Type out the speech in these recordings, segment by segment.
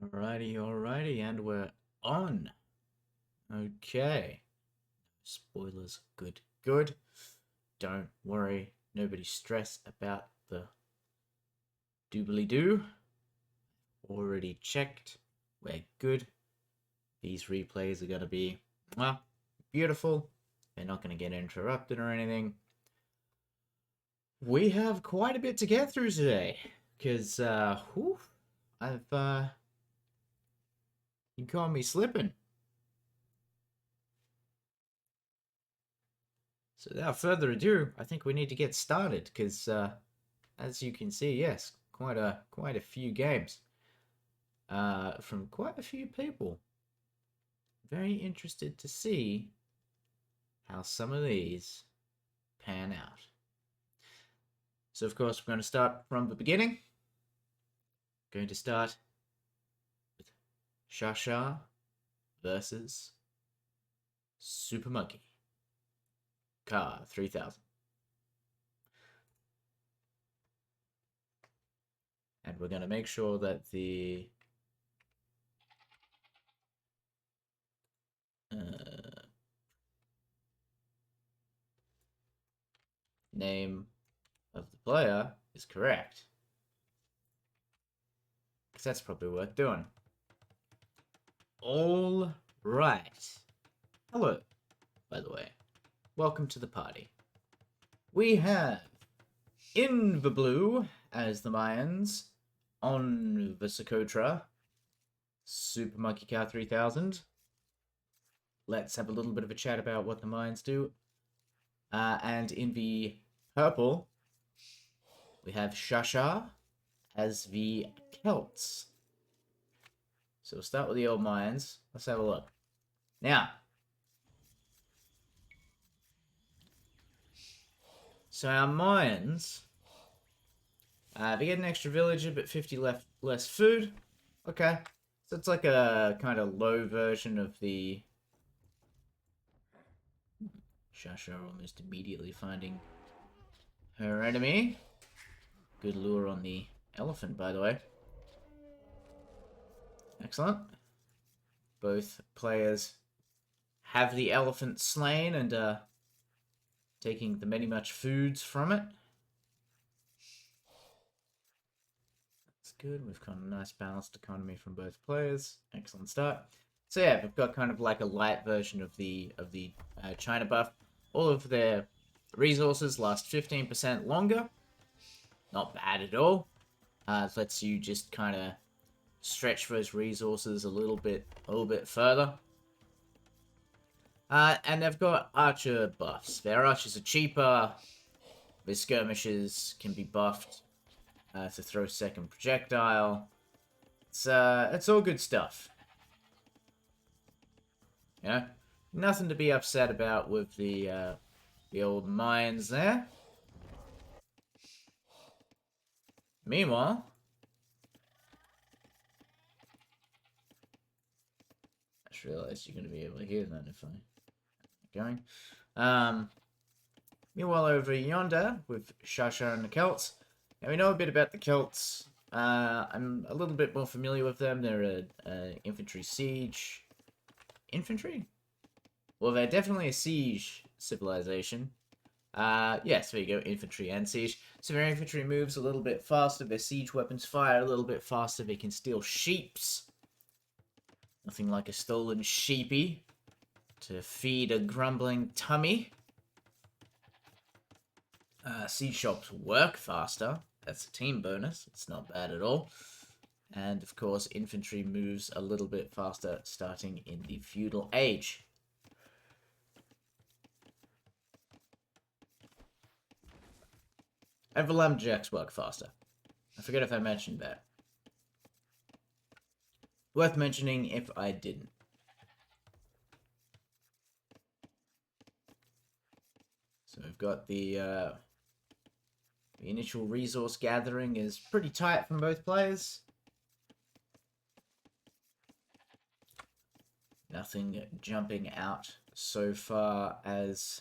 Alrighty, and we're on. Okay. Spoilers, good. Don't worry, nobody stress about the doobly-doo. Already checked. We're good. These replays are gonna be, well, beautiful. They're not gonna get interrupted or anything. We have quite a bit to get through today, because, you caught me slipping. So without further ado, I think we need to get started because, as you can see, yes, quite a few games from quite a few people. Very interested to see how some of these pan out. So of course we're going to start from the beginning. Going to start with Shasha versus Super Monkey. Car 3000. And we're going to make sure that the name of the player is correct. Because that's probably worth doing. All right. Hello, by the way. Welcome to the party. We have in the blue, as the Mayans, on the Socotra, Super Monkey Car 3000. Let's have a little bit of a chat about what the Mayans do. And in the purple, we have Shasha as the Celts. So we'll start with the old Mayans. Let's have a look. Now, so our Mayans, they get an extra villager, but 50 less food. Okay. So it's like a kind of low version of the... Shasha almost immediately finding her enemy. Good lure on the elephant, by the way. Excellent. Both players have the elephant slain and taking the many much foods from it. That's good. We've got a nice balanced economy from both players. Excellent start. So yeah, we've got kind of like a light version of the China buff. All of their resources last 15% longer. Not bad at all. It lets you just kind of stretch those resources a little bit further. And they've got archer buffs. Their archers are cheaper. Their skirmishers can be buffed to throw second projectile. It's all good stuff. You know, nothing to be upset about with the old mines there. Meanwhile, I just realized you're going to be able to hear that if I going. Meanwhile, over yonder with Shasha and the Celts. Now we know a bit about the Celts. I'm a little bit more familiar with them. They're a infantry siege. Infantry? Well, they're definitely a siege civilization. Yes, there you go, infantry and siege. So their infantry moves a little bit faster, their siege weapons fire a little bit faster, they can steal sheeps. Nothing like a stolen sheepy to feed a grumbling tummy. Siege shops work faster. That's a team bonus. It's not bad at all. And, of course, infantry moves a little bit faster starting in the feudal age. And the lumberjacks work faster. I forget if I mentioned that. Worth mentioning if I didn't. So we've got the initial resource gathering is pretty tight from both players. Nothing jumping out so far as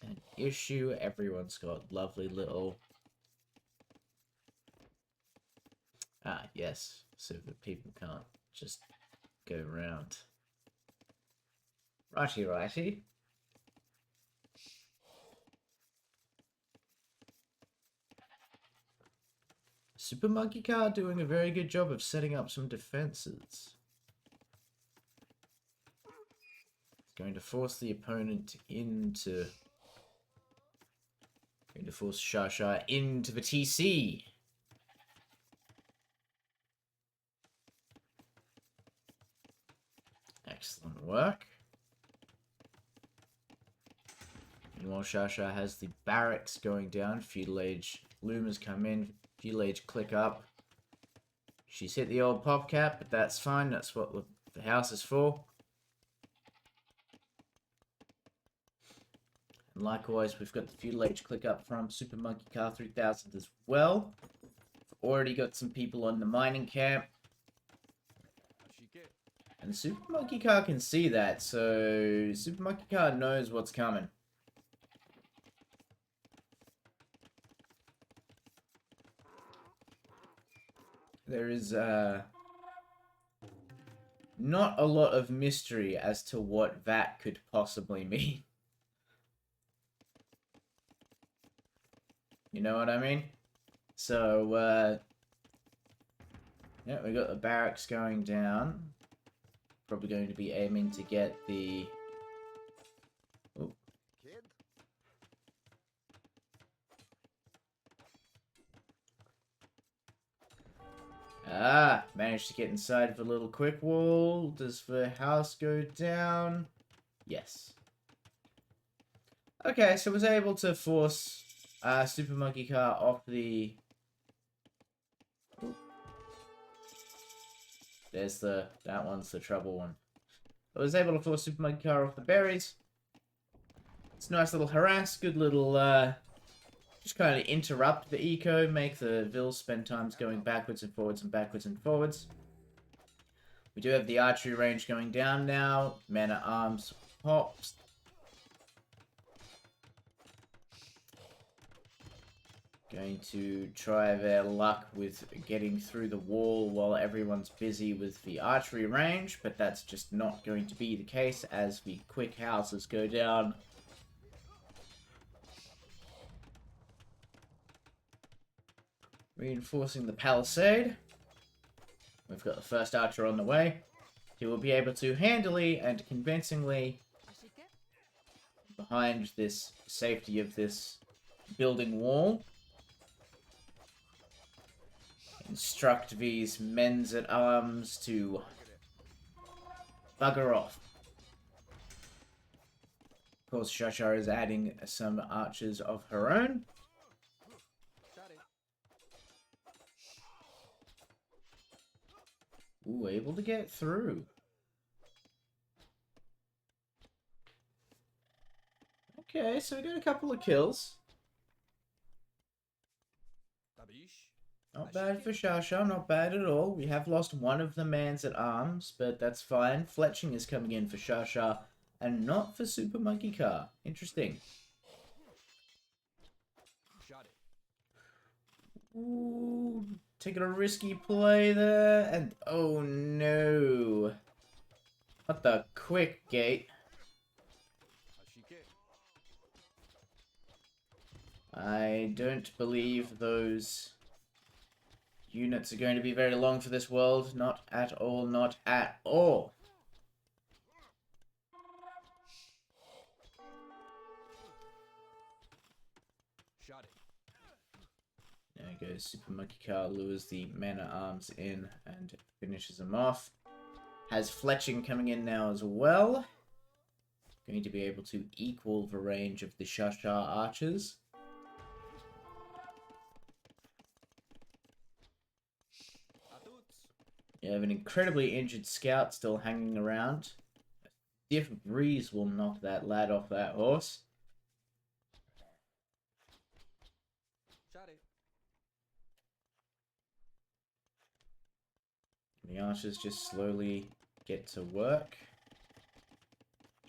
an issue. Everyone's got lovely little Ah, yes, so that people can't just go around. Righty, righty. Super Monkey Car doing a very good job of setting up some defenses. Going to force the opponent into... Going to force Shasha into the TC. Excellent work. Meanwhile, Shasha has the barracks going down. Feudal Age Loomers come in. Feudal Age click up. She's hit the old pop cap, but that's fine. That's what the house is for. And likewise, we've got the Feudal Age click up from Super Monkey Car 3000 as well. We've already got some people on the mining camp. And Super Monkey Car can see that, so Super Monkey Car knows what's coming. There is not a lot of mystery as to what that could possibly mean. You know what I mean? So, yeah, we got the barracks going down. Probably going to be aiming to get the... Ooh. Ah, managed to get inside of a little quick wall. Does the house go down? Yes. Okay, so was able to force Super Monkey Car off the... Ooh. There's that one's the trouble one. I was able to force Super Monkey Car off the berries. It's a nice little harass, good little, just kind of interrupt the eco, make the vills spend times going backwards and forwards and backwards and forwards. We do have the archery range going down now. Man-at-Arms pops. Going to try their luck with getting through the wall while everyone's busy with the archery range, but that's just not going to be the case as the quick houses go down. Reinforcing the palisade. We've got the first archer on the way. He will be able to handily and convincingly, behind this safety of this building wall, instruct these men-at-arms to bugger off. Of course, Shashar is adding some archers of her own. Ooh, able to get through. Okay, so we got a couple of kills. Not bad for Shasha, not bad at all. We have lost one of the mans-at-arms, but that's fine. Fletching is coming in for Shasha, and not for Super Monkey Car. Interesting. Ooh, taking a risky play there, and oh no. What the quick gate. I don't believe those units are going to be very long for this world. Not at all, not at all. There goes Super Monkey Car, lures the man-at-arms in and finishes them off. Has Fletching coming in now as well. Going to be able to equal the range of the Shashar archers. You have an incredibly injured scout still hanging around. A stiff breeze will knock that lad off that horse. The archers just slowly get to work.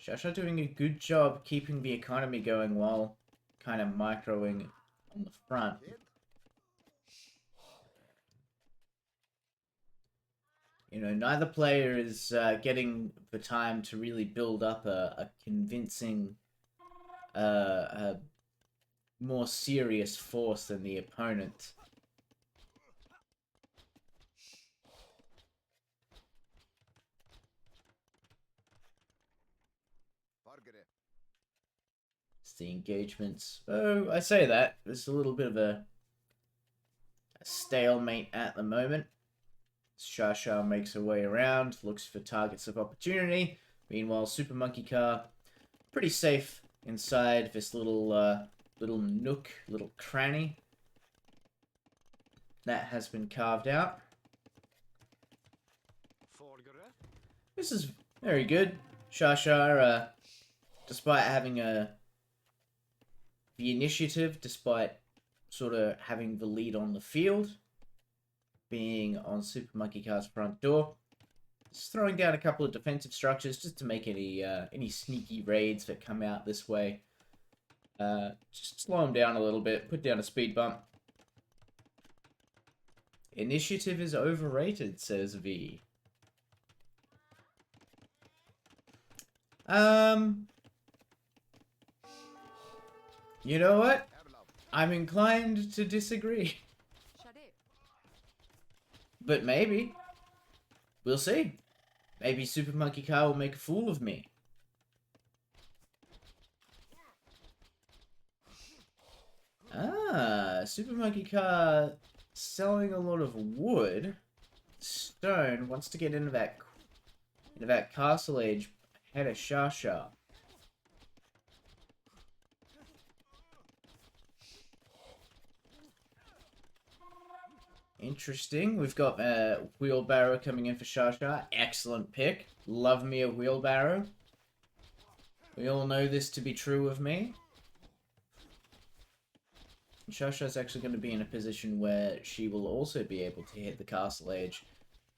Shasha doing a good job keeping the economy going while kind of microing on the front. You know, neither player is getting the time to really build up a convincing, a more serious force than the opponent. It's the engagements. Oh, I say that. There's a little bit of a stalemate at the moment. Shasha makes her way around, looks for targets of opportunity. Meanwhile, Super Monkey Car, pretty safe inside this little nook, little cranny that has been carved out. This is very good. Shasha, despite having the initiative, despite sort of having the lead on the field, being on Super Monkey Car's front door, just throwing down a couple of defensive structures just to make any sneaky raids that come out this way. Just slow them down a little bit, put down a speed bump. Initiative is overrated, says V. You know what? I'm inclined to disagree. But maybe. We'll see. Maybe Super Monkey Car will make a fool of me. Ah, Super Monkey Car selling a lot of wood. Stone wants to get into that castle age ahead of Shasha. Interesting. We've got Wheelbarrow coming in for Shasha. Excellent pick. Love me a Wheelbarrow. We all know this to be true of me. Shasha's actually going to be in a position where she will also be able to hit the castle age.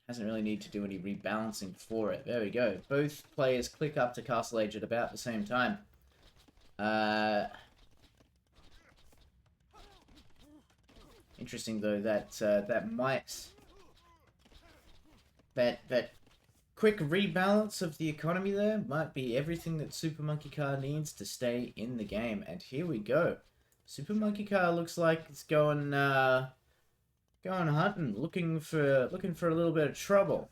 Doesn't really need to do any rebalancing for it. There we go. Both players click up to castle age at about the same time. Interesting though that that quick rebalance of the economy there might be everything that Super Monkey Car needs to stay in the game. And here we go. Super Monkey Car looks like it's going hunting, looking for a little bit of trouble.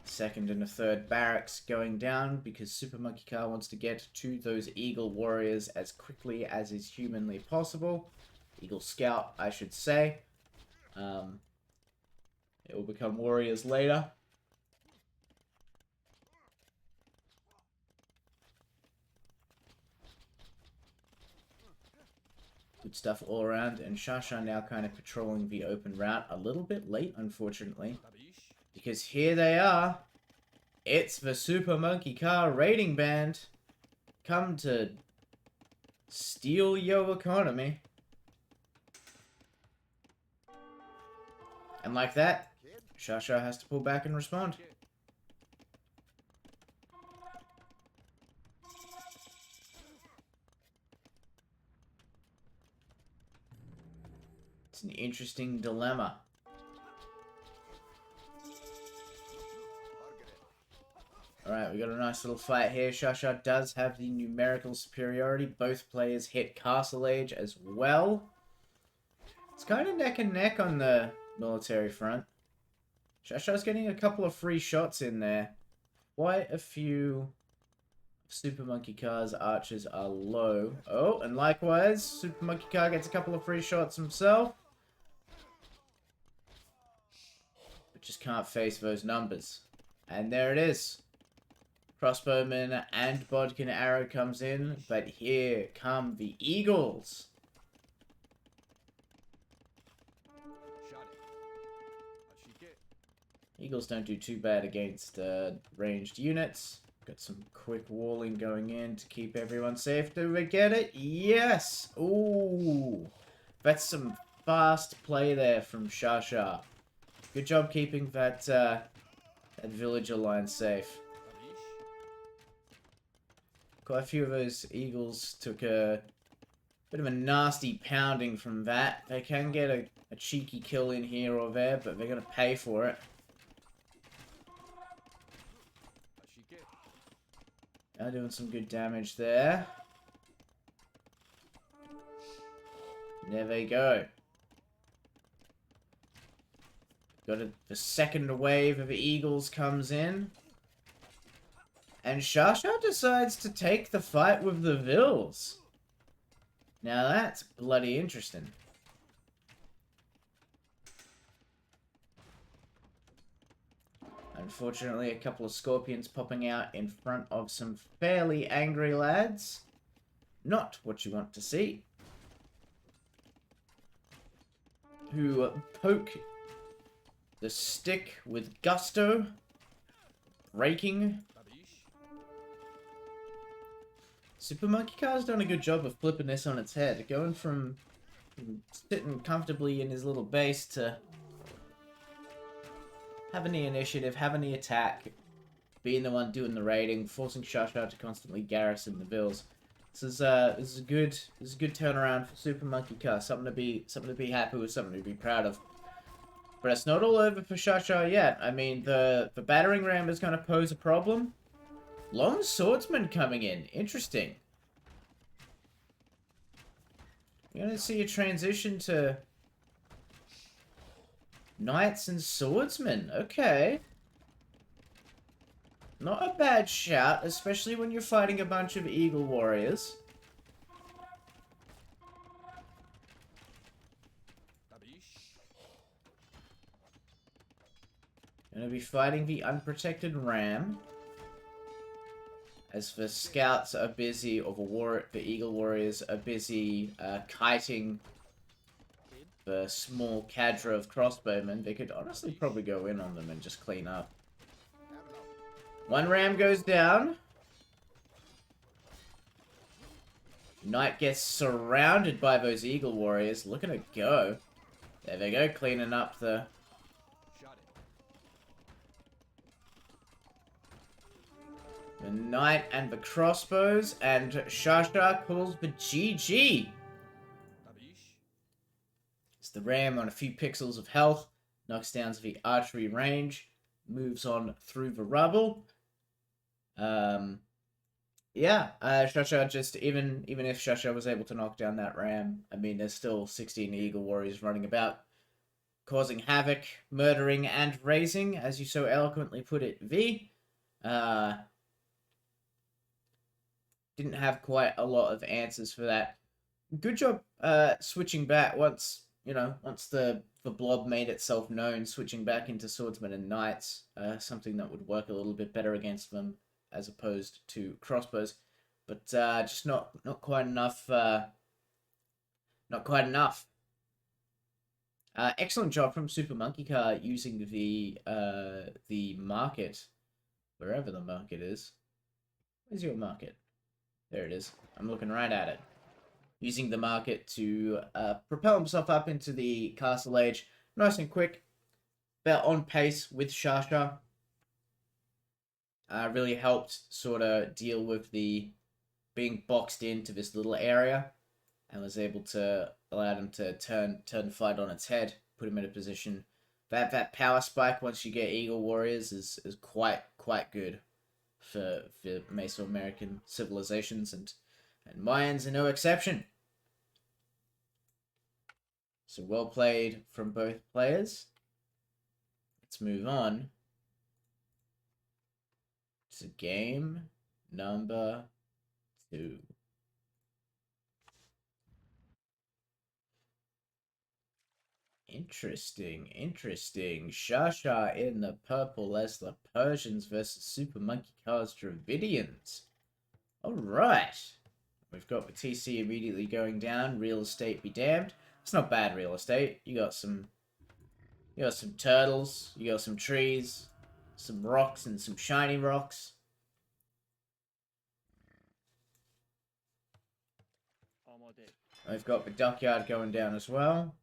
Second and a third barracks going down because Super Monkey Car wants to get to those Eagle Warriors as quickly as is humanly possible. Eagle Scout, I should say. It will become Warriors later. Good stuff all around, and Shasha now kind of patrolling the open route a little bit late, unfortunately. Because here they are. It's the Super Monkey Car raiding band. Come to steal your economy. And like that, Shasha has to pull back and respond. It's an interesting dilemma. Alright, we got a nice little fight here. Shasha does have the numerical superiority. Both players hit Castle Age as well. It's kind of neck and neck on the military front. Shasha's getting a couple of free shots in there. Quite a few Super Monkey Car's archers are low. Oh, and likewise, Super Monkey Car gets a couple of free shots himself. But just can't face those numbers. And there it is. Crossbowman and Bodkin Arrow comes in, but here come the Eagles. Eagles don't do too bad against ranged units. Got some quick walling going in to keep everyone safe. Do we get it? Yes! Ooh! That's some fast play there from Shasha. Good job keeping that, that villager line safe. Quite a few of those Eagles took a bit of a nasty pounding from that. They can get a a cheeky kill in here or there, but they're going to pay for it. Doing some good damage there. There they go. Got the second wave of Eagles comes in. And Shasha decides to take the fight with the Vils. Now that's bloody interesting. Unfortunately, a couple of Scorpions popping out in front of some fairly angry lads. Not what you want to see. Who poke the stick with gusto. Breaking. Super Monkey Car's done a good job of flipping this on its head. Going from sitting comfortably in his little base to having the initiative, having the attack, being the one doing the raiding, forcing Shasha to constantly garrison the Vils. This is a good turnaround for Super Monkey Car. Something to be happy with, something to be proud of. But it's not all over for Shasha yet. I mean, the battering ram is going to pose a problem. Long swordsman coming in. Interesting. You're going to see a transition to knights and swordsmen. Okay. Not a bad shout, especially when you're fighting a bunch of eagle warriors. Gonna be fighting the unprotected ram. As the scouts are busy, or the eagle warriors are busy kiting the small cadre of crossbowmen. They could honestly probably go in on them and just clean up. One ram goes down. Knight gets surrounded by those eagle warriors. Looking to go. There they go, cleaning up the... the knight and the crossbows, and Shasha pulls the GG. It's the ram on a few pixels of health, knocks down to the archery range, moves on through the rubble. Yeah, Shasha just, even if Shasha was able to knock down that ram, I mean, there's still 16 eagle warriors running about, causing havoc, murdering, and raising, as you so eloquently put it, V. Didn't have quite a lot of answers for that. Good job switching back once the blob made itself known, switching back into swordsmen and knights, something that would work a little bit better against them as opposed to crossbows, but just not quite enough. Not quite enough. Excellent job from Super Monkey Car using the market, wherever the market is. Where's your market? There it is. I'm looking right at it. Using the market to propel himself up into the Castle Age. Nice and quick. About on pace with Shasha. Really helped sort of deal with the being boxed into this little area. And was able to allow them to turn the fight on its head. Put him in a position. That power spike once you get Eagle Warriors is quite good. For Mesoamerican civilizations, and Mayans are no exception. So well played from both players. Let's move on to game number 2. Interesting. Shasha in the purple as the Persians versus Super Monkey Car's Dravidians. Alright. We've got the TC immediately going down. Real estate be damned. It's not bad real estate. You got some turtles, you got some trees, some rocks and some shiny rocks. We've got the dockyard going down as well.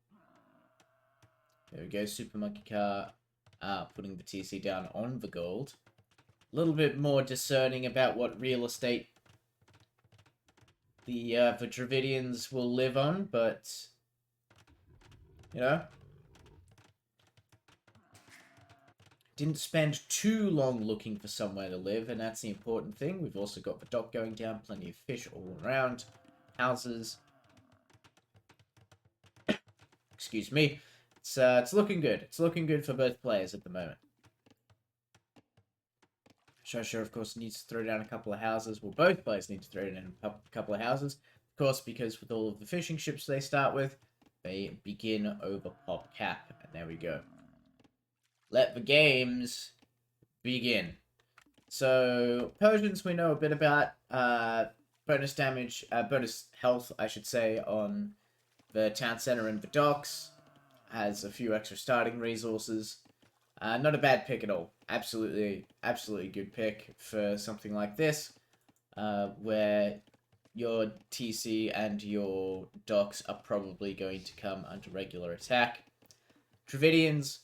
There we go, Super Monkey Car putting the TC down on the gold. A little bit more discerning about what real estate the Dravidians will live on, but you know? Didn't spend too long looking for somewhere to live, and that's the important thing. We've also got the dock going down, plenty of fish all around, houses. Excuse me. It's looking good. It's looking good for both players at the moment. Shosha, of course, needs to throw down a couple of houses. Well, both players need to throw down a couple of houses. Of course, because with all of the fishing ships they start with, they begin over pop cap. And there we go. Let the games begin. So, Persians we know a bit about. Bonus damage, bonus health, I should say, on the town center and the docks. Has a few extra starting resources. Not a bad pick at all. Absolutely good pick for something like this, where your TC and your docks are probably going to come under regular attack. Dravidians,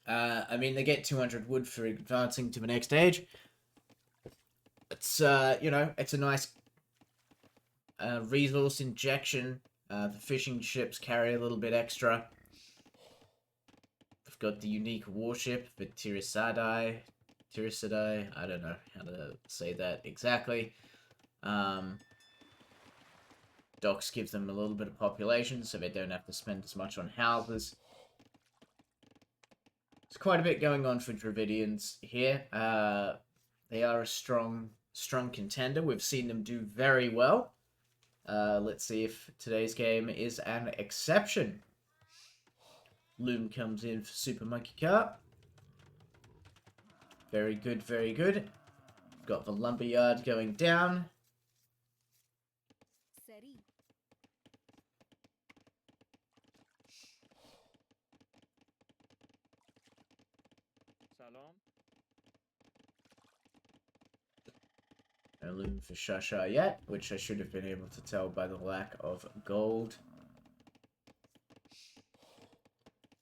I mean, they get 200 wood for advancing to the next stage. It's, you know, it's a nice resource injection. The fishing ships carry a little bit extra. We've got the unique warship, the Tirisadai, I don't know how to say that exactly. Docks give them a little bit of population, so they don't have to spend as much on houses. There's quite a bit going on for Dravidians here. They are a strong contender. We've seen them do very well. Let's see if today's game is an exception. Loom comes in for Super Monkey Car. Very good, very good. Got the lumberyard going down. No loom for Shasha yet, which I should have been able to tell by the lack of gold.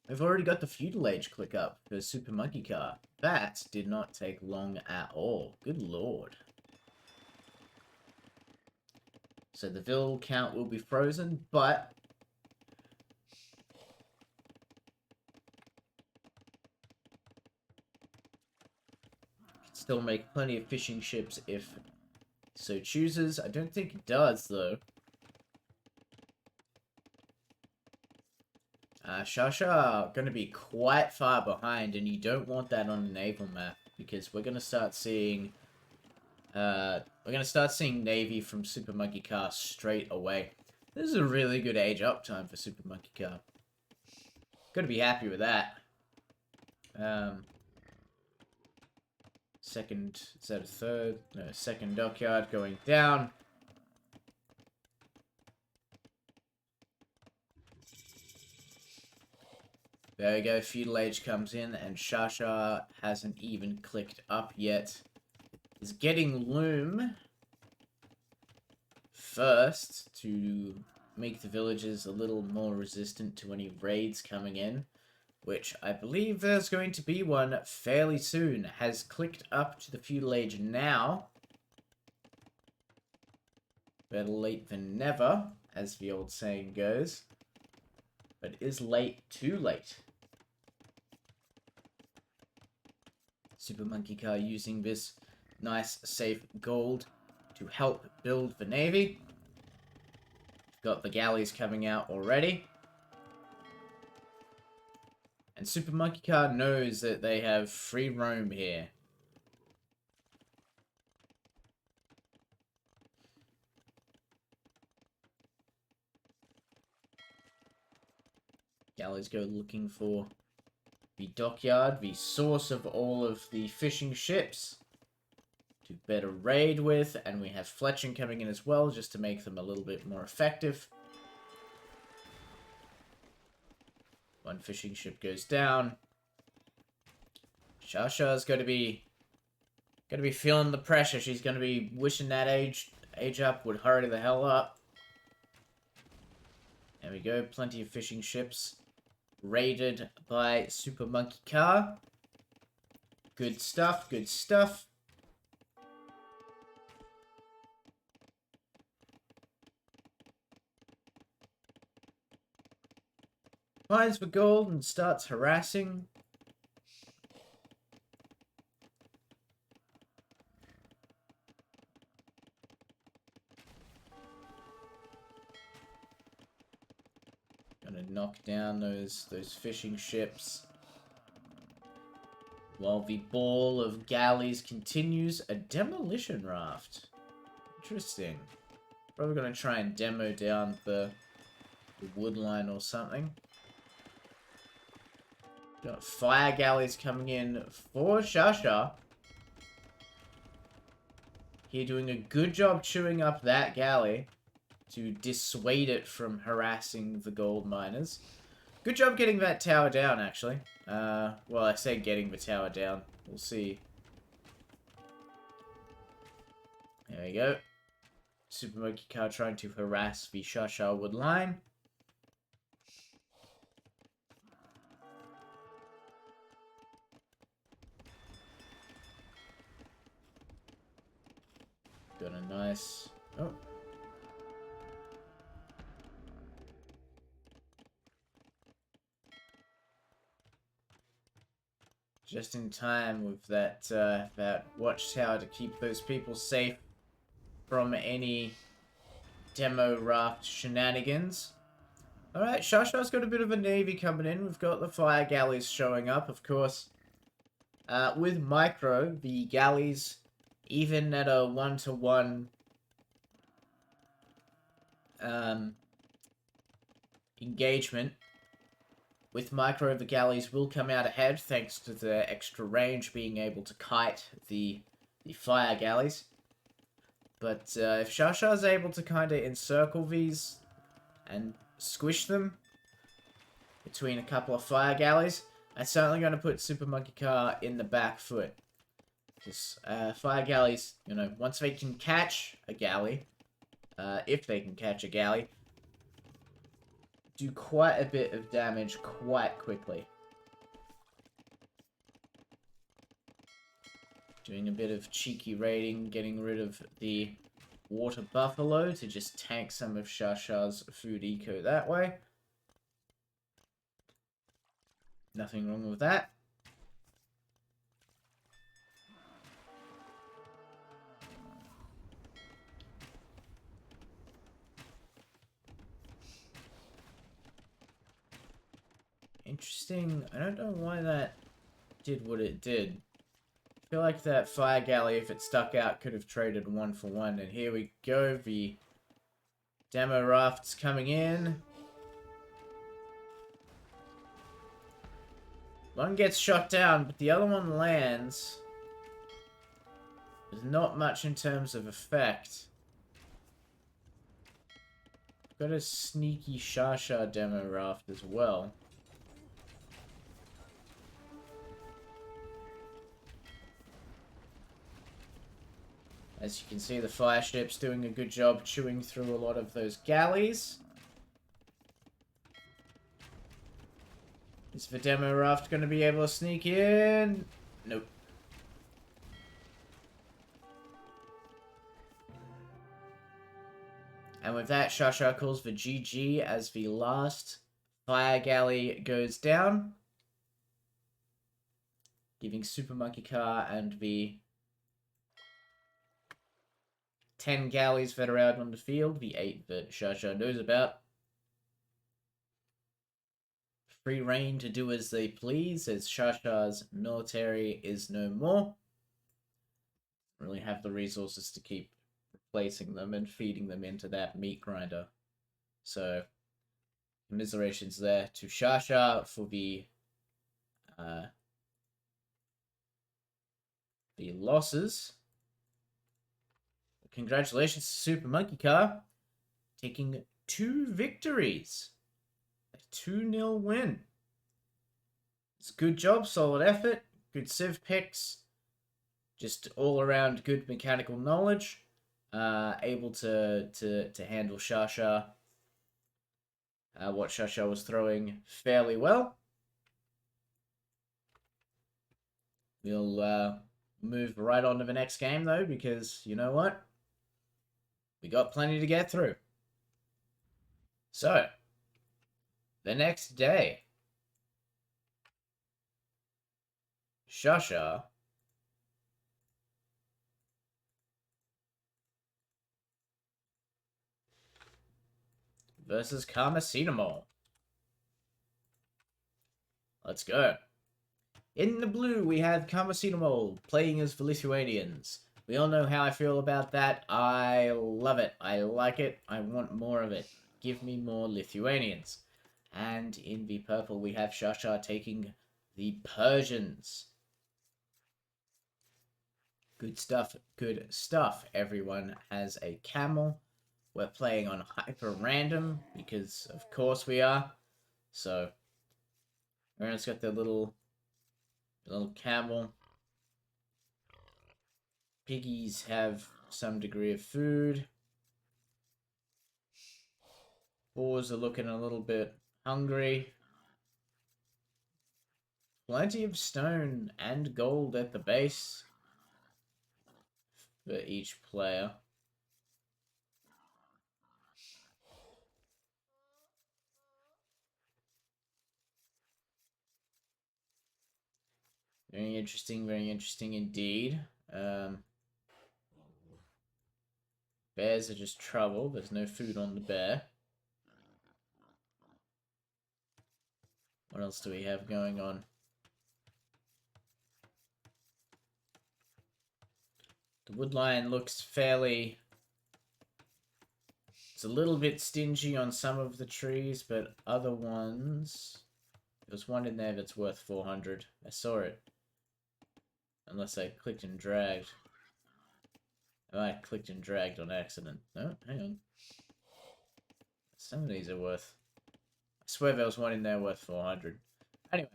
We've already got the Feudal Age click up for Super Monkey Car. That did not take long at all. Good lord. So the Vil count will be frozen, but still make plenty of fishing ships if so chooses. I don't think it does, though. Shasha going to be quite far behind, and you don't want that on a naval map, because we're going to start seeing Navy from Super Monkey Car straight away. This is a really good age up time for Super Monkey Car. Got to be happy with that. Second, is that a third? No, second dockyard going down. There we go, Feudal Age comes in, and Shasha hasn't even clicked up yet. Is getting Loom first to make the villages a little more resistant to any raids coming in, which I believe there's going to be one fairly soon. Has clicked up to the Feudal Age now. Better late than never, as the old saying goes. But is late too late? Super Monkey Car using this nice, safe gold to help build the navy. Got the galleys coming out already. And Super Monkey Car knows that they have free roam here. Galleys go looking for the dockyard, the source of all of the fishing ships to better raid with, and we have fletching coming in as well, just to make them a little bit more effective. One fishing ship goes down. Shasha's going to be feeling the pressure. She's going to be wishing that age up would hurry the hell up. There we go, plenty of fishing ships raided by Super Monkey Car. Good stuff, good stuff. finds the gold and starts harassing. Gonna knock down those fishing ships. While the ball of galleys continues, a demolition raft. Interesting. Probably gonna try and demo down the wood line or something. Got fire galleys coming in for Shasha. Here doing a good job chewing up that galley to dissuade it from harassing the gold miners. Good job getting that tower down, actually. Well, I say getting the tower down. We'll see. There we go. Super Monkey Car trying to harass the Shasha wood line. Got a nice... Oh. Just in time with that, that watchtower to keep those people safe from any demo raft shenanigans. Alright, Shasha's got a bit of a navy coming in. We've got the fire galleys showing up, of course. With Micro, the galleys, even at a 1-to-1 engagement, with Micro, the galleys will come out ahead thanks to the extra range being able to kite the fire galleys. But if Shasha's able to kind of encircle these and squish them between a couple of fire galleys, that's certainly going to put Super Monkey Car in the back foot. Because fire galleys, you know, once they can catch a galley, if they can catch a galley, do quite a bit of damage quite quickly. Doing a bit of cheeky raiding, getting rid of the water buffalo to just tank some of Shasha's food eco that way. Nothing wrong with that. Interesting. I don't know why that did what it did. I feel like that fire galley, if it stuck out, could have traded 1-for-1. And here we go. The demo raft's coming in. One gets shot down, but the other one lands. There's not much in terms of effect. Got a sneaky Shasha demo raft as well. As you can see, the fire ship's doing a good job chewing through a lot of those galleys. Is the demo raft going to be able to sneak in? Nope. And with that, Shasha calls for GG as the last fire galley goes down. Giving Super Monkey Car and the 10 galleys that are out on the field, the 8 that Shasha knows about, free reign to do as they please, as Shasha's military is no more. Really have the resources to keep replacing them and feeding them into that meat grinder. So, commiserations there to Shasha for the losses. Congratulations to Super Monkey Car, taking 2 victories. A 2-0 win. It's a good job, solid effort, good civ picks, just all around good mechanical knowledge. Able to handle Shasha, what Shasha was throwing fairly well. We'll move right on to the next game though, because you know what? We got plenty to get through. So, The next day, Shasha versus Karmacetamol. Let's go. In the blue, we have Karmacetamol playing as the Lithuanians. We all know how I feel about that. I love it. I like it. I want more of it. Give me more Lithuanians. And in the purple, we have Shasha taking the Persians. Good stuff. Good stuff. Everyone has a camel. We're playing on hyper random because, of course, we are. So, everyone's got their little camel. Piggies have some degree of food. Boars are looking a little bit hungry. Plenty of stone and gold at the base for each player. Very interesting indeed. Bears are just trouble. There's no food on the bear. What else do we have going on? The wood lion looks fairly... It's a little bit stingy on some of the trees, but other ones... There's one in there that's worth 400. I saw it. Unless I clicked and dragged. Oh, I clicked and dragged on accident. No, hang on. Some of these are worth... I swear there was one in there worth 400. Anyway.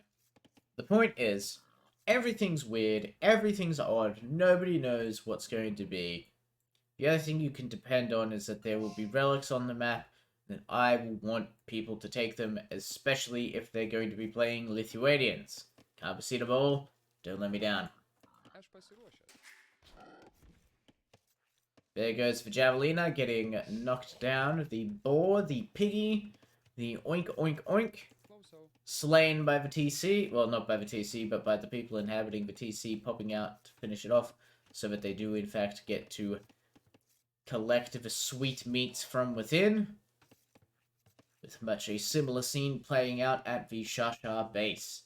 The point is, everything's weird, everything's odd, nobody knows what's going to be. The other thing you can depend on is that there will be relics on the map, and I will want people to take them, especially if they're going to be playing Lithuanians. Karmacetamol, don't let me down. There goes the Javelina getting knocked down. The boar, the piggy, the oink oink oink. Slain by the TC. Well, not by the TC, but by the people inhabiting the TC popping out to finish it off. So that they do, in fact, get to collect the sweet meats from within. With much a similar scene playing out at the Shasha base.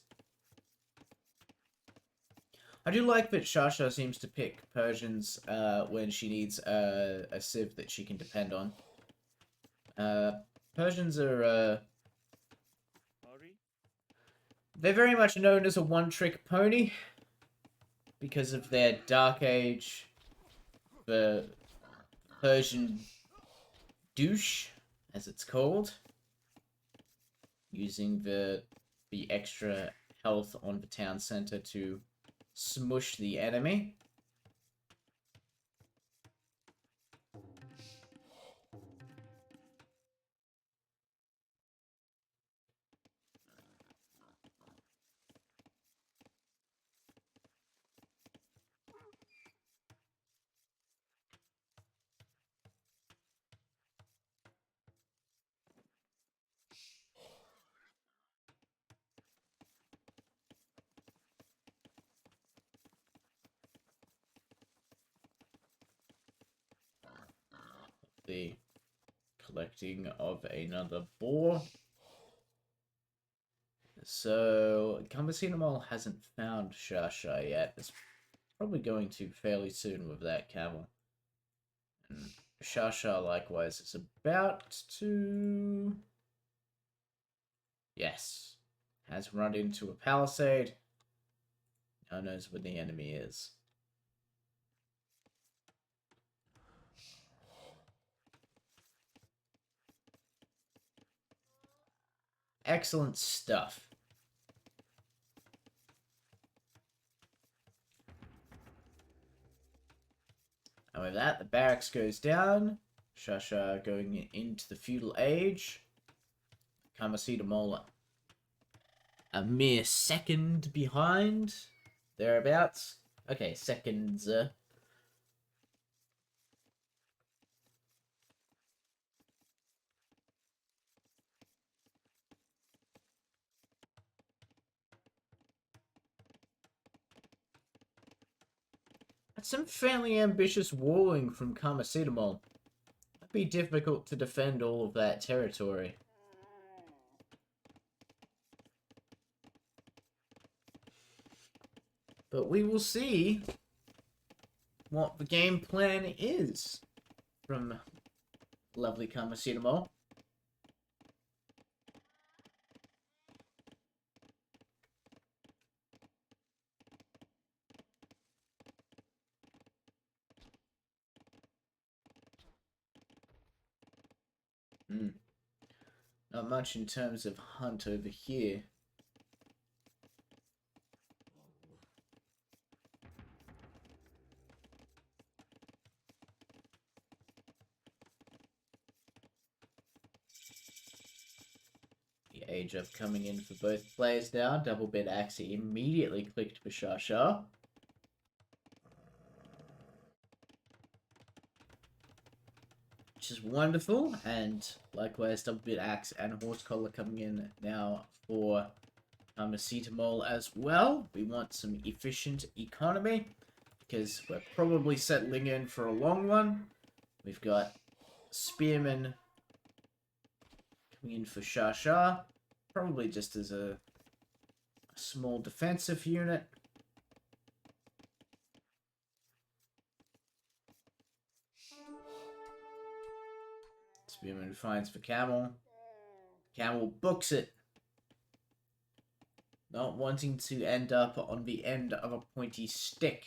I do like that Shasha seems to pick Persians when she needs a civ that she can depend on. Persians are... They're very much known as a one-trick pony. Because of their Dark Age... The Persian douche, as it's called. Using the extra health on the town center to smush the enemy. The collecting of another boar. So, Karmacetamol hasn't found Shasha yet. It's probably going to fairly soon with that camel. And Shasha, likewise, is about to... Yes. Has run into a palisade. Now knows where the enemy is. Excellent stuff. And with that, the barracks goes down. Shasha going into the feudal age. Karmacetamol a mere second behind. Thereabouts. Okay, seconds. That's some fairly ambitious walling from Karmacetymol. It'd be difficult to defend all of that territory. But we will see what the game plan is from lovely Karmacetymol. Not much in terms of hunt over here. The age up coming in for both players now. Double bed axe immediately clicked for Shasha. Which is wonderful, and likewise double bit axe and horse collar coming in now for Karmacetymol as well. We want some efficient economy because we're probably settling in for a long one. We've got spearmen coming in for Shasha, probably just as a small defensive unit. Spearman finds for Camel. Camel books it. Not wanting to end up on the end of a pointy stick.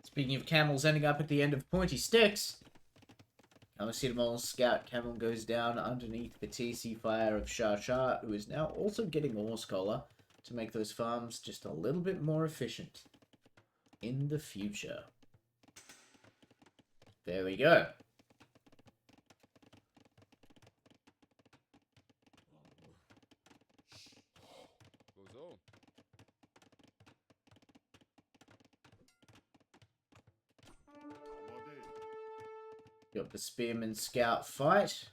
Speaking of camels ending up at the end of pointy sticks, Karmacetymol's scout camel goes down underneath the TC fire of Shasha, who is now also getting a horse collar to make those farms just a little bit more efficient in the future. There we go. Got the spearman scout fight.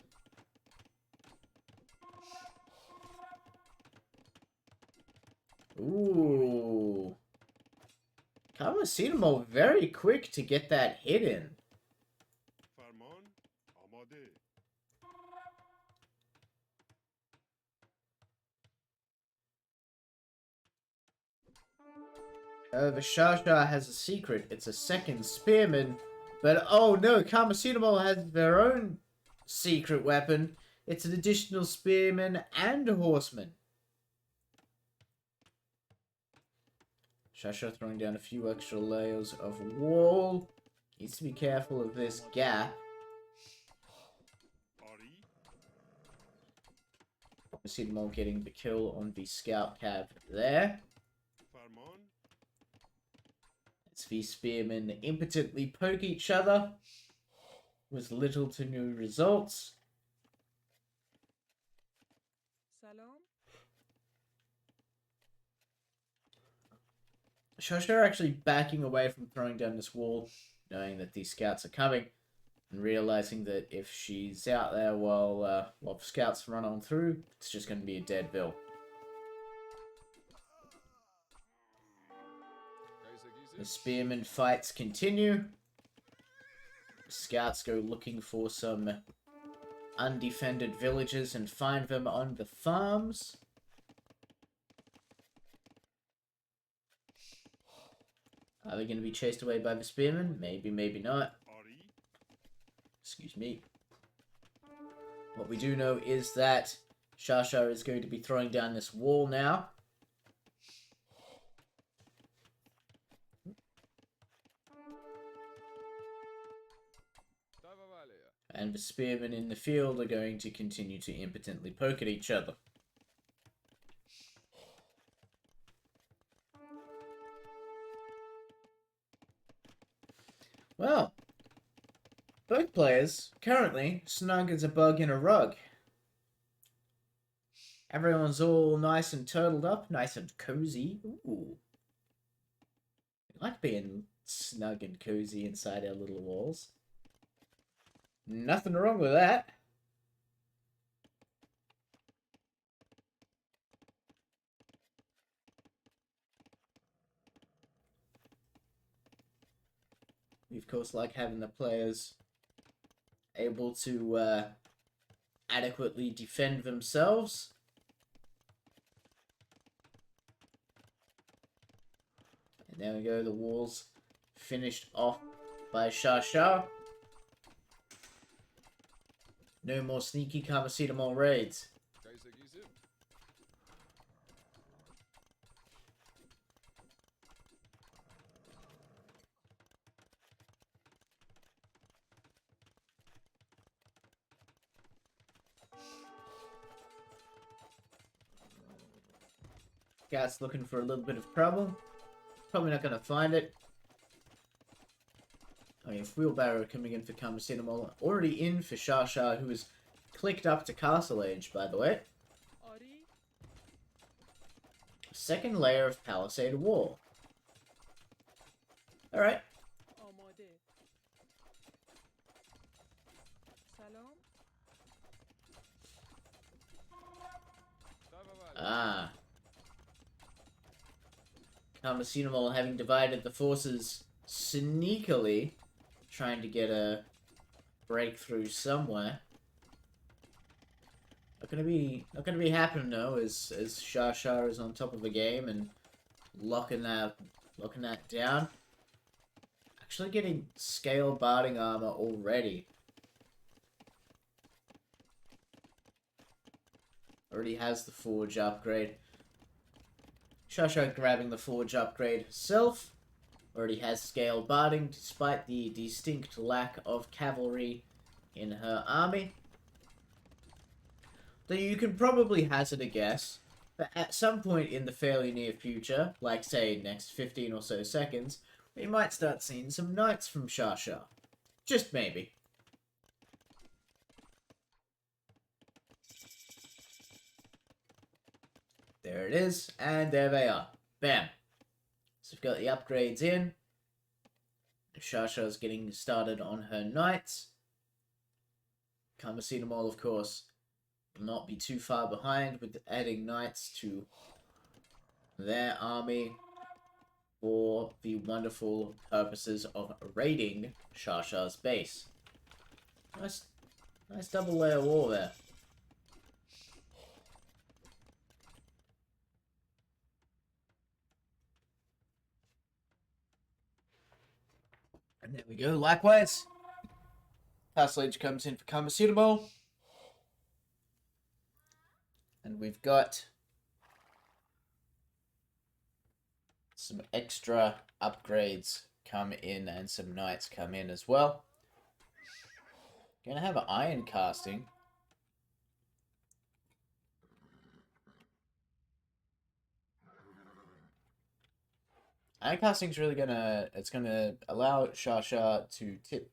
Ooh. Karmacetymol very quick to get that hit in. The Shasha has a secret. It's a second spearman. But oh no, Karmacetymol has their own secret weapon. It's an additional spearman and a horseman. Shasha throwing down a few extra layers of wall. Needs to be careful of this gap. Karmacetymol getting the kill on the scout cab there. As the spearmen impotently poke each other with little to no results. Shasha actually backing away from throwing down this wall, knowing that these scouts are coming, and realizing that if she's out there while the scouts run on through, it's just going to be a dead bill. The spearman fights continue. Scouts go looking for some undefended villages and find them on the farms. Are they going to be chased away by the spearmen? Maybe, maybe not. Excuse me. What we do know is that Shasha is going to be throwing down this wall now. And the spearmen in the field are going to continue to impotently poke at each other. Well, both players currently snug as a bug in a rug. Everyone's all nice and turtled up, nice and cozy. Ooh. I like being snug and cozy inside our little walls. Nothing wrong with that. We, of course, like having the players able to adequately defend themselves. And there we go, the walls finished off by Shasha. No more sneaky Karmacetamol raids. Guy's looking for a little bit of trouble. Probably not going to find it. I mean, Wheelbarrow coming in for Karmacetamol. Already in for Shasha, who is clicked up to Castle Age, by the way. Second layer of Palisade Wall. Alright. Ah. Karmacetamol having divided the forces sneakily, trying to get a breakthrough somewhere. Not gonna be happening though, as Shasha is on top of the game and locking that down. Actually getting scale barding armor already. Already has the forge upgrade. Shasha grabbing the forge upgrade herself. Already has scale barding despite the distinct lack of cavalry in her army. Though you can probably hazard a guess that at some point in the fairly near future, like say next 15 or so seconds, we might start seeing some knights from Shasha. Just maybe. There it is, and there they are. Bam. So we've got the upgrades in. Shasha's getting started on her knights. Karmacetamol, of course, will not be too far behind with adding knights to their army for the wonderful purposes of raiding Shasha's base. Nice double layer wall there. And there we go, likewise. Castle Age comes in for Karmacetamol. And we've got some extra upgrades come in and some knights come in as well. Gonna have an iron casting. Iron casting's really gonna allow Shasha to tip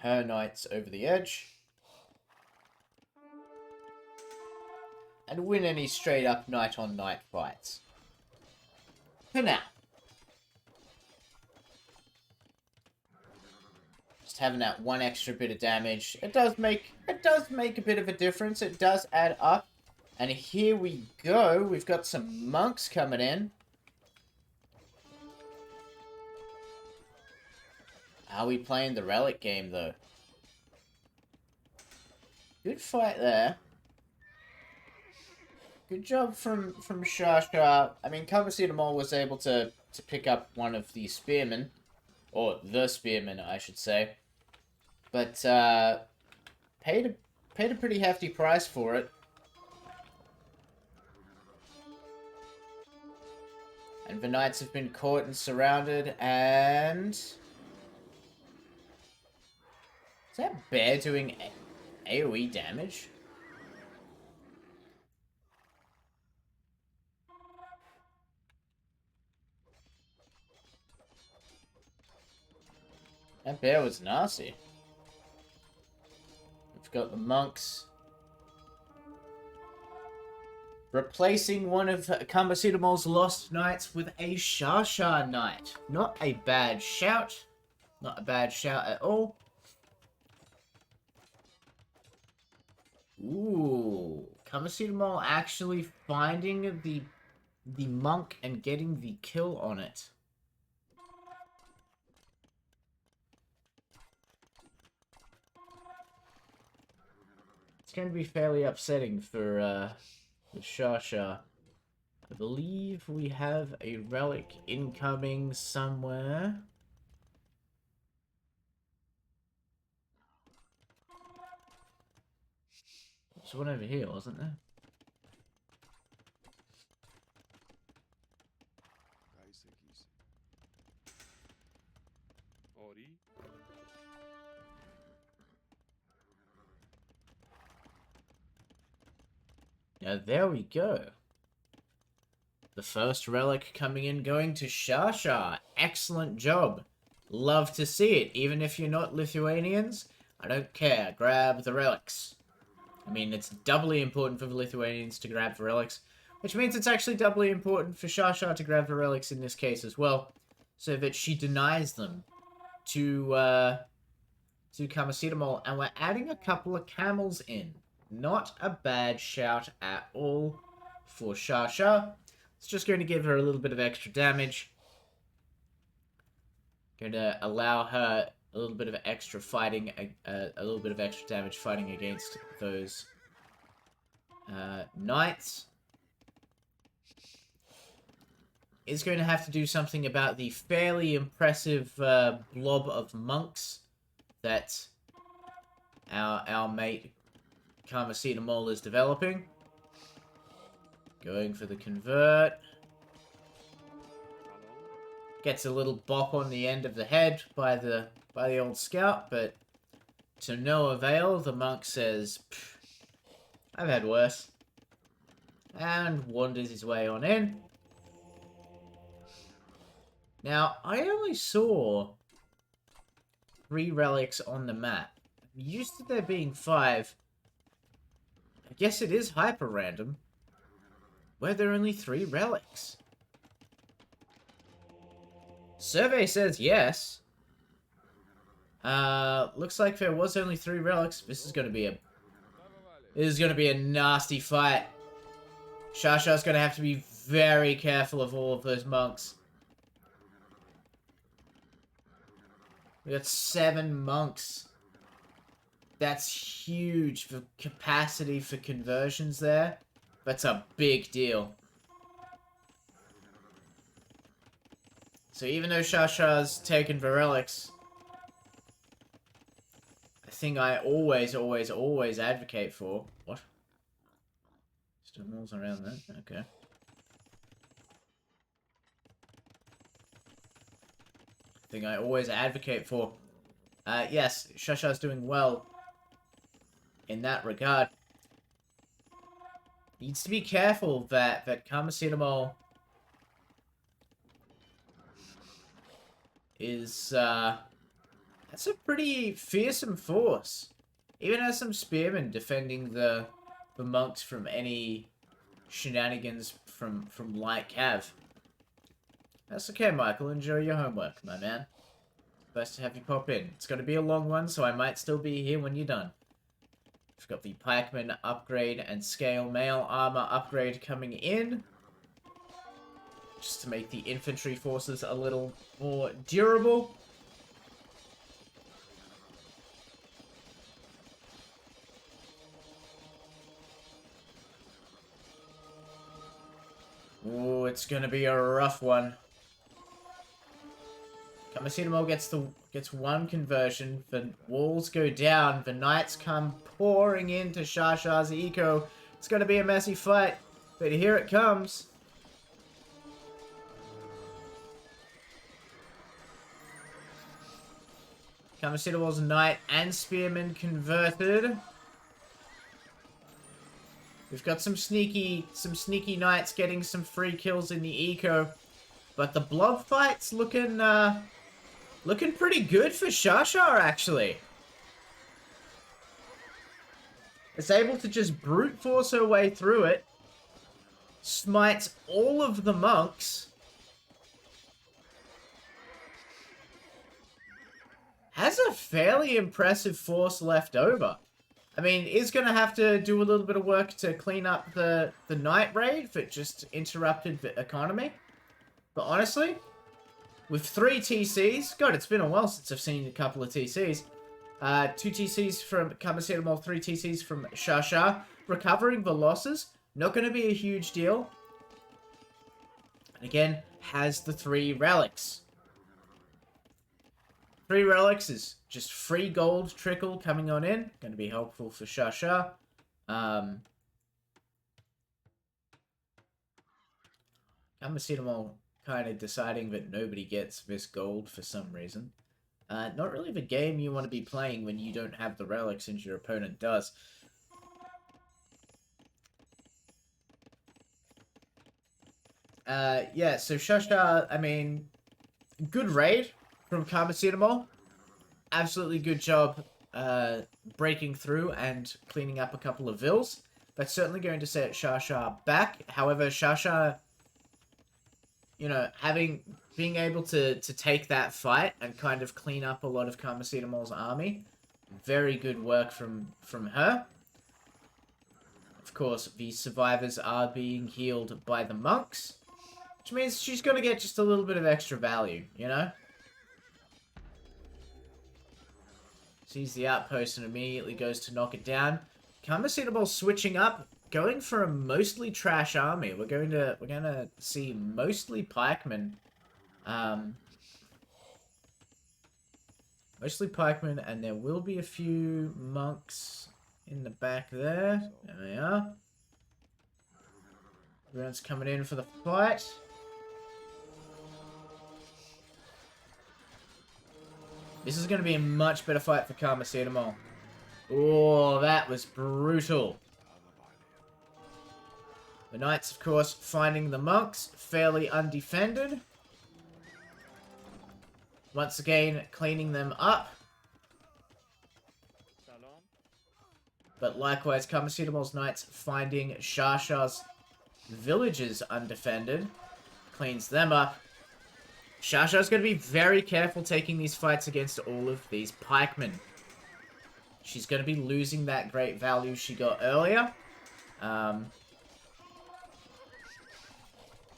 her knights over the edge and win any straight up knight on knight fights. For now. Just having that one extra bit of damage, it does make a bit of a difference. It does add up. And here we go. We've got some monks coming in. Are we playing the relic game, though? Good fight there. Good job from Shasha. I mean, Karmacetamol was able to pick up one of the spearmen. Or the spearmen, I should say. But, paid a pretty hefty price for it. And the knights have been caught and surrounded, and... Is that bear doing AoE damage? That bear was nasty. We've got the monks replacing one of Karmacetamol's lost knights with a Shasha knight. Not a bad shout. Not a bad shout at all. Ooh. Kamasutamol actually finding the monk and getting the kill on it. It's going to be fairly upsetting for Shasha. I believe we have a relic incoming somewhere. There's one over here, wasn't there? Now there we go. The first relic coming in going to Shasha. Excellent job. Love to see it. Even if you're not Lithuanians, I don't care. Grab the relics. I mean, it's doubly important for the Lithuanians to grab the relics, which means it's actually doubly important for Shasha to grab the relics in this case as well, so that she denies them to Kamasutamol, and we're adding a couple of camels in. Not a bad shout at all for Shasha. It's just going to give her a little bit of extra damage. Going to allow her a little bit of extra fighting, a little bit of extra damage fighting against those knights. Is going to have to do something about the fairly impressive blob of monks that our mate Kamasutamol is developing. Going for the convert. Gets a little bop on the end of the head by the old scout, but to no avail. The monk says, I've had worse. And wanders his way on in. Now, I only saw 3 relics on the map. I'm used to there being 5. I guess it is hyper random. Where there are only 3 relics. Survey says yes. Looks like there was only 3 relics. This is gonna be a nasty fight. Shasha's gonna have to be very careful of all of those monks. We got 7 monks. That's huge for capacity for conversions there. That's a big deal. So even though Shasha's taken the relics, a thing I always advocate for. What? Still walls around that? Okay. Thing I always advocate for. Yes, Shasha's doing well in that regard. Needs to be careful that Kamasutamol is that's a pretty fearsome force. Even has some spearmen defending the monks from any shenanigans from light cav. That's okay, Michael. Enjoy your homework, my man. Best to have you pop in. It's going to be a long one, so I might still be here when you're done. We've got the pikeman upgrade and scale mail armor upgrade coming in. Just to make the infantry forces a little more durable. Ooh, it's gonna be a rough one. Kamasutamol gets 1 conversion. The walls go down. The knights come pouring into Shasha's eco. It's gonna be a messy fight, but here it comes. Kamasutamol's knight and spearman converted. We've got some sneaky knights getting some free kills in the eco, but the blob fight's looking pretty good for Shasha, actually. It's able to just brute force her way through it, smites all of the monks, has a fairly impressive force left over. I mean, is going to have to do a little bit of work to clean up the night raid if it just interrupted the economy. But honestly, with 3 TCs, God, it's been a while since I've seen a couple of TCs. 2 TCs from Kamacetamol, 3 TCs from Shasha. Recovering the losses, not going to be a huge deal. And again, has the 3 relics. 3 relics is just free gold trickle coming on in. Going to be helpful for Shasha. Kamacetamol kind of deciding that nobody gets this gold for some reason. Not really the game you want to be playing when you don't have the relics and your opponent does. Yeah, so Shasha, I mean, good raid from Kamacetamol. Absolutely good job breaking through and cleaning up a couple of vills. That's certainly going to set Shasha back. However, Shasha, you know, being able to take that fight and kind of clean up a lot of Kamacetamol's army, very good work from her. Of course, the survivors are being healed by the monks, which means she's going to get just a little bit of extra value, you know? Sees the outpost and immediately goes to knock it down. Kamacetamol switching up, going for a mostly trash army. We're going to see mostly pikemen. Mostly pikemen, and there will be a few monks in the back there. There they are. Everyone's coming in for the fight. This is going to be a much better fight for Kamacetamol. Oh, that was brutal. The knights, of course, finding the monks fairly undefended. Once again, cleaning them up. But likewise, Kamacetamol's knights finding Shasha's villages undefended. Cleans them up. Shasha's going to be very careful taking these fights against all of these pikemen. She's going to be losing that great value she got earlier. Yeah,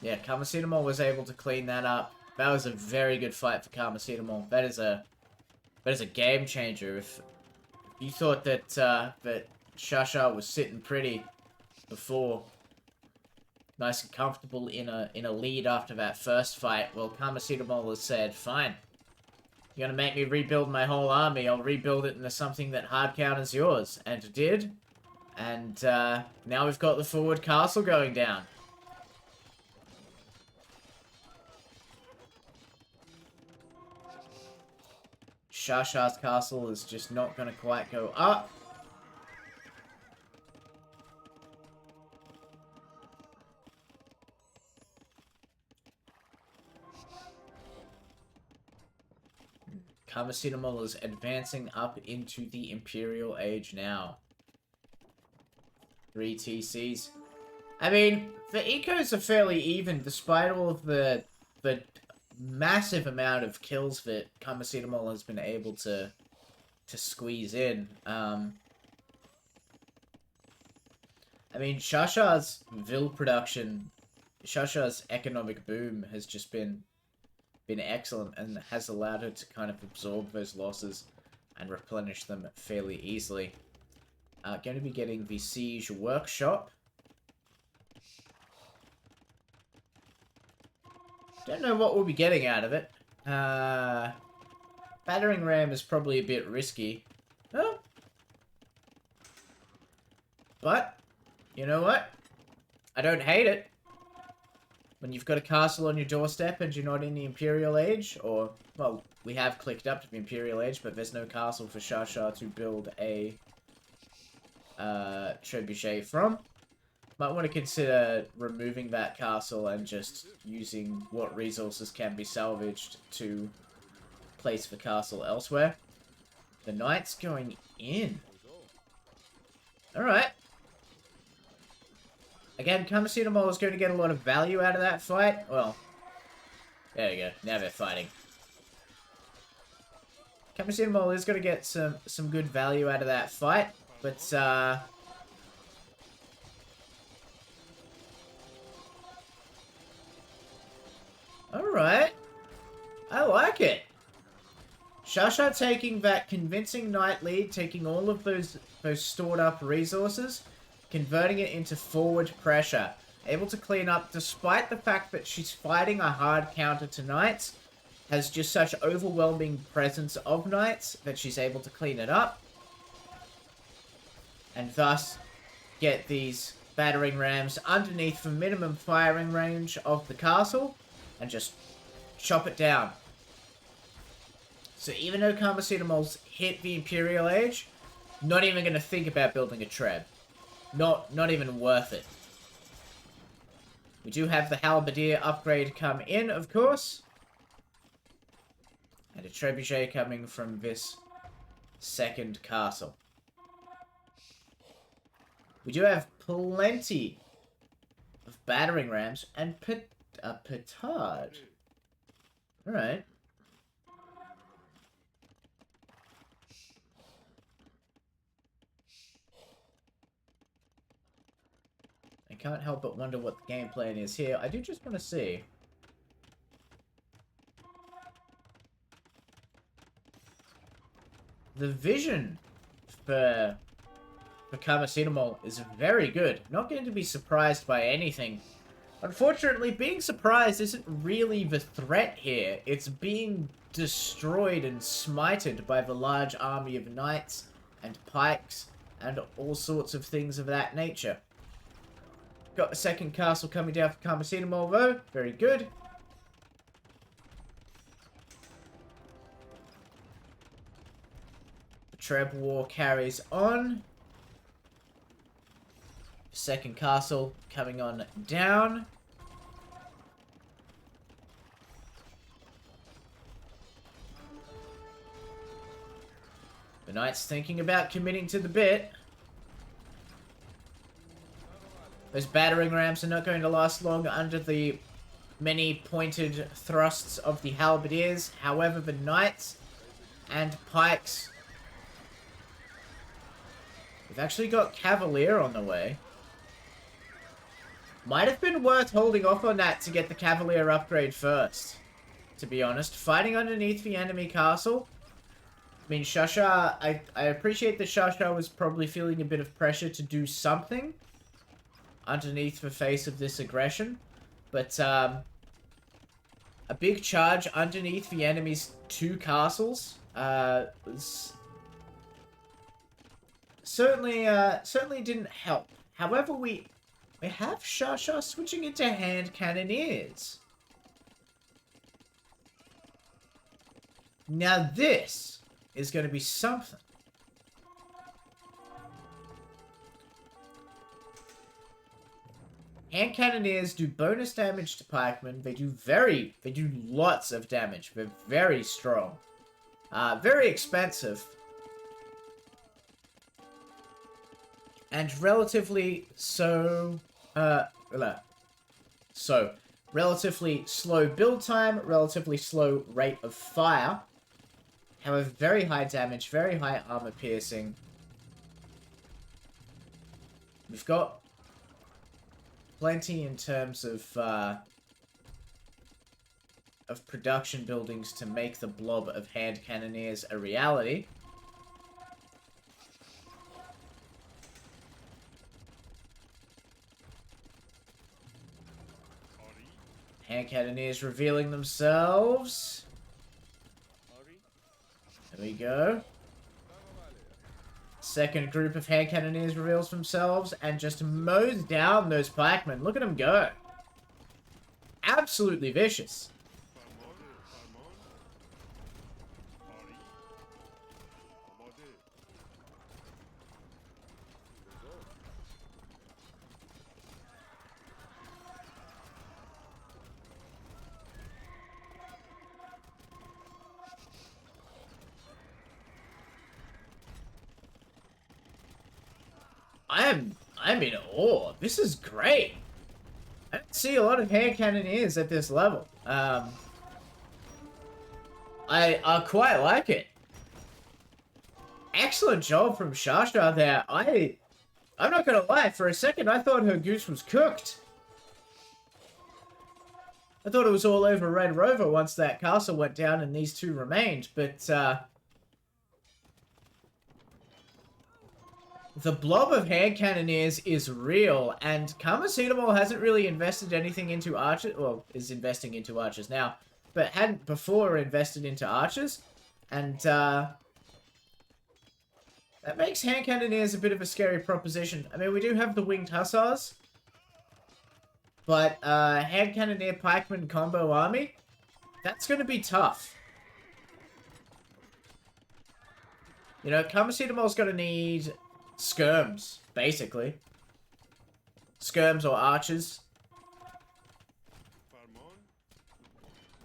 Kamacetamol was able to clean that up. That was a very good fight for Kamacetamol. That is a game changer. If you thought that that Shasha was sitting pretty before, nice and comfortable in a lead after that first fight, well, Kamacetamol has said, fine. You're gonna make me rebuild my whole army. I'll rebuild it into something that hard counters yours. And it did. And now we've got the forward castle going down. Shasha's castle is just not going to quite go up. Kamacetamol is advancing up into the Imperial Age now. 3 TCs. I mean, the ecos are fairly even despite all of the massive amount of kills that Kamacetamol has been able to squeeze in. I mean, Shasha's Vil production, Shasha's economic boom has just been excellent and has allowed her to kind of absorb those losses and replenish them fairly easily. Going to be getting the Siege Workshop. Don't know what we'll be getting out of it. Battering ram is probably a bit risky. Oh. But, you know what? I don't hate it. When you've got a castle on your doorstep and you're not in the Imperial Age, or, well, we have clicked up to the Imperial Age, but there's no castle for Shasha to build a trebuchet from. Might want to consider removing that castle and just using what resources can be salvaged to place the castle elsewhere. The knights going in. Alright. Again, Kamacetamol is going to get a lot of value out of that fight. Well, there you go. Now they're fighting. Kamacetamol is going to get some good value out of that fight. But, alright. I like it. Shasha taking that convincing knight lead, taking all of those stored up resources, converting it into forward pressure. Able to clean up, despite the fact that she's fighting a hard counter to knights, has just such overwhelming presence of knights that she's able to clean it up. And thus, get these battering rams underneath the minimum firing range of the castle, and just chop it down. So even though Karmacetamols hit the Imperial Age, not even going to think about building a Treb. Not even worth it. We do have the Halberdier upgrade come in, of course. And a Trebuchet coming from this second castle. We do have plenty of battering rams and a petard. Alright. I can't help but wonder what the game plan is here. I do just want to see. The vision for Karmacetamol is very good. Not going to be surprised by anything. Unfortunately, being surprised isn't really the threat here. It's being destroyed and smited by the large army of knights and pikes and all sorts of things of that nature. Got the second castle coming down for Karmacetamol, though. Very good. The Treb War carries on. Second castle coming on down. The Knight's thinking about committing to the bit. Those battering rams are not going to last long under the many pointed thrusts of the halberdiers. However, the knights and pikes... We've actually got Cavalier on the way. Might have been worth holding off on that to get the Cavalier upgrade first, to be honest. Fighting underneath the enemy castle. I mean, Shasha, I appreciate that Shasha was probably feeling a bit of pressure to do something underneath the face of this aggression. But, a big charge underneath the enemy's two castles, was... Certainly didn't help. However, we have Shasha switching into hand cannoneers. Now this is going to be something. Hand cannoneers do bonus damage to pikemen. They do lots of damage. They're very strong. Very expensive. And relatively relatively slow build time, relatively slow rate of fire. However, very high damage, very high armor piercing. We've got plenty in terms of production buildings to make the blob of hand cannoneers a reality. Hand cannoneers revealing themselves. There we go. Second group of hand cannoneers reveals themselves and just mows down those pikemen. Look at them go. Absolutely vicious. I'm in awe. This is great. I don't see a lot of hand cannoneers at this level. I quite like it. excellent job from Shasha there. I'm not gonna lie, for a second I thought her goose was cooked. I thought it was all over Red Rover once that castle went down and these two remained, but the blob of hand cannoneers is real, and Karmacetamol hasn't really invested anything into archers, well, is investing into archers now, but hadn't before invested into archers, and that makes hand cannoneers a bit of a scary proposition. I mean, we do have the winged hussars, but hand cannoneer pikeman combo army, that's going to be tough. You know, Karmacetamol's going to need skirms, basically. Skirms or archers.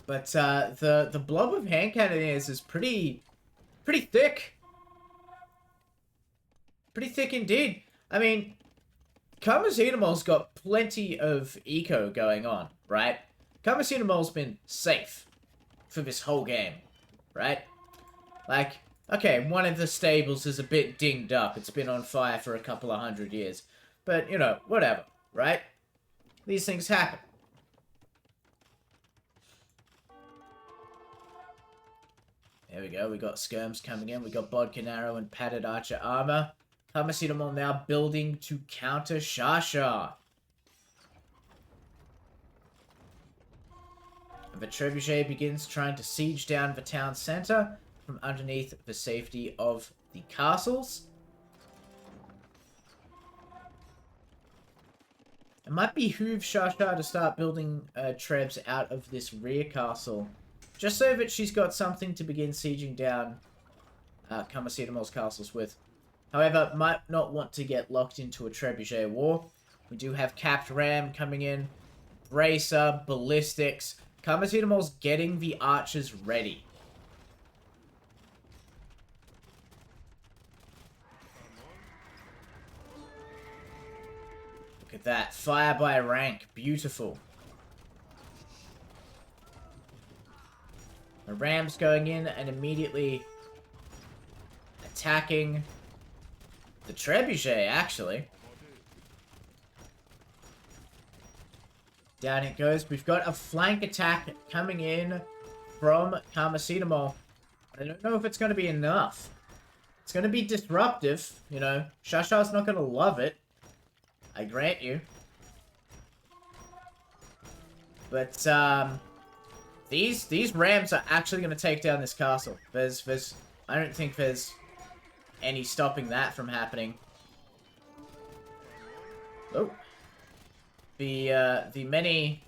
But the blob of hand cannoneers is pretty thick. Pretty thick indeed. I mean, Karmacetamol's got plenty of eco going on, right? Karmacetamol's been safe for this whole game, right? Like, okay, one of the stables is a bit dinged up. It's been on fire for a couple of 100 years. But, you know, whatever, right? These things happen. There we go. We got skirms coming in. We got bodkin arrow and padded archer armor. Karmacetamol now building to counter Shasha. The trebuchet begins trying to siege down the town center from underneath the safety of the castles. It might behoove Shasha to start building trebs out of this rear castle, just so that she's got something to begin sieging down Karmacetamol's castles with. However, might not want to get locked into a trebuchet war. We do have capped ram coming in, bracer, ballistics. Karmacetamol's getting the archers ready. Look at that, fire by rank, beautiful. The ram's going in and immediately attacking the trebuchet, actually. Down it goes. We've got a flank attack coming in from Karmacetamol. I don't know if it's going to be enough. It's going to be disruptive, you know. Shasha's not going to love it. I grant you. But, these rams are actually going to take down this castle. I don't think there's any stopping that from happening. Oh. The many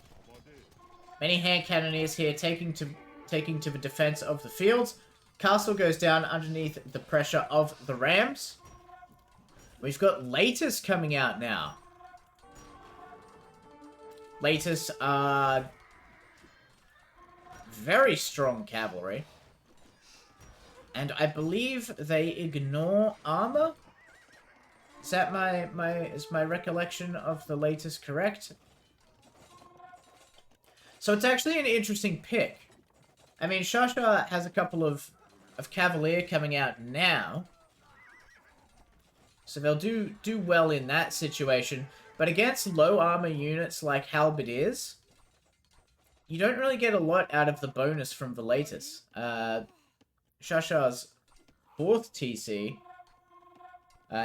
hand cannoneers here taking to the defense of the fields. Castle goes down underneath the pressure of the rams. We've got Latus coming out now. Latus are very strong cavalry. And I believe they ignore armor. Is that my recollection of the latest correct? So it's actually an interesting pick. I mean, Shasha has a couple of Cavalier coming out now. So they'll do well in that situation. But against low armor units like Halberdiers, you don't really get a lot out of the bonus from the latest. Shasha's 4th TC.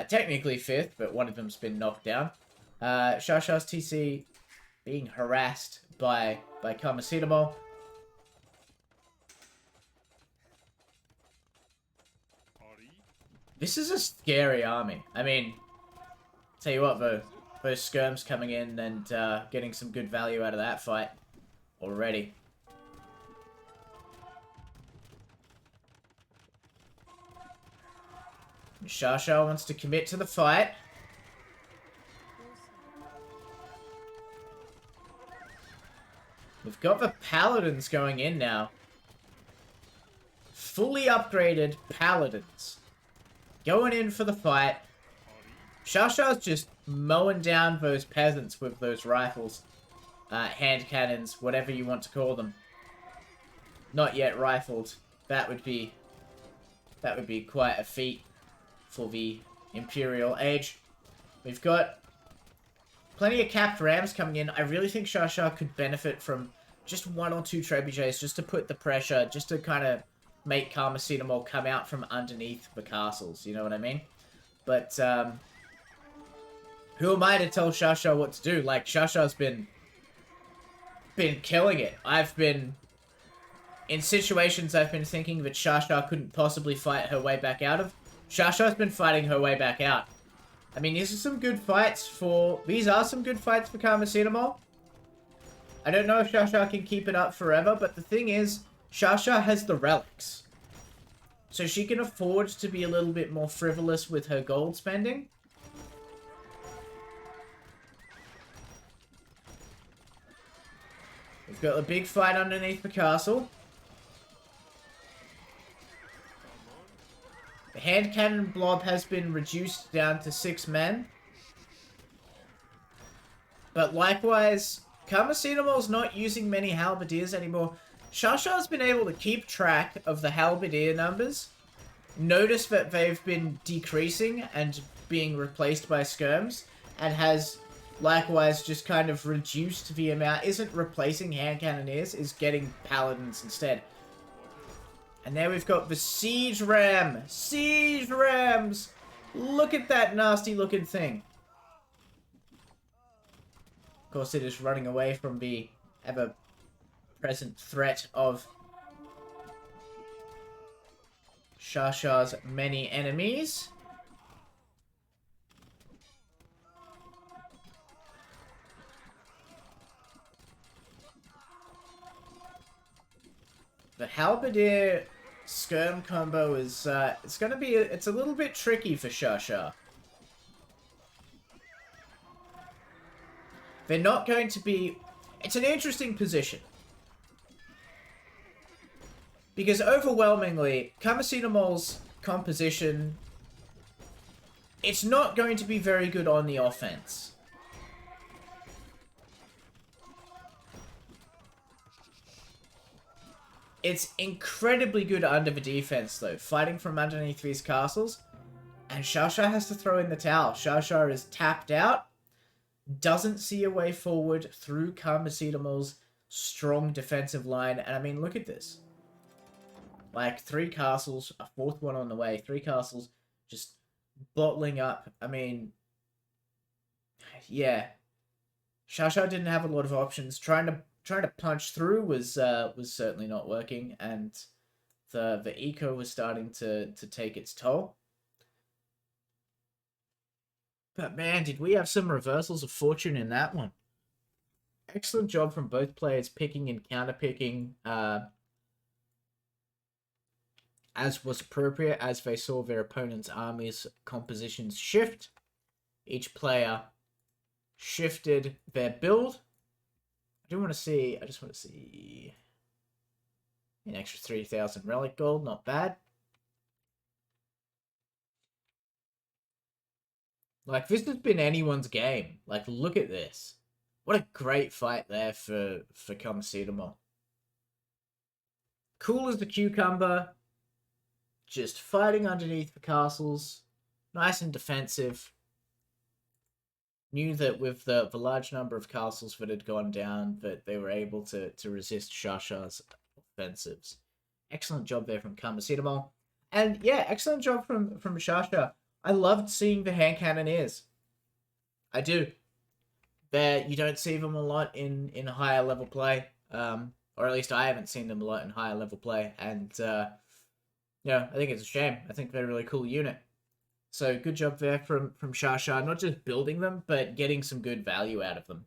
Technically 5th, but one of them's been knocked down. Shasha's TC being harassed by Karmacetamol. This is a scary army. I mean, tell you what though, those skirms coming in and getting some good value out of that fight already. Shasha wants to commit to the fight. We've got the paladins going in now. Fully upgraded paladins. Going in for the fight. Shasha's just mowing down those peasants with those rifles. Hand cannons, whatever you want to call them. Not yet rifled. That would be quite a feat. for the Imperial Age. We've got plenty of capped rams coming in. I really think Shasha could benefit from just 1 or 2 trebuchets just to put the pressure, just to kind of make Karmacetamol come out from underneath the castles. You know what I mean? But, who am I to tell Shasha what to do? Like, Shasha's been killing it. I've been... In situations I've been thinking that Shasha couldn't possibly fight her way back out of, Shasha's been fighting her way back out. I mean, these are some good fights for... These are some good fights for Karmacetamol. I don't know if Shasha can keep it up forever, but the thing is, Shasha has the relics. So she can afford to be a little bit more frivolous with her gold spending. We've got a big fight underneath the castle. The hand cannon blob has been reduced down to 6 men. But likewise, Karmacetamol's not using many halberdiers anymore. Shasha's been able to keep track of the halberdier numbers. Notice that they've been decreasing and being replaced by skirms. And has likewise just kind of reduced the amount. Isn't replacing hand cannoneers, is getting paladins instead. And there we've got the Siege Ram. Siege Rams! Look at that nasty looking thing. Of course, it is running away from the ever-present threat of Shasha's many enemies. The Halberdier Skirm combo is, it's gonna be, it's a little bit tricky for Shasha. They're not going to be... It's an interesting position. Because overwhelmingly, Karmacetamol's composition... It's not going to be very good on the offense. It's incredibly good under the defense, though. Fighting from underneath these castles. And Shasha has to throw in the towel. Shasha is tapped out. Doesn't see a way forward through Karmacetamol's strong defensive line. And I mean, look at this. Like, 3 castles, a 4th one on the way. 3 castles just bottling up. I mean, yeah. Shasha didn't have a lot of options. Trying to punch through was certainly not working, and the eco was starting to take its toll. But man, did we have some reversals of fortune in that one. Excellent job from both players picking and counter-picking as was appropriate as they saw their opponent's army's compositions shift. Each player shifted their build. I just want to see an extra 3,000 relic gold, not bad. Like, this has been anyone's game. Like, look at this. What a great fight there for Karmacetamol. Cool as the cucumber. Just fighting underneath the castles. Nice and defensive. Knew that with the large number of castles that had gone down, that they were able to resist Shasha's offensives. Excellent job there from Karmacetamol. And yeah, excellent job from Shasha. I loved seeing the hand cannoneers. I do. You don't see them a lot in higher level play. Or at least I haven't seen them a lot in higher level play. And yeah, I think it's a shame. I think they're a really cool unit. So good job there from Shasha. Not just building them, but getting some good value out of them.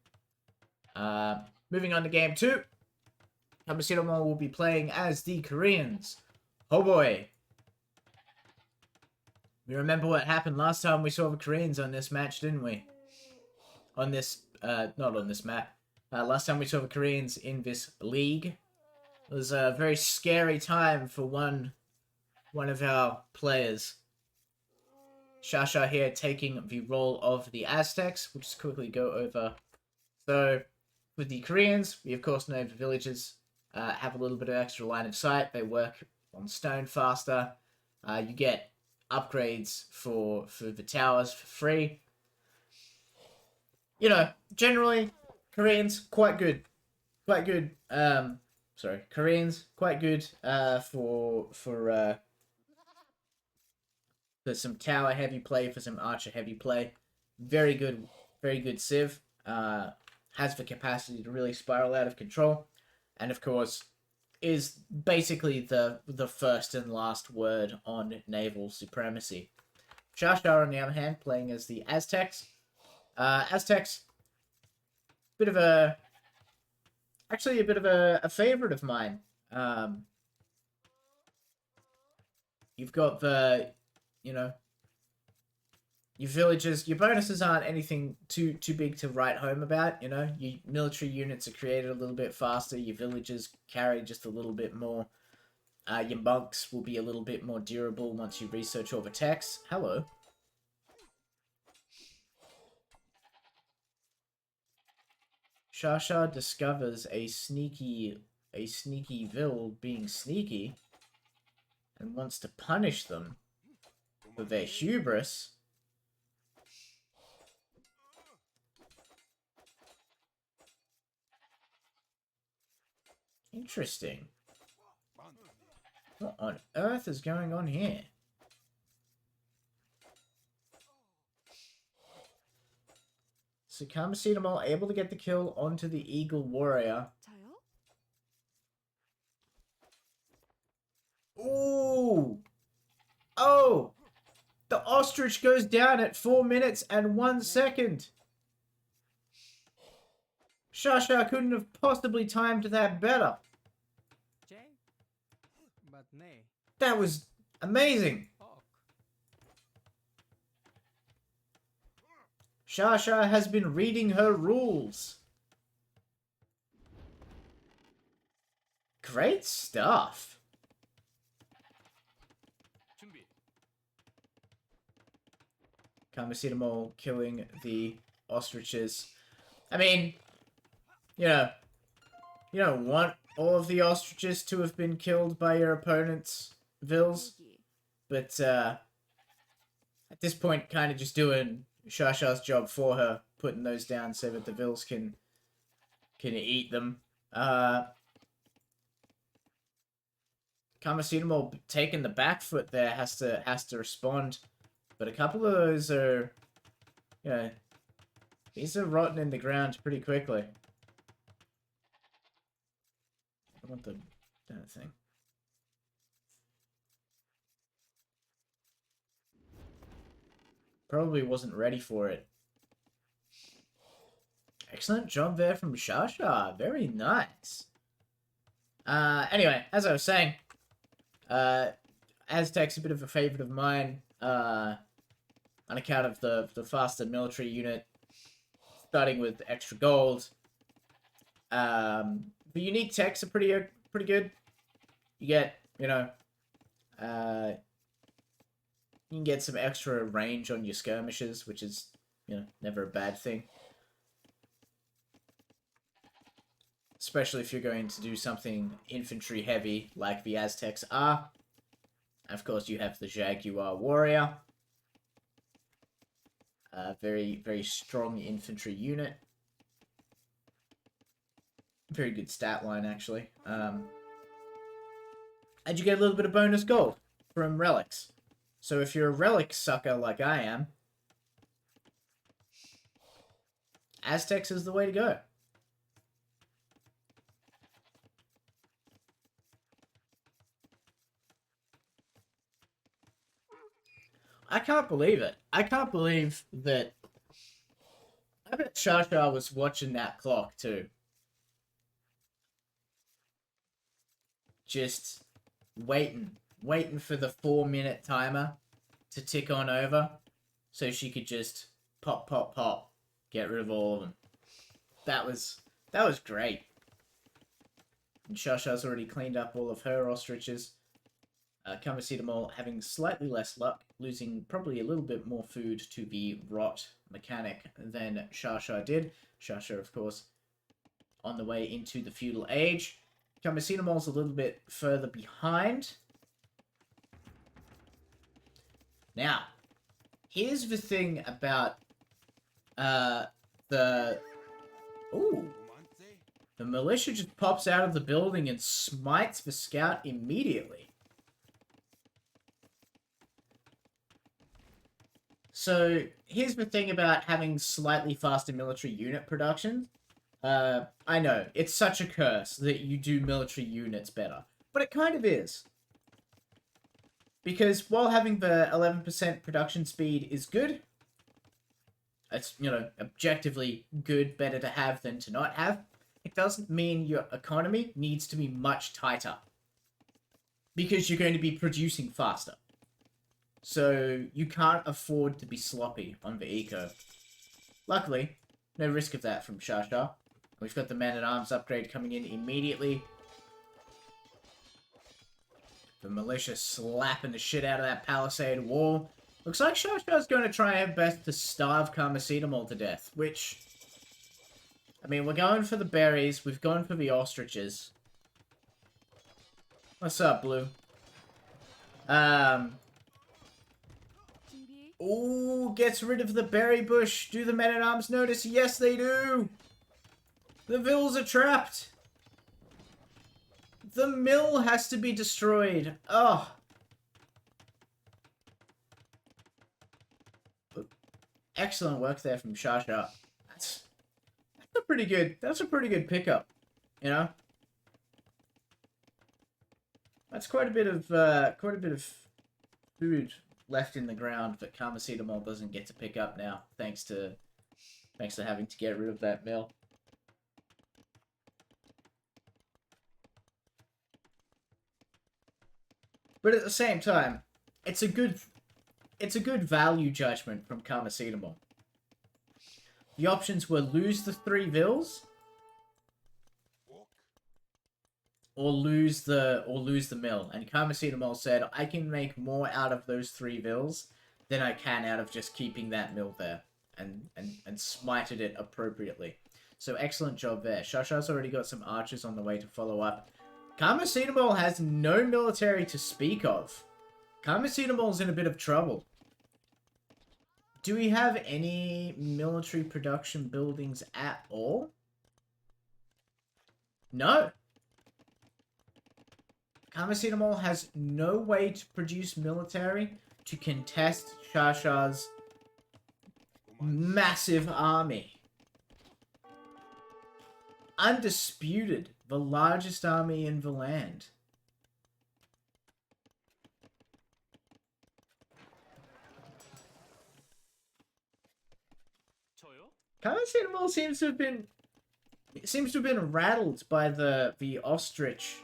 Moving on to game 2. Karmacetamol will be playing as the Koreans. Oh boy. We remember what happened last time we saw the Koreans on this match, didn't we? On this, not on this map. Last time we saw the Koreans in this league. It was a very scary time for one of our players. Shasha here taking the role of the Aztecs. We'll just quickly go over. So, with the Koreans, we of course know the villagers have a little bit of extra line of sight. They work on stone faster. You get upgrades for the towers for free. You know, generally, Koreans, quite good. Quite good. Sorry, Koreans, quite good, for some tower heavy play, for some archer heavy play. Very good civ. Has the capacity to really spiral out of control. And of course, is basically the first and last word on naval supremacy. Shashar, on the other hand, playing as the Aztecs. Aztecs, bit of a... Actually, a bit of a favorite of mine. You've got the, you know, your villages, your bonuses aren't anything too big to write home about, you know. Your military units are created a little bit faster, your villages carry just a little bit more. Your monks will be a little bit more durable once you research all the texts. Hello. Shasha discovers a sneaky Vil being sneaky and wants to punish them for their hubris. Interesting. What on earth is going on here? So Kamasidamal able to get the kill onto the Eagle Warrior. Ooh! Oh! The ostrich goes down at 4 minutes and 1 second. Shasha couldn't have possibly timed that better. That was amazing. Shasha has been reading her rules. Great stuff. Kamasidamal killing the ostriches. I mean, you know, you don't want all of the ostriches to have been killed by your opponent's Vils, but at this point, kind of just doing Shasha's job for her, putting those down so that the Vils can eat them. Kamasidamal taking the back foot there has to respond, but a couple of those are, you know, these are rotting in the ground pretty quickly. I want the that thing. Probably wasn't ready for it. Excellent job there from Shasha. Very nice. Anyway, as I was saying, Aztec's a bit of a favorite of mine, on account of the faster military unit, starting with extra gold. The unique techs are pretty good. You get, you know, you can get some extra range on your skirmishes, which is, you know, never a bad thing. Especially if you're going to do something infantry heavy like the Aztecs are. Of course, you have the Jaguar Warrior. Very, very strong infantry unit. Very good stat line, actually. And you get a little bit of bonus gold from relics. So if you're a relic sucker like I am, Aztecs is the way to go. I can't believe it. I can't believe that... I bet Shasha was watching that clock too. Just waiting for the 4-minute timer to tick on over so she could just pop, pop, pop, get rid of all of them. That was great. And Shasha's already cleaned up all of her ostriches. Kamasidamal having slightly less luck, losing probably a little bit more food to the rot mechanic than Shasha did. Shasha, of course, on the way into the feudal age. Kamasidamal's a little bit further behind. Now, here's the thing about the... Ooh. The militia just pops out of the building and smites the scout immediately. So, here's the thing about having slightly faster military unit production. I know, it's such a curse that you do military units better. But it kind of is. Because while having the 11% production speed is good, it's, you know, objectively good, better to have than to not have, it doesn't mean your economy needs to be much tighter. Because you're going to be producing faster. So, you can't afford to be sloppy on the eco. Luckily, no risk of that from Shasha. We've got the Man-at-Arms upgrade coming in immediately. The militia slapping the shit out of that palisade wall. Looks like Shasha's going to try her best to starve Karmacetamol to death, which... I mean, we're going for the berries. We've gone for the ostriches. What's up, Blue? Ooh, gets rid of the berry bush. Do the Men-at-Arms notice? Yes, they do! The vills are trapped! The mill has to be destroyed. Oh. Excellent work there from Shasha. That's a pretty good pickup, you know? That's quite a bit of food left in the ground that Karmacetamol doesn't get to pick up now, thanks to having to get rid of that mill. But at the same time, it's a good value judgment from Karmacetamol. The options were lose the 3 vills or lose the mill. And Karmacetamol said, I can make more out of those 3 vills than I can out of just keeping that mill there. And smited it appropriately. So excellent job there. Shasha's already got some archers on the way to follow up. Karmacetamol has no military to speak of. Karmacetamol's in a bit of trouble. Do we have any military production buildings at all? No. Karmacetamol has no way to produce military to contest Shasha's massive army. Undisputed, the largest army in the land. Karmacetamol seems to have been rattled by the ostrich,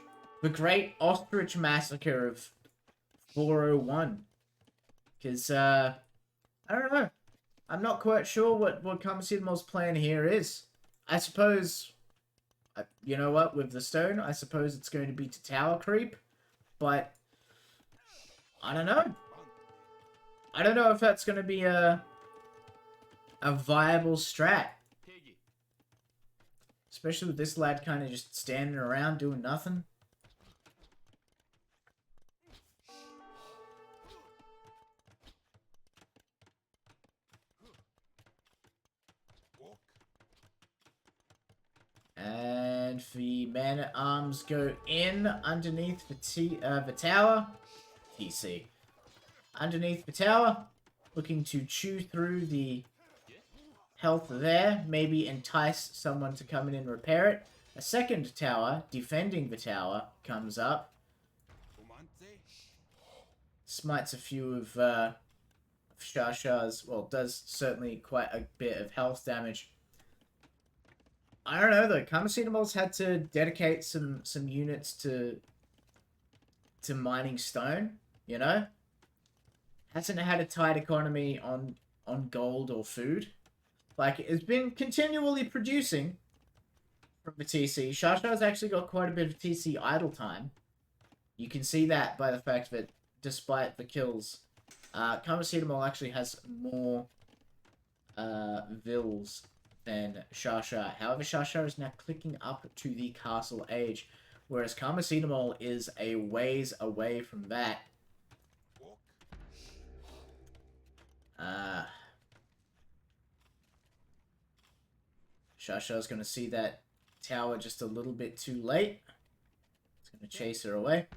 the great ostrich massacre of 401. Because I don't know. I'm not quite sure what Karmacetamol's plan here is. I suppose, you know what, with the stone, I suppose it's going to be to tower creep, but I don't know. I don't know if that's going to be a viable strat. Especially with this lad kind of just standing around doing nothing. And the Man-at-Arms go in underneath the tower. TC. Underneath the tower. Looking to chew through the health there. Maybe entice someone to come in and repair it. A second tower, defending the tower, comes up. Smites a few of Shasha's, well, does certainly quite a bit of health damage. I don't know though. Karmacetamol's had to dedicate some units to mining stone. You know, hasn't had a tight economy on gold or food. Like, it's been continually producing from the TC. Shasha's actually got quite a bit of TC idle time. You can see that by the fact that despite the kills, Karmacetamol actually has more vills than Shasha. However, Shasha is now clicking up to the castle age, whereas Karmacetamol is a ways away from that. Shasha's going to see that tower just a little bit too late. It's going to chase her away.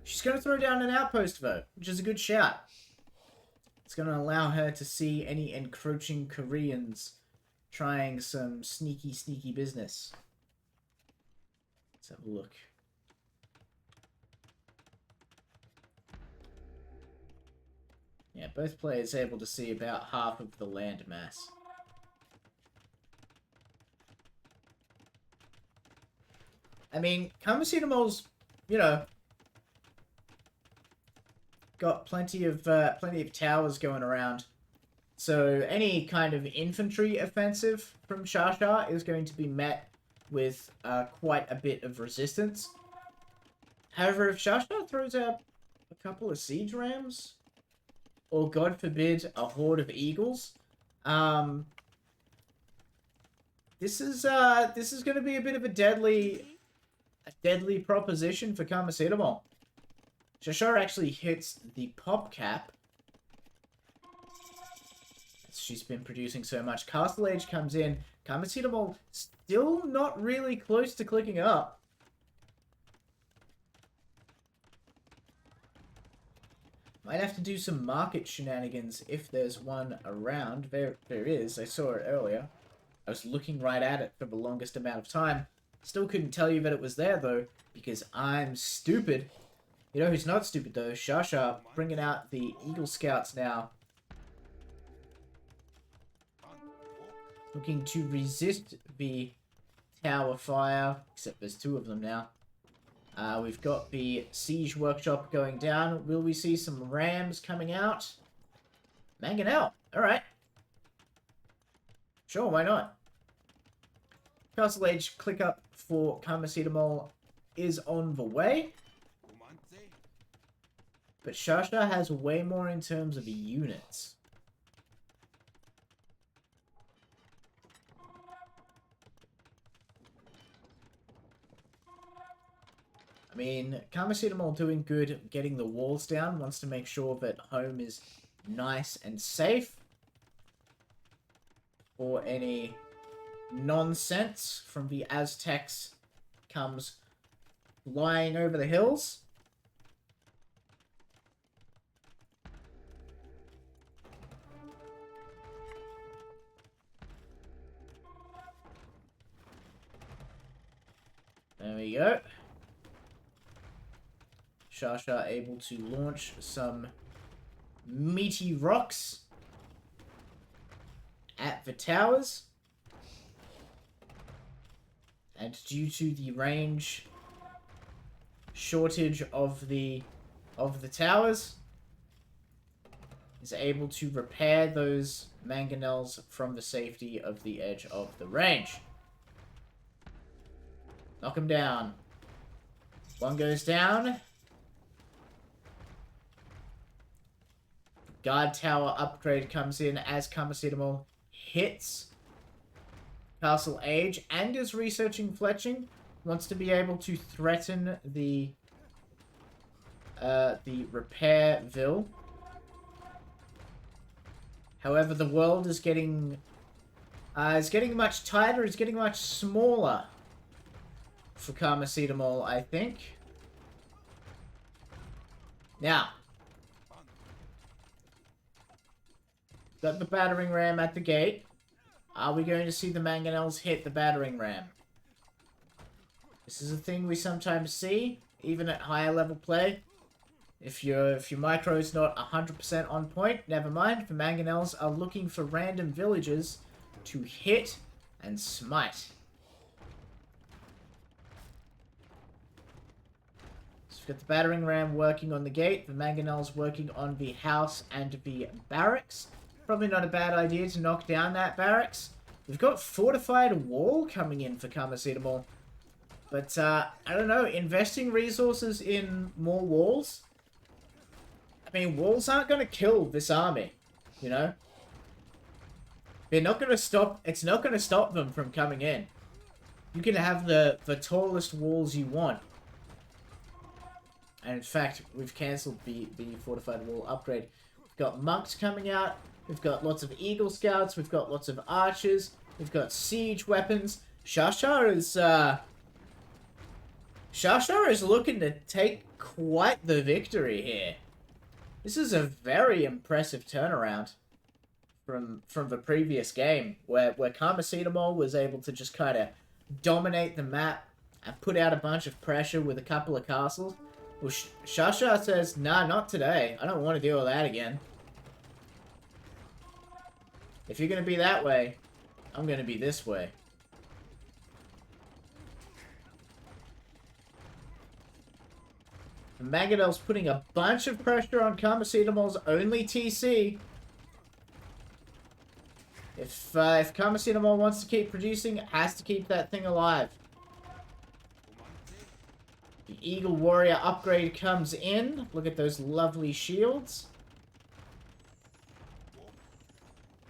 She's going to throw down an outpost, though, which is a good shout. It's going to allow her to see any encroaching Koreans trying some sneaky, sneaky business. Let's have a look. Yeah, both players able to see about half of the land mass. I mean, Kamasitamol's, you know, got plenty of towers going around. So any kind of infantry offensive from Shasha is going to be met with quite a bit of resistance. However, if Shasha throws out a couple of siege rams, or God forbid, a horde of eagles, this is going to be a bit of a deadly proposition for Kamasitamol. Shasha actually hits the pop cap. She's been producing so much. Castle Age comes in. Kamasitamol still not really close to clicking up. Might have to do some market shenanigans if there's one around. There is. I saw it earlier. I was looking right at it for the longest amount of time. Still couldn't tell you that it was there, though, because I'm stupid. You know who's not stupid, though? Shasha bringing out the Eagle Scouts now. Looking to resist the tower fire, except there's two of them now. We've got the siege workshop going down. Will we see some rams coming out? Mangonel. Alright. Sure, why not? Castle Age click up for Kamasitamol is on the way. But Shasha has way more in terms of units. I mean, Kamasitamol doing good getting the walls down. Wants to make sure that home is nice and safe. Or any nonsense from the Aztecs comes flying over the hills. There we go. Shasha able to launch some meaty rocks at the towers. And due to the range shortage of the towers, is able to repair those mangonels from the safety of the edge of the range. Knock him down. One goes down. Guard tower upgrade comes in as Kamasitamol hits Castle Age and is researching fletching. Wants to be able to threaten the Repairville. However, the world is getting much tighter. It's getting much smaller for Kamasitamol, I think. Now, got the battering ram at the gate. Are we going to see the mangonels hit the battering ram? This is a thing we sometimes see, even at higher level play. If your micro's not 100% on point, never mind. The mangonels are looking for random villagers to hit and smite. So we've got the battering ram working on the gate, the mangonels working on the house and the barracks. Probably not a bad idea to knock down that barracks. We've got fortified wall coming in for Kamasitamol. But, I don't know, investing resources in more walls? I mean, walls aren't going to kill this army, you know? They're not going to stop, it's not going to stop them from coming in. You can have the tallest walls you want. And in fact, we've cancelled the fortified wall upgrade. We've got monks coming out. We've got lots of Eagle Scouts. We've got lots of archers. We've got siege weapons. Shasha is looking to take quite the victory here. This is a very impressive turnaround from the previous game, where Karmacetamol was able to just kind of dominate the map and put out a bunch of pressure with a couple of castles. Well, Shasha says, nah, not today. I don't want to deal with that again. If you're going to be that way, I'm going to be this way. And Magadel's putting a bunch of pressure on Karmacetamol's only TC. If Karmacetamol wants to keep producing, it has to keep that thing alive. The Eagle Warrior upgrade comes in. Look at those lovely shields.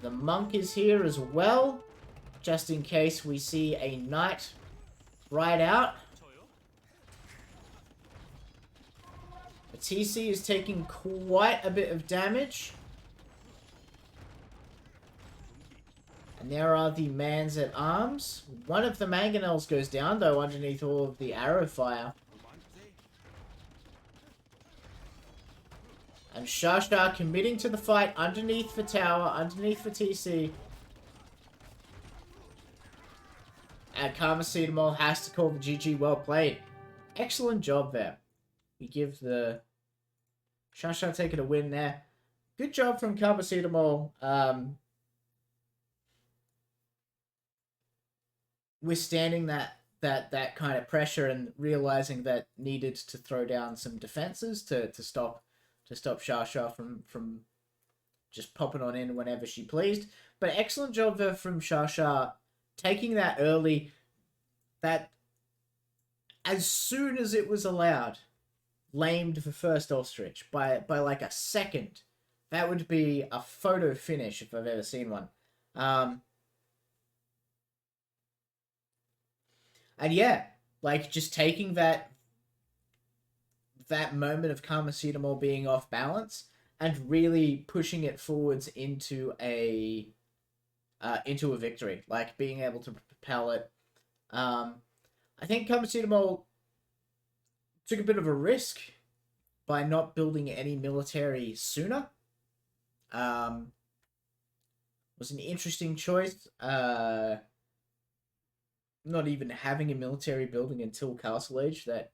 The Monk is here as well, just in case we see a Knight ride out. The TC is taking quite a bit of damage. And there are the Mans at Arms. One of the Mangonels goes down, though, underneath all of the arrow fire. And Shasha committing to the fight underneath the tower, underneath the TC. And Karmacetamol has to call the GG. Well played. Excellent job there. We give the Shasha taking a win there. Good job from Karmacetamol. Withstanding that kind of pressure and realizing that needed to throw down some defenses to stop Shasha from just popping on in whenever she pleased. But excellent job there from Shasha, taking that early, that as soon as it was allowed, lamed the first ostrich by like a second. That would be a photo finish if I've ever seen one. And yeah, like just taking that moment of Karmacetamol being off balance and really pushing it forwards into a victory, like being able to propel it. I think Karmacetamol took a bit of a risk by not building any military sooner. Was an interesting choice. Not even having a military building until Castle Age. That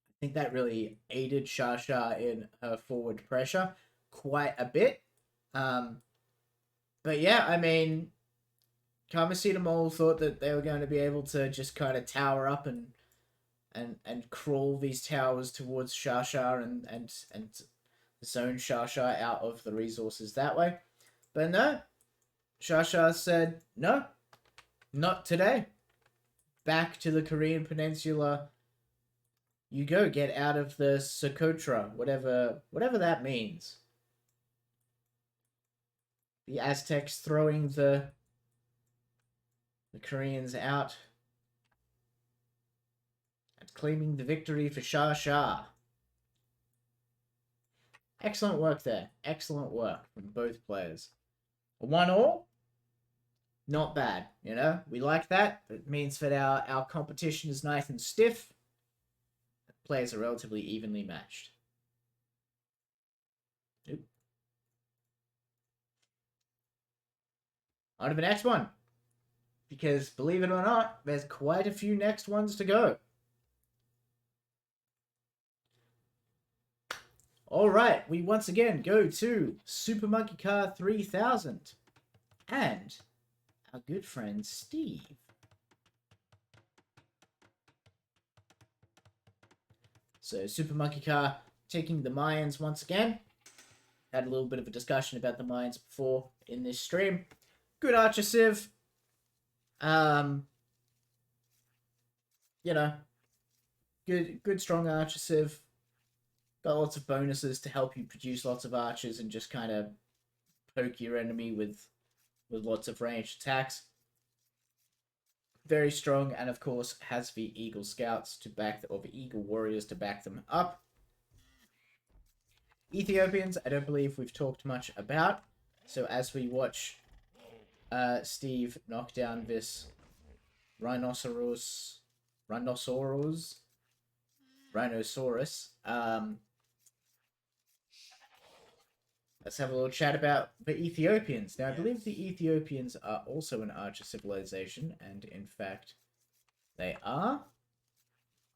I think that really aided Shasha in her forward pressure quite a bit. But yeah, I mean, Karmacetamol thought that they were going to be able to just kind of tower up and crawl these towers towards Shasha and zone Shasha out of the resources that way. But no, Shasha said, no, not today. Back to the Korean Peninsula you go. Get out of the Socotra, whatever that means. The Aztecs throwing the Koreans out and claiming the victory for Shasha. Excellent work there. Excellent work from both players. 1-1. Not bad, you know? We like that. It means that our competition is nice and stiff. The players are relatively evenly matched. Oop. On to the next one. Because, believe it or not, there's quite a few next ones to go. Alright, we once again go to Super Monkey Car 3000. And our good friend Steve. So Super Monkey Car taking the Mayans once again. Had a little bit of a discussion about the Mayans before in this stream. Good Archer Civ. You know, good strong Archer Civ. Got lots of bonuses to help you produce lots of archers and just kind of poke your enemy with lots of ranged attacks. Very strong, and of course has the Eagle Scouts to back, or the Eagle Warriors to back them up. Ethiopians, I don't believe we've talked much about. So as we watch Steve knock down this rhinoceros, let's have a little chat about the Ethiopians. Now, I believe the Ethiopians are also an archer civilization, and in fact, they are.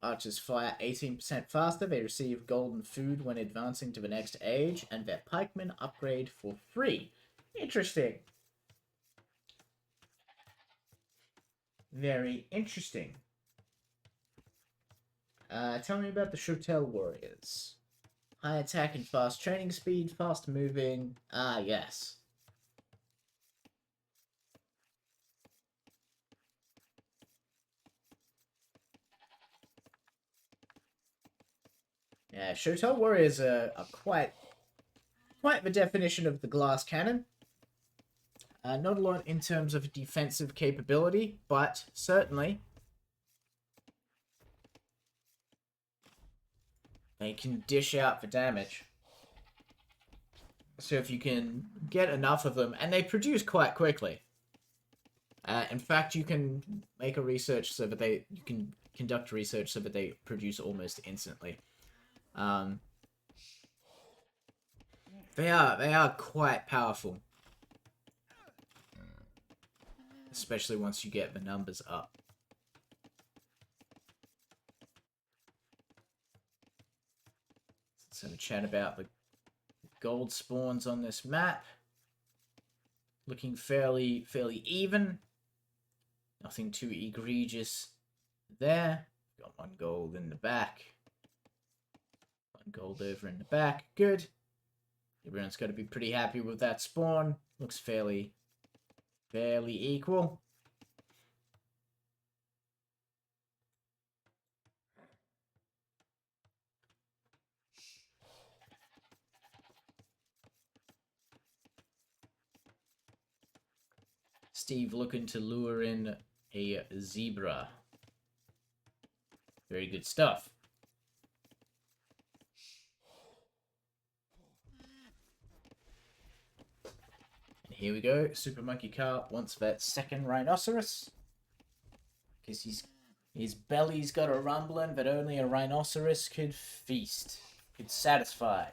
Archers fire 18% faster, they receive golden food when advancing to the next age, and their pikemen upgrade for free. Interesting. Very interesting. Tell me about the Shotel warriors. High attack and fast training speed, fast moving. Ah, yes. Yeah, Shotel warriors are quite the definition of the glass cannon. Not a lot in terms of defensive capability, but certainly they can dish out the damage. So if you can get enough of them, and they produce quite quickly. In fact, you can make a research so that you can conduct research so that they produce almost instantly. They are quite powerful, especially once you get the numbers up. Let's have a chat about the gold spawns on this map. Looking fairly even. Nothing too egregious there. Got 1 gold in the back. 1 gold over in the back. Good. Everyone's got to be pretty happy with that spawn. Looks fairly equal. Steve looking to lure in a zebra. Very good stuff. And here we go. Super Monkey Car wants that second rhinoceros. Because his belly's got a rumbling that only a rhinoceros could feast. Could satisfy.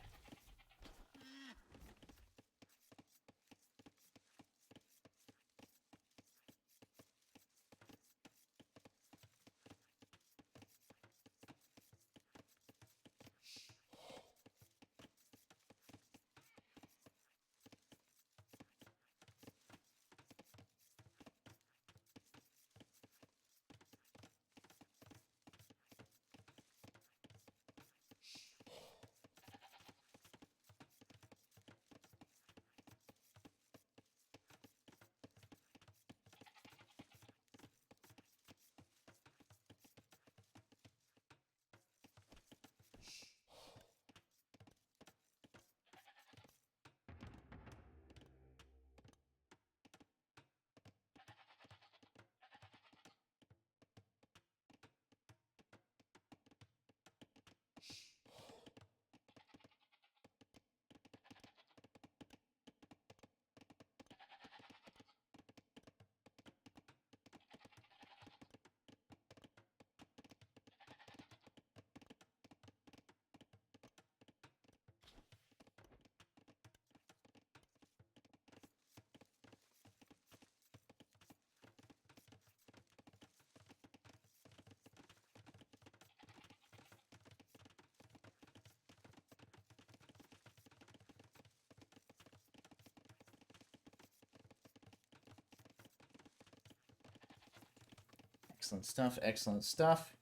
Excellent stuff, excellent stuff.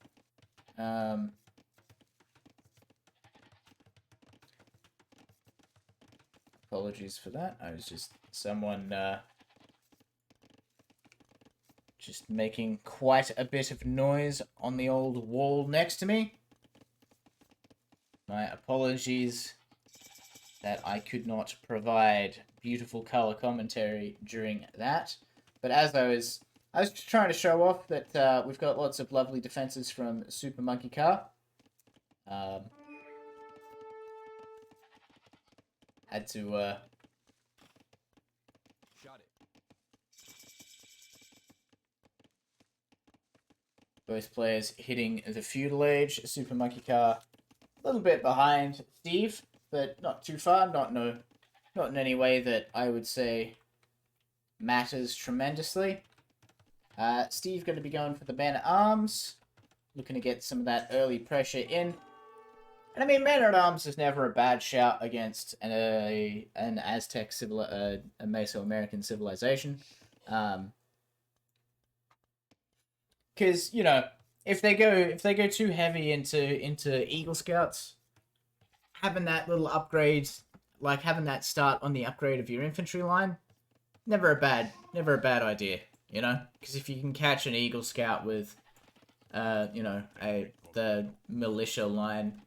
Apologies for that. I was just someone just making quite a bit of noise on the old wall next to me. My apologies that I could not provide beautiful color commentary during that. But as I was just trying to show off that we've got lots of lovely defenses from Super Monkey Car. Had to Both players hitting the feudal age. Super Monkey Car a little bit behind Steve, but not too far. Not in any way that I would say matters tremendously. Steve going to be going for the Man-at-Arms. Looking to get some of that early pressure in. And I mean, Man-at-Arms is never a bad shout against an Aztec a Mesoamerican civilization. Because, you know, if they go too heavy into Eagle Scouts, having that little upgrade, like having that start on the upgrade of your infantry line, never a bad idea, you know? Because if you can catch an Eagle Scout with, you know, the militia line,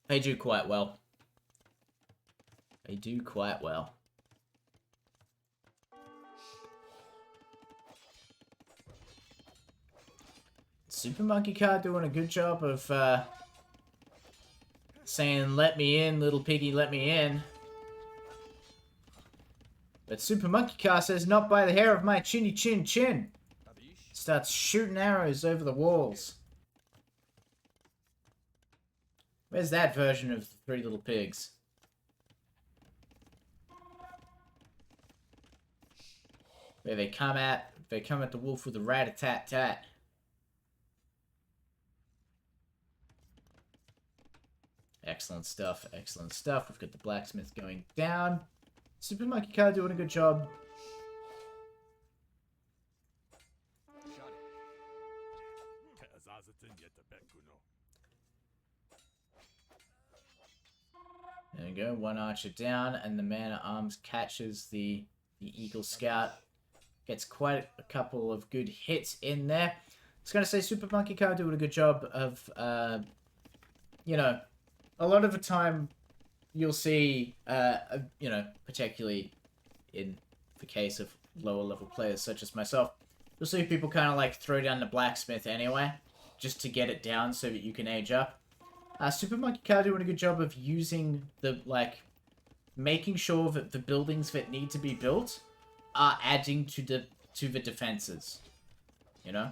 they do quite well. They do quite well. Super Monkey Car doing a good job of saying, "Let me in, little piggy, let me in." But Super Monkey Car says, "Not by the hair of my chinny chin chin." Starts shooting arrows over the walls. Where's that version of the Three Little Pigs? Where they come at the wolf with a rat-a-tat-tat. Excellent stuff, excellent stuff. We've got the blacksmith going down. Super Monkey Car doing a good job. There we go, one archer down, and the Man-at-Arms catches the Eagle Scout. Gets quite a couple of good hits in there. I was going to say, Super Monkey Car doing a good job of, you know, a lot of the time you'll see, you know, particularly in the case of lower level players such as myself, you'll see people kind of like throw down the blacksmith anyway, just to get it down so that you can age up. Super Monkey Car doing a good job of using the, like, making sure that the buildings that need to be built are adding to the defenses, you know?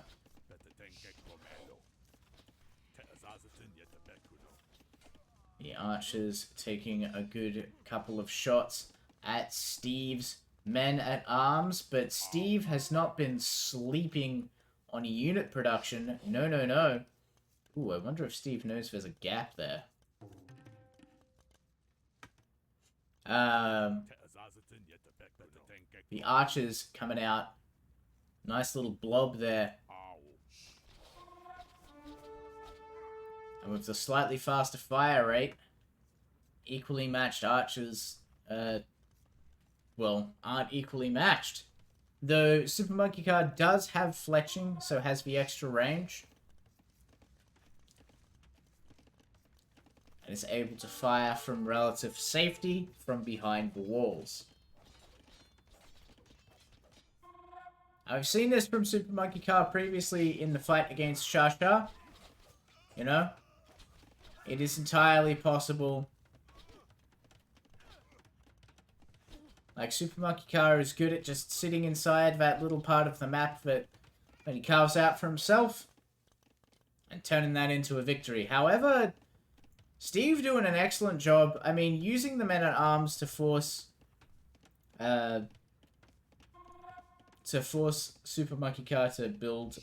The archers taking a good couple of shots at Steve's Men-at-Arms, but Steve has not been sleeping on unit production. No, no, no. Ooh, I wonder if Steve knows there's a gap there. The archers coming out. Nice little blob there. And with the slightly faster fire rate, equally matched archers, well, aren't equally matched. Though Super Monkey Car does have fletching, so has the extra range. And is able to fire from relative safety from behind the walls. I've seen this from Super Monkey Car previously in the fight against Shasha. You know? It is entirely possible. Like, Super Monkey Car is good at just sitting inside that little part of the map that he carves out for himself and turning that into a victory. However, Steve doing an excellent job. I mean, using the Men-at-Arms to force Super Monkey Car to build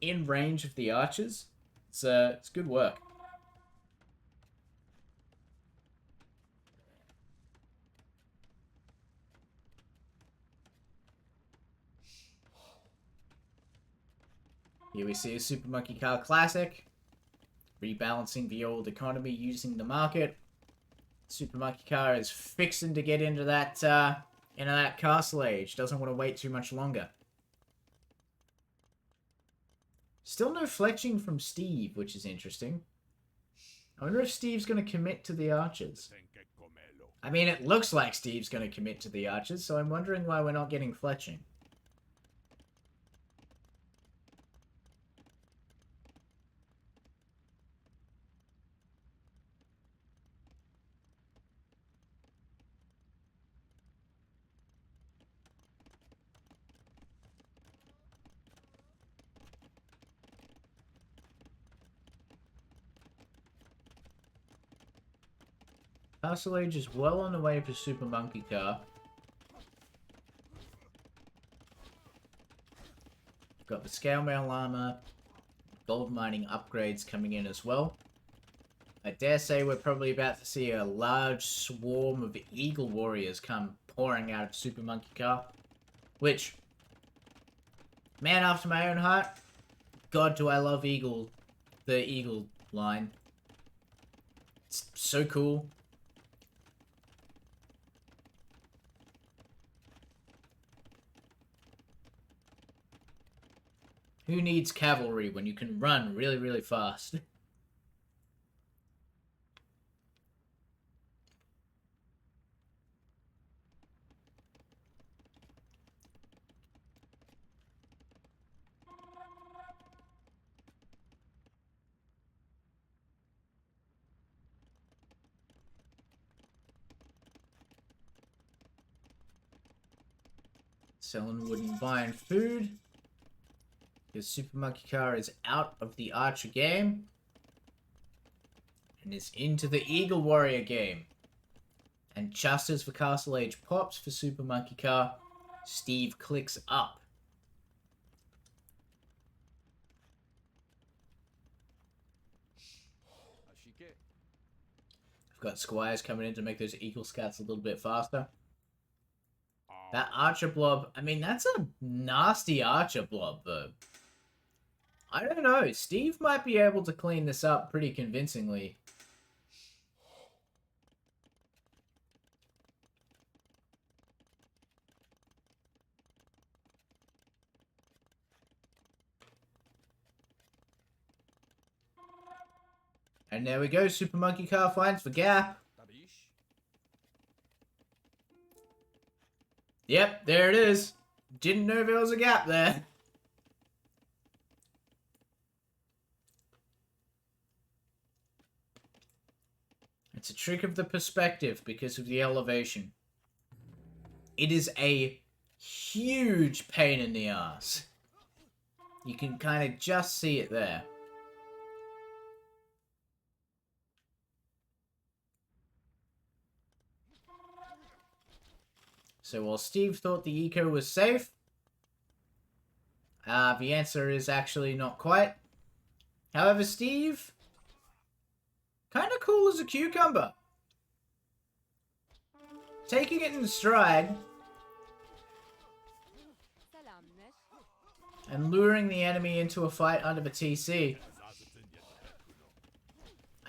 in range of the archers. It's good work. Here we see a Super Monkey Car classic. Rebalancing the old economy using the market. Super Monkey Car is fixing to get into that castle age. Doesn't want to wait too much longer. Still no fletching from Steve, which is interesting. I wonder if Steve's going to commit to the archers. I mean, it looks like Steve's going to commit to the archers, so I'm wondering why we're not getting fletching. Castle Age is well on the way for Super Monkey Car. Got the Scale Mail Armor, gold mining upgrades coming in as well. I dare say we're probably about to see a large swarm of Eagle Warriors come pouring out of Super Monkey Car. Which, man after my own heart, God do I love Eagle, the Eagle line. It's so cool. Who needs cavalry when you can run really, really fast? Selling wood and buying food. Because Super Monkey Car is out of the Archer game. And is into the Eagle Warrior game. And just as the Castle Age pops for Super Monkey Car, Steve clicks up. I've got squires coming in to make those Eagle Scouts a little bit faster. That Archer blob, I mean, that's a nasty Archer blob, though. I don't know. Steve might be able to clean this up pretty convincingly. And there we go. Super Monkey Car finds the gap. Yep, there it is. Didn't know there was a gap there. It's a trick of the perspective because of the elevation. It is a huge pain in the ass. You can kind of just see it there. So while Steve thought the eco was safe, the answer is actually not quite. However, Steve, kind of cool as a cucumber. Taking it in stride and luring the enemy into a fight under the TC.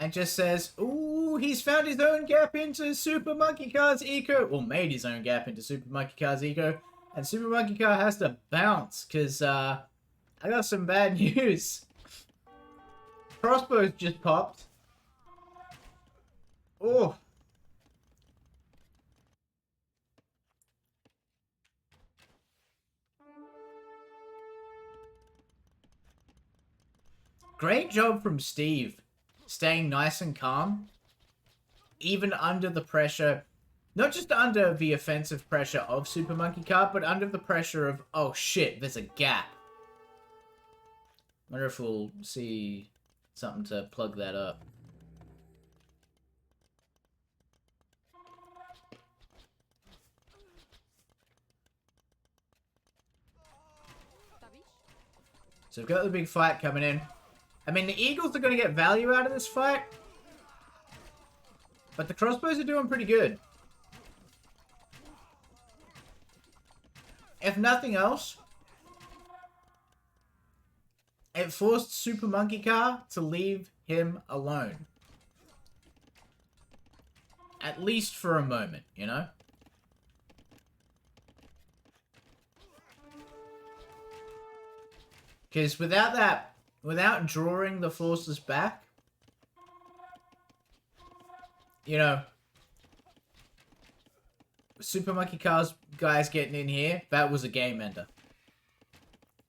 And just says, ooh, he's found his own gap into Super Monkey Car's eco. Or made his own gap into Super Monkey Car's eco. And Super Monkey Car has to bounce, because, I got some bad news. Crossbows just popped. Oh. Great job from Steve. Staying nice and calm. Even under the pressure. Not just under the offensive pressure of Super Monkey Car, but under the pressure of, oh shit, there's a gap. Wonder if we'll see something to plug that up. So we've got the big fight coming in. I mean, the Eagles are going to get value out of this fight. But the crossbows are doing pretty good. If nothing else, it forced Super Monkey Car to leave him alone. At least for a moment, you know? Because without that, without drawing the forces back, you know, Super Monkey Car's guys getting in here, that was a game ender.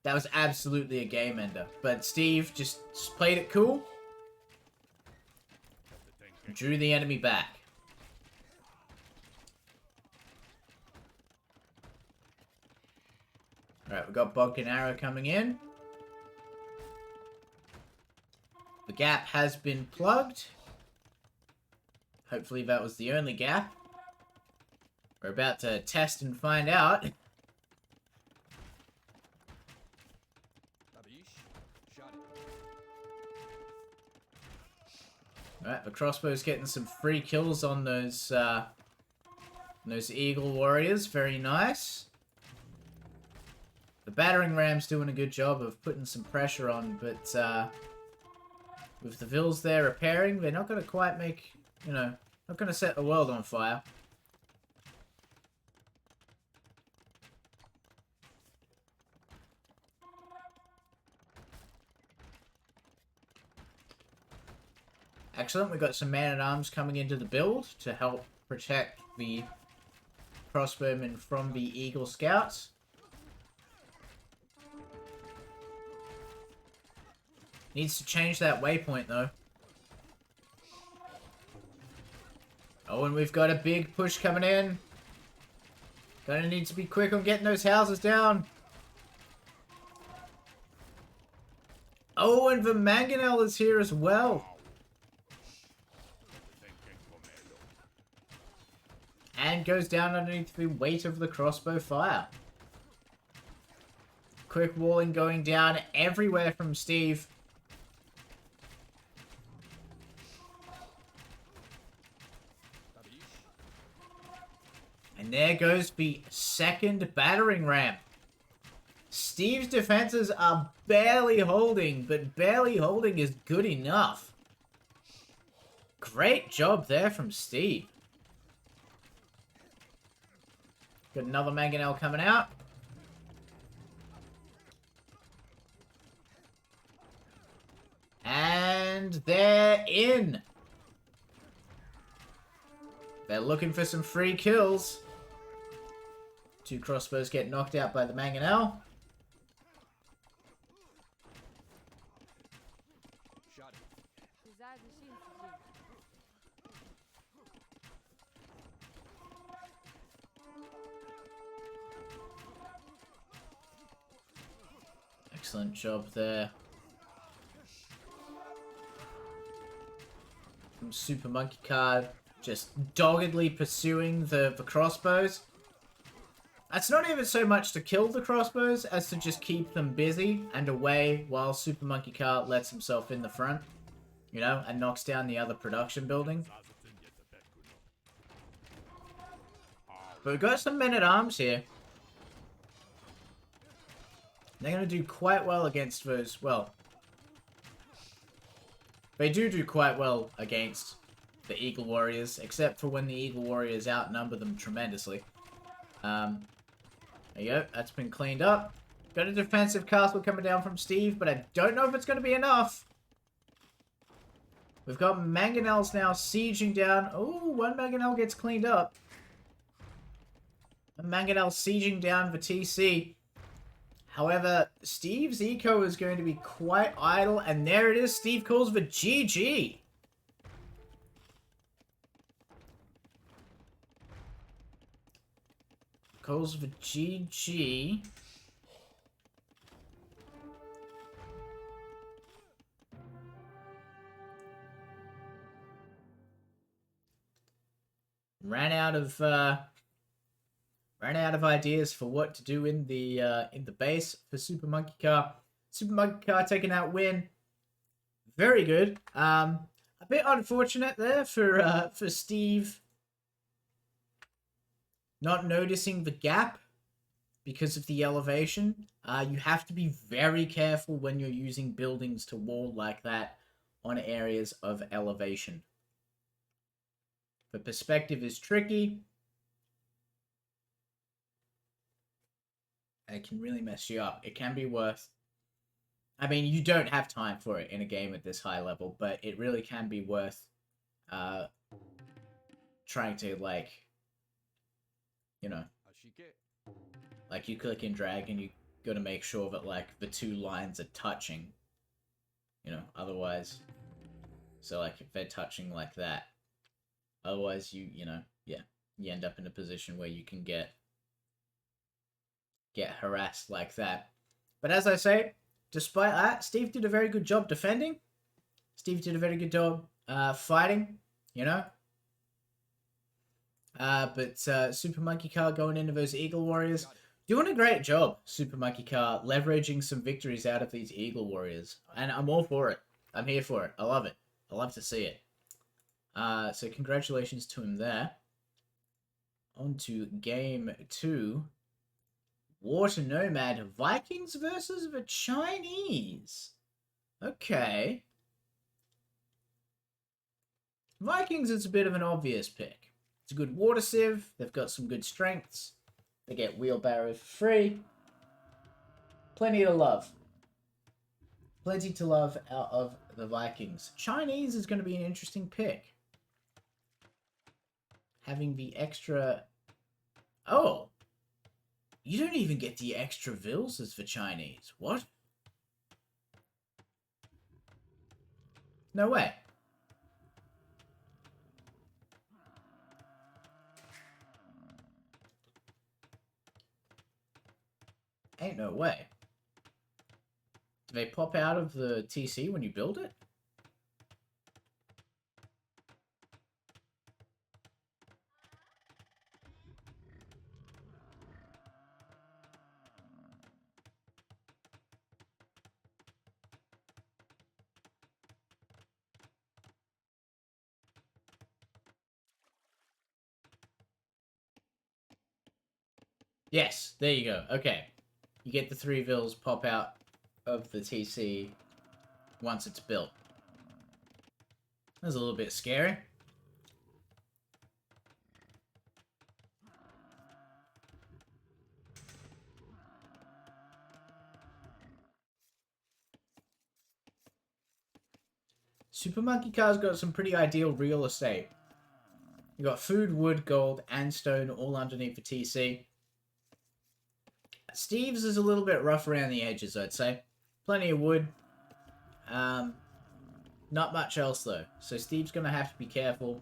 That was absolutely a game ender. But Steve just played it cool. Drew the enemy back. Alright, we've got Bog and Arrow coming in. The gap has been plugged. Hopefully that was the only gap. We're about to test and find out. Alright, the crossbow's getting some free kills on those eagle warriors. Very nice. The battering ram's doing a good job of putting some pressure on, but with the Vils there repairing, they're not going to quite make, you know, not going to set the world on fire. Excellent, we've got some man-at-arms coming into the build to help protect the crossbowmen from the Eagle Scouts. Needs to change that waypoint, though. Oh, and we've got a big push coming in. Gonna need to be quick on getting those houses down. Oh, and the mangonel is here as well. And goes down underneath the weight of the crossbow fire. Quick walling going down everywhere from Steve. And there goes the second battering ram. Steve's defenses are barely holding, but barely holding is good enough. Great job there from Steve. Got another mangonel coming out. And they're in. They're looking for some free kills. Two crossbows get knocked out by the mangonel. Excellent job there from Super Monkey Card, just doggedly pursuing the crossbows. It's not even so much to kill the crossbows as to just keep them busy and away while Super Monkey Card lets himself in the front, you know, and knocks down the other production building. But we've got some men-at-arms here. They're going to do quite well against those, well, they do quite well against the Eagle Warriors, except for when the Eagle Warriors outnumber them tremendously. There you go, that's been cleaned up. Got a defensive castle coming down from Steve, but I don't know if it's going to be enough. We've got mangonels now sieging down. Oh, one mangonel gets cleaned up. A mangonel sieging down the TC. However, Steve's eco is going to be quite idle, and there it is. Steve calls the GG. Calls the GG. Ran out of ideas for what to do in the base for Super Monkey Car. Super Monkey Car taking that win. Very good. A bit unfortunate there for Steve not noticing the gap because of the elevation. You have to be very careful when you're using buildings to wall like that on areas of elevation. The perspective is tricky. It can really mess you up. It can be worth... I mean, you don't have time for it in a game at this high level, but it really can be worth trying to, like, you know, like you click and drag and you got to make sure that, like, the two lines are touching, you know, otherwise... So, like, if they're touching like that, otherwise you know, yeah, you end up in a position where you can get harassed like that. But as I say, despite that, Steve did a very good job defending. Steve did a very good job fighting, you know. But Super Monkey Car going into those Eagle Warriors. Doing a great job, Super Monkey Car, leveraging some victories out of these Eagle Warriors. And I'm all for it. I'm here for it. I love it. I love to see it. So congratulations to him there. On to game 2. Water Nomad Vikings versus the Chinese. Okay. Vikings is a bit of an obvious pick. It's a good water sieve. They've got some good strengths. They get wheelbarrow for free. Plenty to love. Plenty to love out of the Vikings. Chinese is going to be an interesting pick. Having the extra... Oh! You don't even get the extra vills as for Chinese. What? No way. Ain't no way. Do they pop out of the TC when you build it? Yes, there you go. Okay. You get the 3 vills pop out of the TC once it's built. That's a little bit scary. Super Monkey Car's got some pretty ideal real estate. You got food, wood, gold, and stone all underneath the TC. Steve's is a little bit rough around the edges, I'd say. Plenty of wood. Not much else, though. So Steve's going to have to be careful.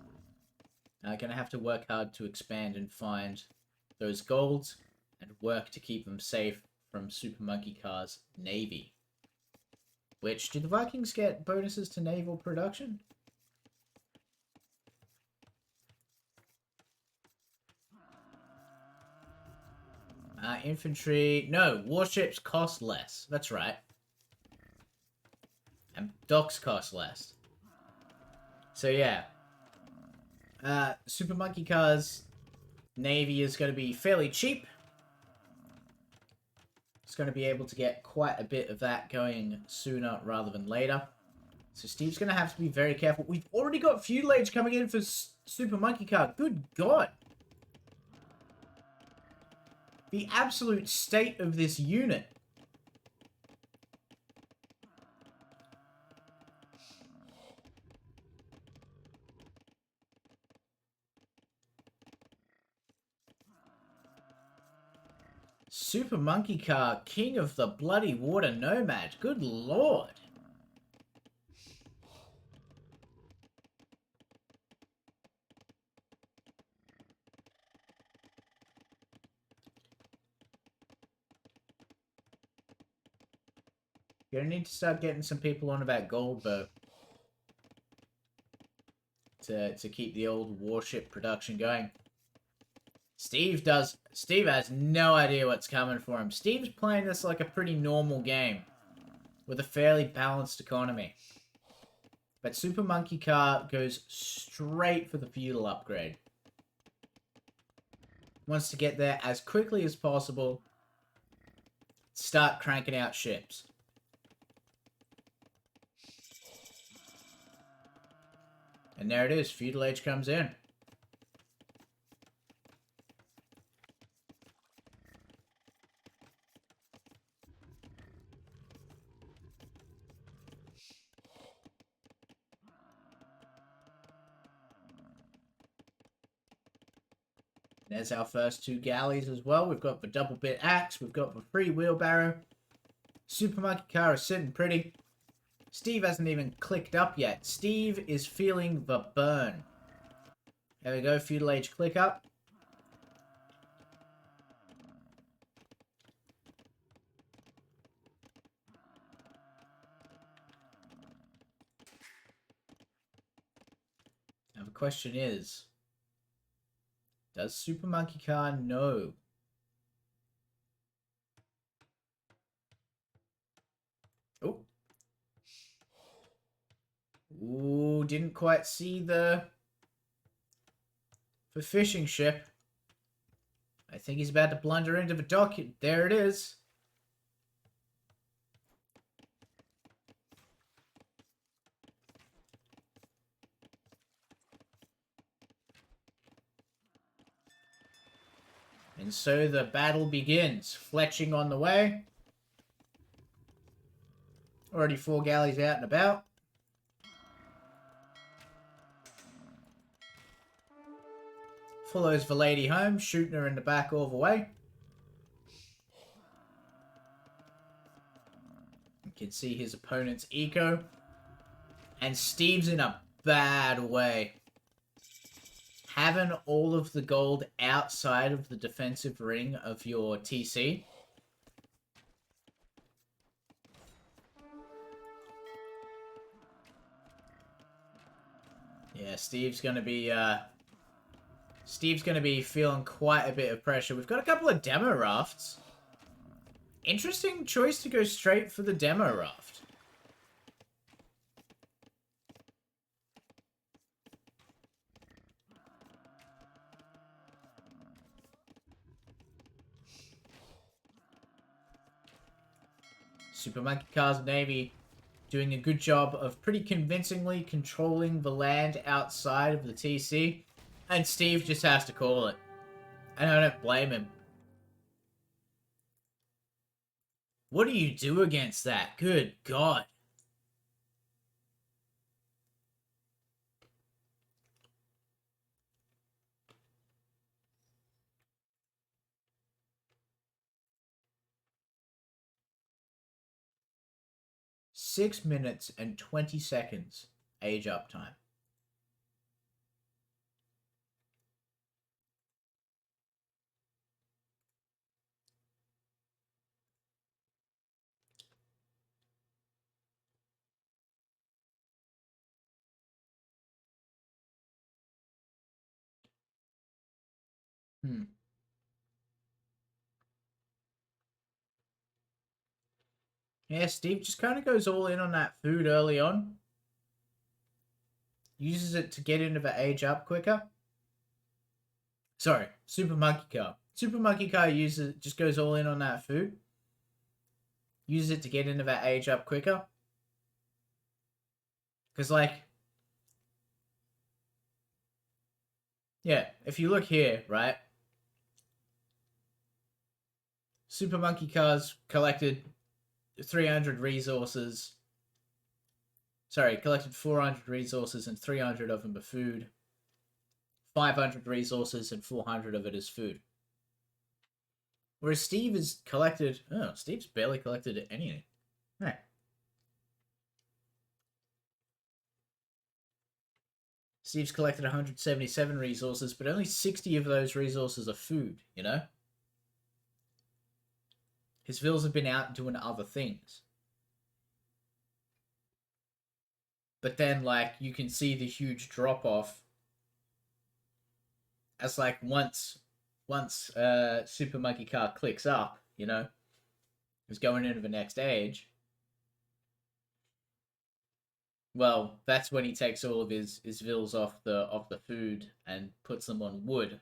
Going to have to work hard to expand and find those golds and work to keep them safe from Super Monkey Car's navy. Which, do the Vikings get bonuses to naval production? Infantry... No, warships cost less. That's right. And docks cost less. So, yeah. Super Monkey Car's navy is going to be fairly cheap. It's going to be able to get quite a bit of that going sooner rather than later. So Steve's going to have to be very careful. We've already got Feudal Age coming in for Super Monkey Car. Good God. The absolute state of this unit. Super Monkey Car, king of the bloody water nomad. Good lord. You're gonna need to start getting some people on about gold, though. To keep the old warship production going. Steve has no idea what's coming for him. Steve's playing this like a pretty normal game. With a fairly balanced economy. But Super Monkey Car goes straight for the feudal upgrade. Wants to get there as quickly as possible. Start cranking out ships. And there it is. Feudal Age comes in. There's our first 2 galleys as well. We've got the double bit axe. We've got the free wheelbarrow. Super Monkey Car is sitting pretty. Steve hasn't even clicked up yet. Steve is feeling the burn. There we go. Feudal Age click up. Now the question is, Does Super Monkey Car know? Oh. Ooh, didn't quite see the fishing ship. I think he's about to blunder into the dock. There it is. And so the battle begins. Fletching on the way. Already 4 galleys out and about. Follows the lady home, shooting her in the back all the way. You can see his opponent's eco. And Steve's in a bad way. Having all of the gold outside of the defensive ring of your TC. Yeah, Steve's gonna be feeling quite a bit of pressure. We've got a couple of demo rafts. Interesting choice to go straight for the demo raft. Super Monkey Car's Navy doing a good job of pretty convincingly controlling the land outside of the TC. And Steve just has to call it. And I don't blame him. What do you do against that? Good God. Six minutes and 20 seconds age up time. Yeah, Steve just kind of goes all in on that food early on. Uses it to get into the age up quicker. Sorry, Super Monkey Car. Super Monkey Car just goes all in on that food. Uses it to get into that age up quicker. Because, like, yeah, if you look here, right? Super Monkey Car's collected 300 resources. Sorry, collected 400 resources and 300 of them are food. 500 resources and 400 of it is food. Whereas Steve has collected... Oh, Steve's barely collected anything. Right. Steve's collected 177 resources, but only 60 of those resources are food, you know? His vills have been out doing other things. But then, like, you can see the huge drop-off as, like, once Super Monkey Car clicks up, you know, is going into the next age. Well, that's when he takes all of his vills off the food and puts them on wood.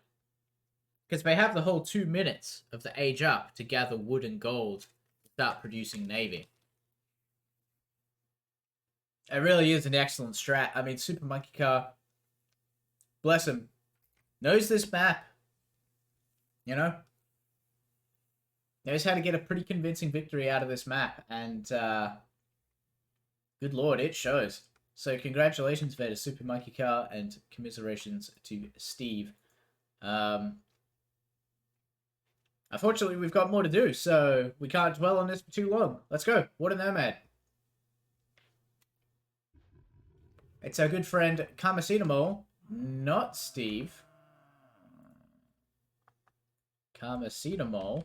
Because they have the whole 2 minutes of the age up to gather wood and gold to start producing navy. It really is an excellent strat. I mean, Super Monkey Car, bless him, knows this map. You know? Knows how to get a pretty convincing victory out of this map. And, good lord, it shows. So congratulations there to Super Monkey Car and commiserations to Steve. Unfortunately, we've got more to do, so we can't dwell on this for too long. Let's go. What a nomad. It's our good friend Karmacinamol, not Steve. Karmacinamol.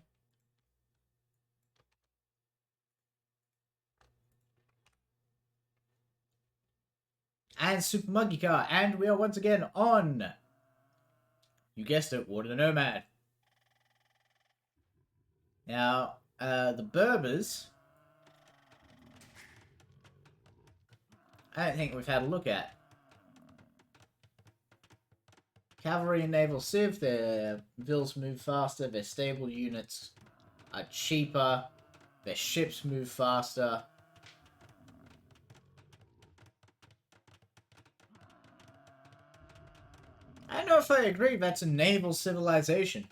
And Super Monkey Car, and we are once again on You guessed it, Water the Nomad. Now, the Berbers, I don't think we've had a look at. Cavalry and Naval Civ, their vills move faster, their stable units are cheaper, their ships move faster. I don't know if I agree that's a naval civilization.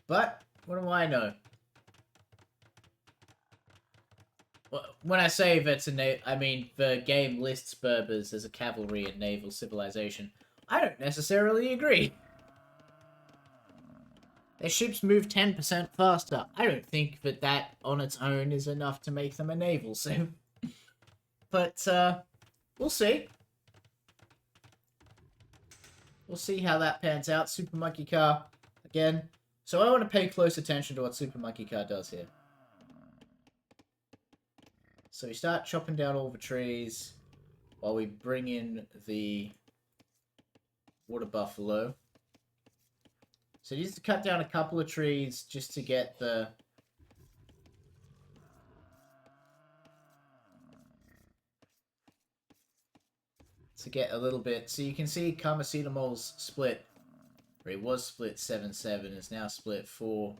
But, what do I know? When I say that's I mean the game lists Berbers as a cavalry and naval civilization. I don't necessarily agree. Their ships move 10% faster. I don't think that that on its own is enough to make them a naval sim. But, we'll see. We'll see how that pans out. Super Monkey Car, again. So I want to pay close attention to what Super Monkey Car does here. So we start chopping down all the trees while we bring in the water buffalo. So you need to cut down a couple of trees just to get the... to get a little bit... So you can see Karmacetamole's split. Or he was split 7-7, is now split 4-11.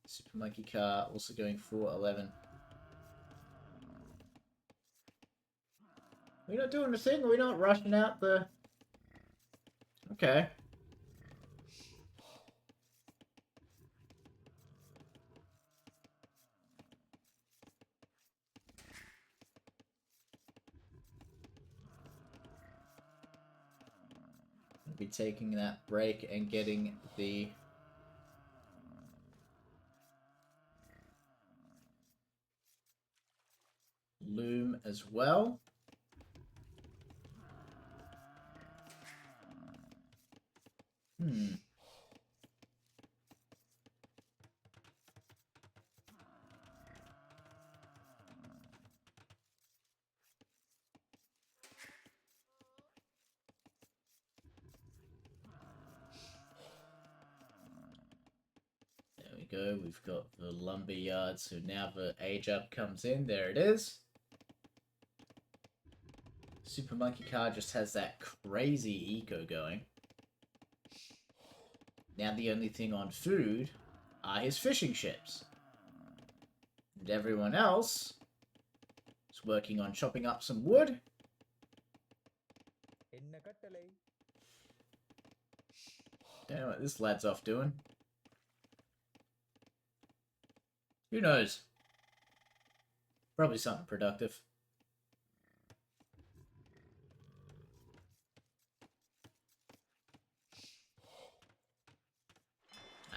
Super Monkey Car also going 4-11. We're not doing the thing, we're not rushing out the... Okay. We'll be taking that break and getting the... loom as well. There we go, we've got the lumber yard, so now the age up comes in, there it is. Super Monkey Car just has that crazy eco going. Now the only thing on food are his fishing ships. And everyone else is working on chopping up some wood. Don't know what this lad's off doing. Who knows? Probably something productive.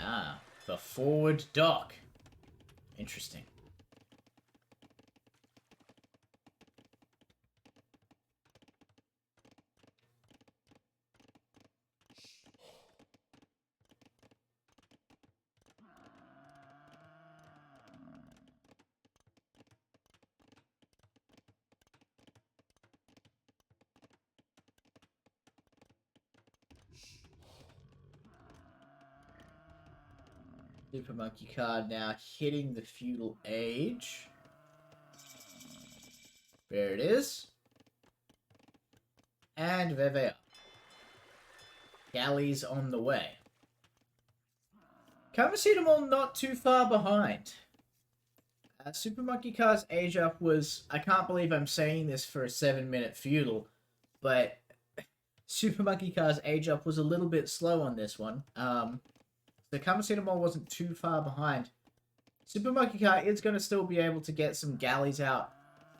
Ah, the forward dock. Interesting. Super Monkey Card now hitting the feudal age. There it is. And there they are. Galleys on the way. Karmacetamol not too far behind. Super Monkey Card's age up was... I can't believe I'm saying this for a 7-minute feudal, but Super Monkey Card's age up was a little bit slow on this one. The Karmacetamol wasn't too far behind. Super Monkey Car is going to still be able to get some galleys out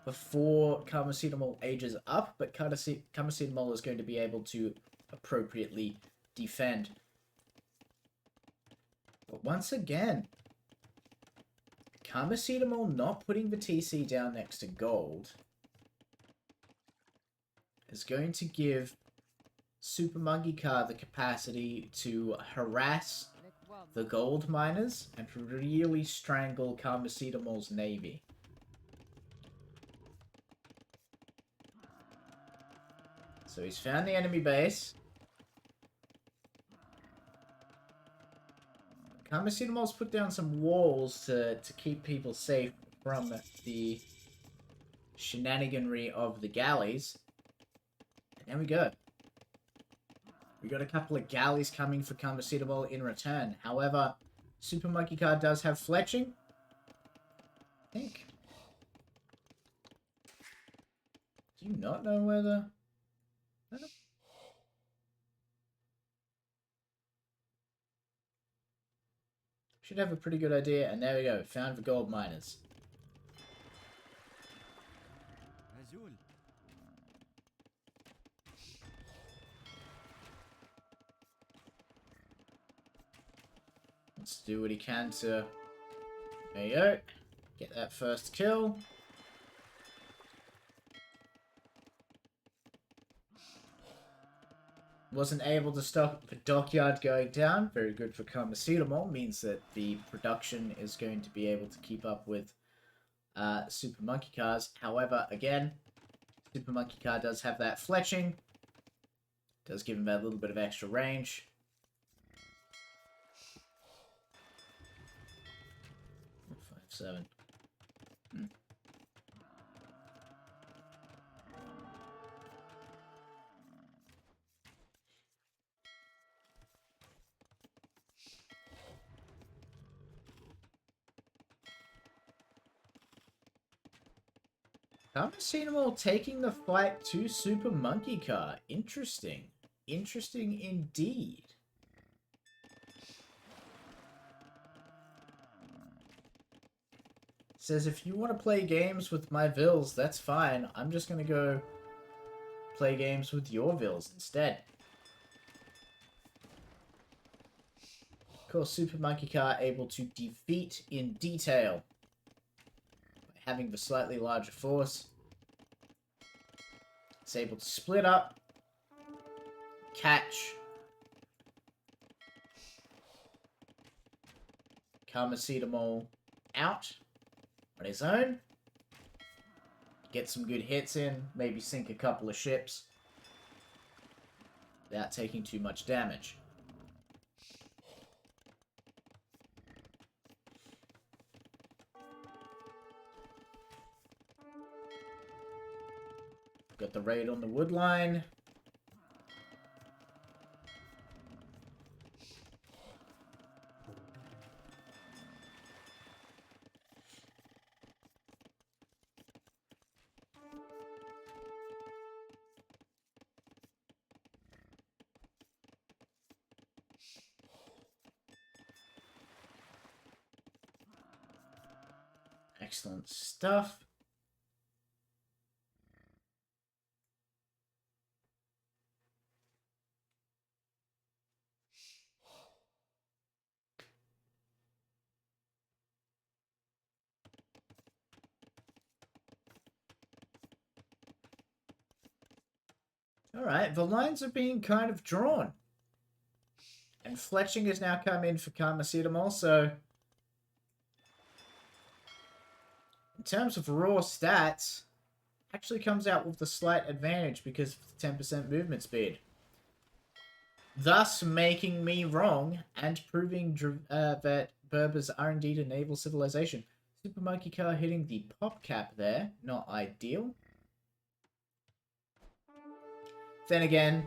before Karmacetamol ages up, but Karmacetamol is going to be able to appropriately defend. But once again, Karmacetamol not putting the TC down next to gold is going to give Super Monkey Car the capacity to harass the gold miners and really strangle Karmacetamol's navy. So he's found the enemy base. Kamasidamo's put down some walls to keep people safe from the shenaniganry of the galleys. And there we go. We got a couple of galleys coming for Kamasidamo in return. However, Super Monkey Card does have fletching. I think. Do you not know where the... Should have a pretty good idea. And there we go. Found the gold miners. Let's do what he can to... There you go. Get that first kill. Wasn't able to stop the dockyard going down. Very good for Kamasidamo. Means that the production is going to be able to keep up with Super Monkey Cars. However, again, Super Monkey Car does have that fletching. Does give him that little bit of extra range. Seven. Haven't seen them all taking the fight to Super Monkey Car. Interesting. Interesting indeed. Says, if you want to play games with my vills, that's fine. I'm just going to go play games with your vills instead. Of course, Super Monkey Car able to defeat in detail by having the slightly larger force. It's able to split up, catch Kamasidamo out on his own. Get some good hits in, maybe sink a couple of ships without taking too much damage. Got the raid on the wood line. Excellent stuff. Alright, the lines are being kind of drawn. And fletching has now come in for Kamasidamo, so... in terms of raw stats, actually comes out with the slight advantage because of the 10% movement speed. Thus making me wrong and proving that Berbers are indeed a naval civilization. Super Monkey Car hitting the pop cap there. Not ideal. Then again,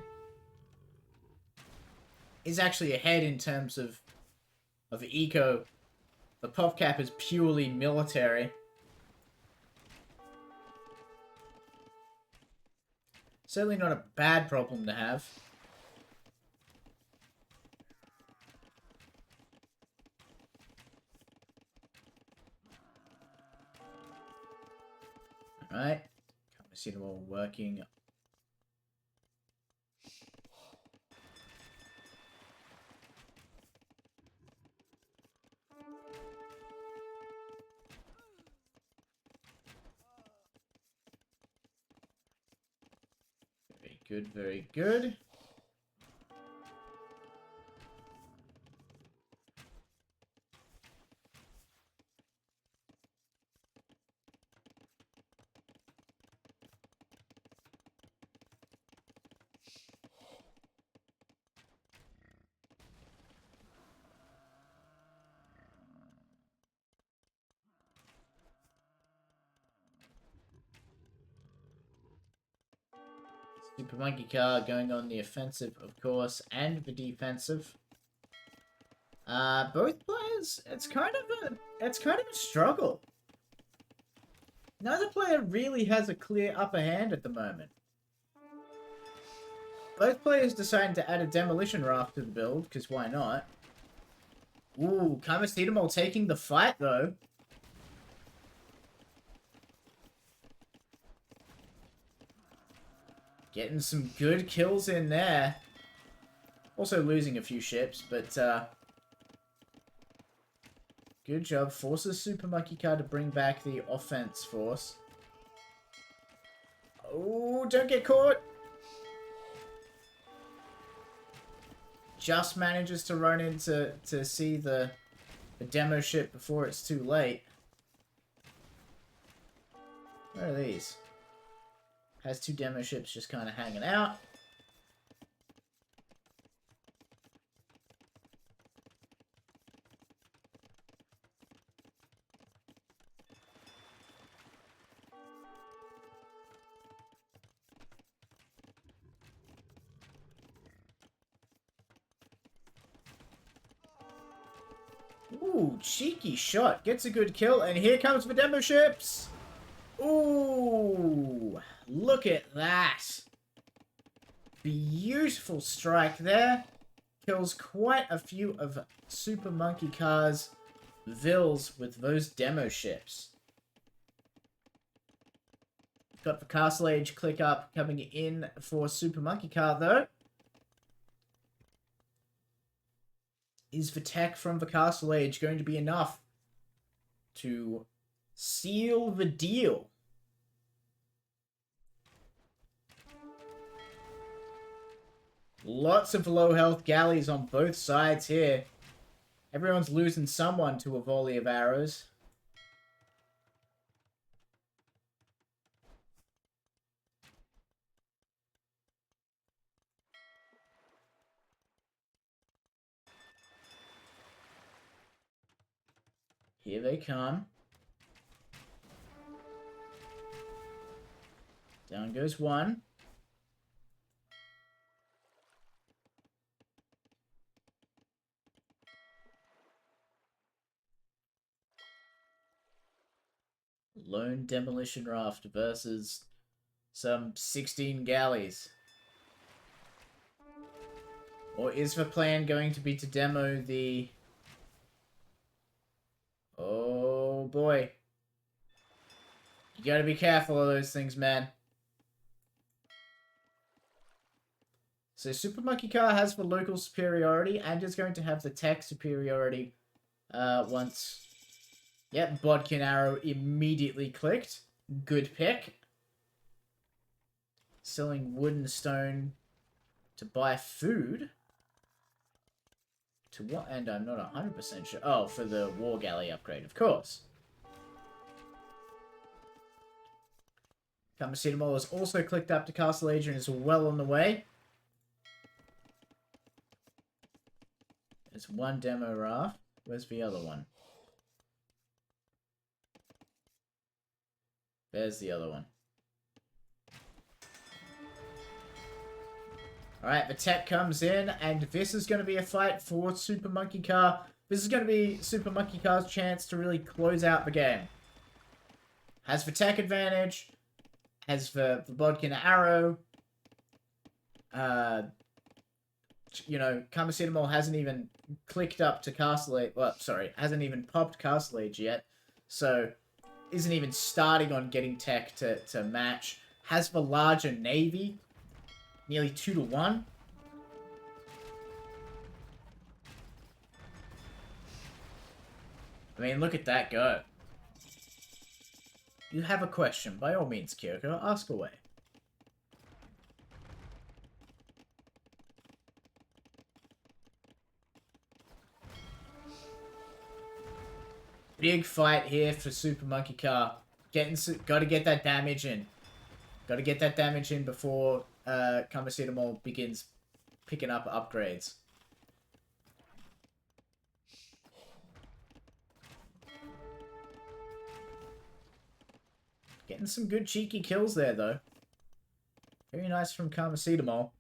is actually ahead in terms of eco. The pop cap is purely military. Certainly not a bad problem to have. Alright. Can't see them all working. Very good, very good. Super Monkey Car going on the offensive, of course, and the defensive. Both players, it's kind of a struggle. Neither player really has a clear upper hand at the moment. Both players decided to add a demolition raft to the build, because why not? Ooh, Kamasitamol taking the fight, though. Getting some good kills in there. Also losing a few ships, but, good job. Forces Super Monkey Car to bring back the offense force. Oh, don't get caught! Just manages to run in to see the demo ship before it's too late. Where are these? Has two demo ships just kind of hanging out. Ooh, cheeky shot. Gets a good kill, and here comes the demo ships! Ooh, look at that. Beautiful strike there. Kills quite a few of Super Monkey Car's vills with those demo ships. Got the Castle Age click up coming in for Super Monkey Car, though. Is the tech from the Castle Age going to be enough to seal the deal? Lots of low health galleys on both sides here. Everyone's losing someone to a volley of arrows. Here they come. Down goes one. Lone demolition raft versus some 16 galleys. Or is the plan going to be to demo the... Oh boy. You gotta be careful of those things, man. So Super Monkey Car has the local superiority and is going to have the tech superiority once... Yep, Bodkin Arrow immediately clicked. Good pick. Selling wood and stone to buy food. To what end? I'm not 100% sure. Oh, for the War Galley upgrade, of course. Kamasitamol has also clicked up to Castle Age and is well on the way. There's one demo raft. Where's the other one? There's the other one. Alright, the tech comes in, and this is going to be a fight for Super Monkey Car. This is going to be Super Monkey Car's chance to really close out the game. Has the tech advantage, has the Bodkin Arrow. You know, Kamasitamol hasn't even clicked up to Castle Age. Well, sorry, hasn't even popped Castle Age yet. So, isn't even starting on getting tech to match. Has the larger navy. Nearly 2-1. I mean, look at that go. You have a question. By all means, Kyoko, ask away. Big fight here for Super Monkey Car. Gotta get that damage in. Gotta get that damage in before Kamasitamol begins picking up upgrades. Getting some good cheeky kills there, though. Very nice from Karmacetamol.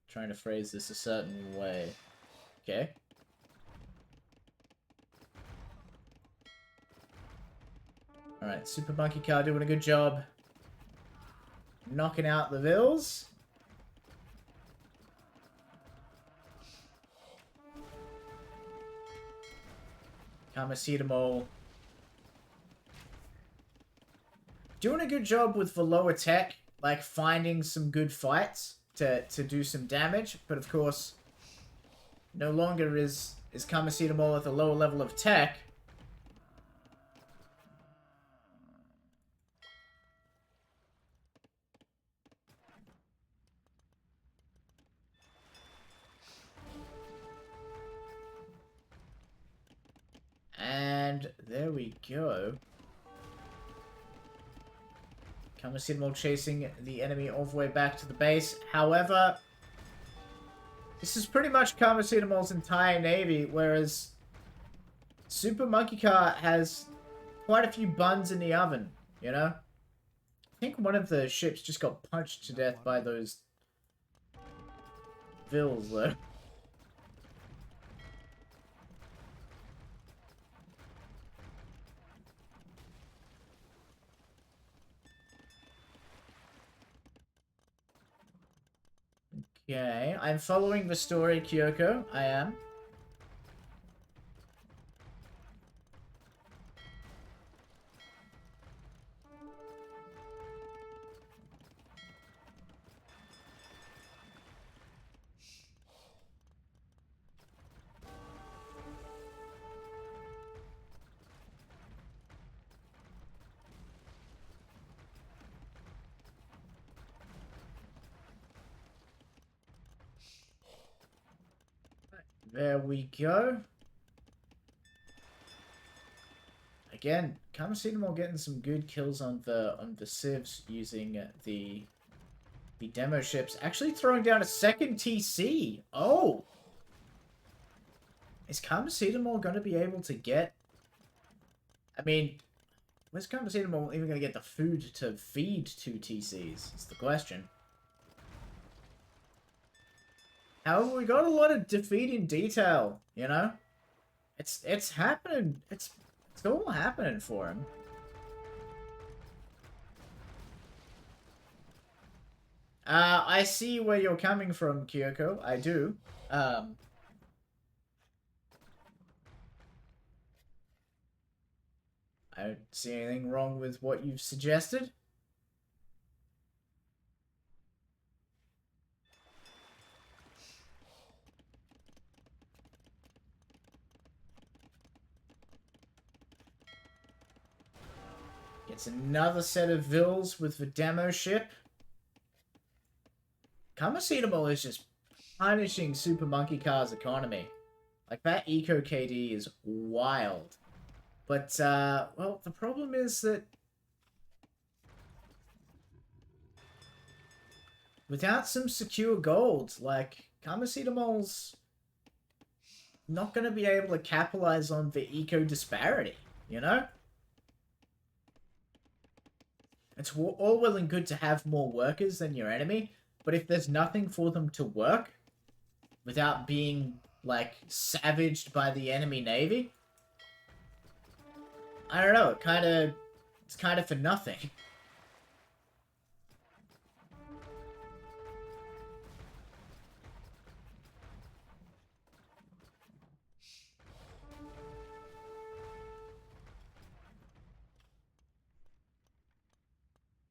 Trying to phrase this a certain way. Okay. Alright, Super Monkey Car doing a good job. Knocking out the Vills. Karmacetamol doing a good job with the lower tech, like finding some good fights to do some damage, but of course, no longer is Karmacetamol at the lower level of tech. And there we go. Karmacetamol chasing the enemy all the way back to the base. However, this is pretty much Karmacetamol's entire navy, whereas Super Monkey Car has quite a few buns in the oven, you know? I think one of the ships just got punched to death by those Vills, though. Okay, I'm following the story, Kyoko. I am. There we go. Again, Karmacetamol getting some good kills on the civs using the demo ships. Actually throwing down a second TC. Oh! Is Karmacetamol going to be able to get... I mean, where's Karmacetamol even going to get the food to feed 2 TCs? That's the question. However, we got a lot of defeat in detail, you know? It's happening. It's all happening for him. I see where you're coming from, Kyoko. I do. I don't see anything wrong with what you've suggested. Gets another set of Vills with the demo ship. Karmacetamol is just punishing Super Monkey Car's economy. Like, that Eco KD is wild. But, well, the problem is that without some secure gold, like, Karmacetamol's not going to be able to capitalize on the eco disparity, you know? It's all well and good to have more workers than your enemy, but if there's nothing for them to work without being, like, savaged by the enemy navy, I don't know, it's kind of for nothing.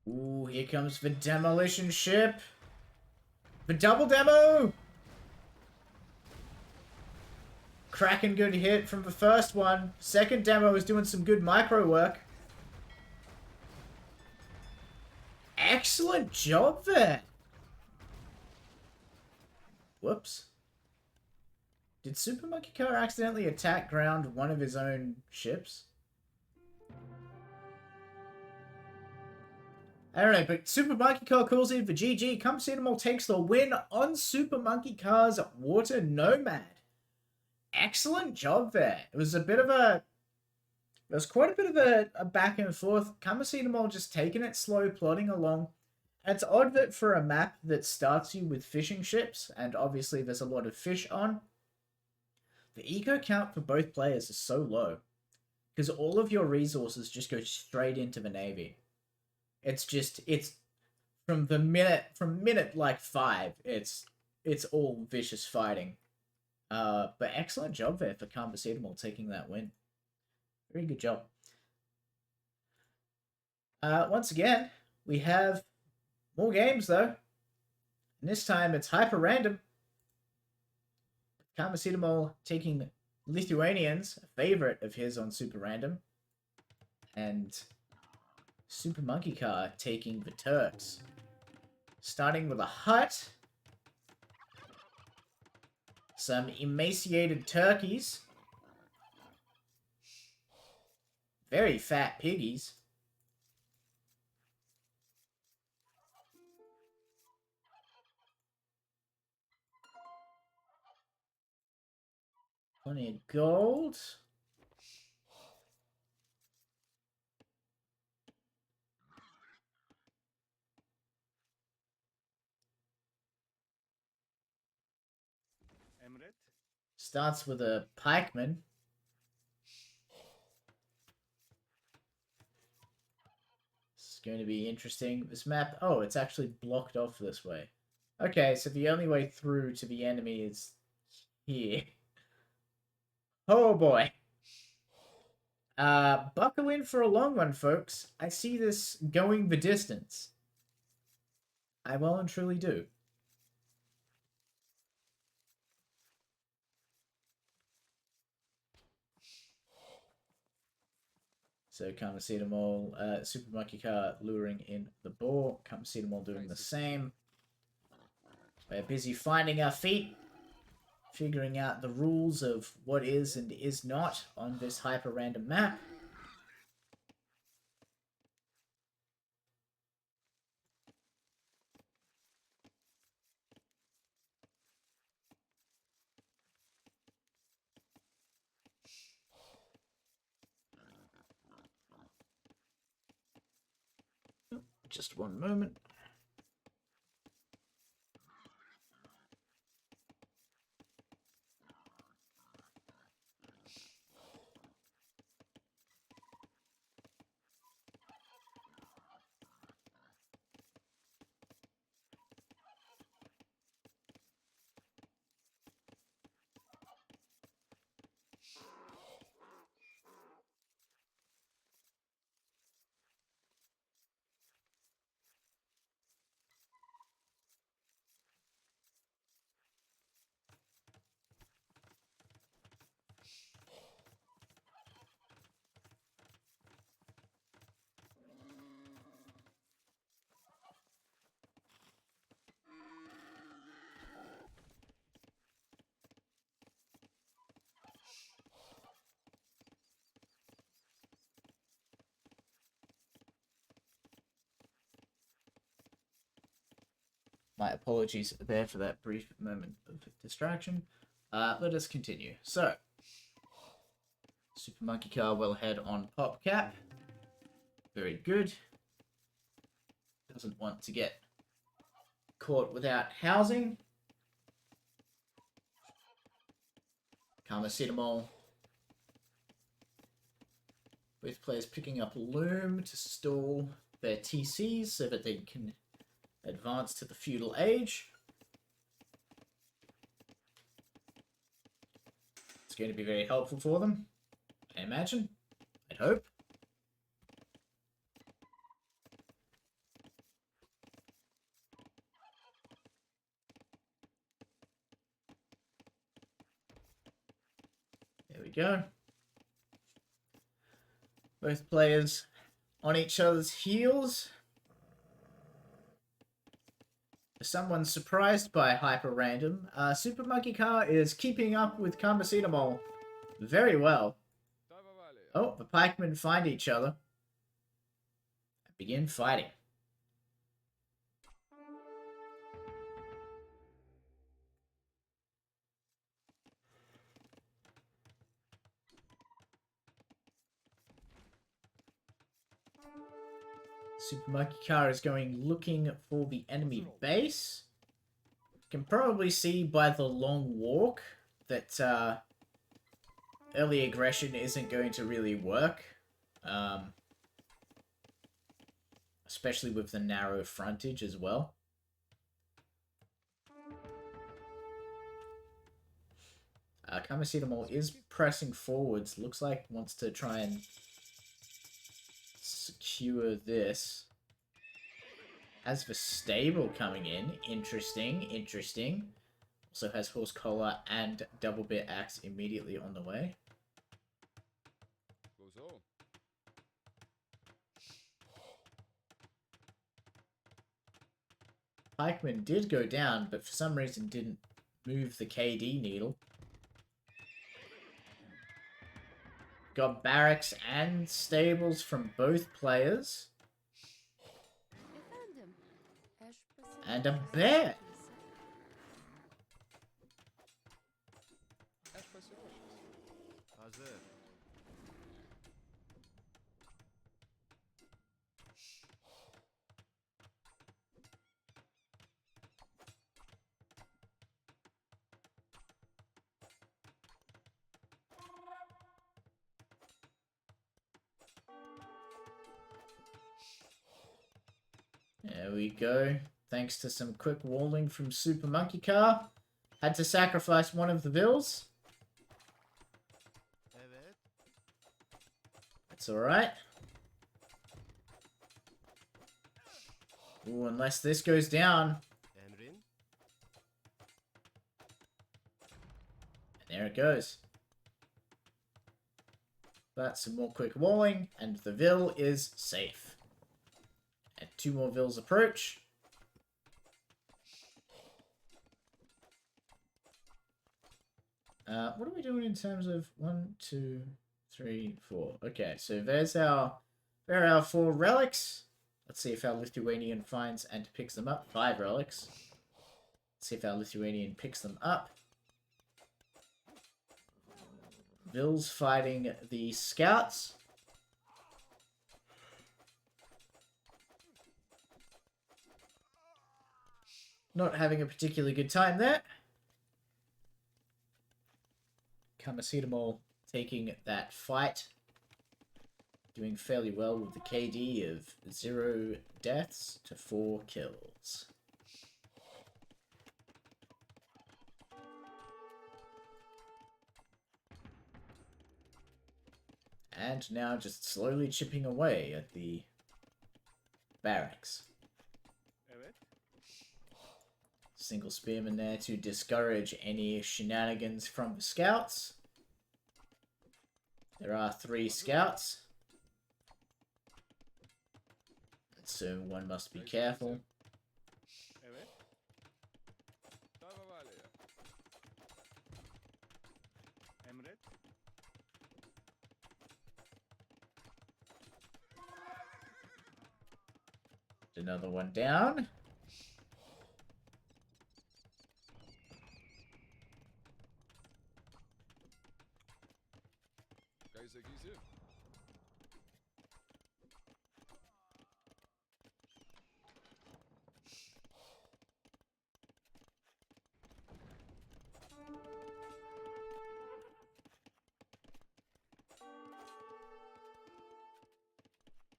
Ooh, here comes the demolition ship. The double demo! Cracking good hit from the first one. Second demo is doing some good micro work. Excellent job there. Whoops. Did Super Monkey Car accidentally attack ground one of his own ships? I don't know, but Super Monkey Car calls in for GG. Karmacetamol takes the win on Super Monkey Car's Water Nomad. Excellent job there. It was a bit of a There's quite a bit of a back and forth. Kamasitamol just taking it slow, plodding along. And it's odd that for a map that starts you with fishing ships, and obviously there's a lot of fish on, the eco count for both players is so low. Because all of your resources just go straight into the navy. It's from minute like 5, it's all vicious fighting. But excellent job there for Kamasitamol taking that win. Very good job. Once again, we have more games though. And this time it's hyper random. Kamasitamol taking Lithuanians, a favorite of his on Super Random. And Super Monkey Car taking the Turks. Starting with a hut. Some emaciated turkeys. Very fat piggies. Plenty of gold. Starts with a pikeman. It's going to be interesting. This map, oh, it's actually blocked off this way. Okay, so the only way through to the enemy is here. Oh boy. Buckle in for a long one, folks. I see this going the distance. I well and truly do. So Kamasitamol, Super Monkey Car luring in the boar. Kamasitamol doing the same. We're busy finding our feet, figuring out the rules of what is and is not on this hyper random map. Just one moment. My apologies there for that brief moment of distraction. Let us continue. So, Super Monkey Car will head on PopCap. Very good. Doesn't want to get caught without housing. Kamasitamol. Both players picking up Loom to stall their TCs so that they can advance to the feudal age. It's going to be very helpful for them, I imagine. I'd hope. There we go. Both players on each other's heels. Someone surprised by hyper random. Super Monkey Car is keeping up with Kamasitamol very well. Oh, the pikemen find each other and begin fighting. Super Monkey Car is going looking for the enemy base. You can probably see by the long walk that early aggression isn't going to really work. Especially with the narrow frontage as well. Kamasitamol is pressing forwards. Looks like wants to try and secure this. Has the stable coming in. Interesting, interesting. Also has horse collar and double bit axe immediately on the way. Pikeman did go down, but for some reason didn't move the KD needle. Got barracks and stables from both players. And a bear. There we go. Thanks to some quick walling from Super Monkey Car. Had to sacrifice one of the vills. That's alright. Ooh, unless this goes down. And there it goes. But some more quick walling, and the vill is safe. And 2 more vills approach. What are we doing in terms of 1, 2, 3, 4? Okay, so there are our 4 relics. Let's see if our Lithuanian finds and picks them up. 5 relics. Let's see if our Lithuanian picks them up. Vill's fighting the scouts. Not having a particularly good time there. Kamasitamol taking that fight. Doing fairly well with the KD of 0 deaths to 4 kills. And now just slowly chipping away at the barracks. Single spearman there to discourage any shenanigans from the scouts. There are 3 scouts. So one must be careful. Another one down.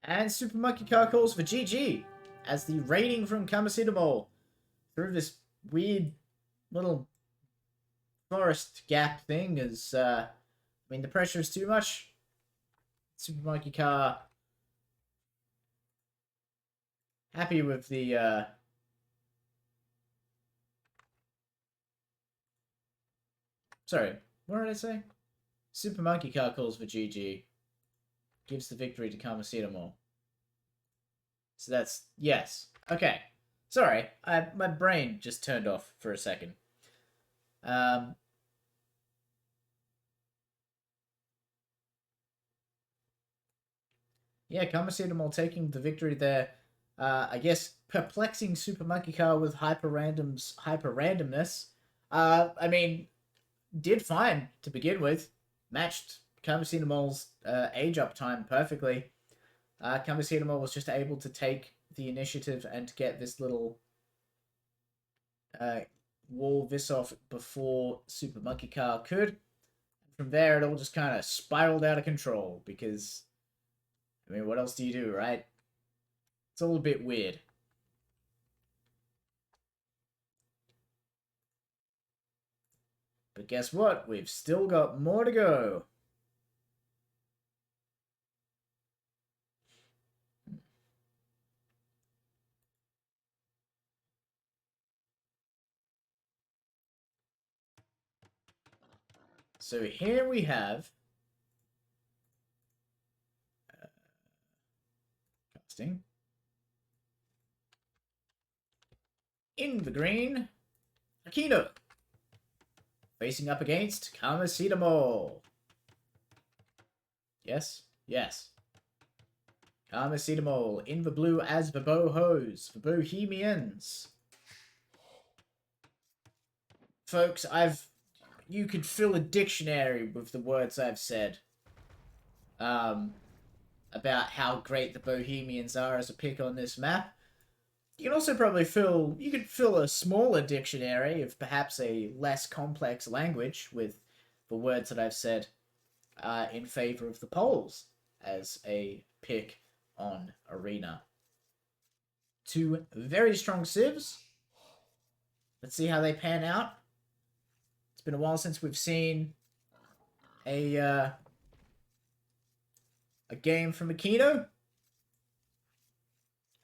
And Super Monkey Car calls for GG as the raiding from Kamasitamol through this weird little forest gap thing is, I mean, the pressure is too much. Super Monkey Car happy with the, sorry, what did I say? Super Monkey Car calls for GG. Gives the victory to Kamasitamol. So that's, yes. Okay. Sorry, my brain just turned off for a second. Yeah, Kamasitamol taking the victory there. I guess perplexing Super Monkey Car with hyper randomness. I mean, did fine to begin with. Matched Kamasitamol's age up time perfectly. Kamoshida was just able to take the initiative and get this little wall this off before Super Monkey Car could. From there, it all just kind of spiraled out of control because, I mean, what else do you do, right? It's all a bit weird. But guess what? We've still got more to go. So here we have casting. In the green, Akino. Facing up against Kamoshida. Yes, yes. Kamoshida in the blue as the Bohos, the Bohemians. Folks, you could fill a dictionary with the words I've said. About how great the Bohemians are as a pick on this map. You can also probably fill a smaller dictionary of perhaps a less complex language with the words that I've said in favor of the Poles as a pick on Arena. Two very strong civs. Let's see how they pan out. It's been a while since we've seen a game from Aquino.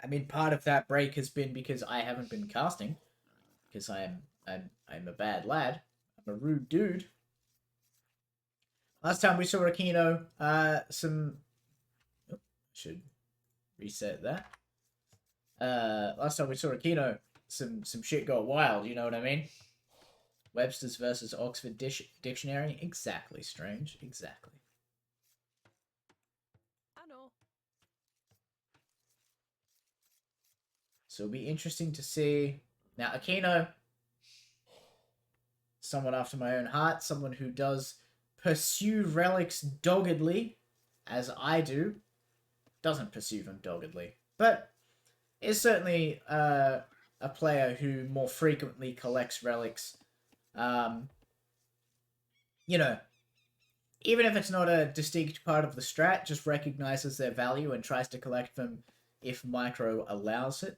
I mean, part of that break has been because I haven't been casting, because I'm a bad lad. I'm a rude dude. Last time we saw Aquino, should reset that. Last time we saw Aquino, some shit got wild. You know what I mean? Webster's versus Oxford Dictionary. Exactly, Strange. Exactly. So it'll be interesting to see. Now, Aquino, someone after my own heart, someone who does pursue relics doggedly, as I do. Doesn't pursue them doggedly, but is certainly a player who more frequently collects relics. You know, even if it's not a distinct part of the strat, just recognizes their value and tries to collect them if micro allows it.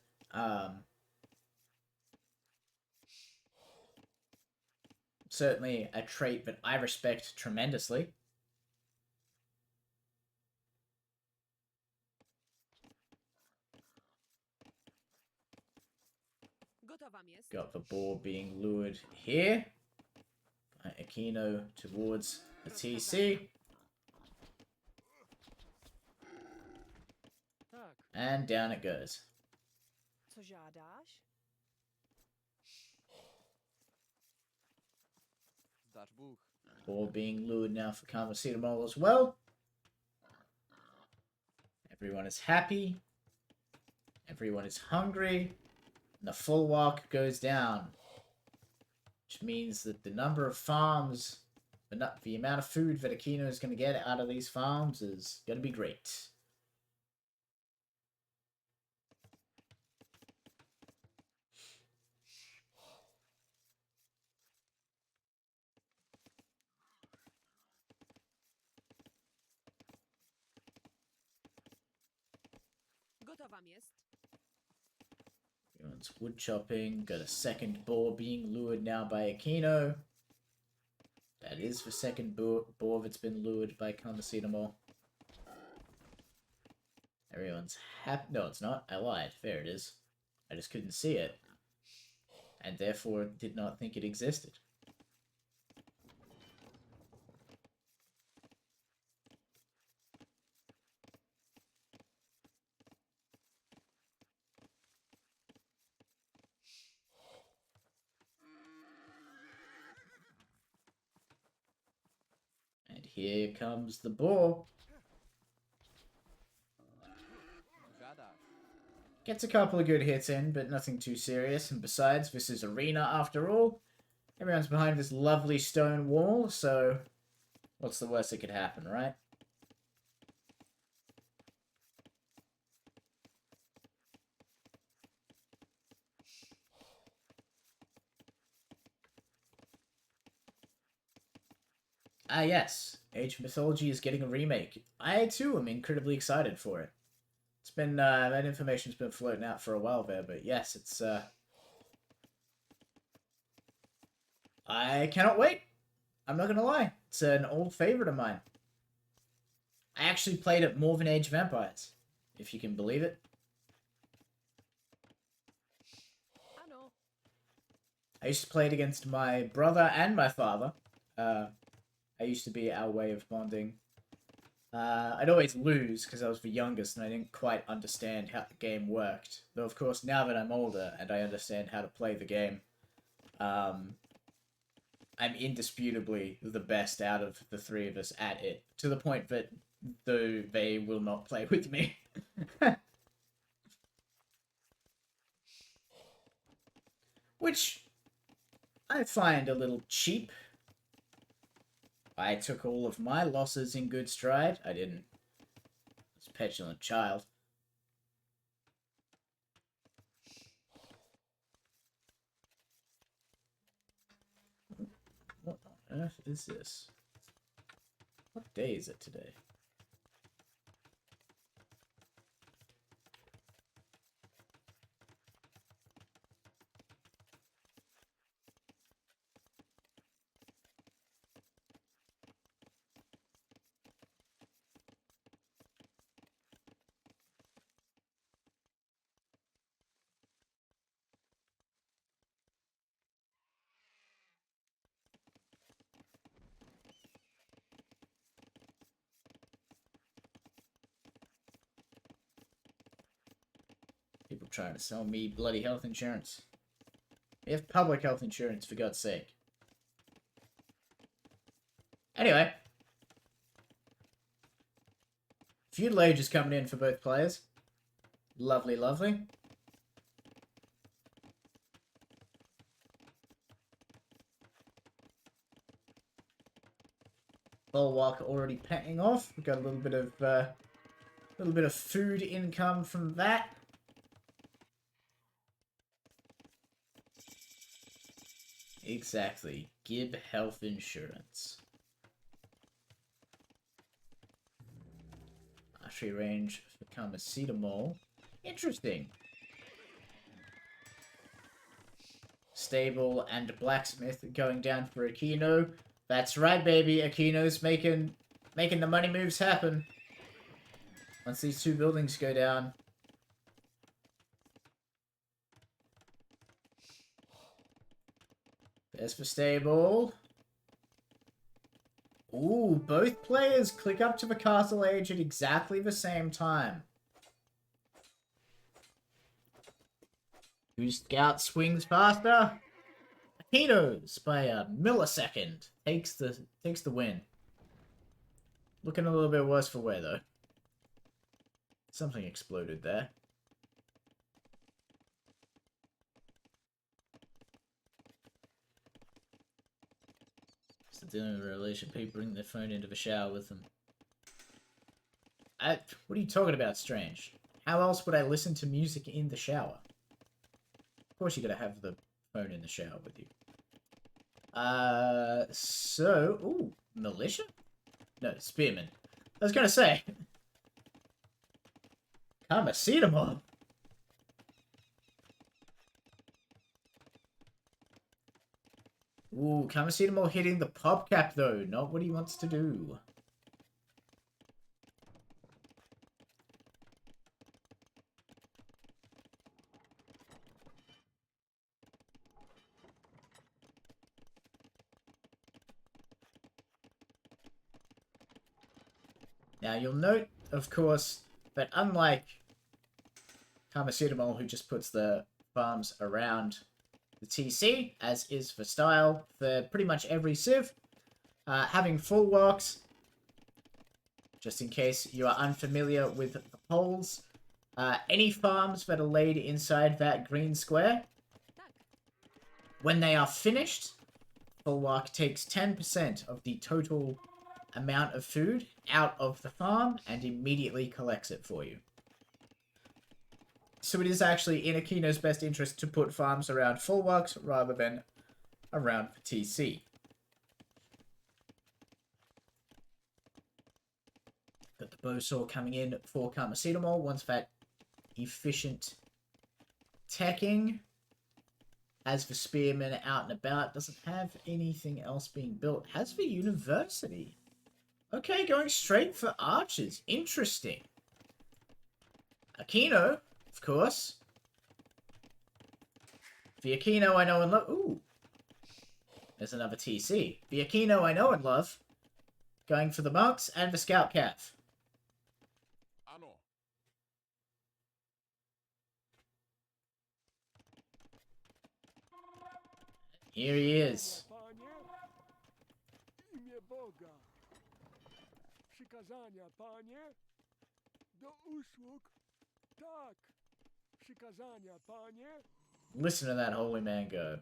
Certainly a trait that I respect tremendously. Got the ball being lured here by Aquino towards the TC. And down it goes. Ball being lured now for Kamoshida as well. Everyone is happy. Everyone is hungry. And the full walk goes down. Which means that the number of farms, the amount of food that Aquino is going to get out of these farms is going to be great. Everyone's wood chopping. Got a second boar being lured now by Aquino. That is the second boar that's been lured by Kamoshida. Everyone's happy. No, it's not. I lied. There it is. I just couldn't see it. And therefore did not think it existed. And here comes the boar. Gets a couple of good hits in, but nothing too serious. And besides, this is Arena after all. Everyone's behind this lovely stone wall, so what's the worst that could happen, right? Ah, yes. Age of Mythology is getting a remake. I, too, am incredibly excited for it. It's been, that information's been floating out for a while there, but yes, it's, I cannot wait. I'm not gonna lie. It's an old favorite of mine. I actually played it more than Age of Empires, if you can believe it. I know. I used to play it against my brother and my father. I used to be our way of bonding. I'd always lose because I was the youngest and I didn't quite understand how the game worked. Though, of course, now that I'm older and I understand how to play the game, I'm indisputably the best out of the three of us at it. To the point that though they will not play with me. Which I find a little cheap. I took all of my losses in good stride. I didn't. I was a petulant child. What on earth is this? What day is it today? People trying to sell me bloody health insurance. We have public health insurance, for God's sake. Anyway. Feudal Age is coming in for both players. Lovely, lovely. Bulwark already paying off. We've got a little bit of food income from that. Exactly. Give health insurance. Archery range for Karmacetamol. Interesting. Stable and blacksmith going down for Aquino. That's right, baby. Aquino's making the money moves happen. Once these two buildings go down. There's for stable. Ooh, both players click up to the castle age at exactly the same time. Whose scout swings faster? Akinos by a millisecond takes the win. Looking a little bit worse for wear though. Something exploded there. Dealing with a relation, people bring their phone into the shower with them. What are you talking about, Strange? How else would I listen to music in the shower? Of course you gotta have the phone in the shower with you. Ooh, militia? No, spearman. I was gonna say. Karmacetamol. Ooh, Karmacetamol hitting the pop cap though, not what he wants to do. Now you'll note, of course, that unlike Karmacetamol, who just puts the farms around the TC, as is for style for pretty much every civ, having full walks, just in case you are unfamiliar with the polls, any farms that are laid inside that green square, when they are finished, full walk takes 10% of the total amount of food out of the farm and immediately collects it for you. So it is actually in Aquino's best interest to put farms around full walks rather than around TC. Bowsaw coming in for Karmacetamol. Wants that efficient teching. As for Spearman out and about, doesn't have anything else being built. Has for University. Okay, going straight for Archers. Interesting. Aquino, of course. The Aquino I know and love. Ooh. There's another TC. The Aquino I know and love. Going for the Monks and the Scout Cav. Here he is. Listen to that holy man go.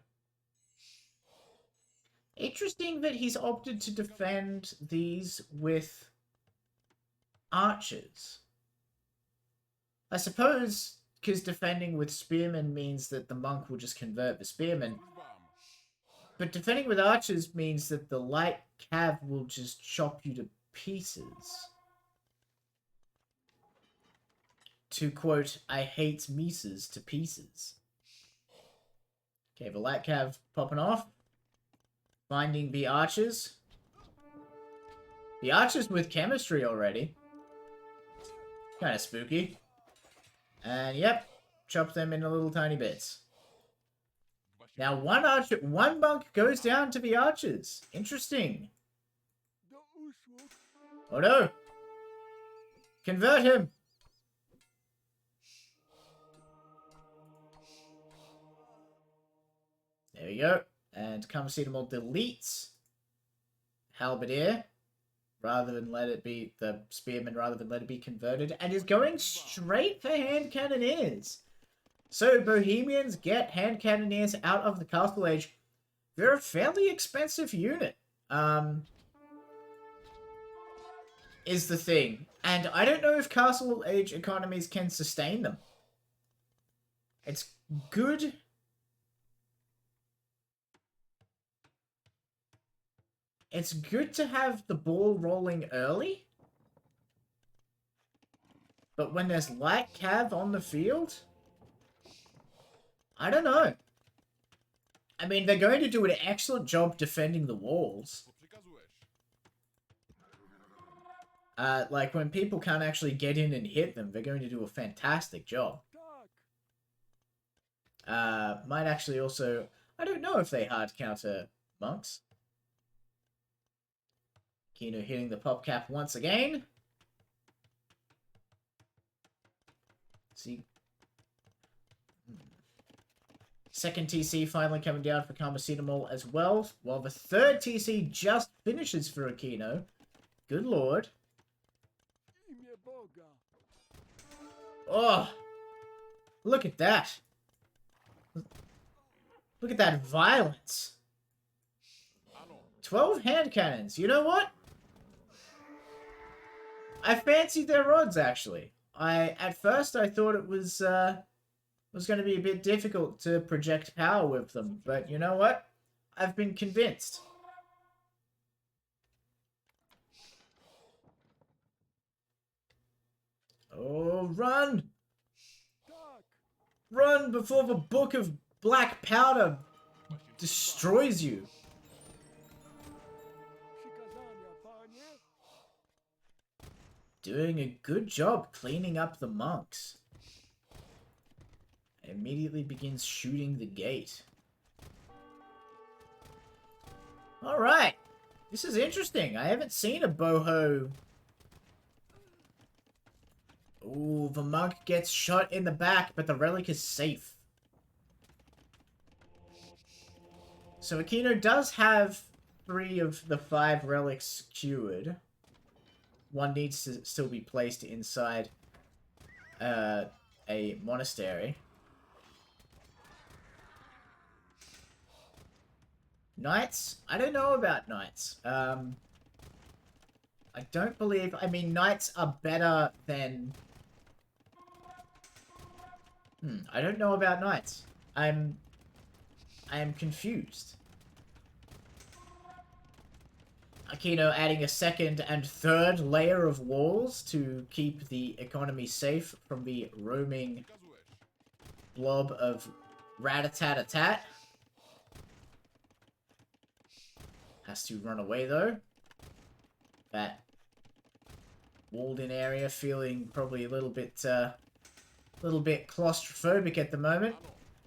Interesting that he's opted to defend these with archers. I suppose because defending with spearmen means that the monk will just convert the spearmen. But defending with archers means that the light cav will just chop you to pieces. To quote, I hate Mises to pieces. Okay, the light cav popping off. Finding the archers. The archers with chemistry already. Kind of spooky. And yep, chop them into little tiny bits. Now one monk goes down to the archers. Interesting. Oh no! Convert him! There we go. And Karmacetamol deletes Halberdier rather than let it be the Spearman rather than let it be converted, and is going straight for Hand Cannoneers. So Bohemians get Hand Cannoneers out of the Castle Age. They're a fairly expensive unit. Is the thing. And I don't know if Castle Age economies can sustain them. It's good. It's good to have the ball rolling early. But when there's light cav on the field, I don't know. I mean, they're going to do an excellent job defending the walls. Like, when people can't actually get in and hit them, they're going to do a fantastic job. Might actually also... I don't know if they hard counter monks. Kino hitting the pop cap once again. See. Second TC finally coming down for Karmacetamol as well, while the third TC just finishes for Aquino. Good lord. Oh! Look at that. Look at that violence. 12 hand cannons. You know what? I fancied their odds, actually. At first, I thought it was going to be a bit difficult to project power with them. But you know what? I've been convinced. Oh, run! Run before the Book of Black Powder destroys you. Doing a good job cleaning up the monks. Immediately begins shooting the gate. Alright. This is interesting. I haven't seen a boho. Ooh, the monk gets shot in the back, but the relic is safe. So Aquino does have 3 of the 5 relics cured. One needs to still be placed inside a monastery. Knights? I don't know about knights. I don't believe... I mean, knights are better than... I don't know about knights. I am confused. Aquino adding a second and third layer of walls to keep the economy safe from the roaming blob of rat-a-tat-a-tat. Has to run away though. That walled-in area feeling probably a little bit claustrophobic at the moment.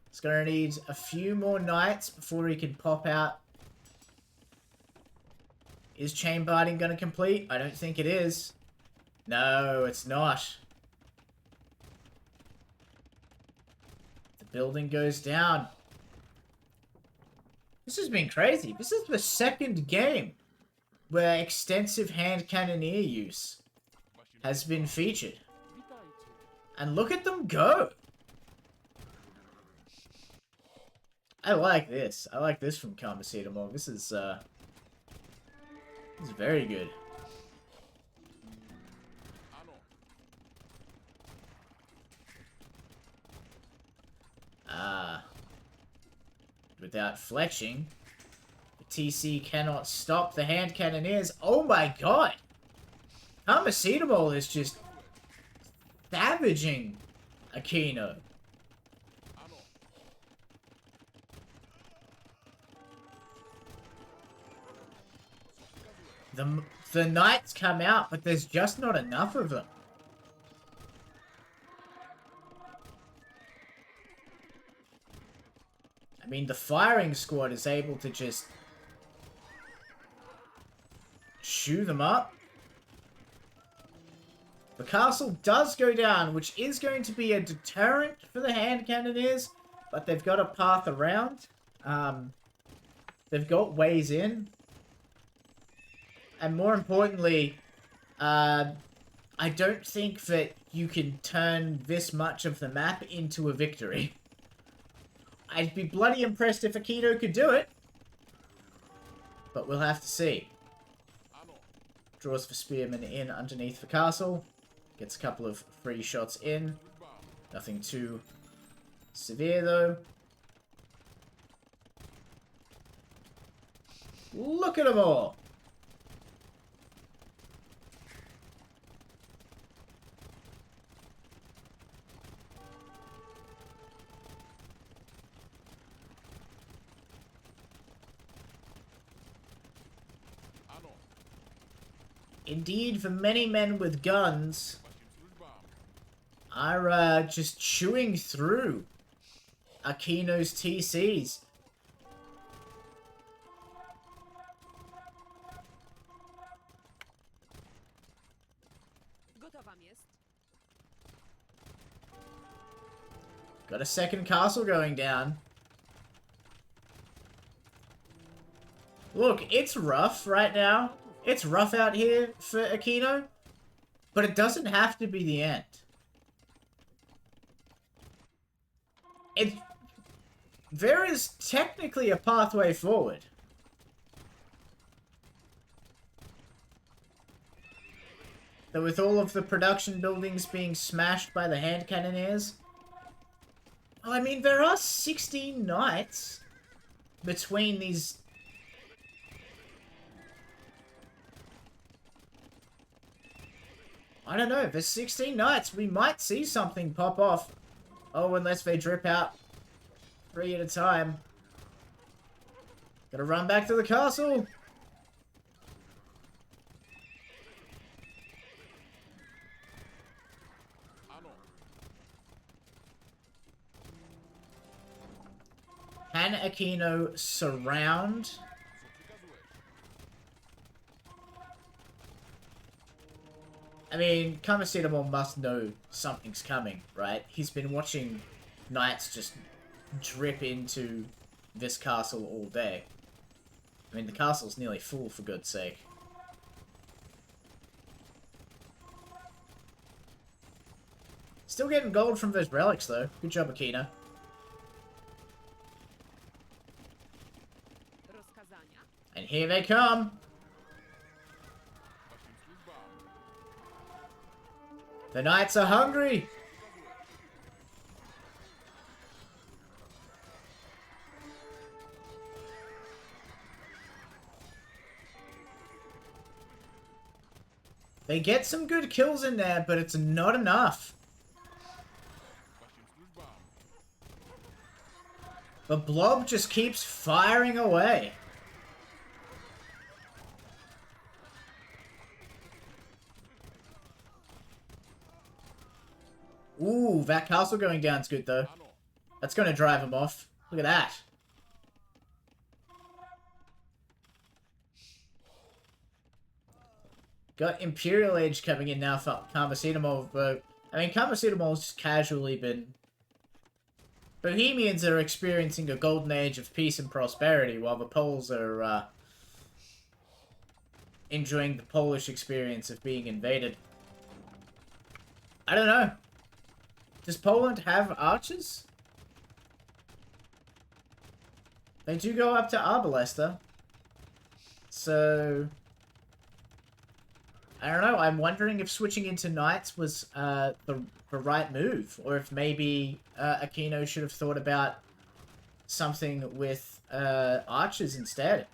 It's gonna need a few more knights before he can pop out. Is chain biting gonna complete? I don't think it is. No, it's not. The building goes down. This has been crazy. This is the second game where extensive hand cannoneer use has been featured. And look at them go! I like this. I like this from Karmacetamol. This is very good. Without fletching, the TC cannot stop the hand cannoneers. Oh my god! Karmacetamol is just savaging Aquino. The knights come out, but there's just not enough of them. I mean, the firing squad is able to just chew them up. The castle does go down, which is going to be a deterrent for the hand cannoneers, but they've got a path around. They've got ways in. And more importantly, I don't think that you can turn this much of the map into a victory. I'd be bloody impressed if Aquino could do it. But we'll have to see. Draws for Spearman in underneath the castle. Gets a couple of free shots in. Nothing too severe, though. Look at them all! Indeed, the many men with guns are just chewing through Aquino's TCs. Got a second castle going down. Look, it's rough right now. It's rough out here for Aquino, but it doesn't have to be the end. There is technically a pathway forward. Though with all of the production buildings being smashed by the hand cannoneers, well, I mean, there are 16 knights between these. I don't know, there's 16 knights. We might see something pop off. Oh, unless they drip out 3 at a time. Gotta run back to the castle. Can Aquino surround? I mean, Karmacetamol must know something's coming, right? He's been watching knights just drip into this castle all day. I mean, the castle's nearly full, for God's sake. Still getting gold from those relics, though. Good job, Aquino. And here they come! The knights are hungry! They get some good kills in there, but it's not enough. The blob just keeps firing away. Ooh, that castle going down's good, though. That's going to drive him off. Look at that. Got Imperial Age coming in now for Karmacetamol, but... I mean, Karmacetamol's just casually been... Bohemians are experiencing a golden age of peace and prosperity, while the Poles are, enjoying the Polish experience of being invaded. I don't know. Does Poland have archers? They do go up to Arbalester. So... I don't know, I'm wondering if switching into knights was the right move, or if maybe Aquino should have thought about something with archers instead.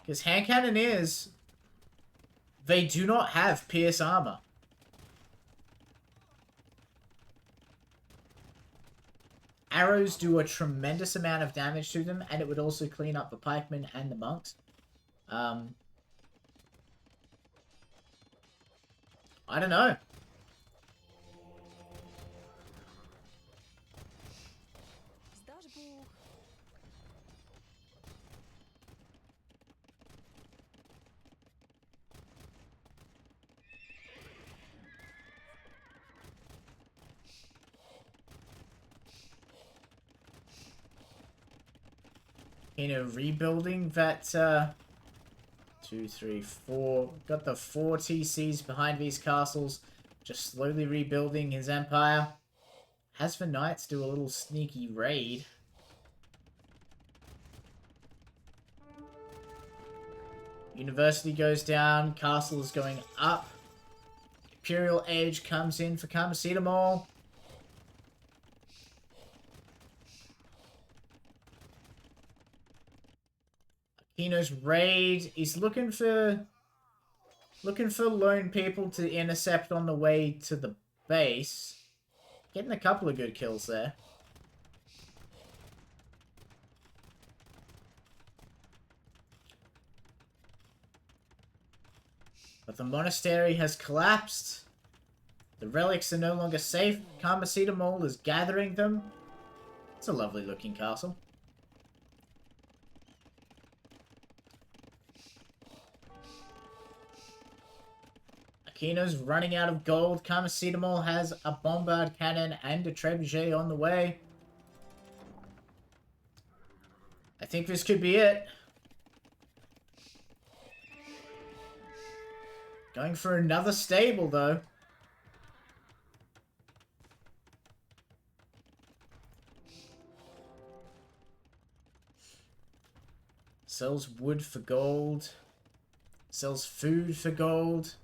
Because hand cannoneers, they do not have pierce armor. Arrows do a tremendous amount of damage to them, and it would also clean up the pikemen and the monks. I don't know. You know, rebuilding that, 2, 3, 4. Got the 4 TCs behind these castles. Just slowly rebuilding his empire. Has the knights do a little sneaky raid. University goes down. Castle is going up. Imperial Age comes in for Karmacetamol. Aquino's raid. He's looking for lone people to intercept on the way to the base. Getting a couple of good kills there. But the monastery has collapsed. The relics are no longer safe. Karmacetamol is gathering them. It's a lovely looking castle. Aquino's running out of gold. Karmacetamol has a bombard cannon and a trebuchet on the way. I think this could be it. Going for another stable, though. Sells wood for gold. Sells food for gold.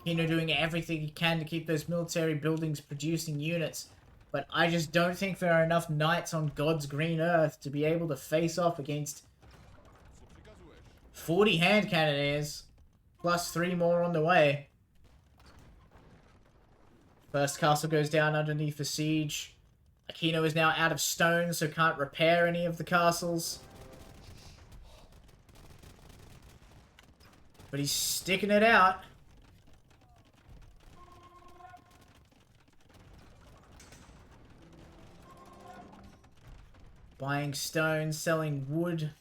Aquino doing everything he can to keep those military buildings producing units. But I just don't think there are enough knights on God's green earth to be able to face off against 40 hand cannoneers, plus 3 more on the way. First castle goes down underneath the siege. Aquino is now out of stone, so can't repair any of the castles. But he's sticking it out. Buying stone, selling wood.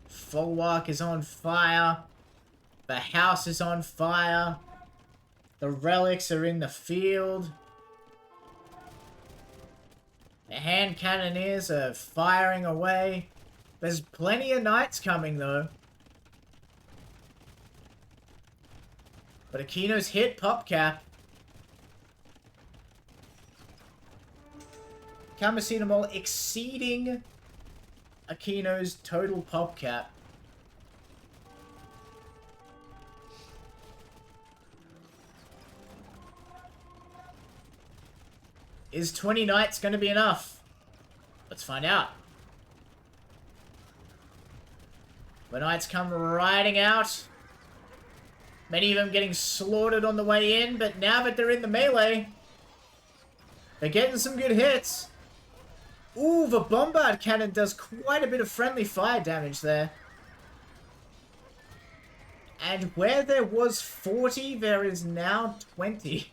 Folwark is on fire. The house is on fire. The relics are in the field. The hand cannoneers are firing away. There's plenty of knights coming, though. But Aquino's hit pop cap. Karmacetamol exceeding Aquino's total pop cap. Is 20 knights going to be enough? Let's find out. The knights come riding out. Many of them getting slaughtered on the way in, but now that they're in the melee, they're getting some good hits. Ooh, the bombard cannon does quite a bit of friendly fire damage there. And where there was 40, there is now 20.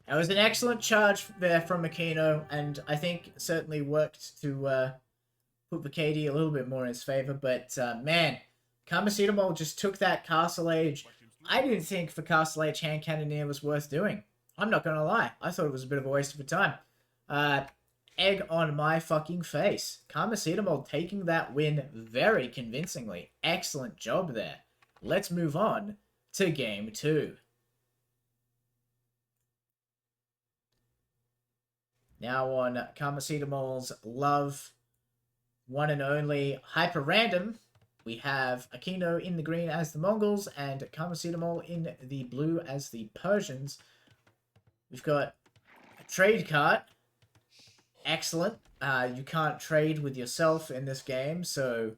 That was an excellent charge there from Makino, and I think certainly worked to put Vakadi a little bit more in his favor. But man, Karmacetamol just took that Castle Age. I didn't think the Castle Age Hand Cannoneer was worth doing. I'm not gonna lie. I thought it was a bit of a waste of time. Egg on my fucking face. Karmacetamol taking that win very convincingly. Excellent job there. Let's move on to game 2. Now on Karmacetamol's love, one and only Hyper Random, we have Aquino in the green as the Mongols and Karmacetamol in the blue as the Persians. We've got a trade cart. Excellent. You can't trade with yourself in this game, so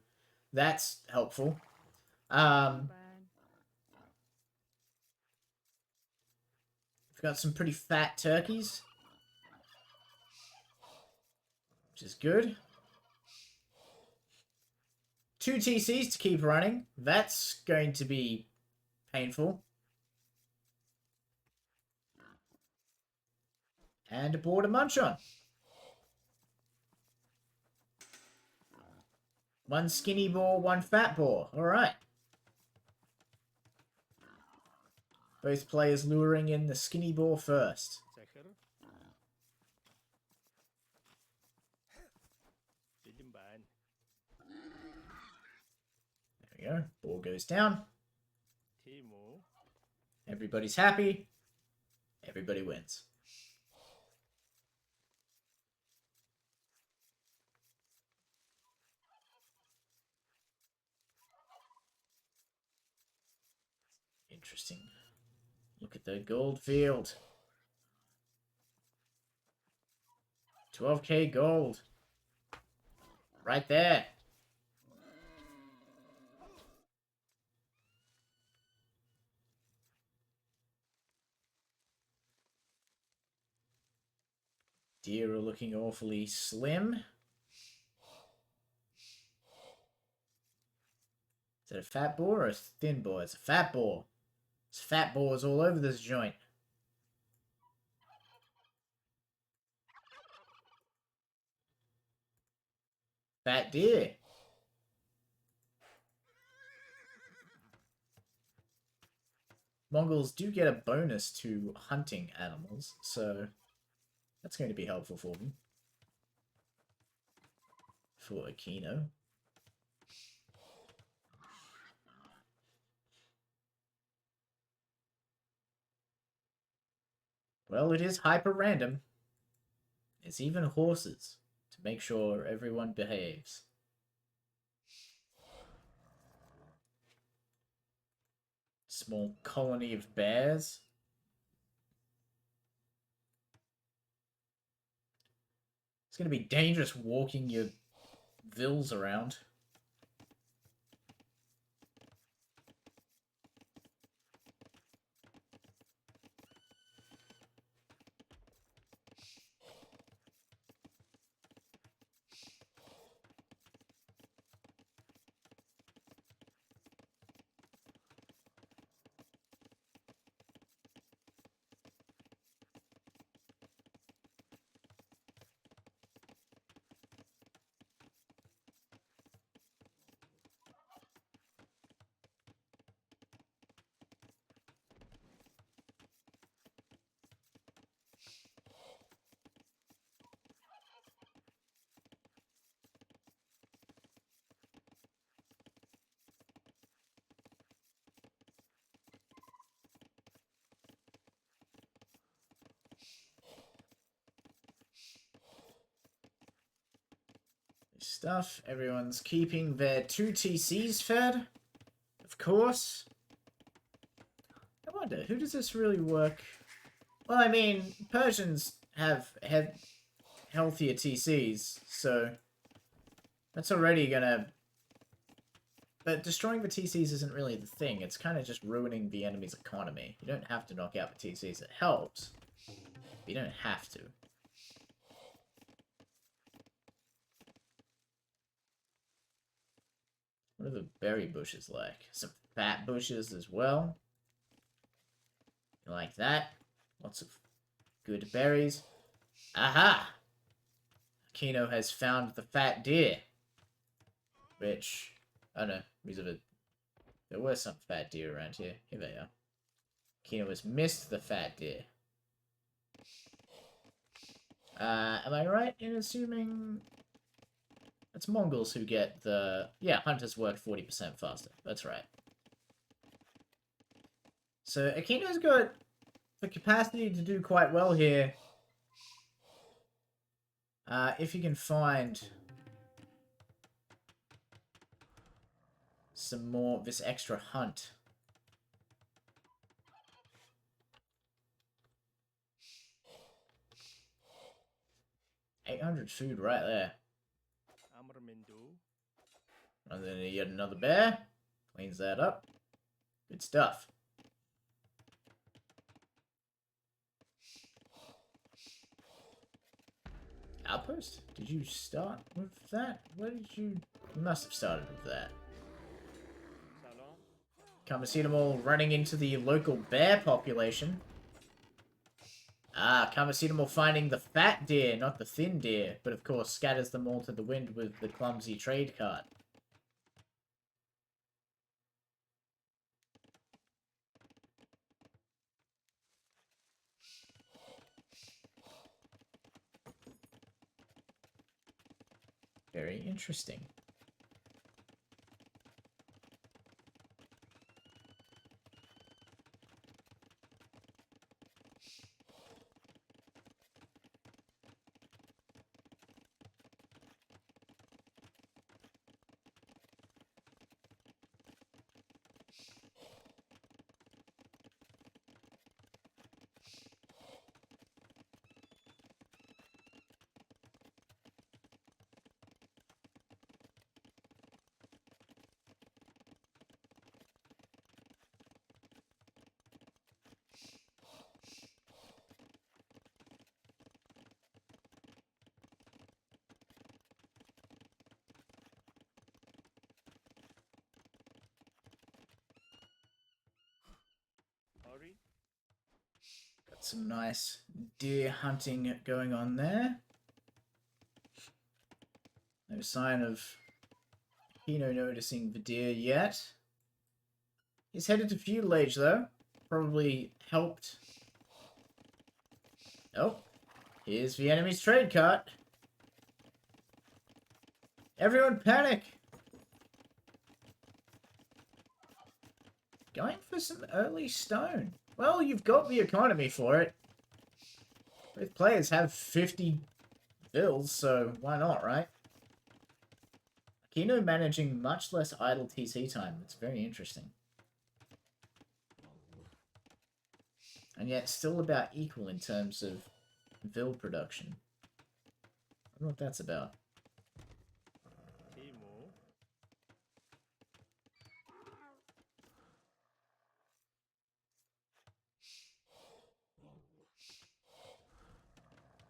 that's helpful. We've got some pretty fat turkeys, which is good. 2 TCs to keep running. That's going to be painful. And a boar to munch on. 1 skinny boar, 1 fat boar. Alright. Both players luring in the skinny boar first. There we go. Boar goes down. Everybody's happy. Everybody wins. Interesting. Look at the gold field. 12k gold. Right there. Deer are looking awfully slim. Is that a fat boar or a thin boar? It's a fat boar. There's fat boars all over this joint. Fat deer. Mongols do get a bonus to hunting animals, so that's going to be helpful for them. For Aquino. Well, it is hyper random. It's even horses to make sure everyone behaves. Small colony of bears. It's going to be dangerous walking your vills around. Stuff. Everyone's keeping their 2 TCs fed. Of course. wonder, who does this really work? Well, I mean, Persians have healthier TCs, so that's already gonna... But destroying the TCs isn't really the thing. It's kind of just ruining the enemy's economy. You don't have to knock out the TCs. It helps, but you don't have to. What are the berry bushes like? Some fat bushes as well. You like that? Lots of good berries. Aha! Kino has found the fat deer. Which, I don't know, there were some fat deer around here. Here they are. Kino has missed the fat deer. Am I right in assuming... It's Mongols who get the... Yeah, hunters work 40% faster. That's right. So, Akino's got the capacity to do quite well here. If you can find some more of this extra hunt. $800 food right there. And then yet another bear. Cleans that up. Good stuff. Outpost? Did you start with that? Where did you... You must have started with that. Come see them all running into the local bear population. Ah, Kamasidamal finding the fat deer, not the thin deer, but of course scatters them all to the wind with the clumsy trade cart. Very interesting. Got some nice deer hunting going on there. No sign of Kino noticing the deer yet. He's headed to Feudal Age though. Probably helped. Oh, here's the enemy's trade cart. Everyone panic! Going for some early stone. Well, you've got the economy for it. Both players have 50 bills, so why not, right? Kino managing much less idle TC time. It's very interesting. And yet still about equal in terms of vil production. I don't know what that's about.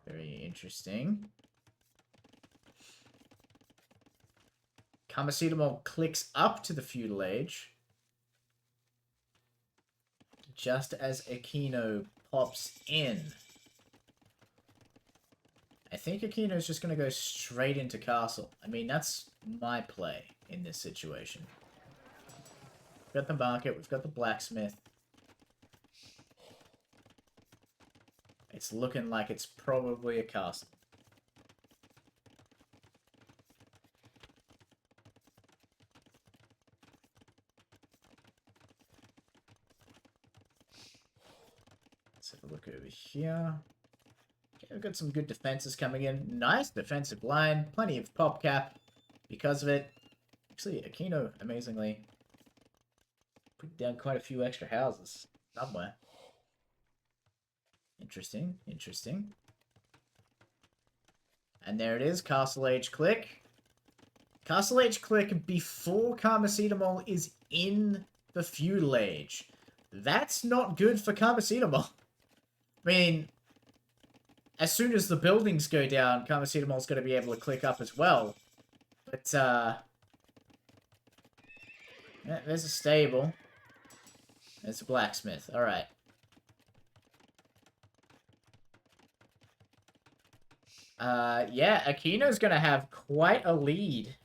Very interesting. Kamasidamal clicks up to the Feudal Age. Just as Akino pops in. I think Akino's just going to go straight into Castle. I mean, that's my play in this situation. We've got the market, we've got the blacksmith. It's looking like it's probably a castle. Let's have a look over here. Okay, we've got some good defenses coming in. Nice defensive line. Plenty of pop cap because of it. Actually, Akino, amazingly, put down quite a few extra houses. Somewhere. Interesting, interesting. And there it is, Castle Age Click. Castle Age Click before Karmacetamol is in the Feudal Age. That's not good for Karmacetamol. I mean, as soon as the buildings go down, Karmacetamol's going to be able to click up as well. But, yeah, there's a stable. There's a blacksmith. Alright. Yeah, Aquino's going to have quite a lead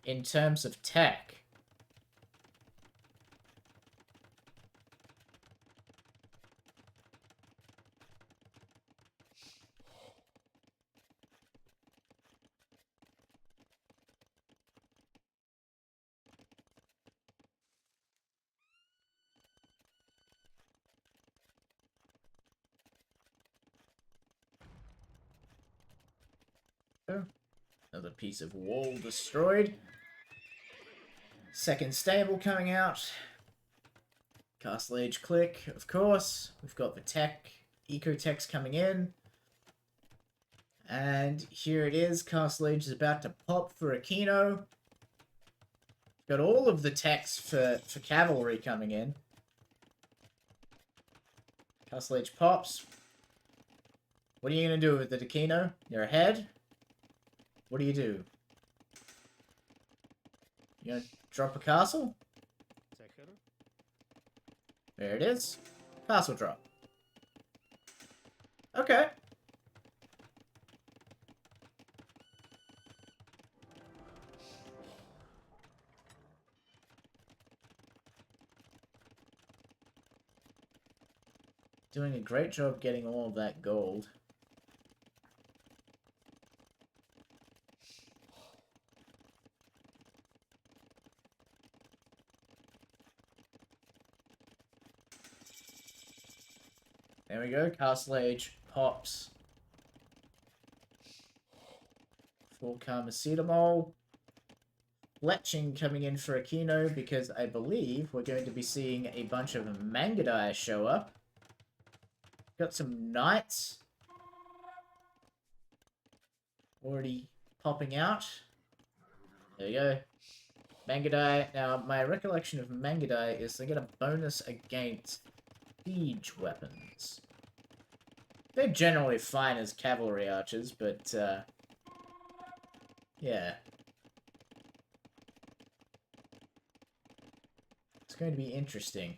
in terms of tech. Another piece of wall destroyed. Second stable coming out. Castle Age Click, of course. We've got the tech, eco-techs coming in. And here it is. Castle Age is about to pop for Aquino. Got all of the techs for cavalry coming in. Castle Age pops. What are you going to do with the Aquino? You're ahead? What do? You gonna drop a castle? There it is. Castle drop. Okay. Doing a great job getting all of that gold. There we go, Castle Age pops. Full Karmacetamol. Fletching coming in for Aquino because I believe we're going to be seeing a bunch of Mangudai show up. Got some knights already popping out. There we go. Mangudai. Now, my recollection of Mangudai is they get a bonus against siege weapons. They're generally fine as cavalry archers, but, yeah. It's going to be interesting.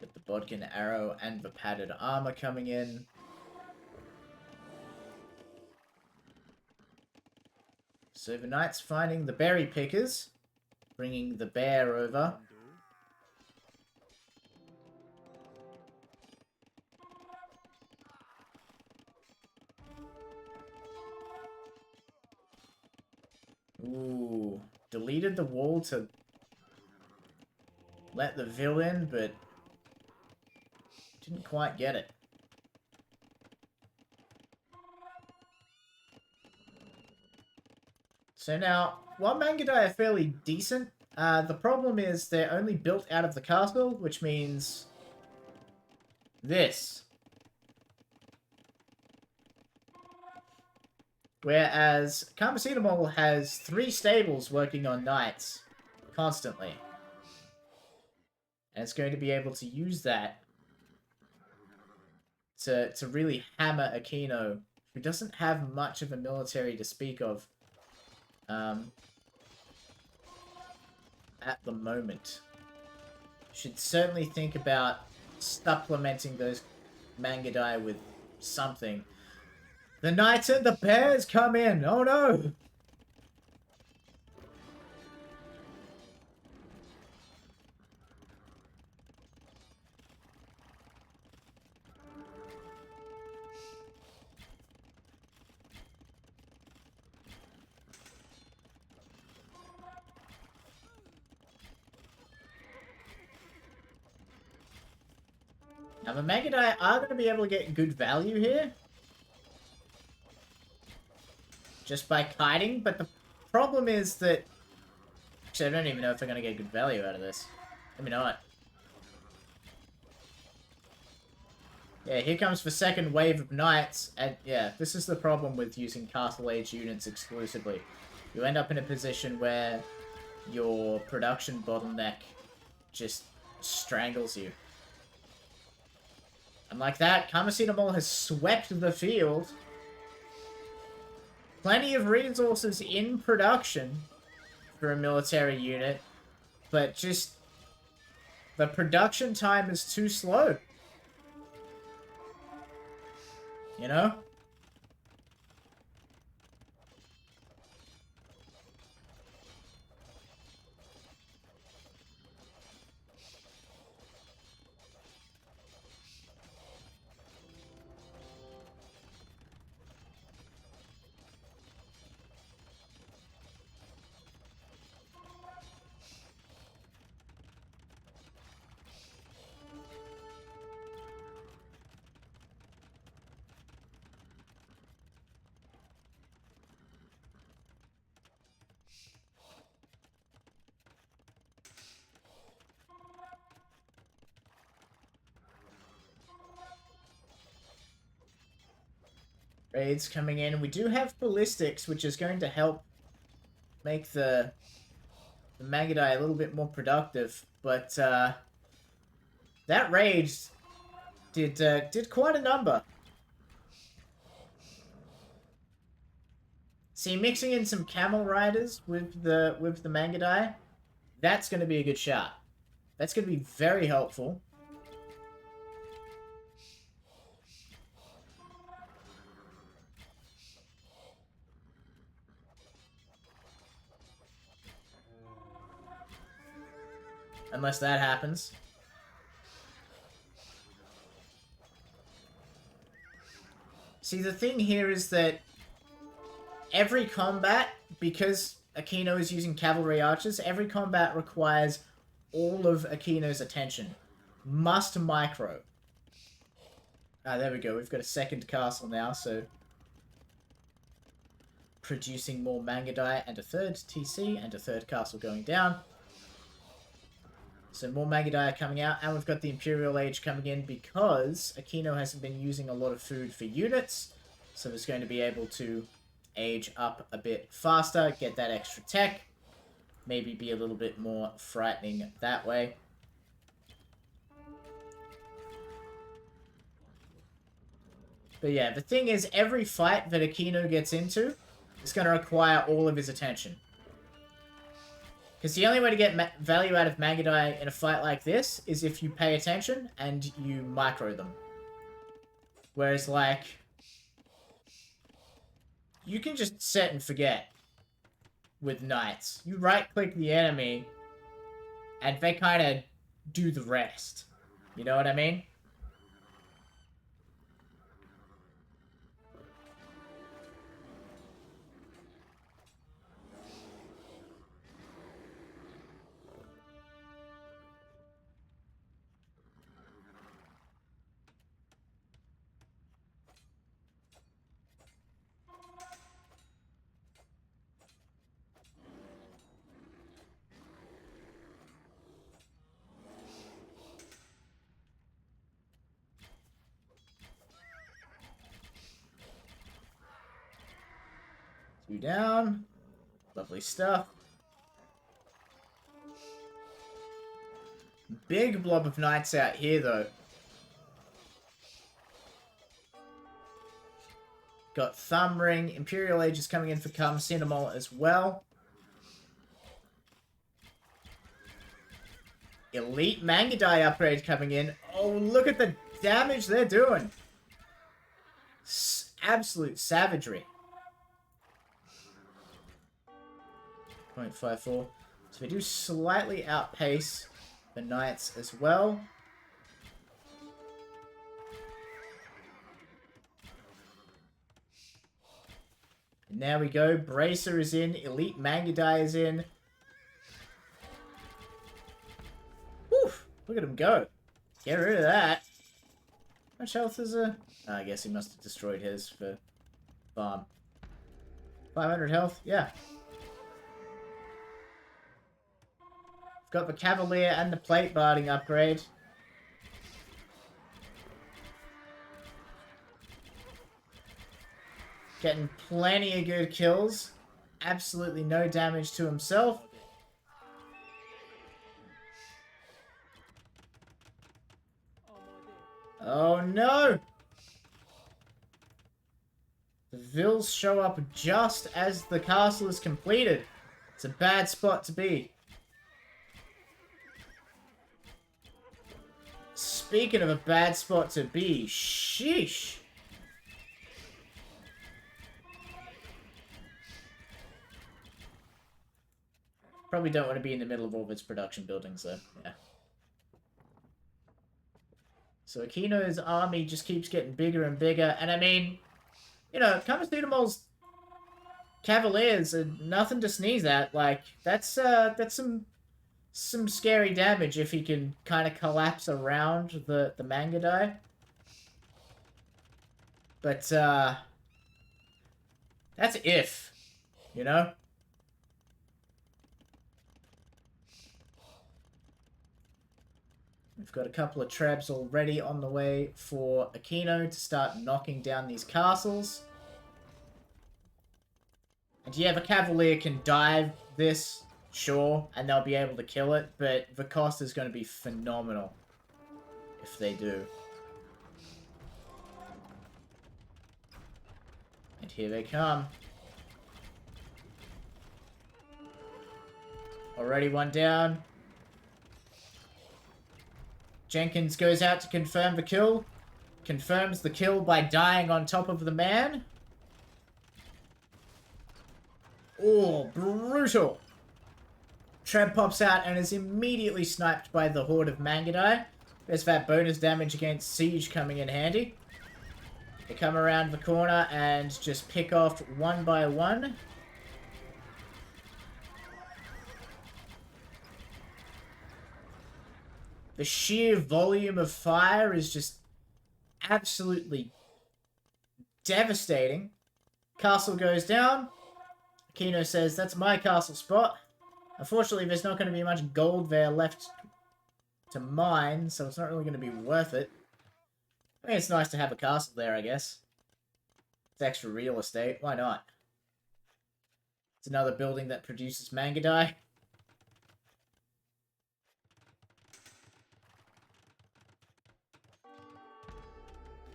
Got the Bodkin arrow and the padded armor coming in. So the knight's finding the berry pickers, bringing the bear over. Ooh, deleted the wall to let the villain, but didn't quite get it. So now, while Mangudai are fairly decent, the problem is they're only built out of the castle, which means this. Whereas Karmacetamol has 3 stables working on knights constantly. And it's going to be able to use that to really hammer Aquino, who doesn't have much of a military to speak of at the moment. Should certainly think about supplementing those Mangudai with something. The knights and the bears come in! Oh no! Now the Mangudai are going to be able to get good value here. just by kiting, but the problem is that... Actually, I don't even know if I'm going to get good value out of this. Maybe not. Yeah, here comes the second wave of knights, and yeah, this is the problem with using Castle Age units exclusively. You end up in a position where your production bottleneck just strangles you. And like that, Karmacinamol has swept the field. Plenty of resources in production for a military unit, but just the production time is too slow. You know? Raids coming in. We do have ballistics, which is going to help make the Magadai a little bit more productive, but that raid did quite a number. See, mixing in some camel riders with the Magadai, that's going to be a good shot. That's going to be very helpful. Unless that happens. See, the thing here is that every combat, because Aquino is using cavalry archers, every combat requires all of Aquino's attention. Must micro. Ah, there we go. We've got a second castle now, so... producing more Magadai and a third TC and a third castle going down. So more Magadai are coming out, and we've got the Imperial Age coming in because Aquino hasn't been using a lot of food for units, so it's going to be able to age up a bit faster, get that extra tech, maybe be a little bit more frightening that way. But yeah, the thing is, every fight that Aquino gets into is going to require all of his attention. Because the only way to get value out of Magadai in a fight like this is if you pay attention and you micro them. Whereas, like, you can just set and forget with knights. You right-click the enemy, and they kind of do the rest. You know what I mean? Two down. Lovely stuff. Big blob of knights out here, though. Got Thumb Ring. Imperial Age is coming in for Karmacinamol as well. Elite Magadai upgrade coming in. Oh, look at the damage they're doing. Absolute savagery. 0.54. So we do slightly outpace the knights as well. And there we go. Bracer is in. Elite Magadai is in. Whew, look at him go. Get rid of that. How much health is a... I guess he must have destroyed his for farm. 500 health, yeah. Got the Cavalier and the plate barding upgrade. Getting plenty of good kills. Absolutely no damage to himself. Oh no! The Vils show up just as the castle is completed. It's a bad spot to be. Speaking of a bad spot to be, sheesh. Probably don't want to be in the middle of all of its production buildings, though. Yeah. So Aquino's army just keeps getting bigger and bigger. And I mean, you know, Kamasudamo's Cavaliers are nothing to sneeze at. Like, that's some scary damage if he can kind of collapse around the Mangudai. But, that's if, you know? We've got a couple of trebs already on the way for Aquino to start knocking down these castles. And yeah, the Cavalier can dive this, sure, and they'll be able to kill it, but the cost is going to be phenomenal if they do. And here they come. Already one down. Jenkins goes out to confirm the kill. Confirms the kill by dying on top of the man. Oh, brutal. Treb pops out and is immediately sniped by the horde of Mangudai. There's that bonus damage against Siege coming in handy. They come around the corner and just pick off one by one. The sheer volume of fire is just absolutely devastating. Castle goes down. Aquino says, that's my castle spot. Unfortunately, there's not going to be much gold there left to mine, so it's not really going to be worth it. I mean, it's nice to have a castle there, I guess. It's extra real estate. Why not? It's another building that produces Mangudai.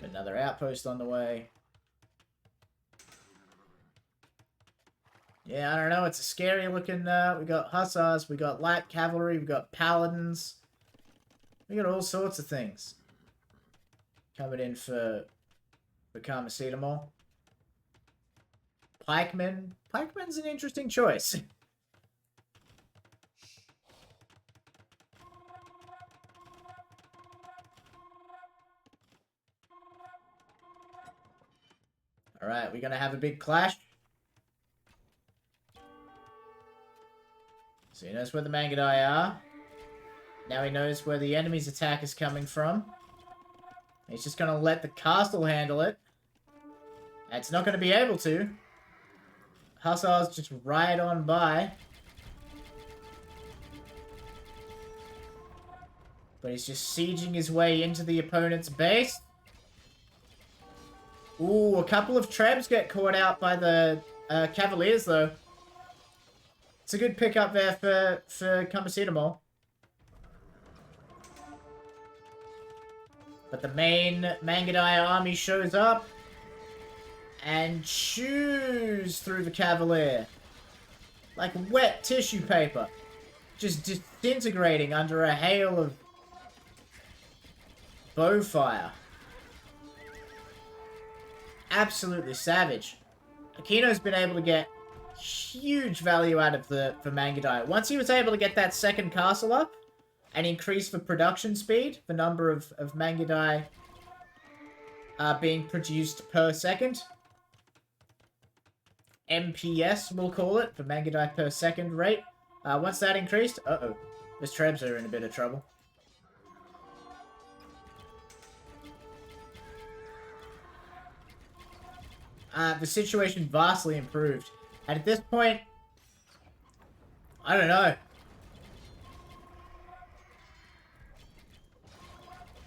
Got another outpost on the way. Yeah, I don't know. It's a scary looking... we got hussars, we got light cavalry, we got paladins. We got all sorts of things coming in for Kamasudamal. Pikemen. Pikemen's an interesting choice. Alright, we're gonna have a big clash. So he knows where the Mangudai are. Now he knows where the enemy's attack is coming from. He's just gonna let the castle handle it. And it's not gonna be able to. Hussars just ride on by. But he's just sieging his way into the opponent's base. Ooh, a couple of trebs get caught out by the Cavaliers, though. It's a good pickup there for Kamasudamal. But the main Mangudai army shows up and chews through the Cavalier. Like wet tissue paper. Just disintegrating under a hail of bowfire. Absolutely savage. Aquino's been able to get huge value out of the Mangudai. Once he was able to get that second castle up and increase the production speed, the number of Mangudai being produced per second. MPS, we'll call it, the Mangudai per second rate. Once that increased, uh-oh, the Trebs are in a bit of trouble. The situation vastly improved. And at this point, I don't know.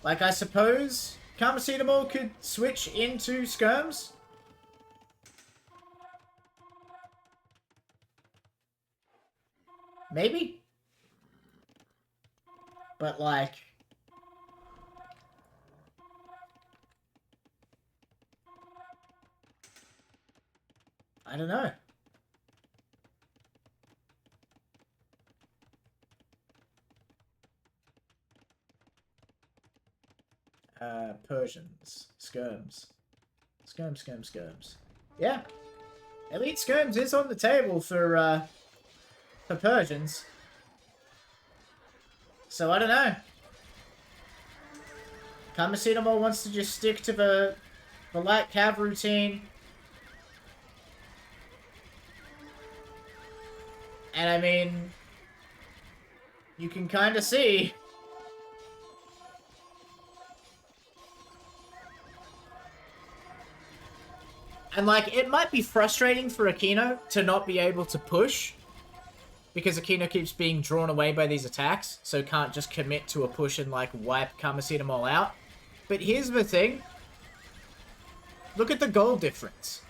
Like, I suppose Karmacetamol could switch into Skirms? Maybe? But, like... I don't know. Persians. Skirms. Skirms. Yeah. Elite Skirms is on the table for Persians. So, I don't know. Karmacetamol wants to just stick to the light cav routine. And I mean, you can kind of see. And like, it might be frustrating for Aquino to not be able to push. Because Aquino keeps being drawn away by these attacks. So can't just commit to a push and like wipe Karmacetamol out. But here's the thing. Look at the gold difference.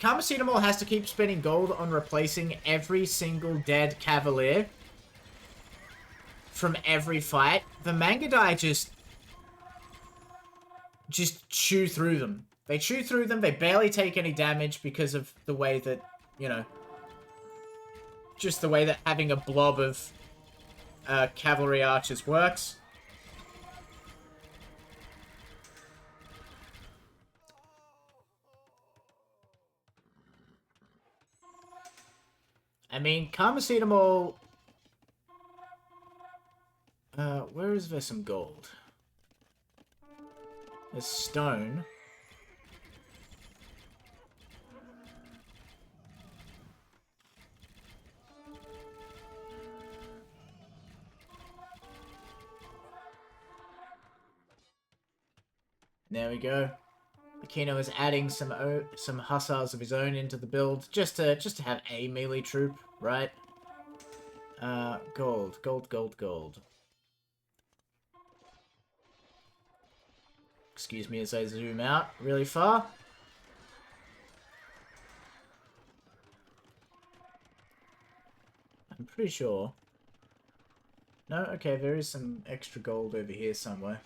Karmacetamol has to keep spending gold on replacing every single dead Cavalier from every fight. The Mangadai just chew through them. They chew through them, they barely take any damage because of the way that, you know, just the way that having a blob of cavalry archers works. I mean, Karmacetamol... where is there some gold? There's stone. There we go. Aquino is adding some hussars of his own into the build, just to have a melee troop, right? Gold. Excuse me as I zoom out really far. I'm pretty sure. No, okay, there is some extra gold over here somewhere.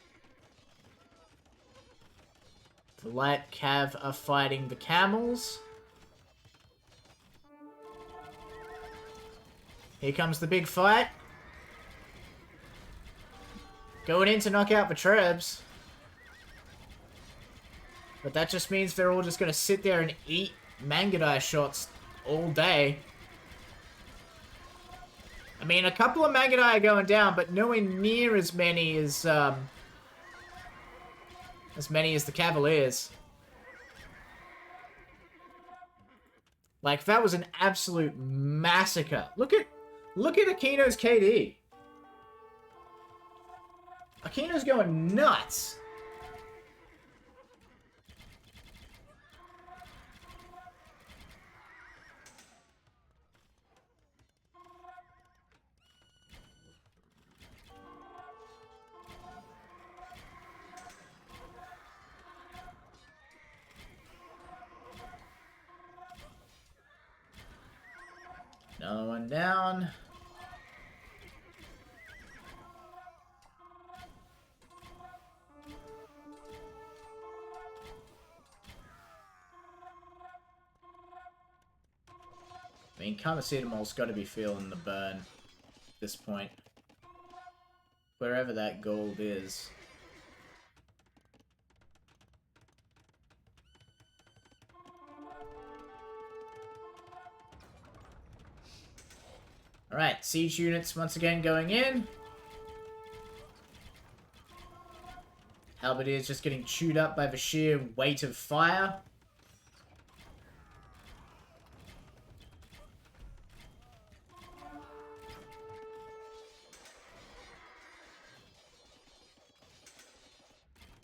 The light cav are fighting the camels. Here comes the big fight. Going in to knock out the trebs. But that just means they're all just going to sit there and eat Mangadai shots all day. I mean, a couple of Mangadai are going down, but nowhere near as many as the Cavaliers. Like, that was an absolute massacre. Look at Aquino's KD. Aquino's going nuts. Another one down. I mean, Karmacetamol's got to be feeling the burn at this point. Wherever that gold is. Alright, siege units once again going in. Halberdier is just getting chewed up by the sheer weight of fire.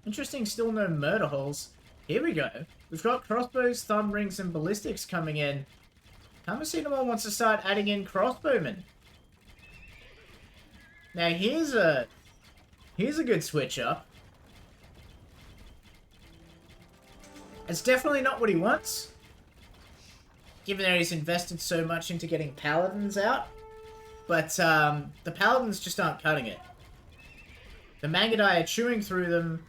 Interesting, still no murder holes. Here we go. we've got crossbows, thumb rings, and ballistics coming in. Kamasutra wants to start adding in crossbowmen. Now here's a good switch up. It's definitely not what he wants, given that he's invested so much into getting paladins out. But the paladins just aren't cutting it. The Mangadai are chewing through them.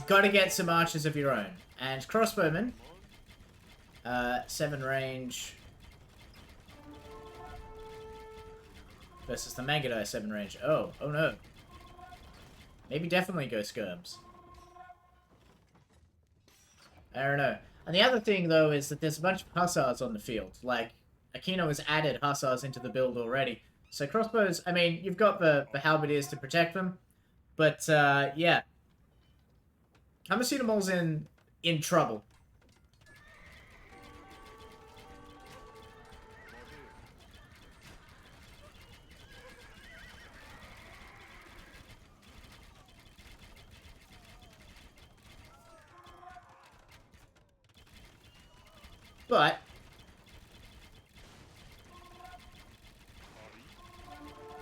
Gotta get some archers of your own. And crossbowmen. 7 range. Versus the Mangadai 7 range. Oh no. Maybe definitely go skirms. I don't know. And the other thing, though, is that there's a bunch of hussars on the field. Like, Aquino has added hussars into the build already. So crossbows, I mean, you've got the halberdiers to protect them. But, yeah. Kamasutra's in trouble. But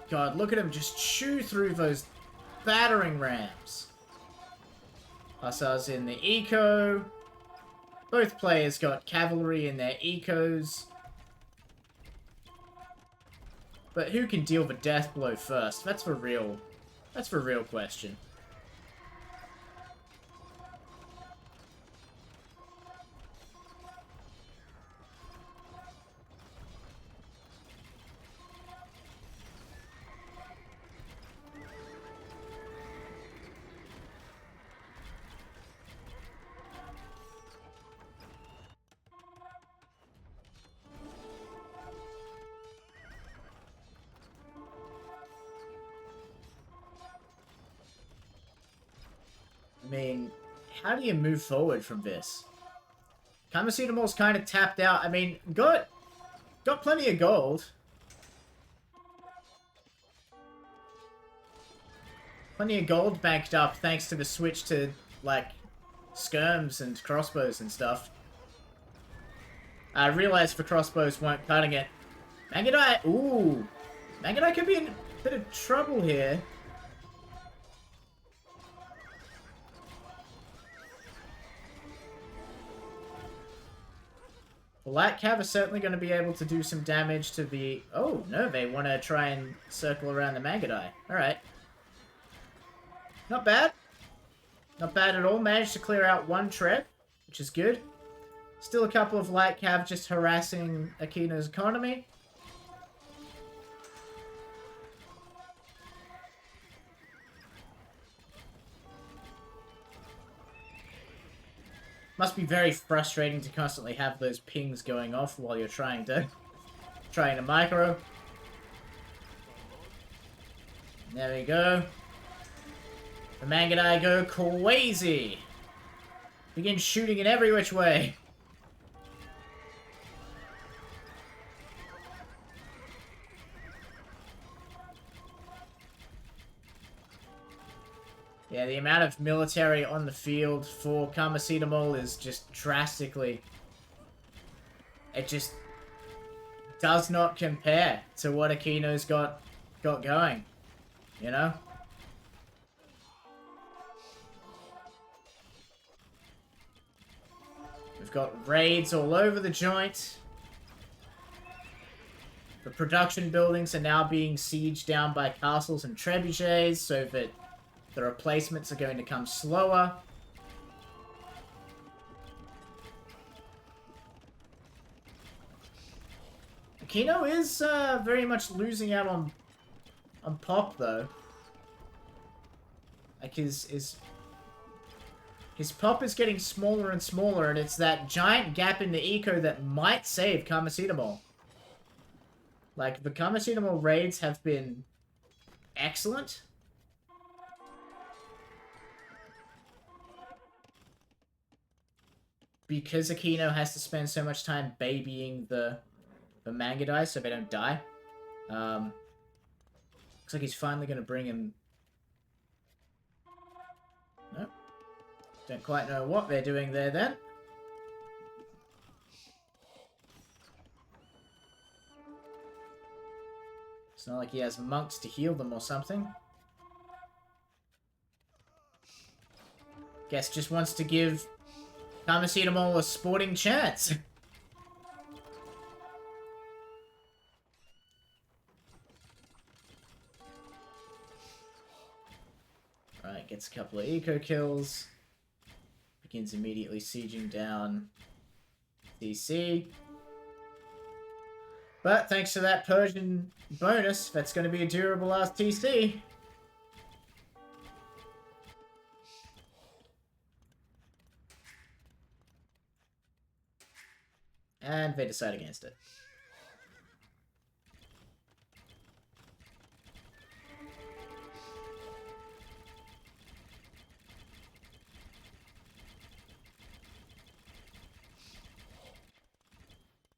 God, look at him just chew through those battering rams. Hussars in the eco. Both players got cavalry in their ecos. But who can deal the death blow first? That's for real question. I mean, how do you move forward from this? Kamasutra's kind of tapped out. I mean, got plenty of gold. Plenty of gold banked up thanks to the switch to, like, skirms and crossbows and stuff. I realized the crossbows weren't cutting it. Mangadai, ooh. Mangadai could be in a bit of trouble here. The Light Cav are certainly going to be able to do some damage to the... Oh, no, they want to try and circle around the Mangadai. Alright. Not bad. Not bad at all. Managed to clear out one trap, which is good. Still a couple of Light Cav just harassing Aquino's economy. Must be very frustrating to constantly have those pings going off while you're trying to micro. There we go. The Mangadai go crazy. Begin shooting in every which way. Yeah, the amount of military on the field for Kamasutra is just drastically... It just does not compare to what Aquino's got going, you know? We've got raids all over the joint. The production buildings are now being sieged down by castles and trebuchets so that the replacements are going to come slower. Aquino is very much losing out on pop though. Like his pop is getting smaller and smaller, and it's that giant gap in the eco that might save Kamasutra. Like, the Kamasutra raids have been excellent. Because Aquino has to spend so much time babying the Mangadai so they don't die. Looks like he's finally going to bring him... No. Don't quite know what they're doing there then. It's not like he has monks to heal them or something. Guess just wants to give Karmacetamol a sporting chance. Right, gets a couple of eco kills. Begins immediately sieging down DC. But thanks to that Persian bonus, that's going to be a durable ass TC. And they decide against it.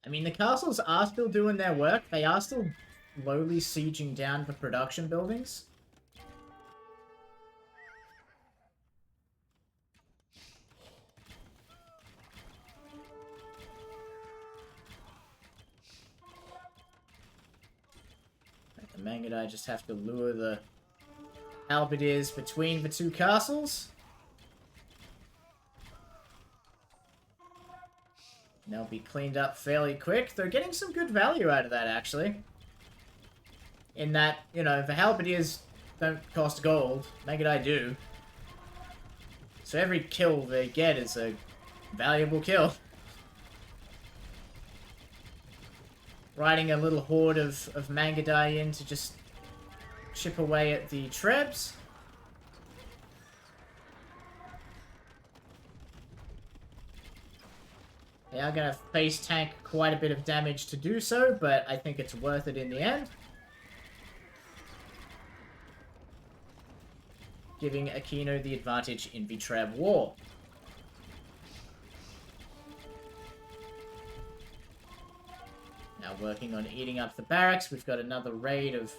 I mean, the castles are still doing their work. They are still slowly sieging down the production buildings. The Mangudai just have to lure the halberdiers between the two castles. They'll be cleaned up fairly quick. They're getting some good value out of that, actually. In that, you know, the halberdiers don't cost gold. Mangudai do. So every kill they get is a valuable kill. Riding a little horde of Mangudai in to just chip away at the Trebs. They are going to face tank quite a bit of damage to do so, but I think it's worth it in the end. Giving Aquino the advantage in the Treb war. Now working on eating up the barracks. We've got another raid of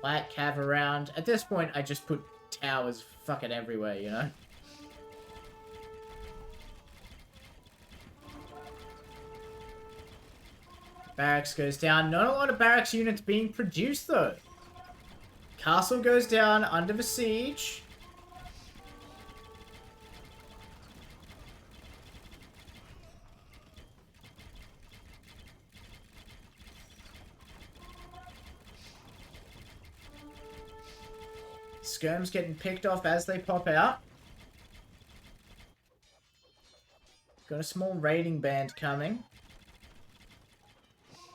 light cav around. At this point, I just put towers fucking everywhere, you know? Barracks goes down. Not a lot of barracks units being produced, though. Castle goes down under the siege. Skirm's getting picked off as they pop out. Got a small raiding band coming.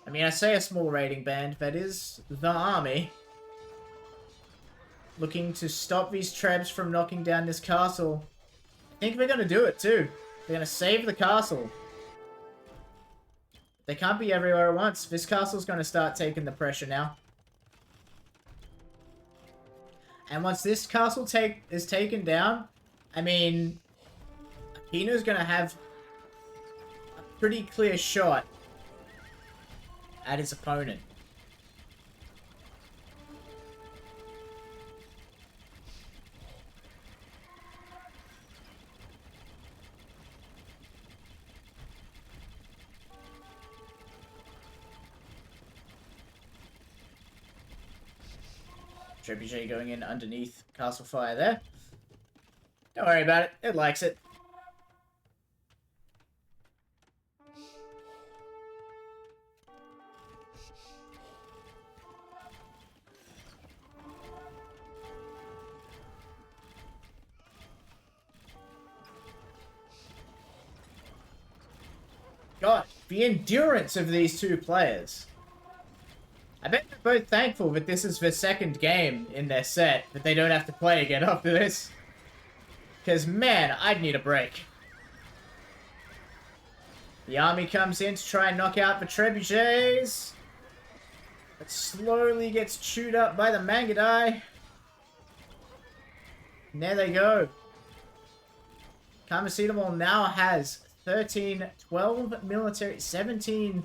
I mean, I say a small raiding band, that is the army. Looking to stop these Trebs from knocking down this castle. I think they're going to do it too. They're going to save the castle. They can't be everywhere at once. This castle's going to start taking the pressure now. And once this castle is taken down, I mean, Aquino's going to have a pretty clear shot at his opponent. Trebuchet going in underneath Castle Fire there. Don't worry about it. It likes it. God, the endurance of these two players. I bet they're both thankful that this is the second game in their set, that they don't have to play again after this. Because, man, I'd need a break. The army comes in to try and knock out the trebuchets. It slowly gets chewed up by the Mangudai. And there they go. Karmacetamol now has 13, 12 military, 17...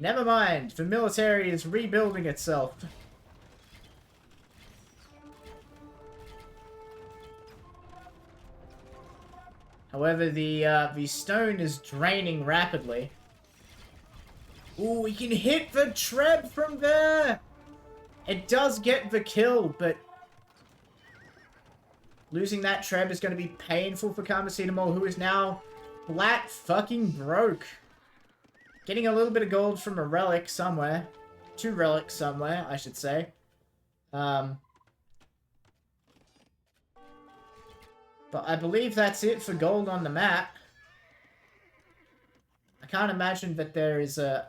Never mind, the military is rebuilding itself. However, the stone is draining rapidly. Ooh, we can hit the Treb from there! It does get the kill, but losing that Treb is going to be painful for Karmacetamol, who is now flat fucking broke. Getting a little bit of gold from a relic somewhere. 2 relics somewhere, I should say. But I believe that's it for gold on the map. I can't imagine that there is a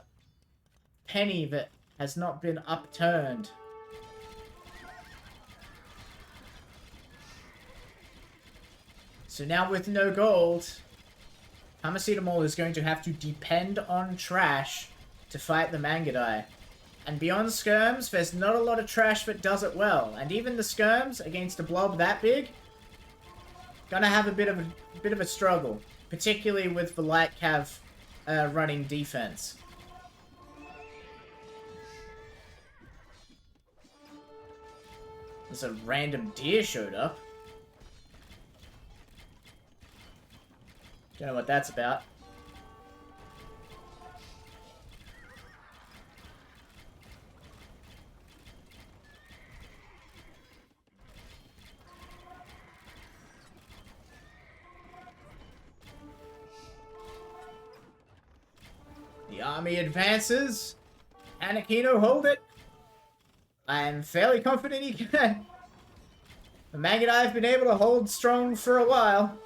penny that has not been upturned. So now with no gold, Karmacetamol is going to have to depend on trash to fight the Mangudai. And beyond skirms, there's not a lot of trash that does it well. And even the skirms against a blob that big, gonna have a bit of a struggle, particularly with the light cav running defense. There's a random deer showed up. Don't know what that's about. The army advances. Anakino, hold it. I am fairly confident he can. The Mangudai have been able to hold strong for a while.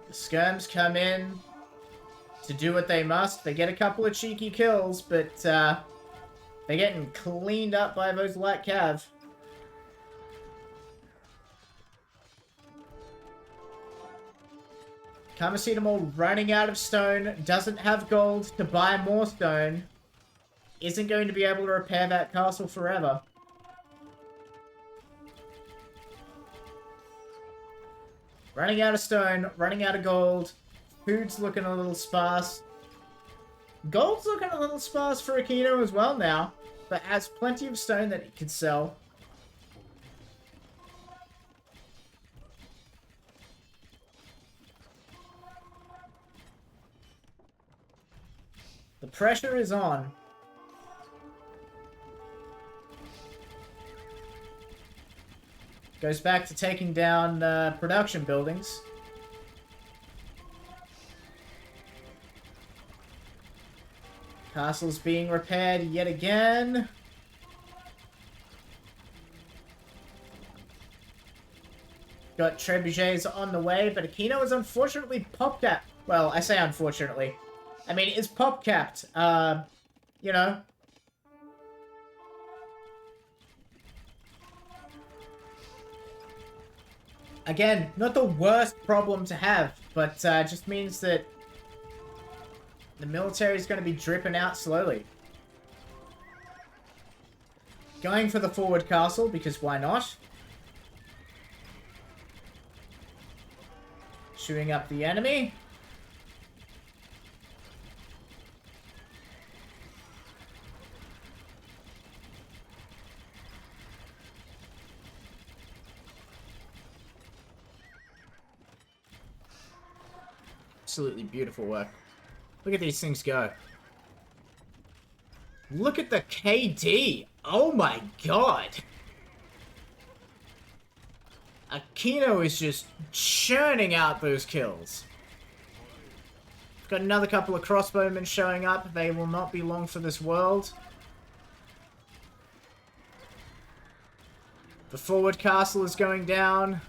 The skirms come in to do what they must. They get a couple of cheeky kills, but they're getting cleaned up by those light cav. Karmacetamol running out of stone, doesn't have gold to buy more stone, isn't going to be able to repair that castle forever. Running out of stone, running out of gold, food's looking a little sparse. Gold's looking a little sparse for Aquino as well now, but has plenty of stone that it could sell. The pressure is on. Goes back to taking down production buildings. Castle's being repaired yet again. Got trebuchets on the way, but Aquino is unfortunately pop-capped. Well, I say unfortunately. I mean, it's pop-capped. You know. Again, not the worst problem to have, but just means that the military is going to be dripping out slowly. Going for the forward castle, because why not? Shooting up the enemy. Absolutely beautiful work. Look at these things go. Look at the KD. Oh my god. Aquino is just churning out those kills. Got another couple of crossbowmen showing up. They will not be long for this world. The forward castle is going down.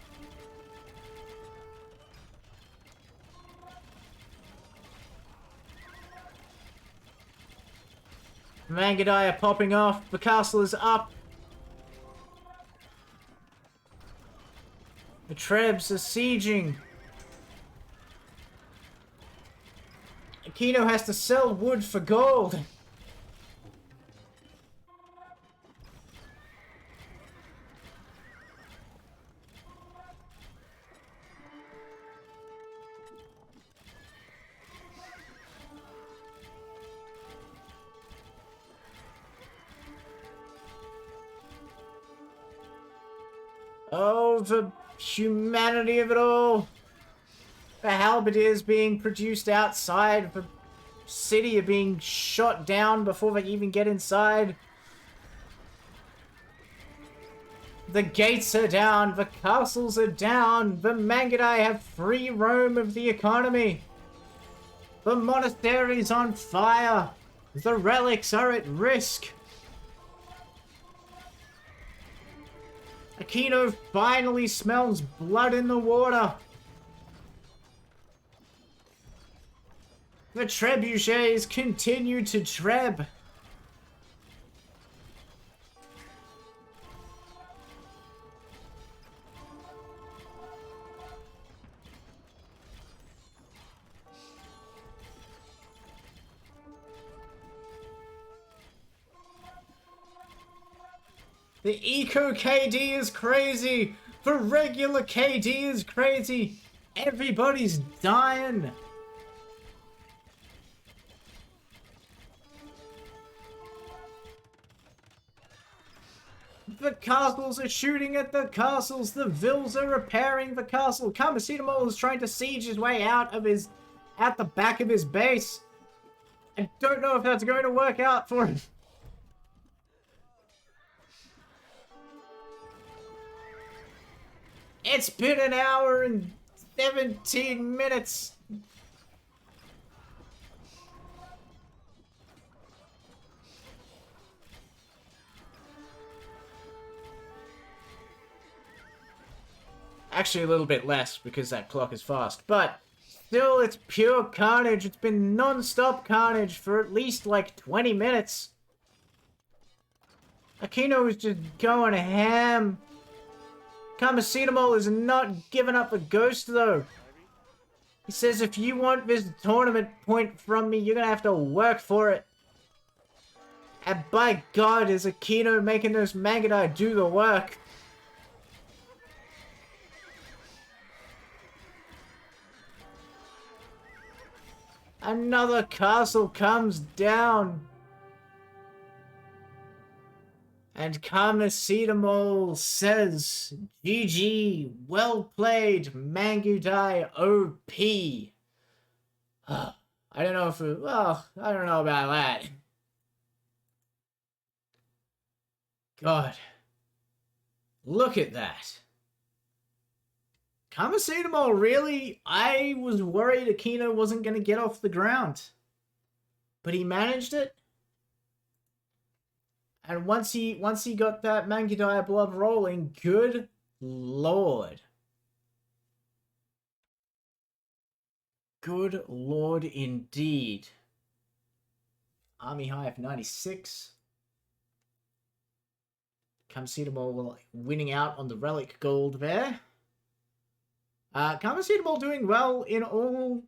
The Mangudai are popping off. The castle is up. The Trebs are sieging. Aquino has to sell wood for gold. all the humanity of it all. The halberdiers being produced outside, the city are being shot down before they even get inside. The gates are down, the castles are down, the Mangudai have free roam of the economy. The monastery's on fire. The relics are at risk. Aquino finally smells blood in the water. The trebuchets continue to treb. The eco KD is crazy. The regular KD is crazy. Everybody's dying. The castles are shooting at the castles. The Vils are repairing the castle. Kamasitamol is trying to siege his way out the back of his base. I don't know if that's going to work out for him. It's been an hour and 17 minutes. Actually, a little bit less because that clock is fast. But still, it's pure carnage. It's been non-stop carnage for at least like 20 minutes. Aquino is just going ham. Kamasitamol is not giving up a ghost, though. He says, if you want this tournament point from me, you're gonna have to work for it. And by God, is Aquino making those Mangudai do the work. Another castle comes down. And Kamasitamol says, GG, well played, Mangudai OP. I don't know if it, well, I don't know about that. God. Look at that. Kamasitamol, really? I was worried Aquino wasn't going to get off the ground. But he managed it. And once he got that Mangudai blood rolling, good lord. Good lord indeed. Army high of 96. Kamasitamol winning out on the relic gold there. Kamasitamol doing well in all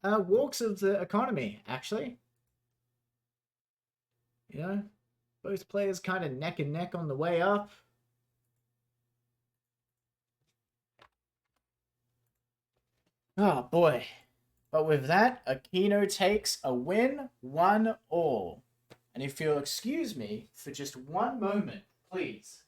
walks of the economy, actually. You know? Both players kind of neck and neck on the way up. Oh, boy. But with that, Aquino takes a win, 1-all. And if you'll excuse me for just one moment, please.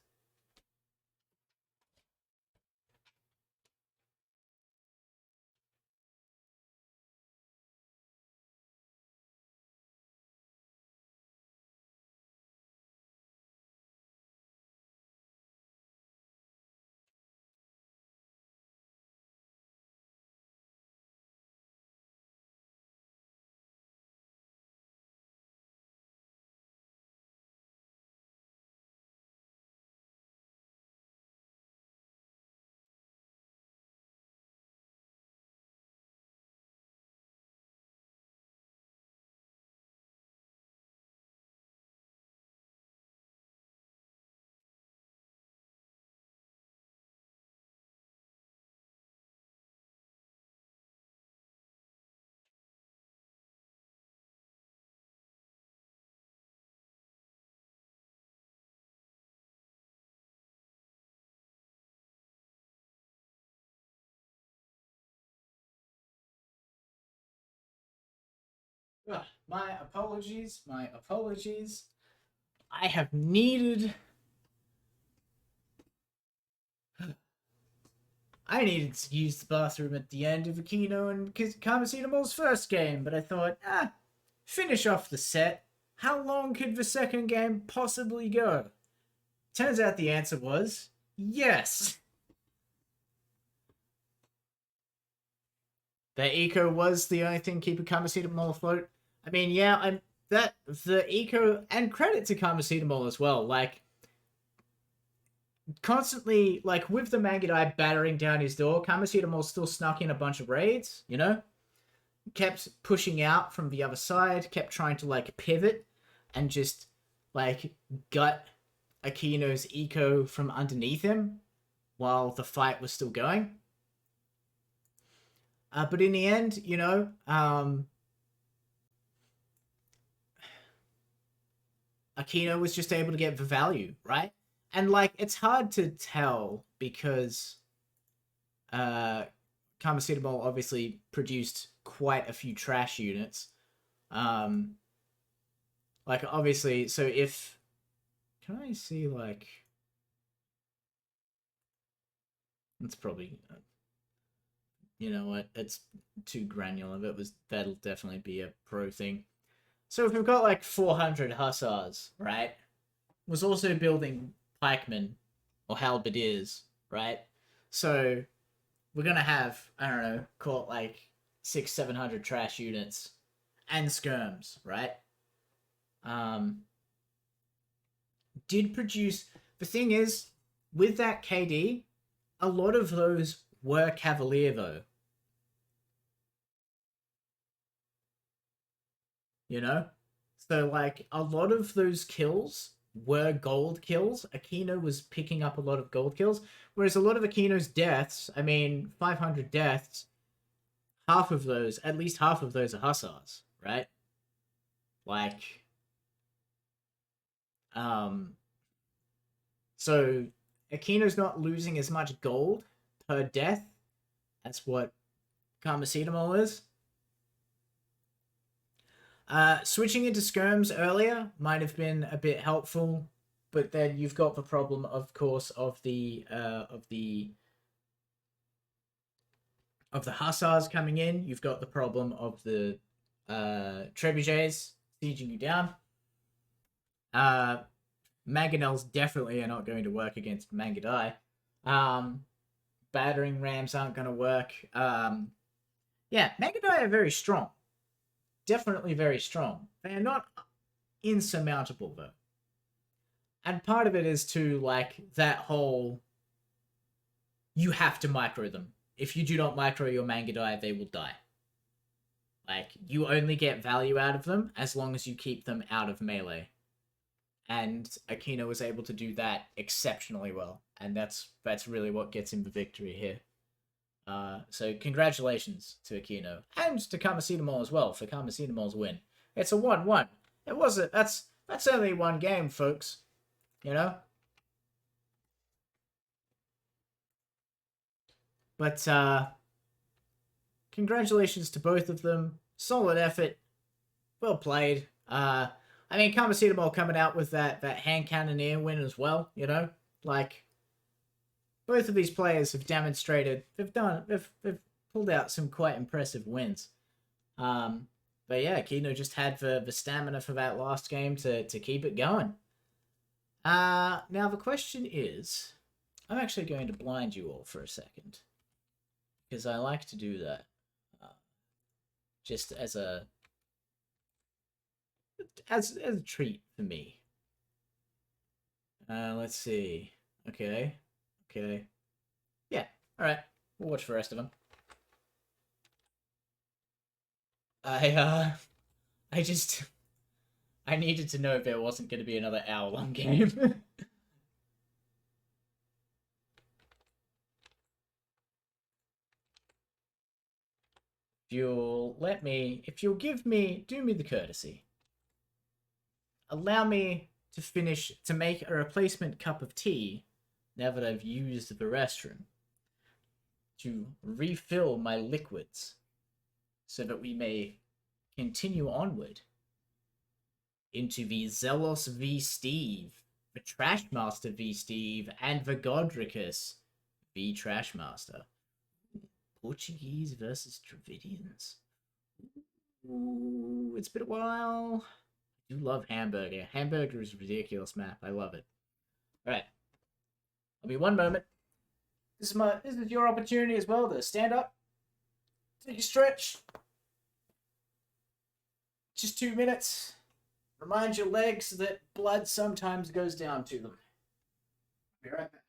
Ugh, my apologies, my apologies. I have needed I needed to use the bathroom at the end of Aquino and Kamasitamo's first game, but I thought, finish off the set. How long could the second game possibly go? Turns out the answer was yes. The eco was the only thing keeping Kamasitamo afloat. I mean, yeah, the eco, and credit to Kamasitamo as well. Like, constantly, like, with the Mangudai battering down his door, Kamasitamo still snuck in a bunch of raids, you know? Kept pushing out from the other side, kept trying to, like, pivot and just, like, gut Aquino's eco from underneath him while the fight was still going. But in the end, you know, Aquino was just able to get the value, right? And, like, it's hard to tell because Kamasitamo obviously produced quite a few trash units. Like, obviously, so if... Can I see, like... It's probably... You know what? It's too granular. That'll definitely be a pro thing. So if we've got, like, 400 hussars, right? Was also building pikemen, or halberdiers, right? So we're gonna have, I don't know, call it like 600-700 trash units and skirms, right? Did produce... The thing is, with that KD, a lot of those were Cavalier, though. You know? So, like, a lot of those kills were gold kills. Aquino was picking up a lot of gold kills, whereas a lot of Aquino's deaths, I mean, 500 deaths, half of those, at least half of those are hussars, right? Like, so Aquino's not losing as much gold per death as what Kamasitamo is. Switching into skirms earlier might have been a bit helpful, but then you've got the problem, of course, of the hussars coming in. You've got the problem of the trebuchets sieging you down. Mangonels definitely are not going to work against Mangudai. Battering rams aren't going to work. Yeah, Mangudai are very strong. Definitely very strong. They are not insurmountable, though. And part of it is to, like, that whole... You have to micro them. If you do not micro your Mangudai, they will die. Like, you only get value out of them as long as you keep them out of melee. And Aquino was able to do that exceptionally well. And that's really what gets him the victory here. So congratulations to Aquino. And to Kamasitamo as well for Kamasitamo's win. It's a 1-1. That's only one game, folks. You know? But, congratulations to both of them. Solid effort. Well played. I mean, Kamasitamo coming out with that hand cannoneer win as well, you know? Like, both of these players have demonstrated, they've pulled out some quite impressive wins. But yeah, Aquino just had the stamina for that last game to keep it going. Now the question is, I'm actually going to blind you all for a second. Because I like to do that. Just as a treat for me. Let's see. Okay. Yeah, alright. We'll watch the rest of them. I needed to know if there wasn't going to be another hour-long game. If you'll do me the courtesy. Allow me to make a replacement cup of tea now that I've used the restroom. To refill my liquids so that we may continue onward into the Zelos v Steve, the Trashmaster v Steve, and the Godricus v Trashmaster. Portuguese versus Dravidians. Ooh, it's been a while. I do love Hamburger. Hamburger is a ridiculous map. I love it. Alright. I'll be one moment. This is your opportunity as well to stand up. Take a stretch. Just 2 minutes. Remind your legs that blood sometimes goes down to them. Be right back.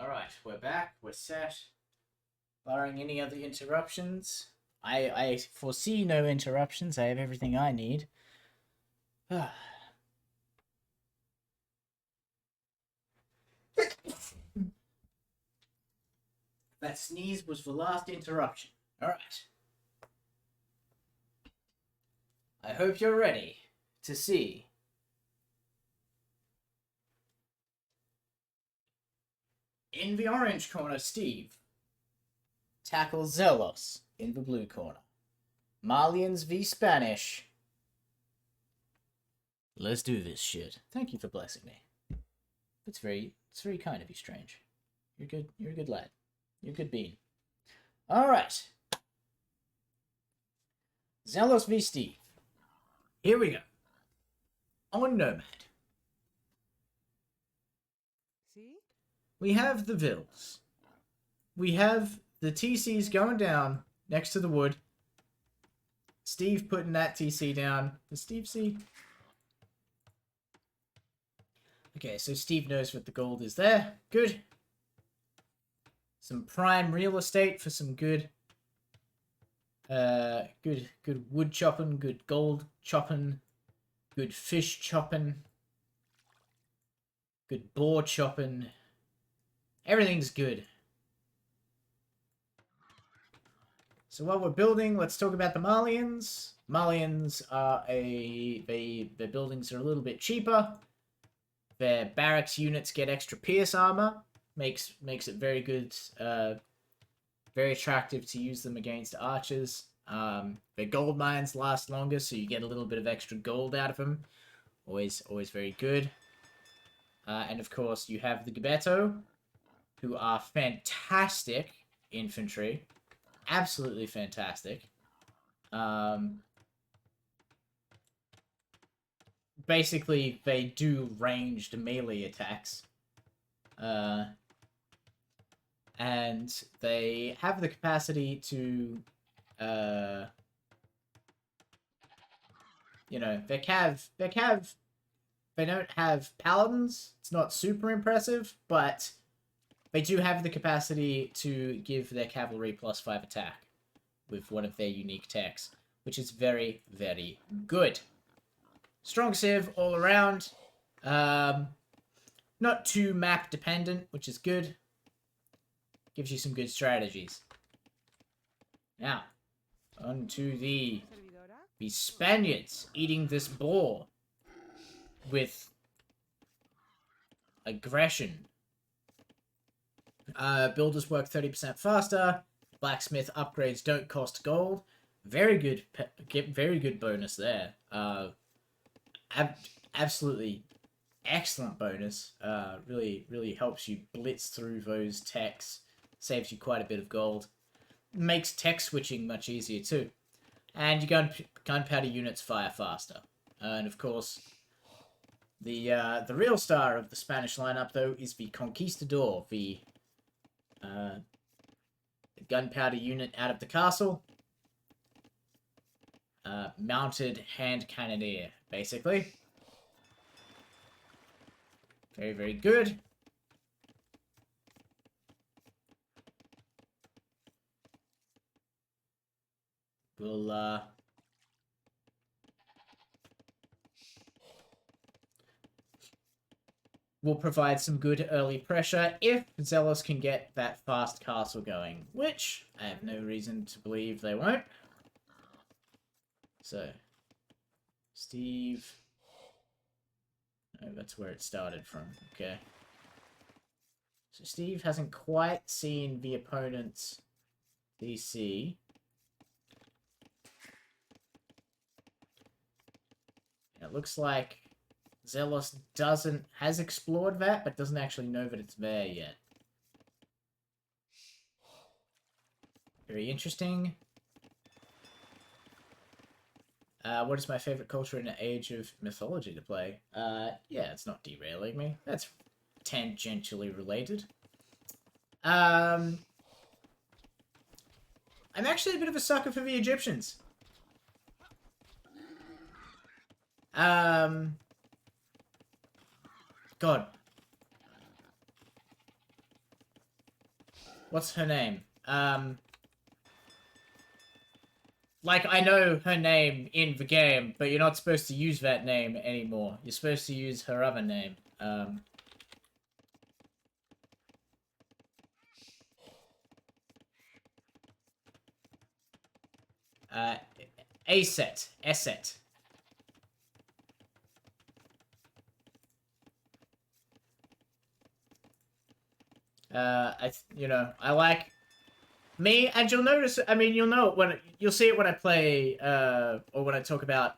Alright, we're back, we're set. Barring any other interruptions. I foresee no interruptions, I have everything I need. That sneeze was the last interruption. Alright. I hope you're ready to see in the orange corner, Steve tackles Zelos in the blue corner. Malians v Spanish. Let's do this shit. Thank you for blessing me. It's very kind of you, Strange. You're good. You're a good lad. You're a good bean. All right. Zelos v Steve. Here we go. On Nomad. See? We have the Vills. We have the TCs going down next to the wood. Steve putting that TC down. Does Steve see? Okay, so Steve knows what the gold is there. Good. Some prime real estate for some good good wood chopping, good gold chopping, good fish chopping, good boar chopping. Everything's good. So while we're building, let's talk about the Malians. Malians are their buildings are a little bit cheaper. Their barracks units get extra pierce armor. Makes it very good, very attractive to use them against archers. Their gold mines last longer, so you get a little bit of extra gold out of them. Always very good. And of course, you have the Gabetto, who are fantastic infantry. Absolutely fantastic. Basically, they do ranged melee attacks. And they have the capacity to, you know, they don't have paladins. It's not super impressive, but they do have the capacity to give their cavalry +5 attack with one of their unique techs, which is very good. Strong civ all around. Not too map dependent, which is good. Gives you some good strategies. Now, on to the Spaniards eating this boar with aggression. Builders work 30% faster. Blacksmith upgrades don't cost gold. Very good, very good bonus there. Absolutely excellent bonus. Really, really helps you blitz through those techs. Saves you quite a bit of gold. Makes tech switching much easier too. And your gunpowder units fire faster. And of course, the real star of the Spanish lineup though is the Conquistador, the gunpowder unit out of the castle. Mounted hand cannoneer, basically. Very, very good. We'll provide some good early pressure if Zealous can get that fast castle going, which I have no reason to believe they won't. So, Steve... Oh, that's where it started from. Okay. So Steve hasn't quite seen the opponent's DC. It looks like Zealous has explored that, but doesn't actually know that it's there yet. Very interesting. What is my favorite culture in the age of mythology to play? Yeah, it's not derailing me. That's tangentially related. I'm actually a bit of a sucker for the Egyptians. God. What's her name? Like, I know her name in the game, but you're not supposed to use that name anymore. You're supposed to use her other name. Aset. Eset. I like me, and you'll notice, I mean, you'll know it when, you'll see it when I play, or when I talk about,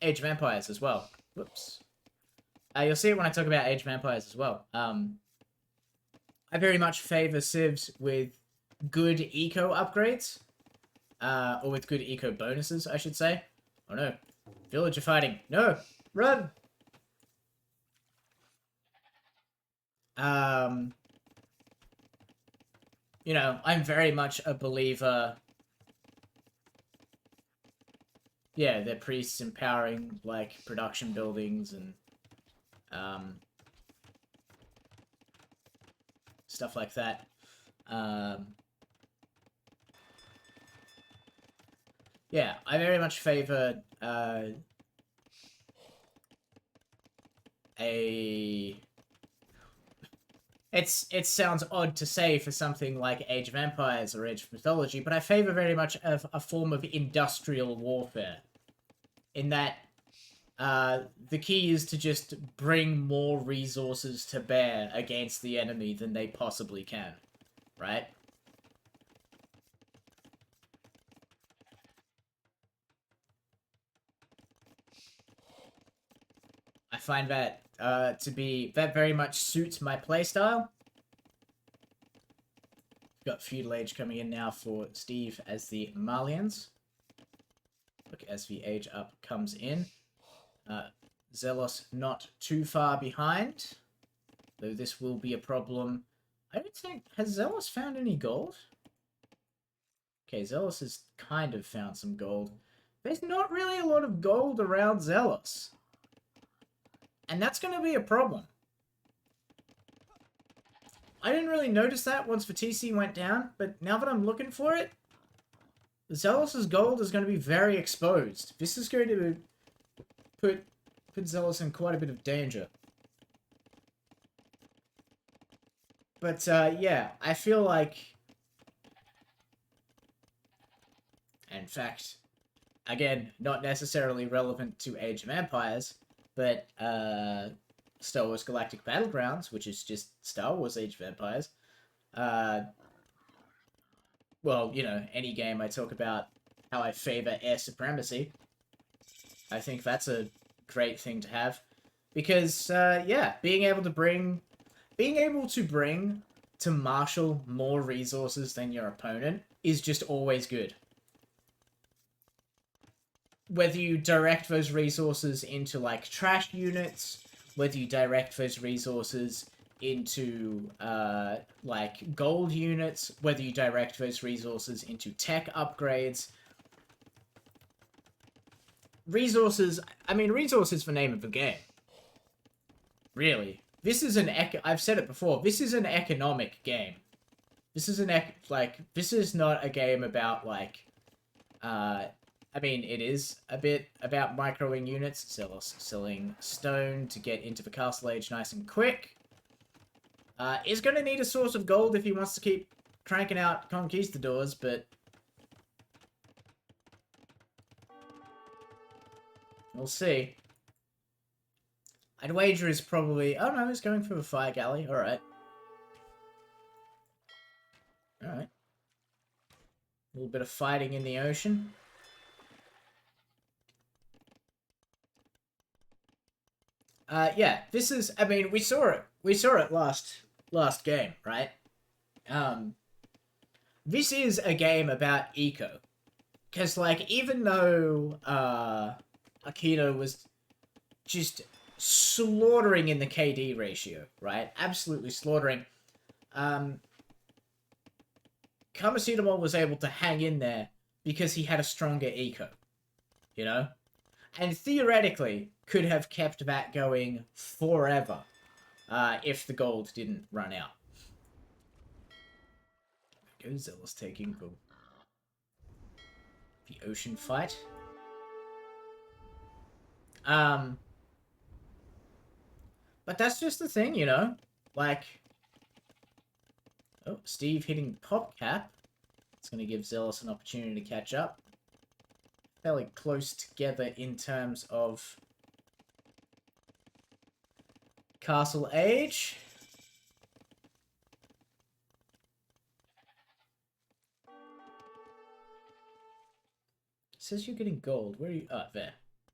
Age of Empires as well. Whoops. You'll see it when I talk about Age of Empires as well. I very much favor civs with good eco upgrades. Or with good eco bonuses, I should say. Oh no. Villager fighting. No! Run! You know, I'm very much a believer... Yeah, they're priests empowering, like, production buildings and... stuff like that. Yeah, I very much favor, It sounds odd to say for something like Age of Empires or Age of Mythology, but I favor very much of a form of industrial warfare. In that, the key is to just bring more resources to bear against the enemy than they possibly can, right? I find that that very much suits my playstyle. Got Feudal Age coming in now for Steve as the Malians. Look, as the age up comes in. Zealous not too far behind. Though this will be a problem. I don't think... Has Zealous found any gold? Okay, Zealous has kind of found some gold. There's not really a lot of gold around Zealous. And that's going to be a problem. I didn't really notice that once the TC went down, but now that I'm looking for it, Zealous's gold is going to be very exposed. This is going to put Zealous in quite a bit of danger. But, yeah, I feel like... In fact, again, not necessarily relevant to Age of Empires, but, Star Wars Galactic Battlegrounds, which is just Star Wars Age of Empires. Well, you know, any game I talk about how I favor air supremacy. I think that's a great thing to have. Because, yeah, being able to bring to marshal more resources than your opponent is just always good. Whether you direct those resources into, like, trash units, whether you direct those resources into, like, gold units, whether you direct those resources into tech upgrades. Resources, I mean, resources the name of the game. Really. This is I've said it before, this is an economic game. This is this is not a game about, like, I mean, it is a bit about microing units, selling stone to get into the castle age nice and quick. He's gonna need a source of gold if he wants to keep cranking out conquistadors, but we'll see. I'd wager is probably... Oh no, he's going for a fire galley. Alright. Alright. A little bit of fighting in the ocean. Yeah, this is... I mean, we saw it. We saw it last game, right? This is a game about eco. Because, like, even though Akito was just slaughtering in the KD ratio, right? Absolutely slaughtering. Kamasidamo was able to hang in there because he had a stronger eco, you know? And theoretically could have kept that going forever if the gold didn't run out. Gozella's taking the ocean fight. But that's just the thing, you know? Like... Oh, Steve hitting pop cap. It's going to give Zealous an opportunity to catch up. Fairly close together in terms of castle age. It says you're getting gold. Where are you? Oh, there.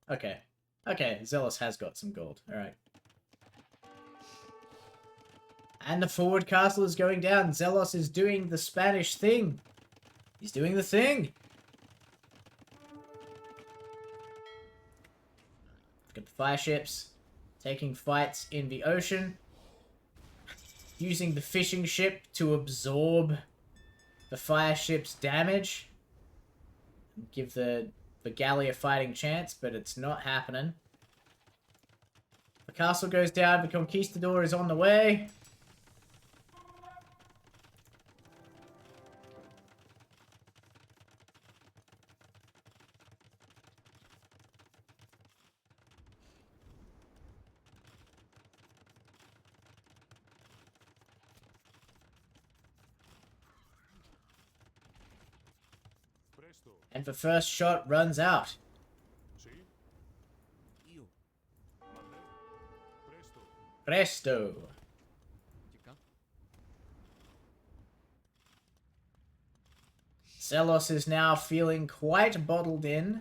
Okay. Okay, Zealous has got some gold. Alright. And the forward castle is going down. Zelos is doing the Spanish thing. He's doing the thing. Got the fire ships. Taking fights in the ocean. Using the fishing ship to absorb the fire ship's damage. Give the galley a fighting chance, but it's not happening. The castle goes down. The conquistador is on the way. And the first shot runs out. Presto. Zelos is now feeling quite bottled in.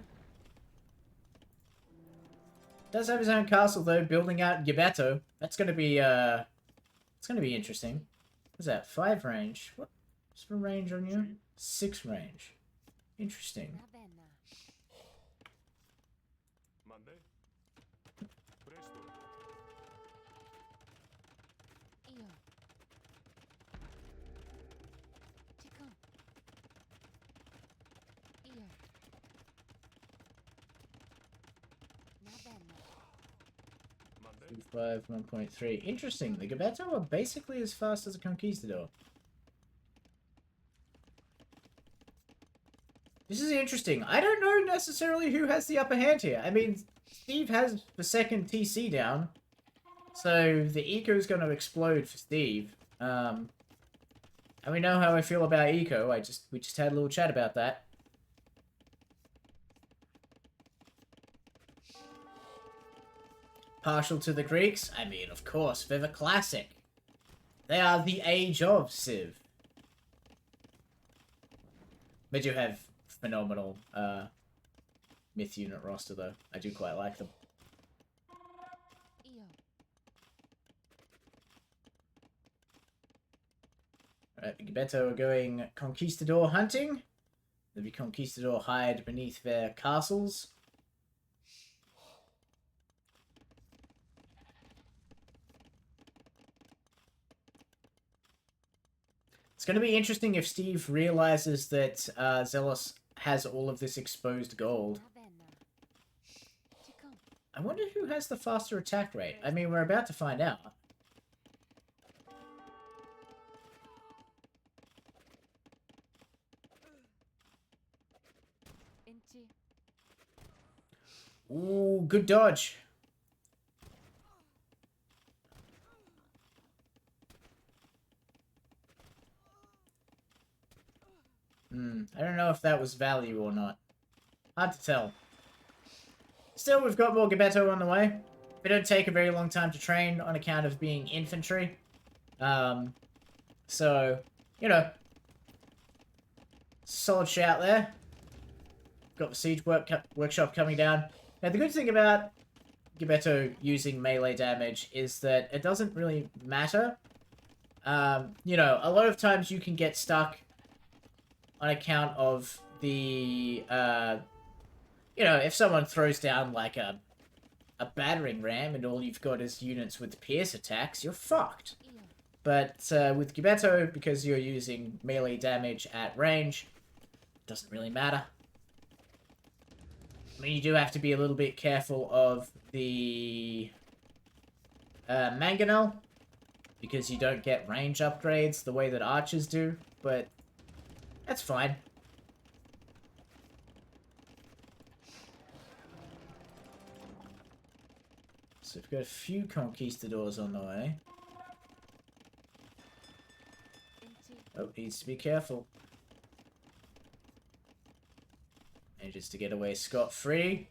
Does have his own castle though, building out Gibeto. That's gonna be it's gonna be interesting. What's that? 5 range. What's the range on you? 6 range. Interesting. Five 1.3. Interesting. The Gabeto are basically as fast as a Conquistador. This is interesting. I don't know necessarily who has the upper hand here. I mean, Steve has the second TC down, so the eco is going to explode for Steve. And we know how I feel about eco. We just had a little chat about that. Partial to the Greeks? I mean, of course, they're the classic. They are the age of Civ. They do have phenomenal myth unit roster, though. I do quite like them. Alright, Gibetto are going Conquistador hunting. The Conquistador hide beneath their castles. It's going to be interesting if Steve realizes that Zealous has all of this exposed gold. I wonder who has the faster attack rate. I mean, we're about to find out. Ooh, good dodge. I don't know if that was value or not. Hard to tell. Still, we've got more Gibetto on the way. They don't take a very long time to train on account of being infantry. So, you know. Solid shout there. Got the siege workshop coming down. Now, the good thing about Gibetto using melee damage is that it doesn't really matter. You know, a lot of times you can get stuck on account of the, you know, if someone throws down, like, a battering ram and all you've got is units with pierce attacks, you're fucked. But with Gibetto, because you're using melee damage at range, it doesn't really matter. I mean, you do have to be a little bit careful of the mangonel, because you don't get range upgrades the way that archers do, but that's fine. So we've got a few conquistadors on the way. Oh, needs to be careful. Manages to get away scot-free.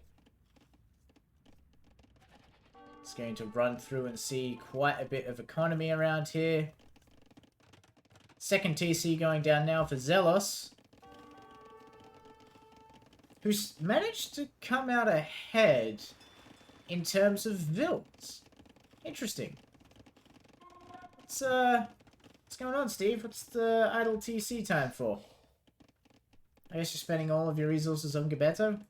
It's going to run through and see quite a bit of economy around here. Second TC going down now for Zealous, who's managed to come out ahead in terms of builds. Interesting. What's going on, Steve? What's the idle TC time for? I guess you're spending all of your resources on Gibetto?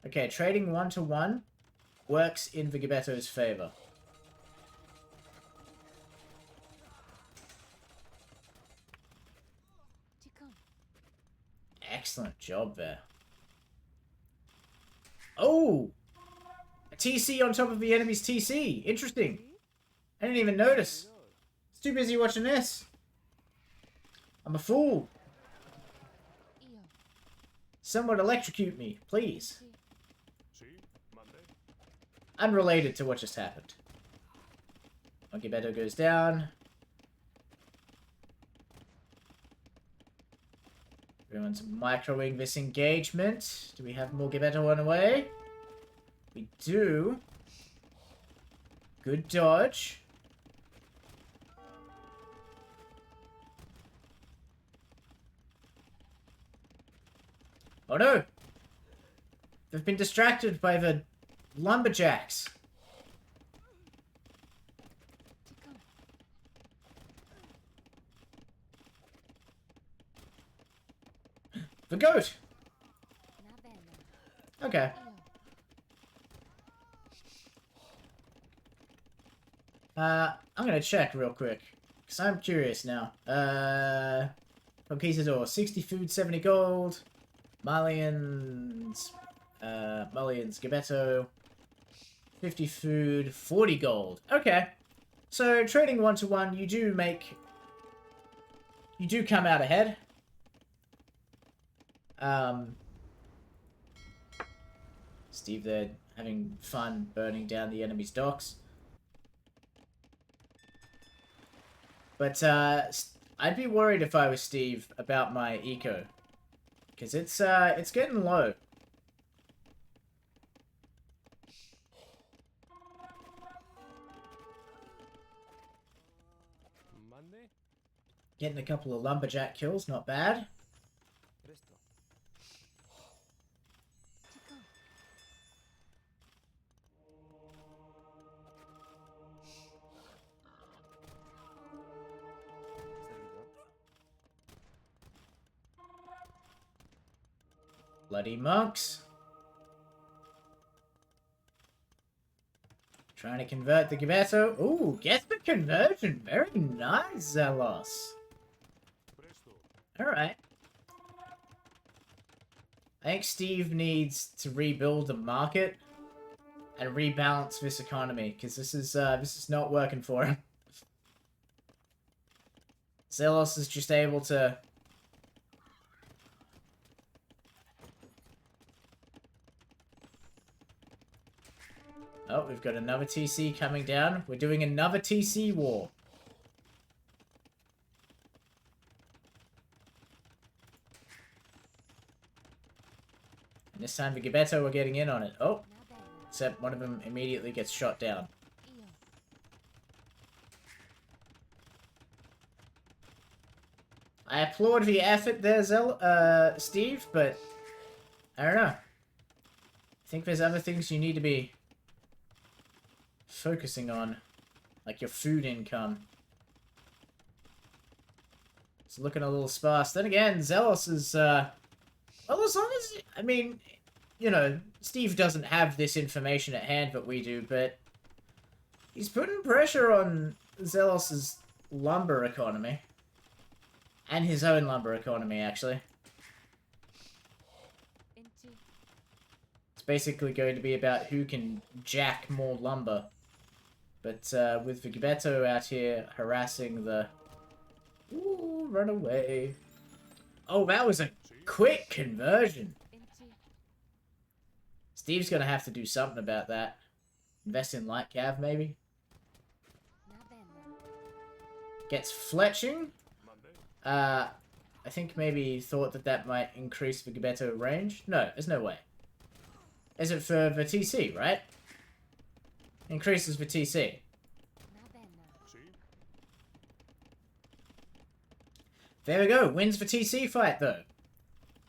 Okay, trading 1-to-1 works in the Gibetto's favor. Excellent job there. Oh! A TC on top of the enemy's TC. Interesting. I didn't even notice. I was too busy watching this. I'm a fool. Someone electrocute me, please. Unrelated to what just happened. Gibetto goes down. Everyone's microing this engagement. Do we have more Gibetto on the way? We do. Good dodge. Oh no! They've been distracted by the lumberjacks. The goat! Okay. I'm gonna check real quick, because I'm curious now. Conquistador, 60 food, 70 gold. Malians, Gibetto, 50 food, 40 gold. Okay. So, trading 1-to-1, you do come out ahead. Steve there having fun burning down the enemy's docks. But, I'd be worried if I was Steve about my eco. Because it's getting low. Monday? Getting a couple of lumberjack kills, not bad. Presto. Chico. Servidor. Bloody monks. Trying to convert the Gibetto. Ooh, gets the conversion. Very nice, Zelos. Presto. Alright. I think Steve needs to rebuild the market and rebalance this economy, because this is not working for him. Zelos is just able to... Oh, we've got another TC coming down. We're doing another TC war. And this time the Gibetto we're getting in on it. Oh, Na bene. except one of them immediately gets shot down. Io. I applaud the effort there, Steve, but I don't know. I think there's other things you need to be focusing on, like your food income. It's looking a little sparse. Then again, Zelos is, well, as long as, I mean, you know, Steve doesn't have this information at hand that we do, but he's putting pressure on Zelos's lumber economy. And his own lumber economy, actually. Inti. It's basically going to be about who can jack more lumber. But with the Gibetto out here harassing the... Ooh, run away. Oh, that was a quick conversion. Inti. Steve's going to have to do something about that. Invest in light cav, maybe? Na bene. Gets fletching. Monday. I think maybe he thought that that might increase the Gibetto range. No, there's no way. Is it for the TC, right? Increases the TC. Na bene. Si. There we go. Wins the TC fight, though.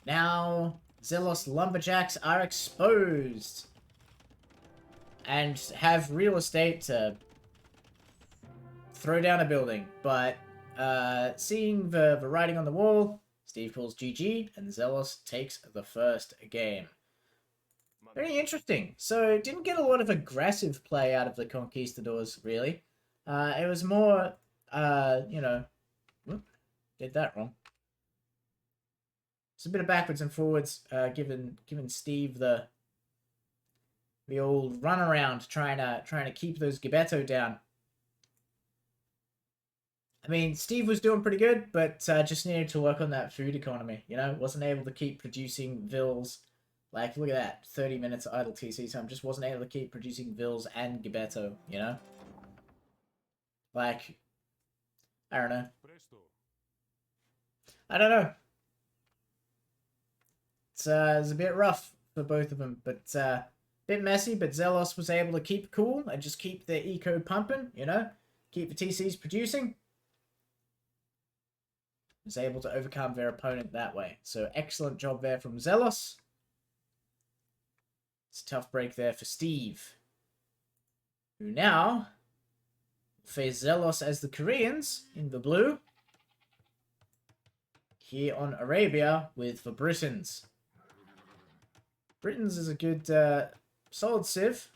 Now, Zelos Lumberjacks are exposed. And have real estate to throw down a building. But, seeing the writing on the wall, Steve calls GG, and Zelos takes the first game. Very interesting. So, didn't get a lot of aggressive play out of the Conquistadors, really. It was more, you know... Whoop, did that wrong. It's a bit of backwards and forwards, giving Steve the old runaround, trying to keep those Gibetto down. I mean, Steve was doing pretty good, but just needed to work on that food economy. You know, wasn't able to keep producing vills. Like, look at that, 30 minutes idle TC time. Just wasn't able to keep producing vills and Gibetto. You know, like, I don't know. Presto. I don't know. It's a bit rough for both of them, but a bit messy. But Zelos was able to keep cool and just keep the eco pumping, you know, keep the TCs producing. Was able to overcome their opponent that way. So excellent job there from Zelos. It's a tough break there for Steve, who now face Zelos as the Koreans in the blue. Here on Arabia with the Britons. Britons is a good, solid civ.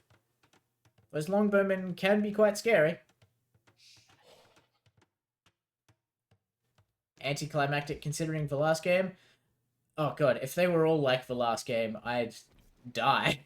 Those longbowmen can be quite scary. Anticlimactic considering the last game. Oh god, if they were all like the last game, I'd die.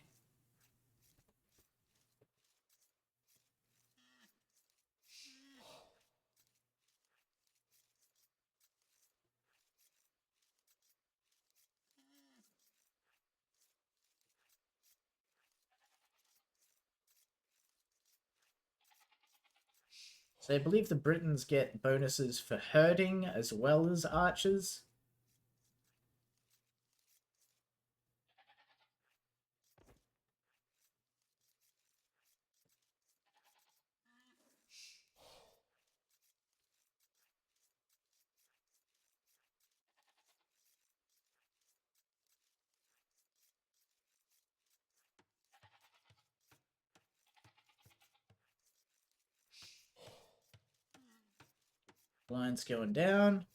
So I believe the Britons get bonuses for herding as well as archers. Blind's going down.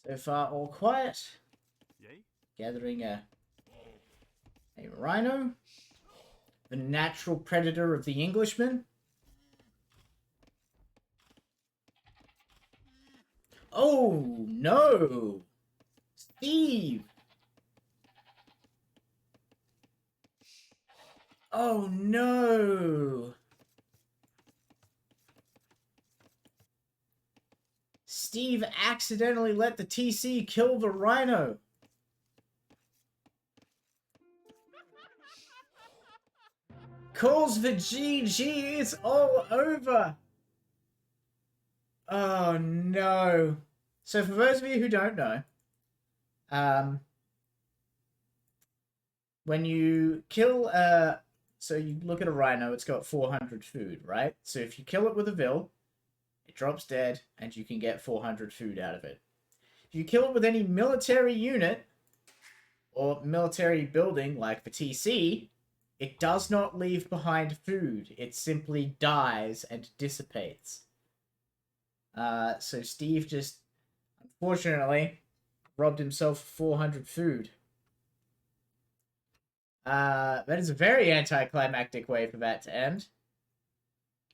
So far, all quiet. Yay? Gathering a rhino. The natural predator of the Englishman. Oh, no! Steve! Oh, no! Steve accidentally let the TC kill the rhino. Calls for GG, it's all over. Oh no. So for those of you who don't know, when you kill so you look at a rhino, it's got 400 food, right? So if you kill it with a vil, it drops dead and you can get 400 food out of it. If you kill it with any military unit or military building like the TC, it does not leave behind food. It simply dies and dissipates. So Steve just, unfortunately, robbed himself 400 food. That is a very anticlimactic way for that to end.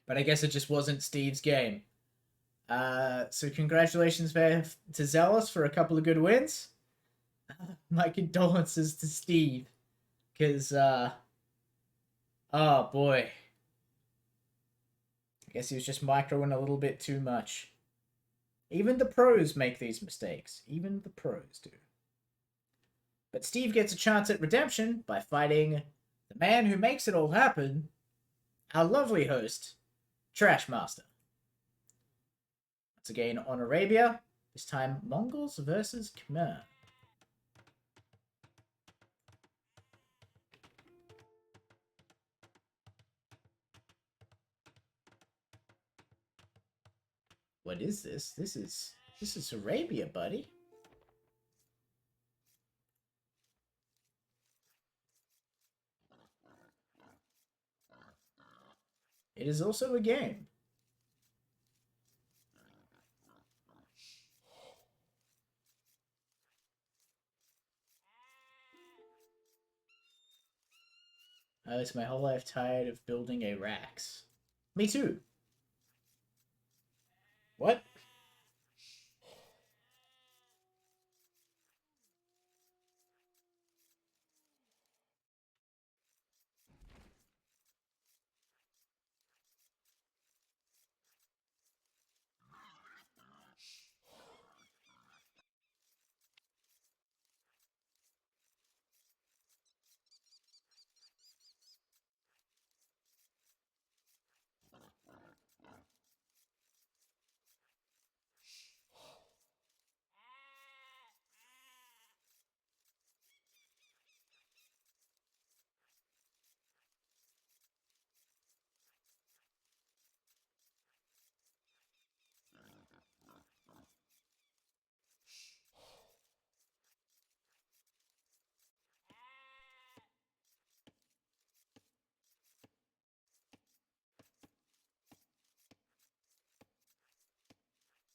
But I guess it just wasn't Steve's game. So congratulations there to Zealous for a couple of good wins. My condolences to Steve. Because, oh boy. I guess he was just microing a little bit too much. Even the pros make these mistakes. Even the pros do. But Steve gets a chance at redemption by fighting the man who makes it all happen, our lovely host, Trashmaster. Once again on Arabia, this time Mongols versus Khmer. What is this? This is Arabia, buddy. It is also a game. I was my whole life tired of building a racks. Me too. What?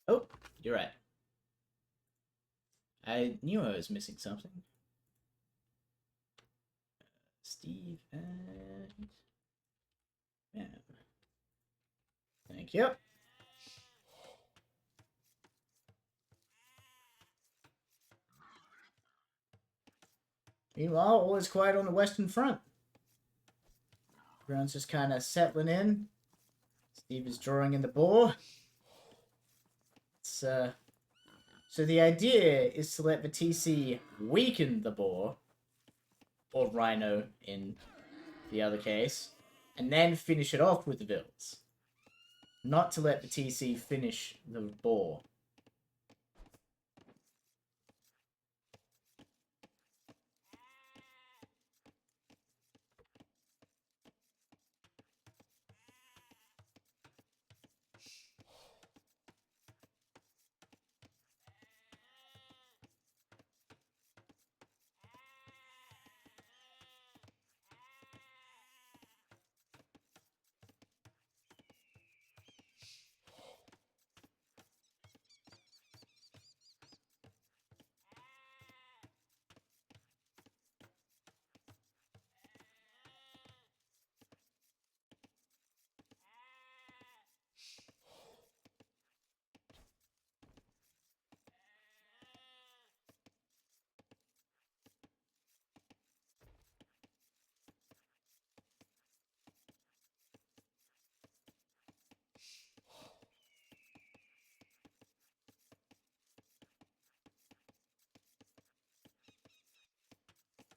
Oh, you're right. I knew I was missing something. Steve and... yeah. Thank you. Meanwhile, all is quiet on the Western Front. Everyone's just kind of settling in. Steve is drawing in the boar. So the idea is to let the TC weaken the boar, or rhino in the other case, and then finish it off with the vills. Not to let the TC finish the boar.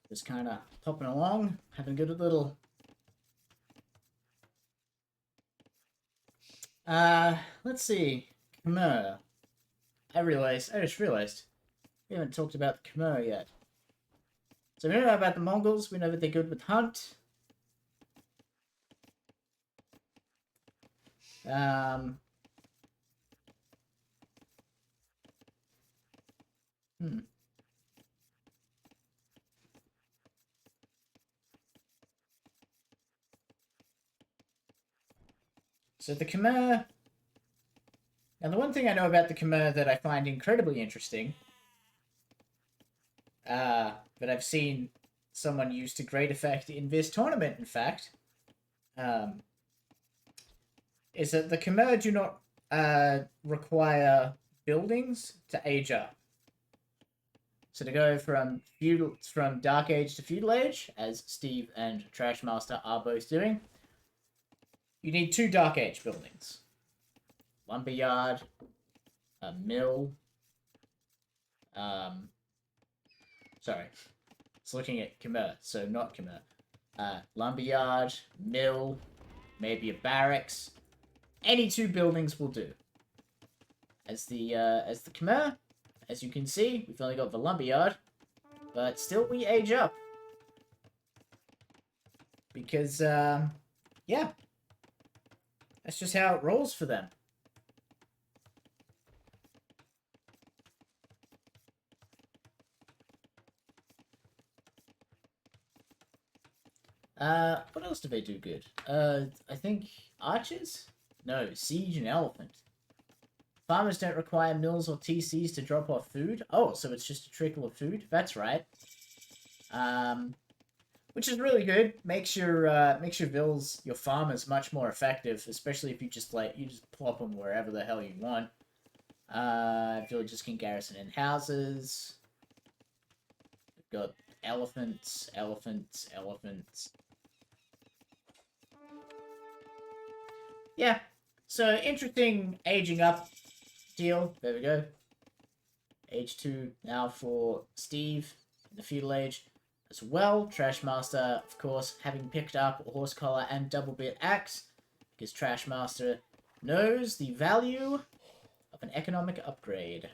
Just kind of popping along, having a good little... let's see. Khmer. I just realized, we haven't talked about the Khmer yet. So we know about the Mongols, we know that they're good with hunt. So the Khmer... Now, the one thing I know about the Khmer that I find incredibly interesting, that I've seen someone use to great effect in this tournament, in fact, is that the Khmer do not require buildings to age up. So to go from Dark Age to Feudal Age, as Steve and Trashmaster are both doing, you need 2 Dark Age buildings. Lumberyard, a mill. Sorry, it's looking at Khmer, so not Khmer. Lumberyard, mill, maybe a barracks. Any 2 buildings will do. As the Khmer, as you can see, we've only got the lumberyard, but still we age up. Because, yeah. That's just how it rolls for them. What else do they do good? I think archers? No, siege and elephant. Farmers don't require mills or TCs to drop off food. Oh, so it's just a trickle of food? That's right. Which is really good. Makes your vills, your farmers, much more effective, especially if you just plop them wherever the hell you want. Villages can garrison in houses. We've got elephants. Yeah, so interesting aging up deal. There we go. Age 2 now for Steve in the feudal age as well. Trashmaster, of course, having picked up a horse collar and double bit axe, because Trashmaster knows the value of an economic upgrade.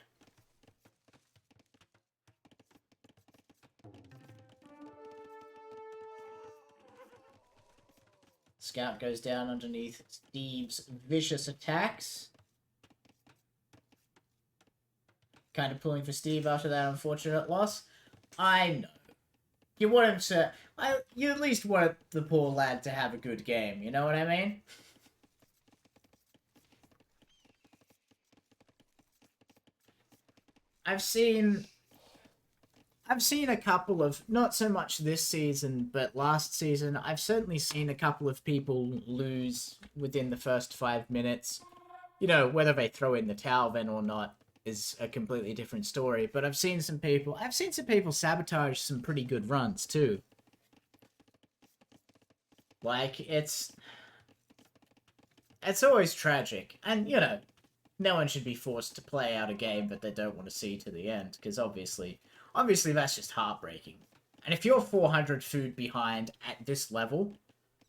Scout goes down underneath Steve's vicious attacks. Kind of pulling for Steve after that unfortunate loss. I know. You want him to... you at least want the poor lad to have a good game, you know what I mean? I've seen a couple of, not so much this season, but last season, I've certainly seen a couple of people lose within the first 5 minutes. You know, whether they throw in the towel then or not, is a completely different story. But I've seen some people sabotage some pretty good runs too. Like, it's always tragic. And, you know, no one should be forced to play out a game that they don't want to see to the end, because obviously that's just heartbreaking. And if you're 400 food behind at this level,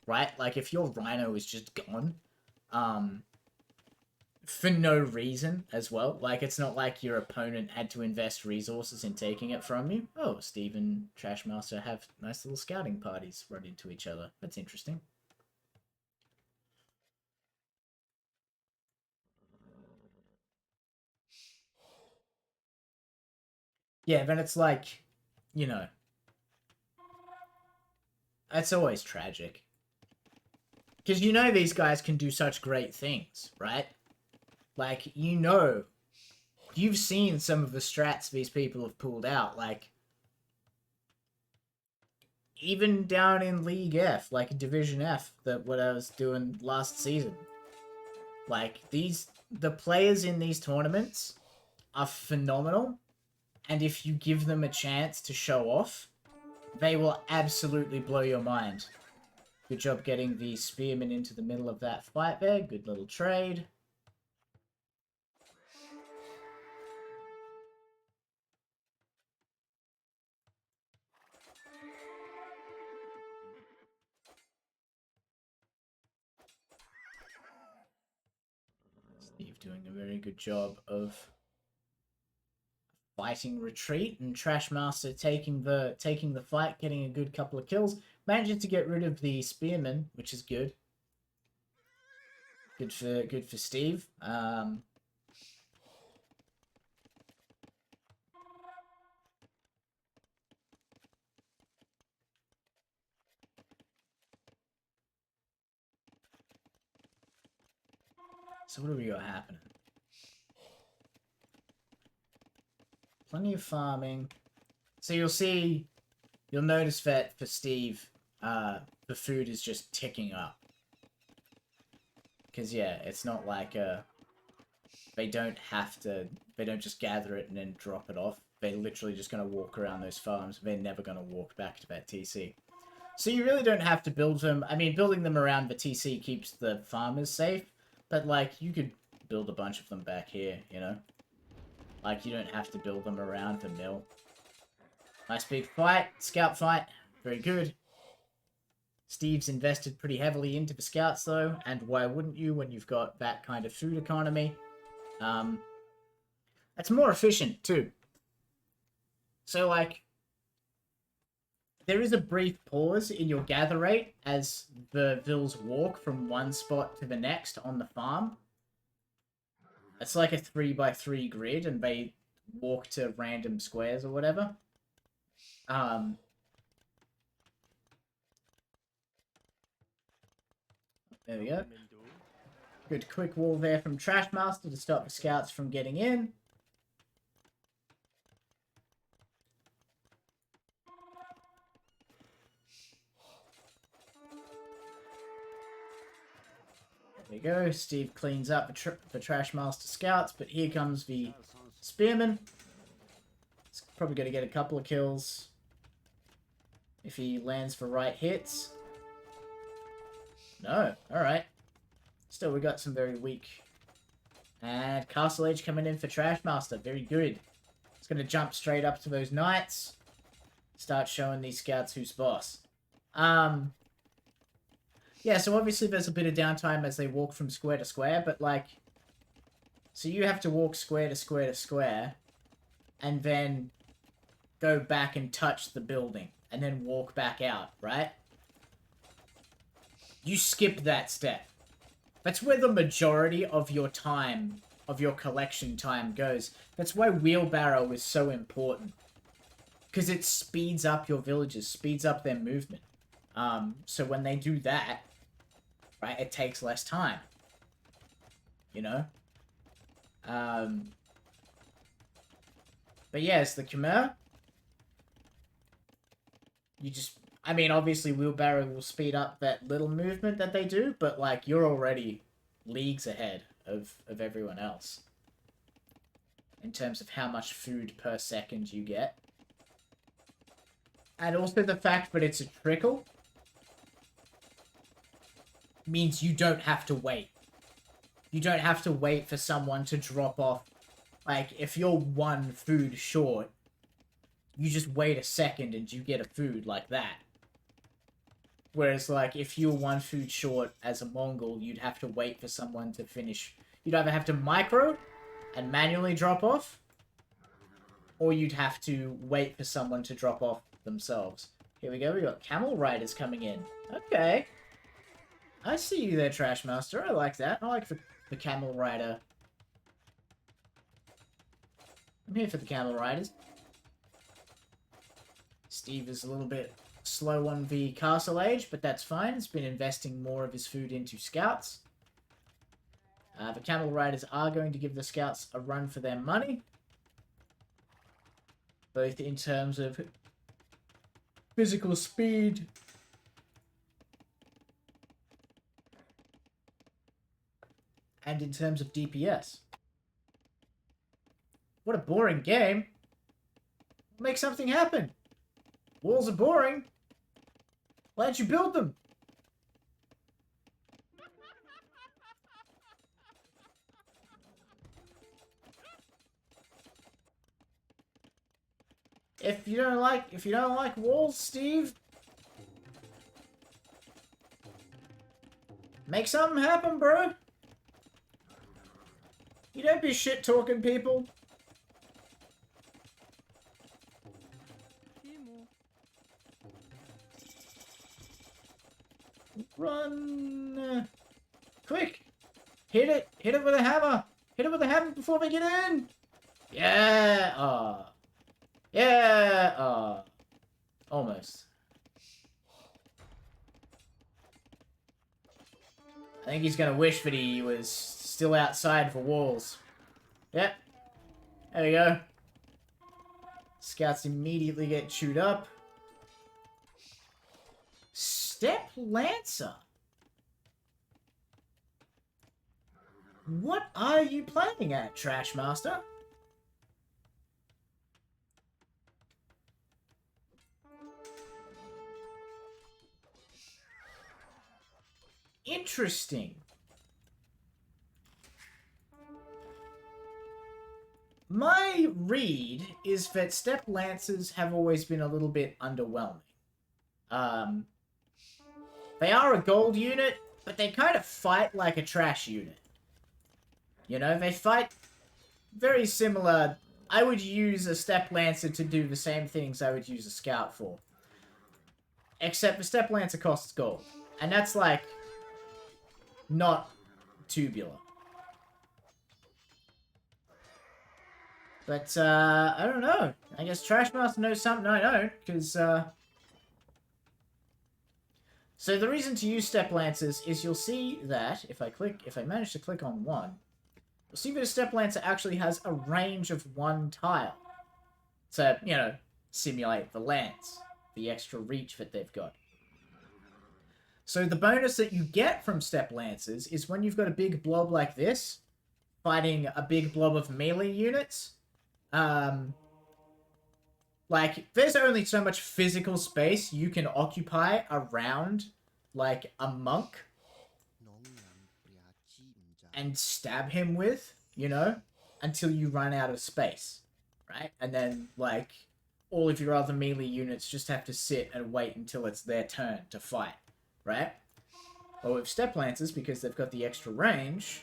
right? Like, if your Rhino is just gone, for no reason as well. Like, it's not like your opponent had to invest resources in taking it from you. Oh, Steve and Trashmaster have nice little scouting parties run into each other. That's interesting. Yeah, but it's like, you know, it's always tragic. Because you know these guys can do such great things, right? Like, you know, you've seen some of the strats these people have pulled out. Like, even down in League F, like Division F, that what I was doing last season. Like, the players in these tournaments are phenomenal. And if you give them a chance to show off, they will absolutely blow your mind. Good job getting the Spearman into the middle of that fight there. Good little trade. Steve doing a very good job of fighting retreat, and Trashmaster taking the fight, getting a good couple of kills. Managing to get rid of the Spearman, which is good. Good for Steve. So what do we got happening? Plenty of farming. So you'll notice that for Steve, the food is just ticking up. Because, yeah, it's not like, they don't just gather it and then drop it off. They're literally just going to walk around those farms. They're never going to walk back to that TC. So you really don't have to build them. I mean, building them around the TC keeps the farmers safe. But, like, you could build a bunch of them back here, you know? Like, you don't have to build them around the mill. Nice big fight. Scout fight. Very good. Steve's invested pretty heavily into the scouts, though. And why wouldn't you when you've got that kind of food economy? That's more efficient, too. So, like, there is a brief pause in your gather rate as the Vils walk from one spot to the next on the farm. It's like a 3x3 grid, and they walk to random squares or whatever. There we go. Good quick wall there from Trashmaster to stop the scouts from getting in. There we go. Steve cleans up the Trashmaster scouts, but here comes the Spearman. He's probably going to get a couple of kills if he lands for right hits. No. Alright. Still, we got some very weak. And Castle Age coming in for Trashmaster. Very good. It's going to jump straight up to those knights. Start showing these scouts who's boss. Yeah, so obviously there's a bit of downtime as they walk from square to square, but like... So you have to walk square to square to square, and then go back and touch the building, and then walk back out, right? You skip that step. That's where the majority of your time, of your collection time goes. That's why wheelbarrow is so important. Because it speeds up your villagers, speeds up their movement. So when they do that, right, it takes less time. You know? But yes, the Khmer, you just... I mean, obviously, wheelbarrow will speed up that little movement that they do, but, like, you're already leagues ahead of everyone else. in terms of how much food per second you get. And also the fact that it's a trickle means you don't have to wait. You don't have to wait for someone to drop off. Like, if you're one food short, you just wait a second and you get a food like that. Whereas, like, if you're one food short as a Mongol, you'd have to wait for someone to finish. You'd either have to micro and manually drop off, or you'd have to wait for someone to drop off themselves. Here we go, we got camel riders coming in. Okay. I see you there, Trash Master. I like that. I like the camel rider. I'm here for the camel riders. Steve is a little bit slow on the castle age, but that's fine. He's been investing more of his food into scouts. The camel riders are going to give the scouts a run for their money. Both in terms of physical speed and in terms of DPS. What a boring game. Make something happen. Walls are boring. Why don't you build them? If you don't like walls, Steve, make something happen, bro. You don't be shit talking people. Run! Quick! Hit it! Hit it with a hammer! Hit it with a hammer before they get in! Yeah! Yeah! Almost. I think he's gonna wish that he was still outside for walls. Yep. There we go. Scouts immediately get chewed up. Step Lancer. What are you playing at, Trash Master? Interesting. My read is that Step Lancers have always been a little bit underwhelming. They are a gold unit, but they kind of fight like a trash unit. You know, they fight very similar. I would use a Step Lancer to do the same things I would use a Scout for. Except the Step Lancer costs gold. And that's like, not tubular. But, I don't know. I guess Trash Master knows something I don't, because, So the reason to use Step Lancers is you'll see that, if I manage to click on one, you'll see that a Step Lancer actually has a range of one tile. To, you know, simulate the lance, the extra reach that they've got. So the bonus that you get from Step Lancers is when you've got a big blob like this, fighting a big blob of melee units, like, there's only so much physical space you can occupy around, like, a monk and stab him with, you know, until you run out of space, right? And then, like, all of your other melee units just have to sit and wait until it's their turn to fight, right? But with Step Lancers, because they've got the extra range,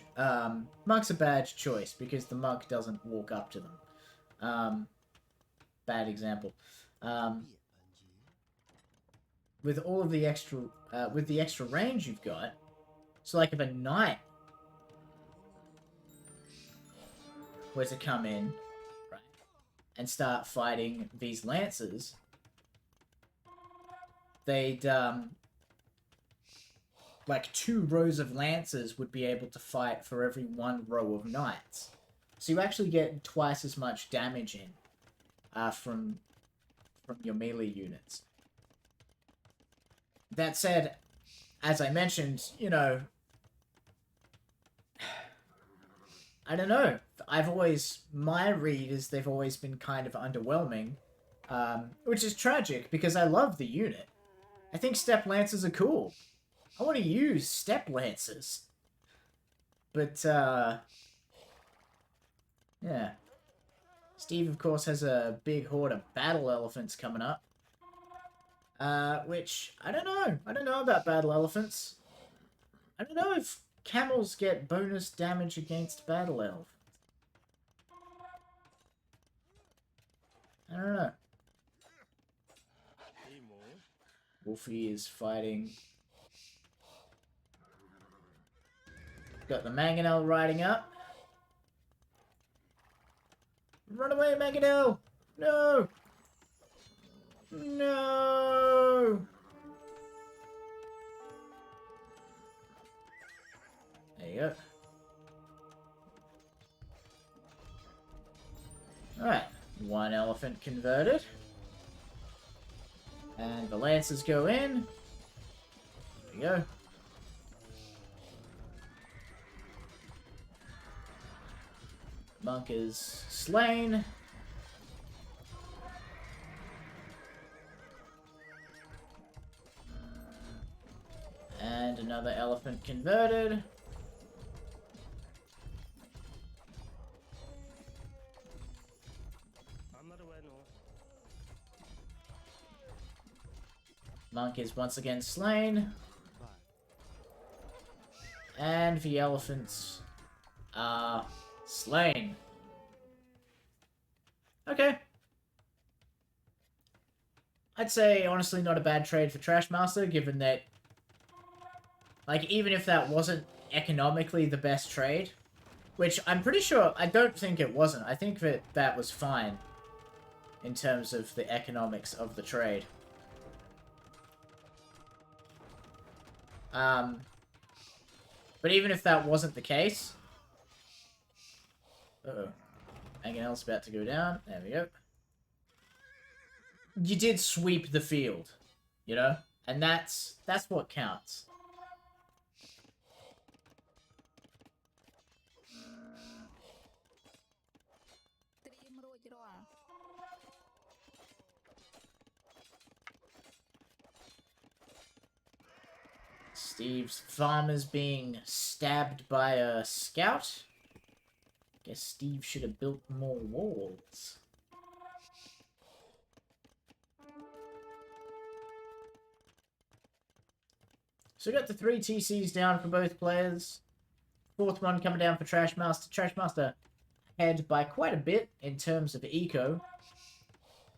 monk's a bad choice, because the monk doesn't walk up to them. Bad example. With all of the extra, with the extra range you've got, so like if a knight were to come in, right, and start fighting these lancers, they'd, like 2 rows of lancers would be able to fight for every 1 row of knights. So you actually get twice as much damage in. From your melee units. That said, as I mentioned, you know, I don't know. My read is they've always been kind of underwhelming, which is tragic because I love the unit. I think step lancers are cool. I want to use step lancers. But, yeah. Steve, of course, has a big horde of battle elephants coming up. Which, I don't know. I don't know about battle elephants. I don't know if camels get bonus damage against battle elephants. I don't know. Wolfie is fighting. Got the mangonel riding up. Run away, mangonel! No! No! There you go. Alright, one elephant converted. And the lancers go in. There we go. Monk is slain. And another elephant converted. Monk is once again slain. And the elephants are slain. Okay. I'd say, honestly, not a bad trade for Trashmaster, given that, like, even if that wasn't economically the best trade, which I'm pretty sure, I don't think it wasn't. I think that that was fine in terms of the economics of the trade. But even if that wasn't the case... Uh-oh. Mangonel's about to go down. There we go. You did sweep the field, you know? And that's what counts. Steve's farm is being stabbed by a scout. Guess Steve should have built more walls. So we got the 3 TCs down for both players. 4th one coming down for Trashmaster. Trashmaster ahead by quite a bit in terms of eco.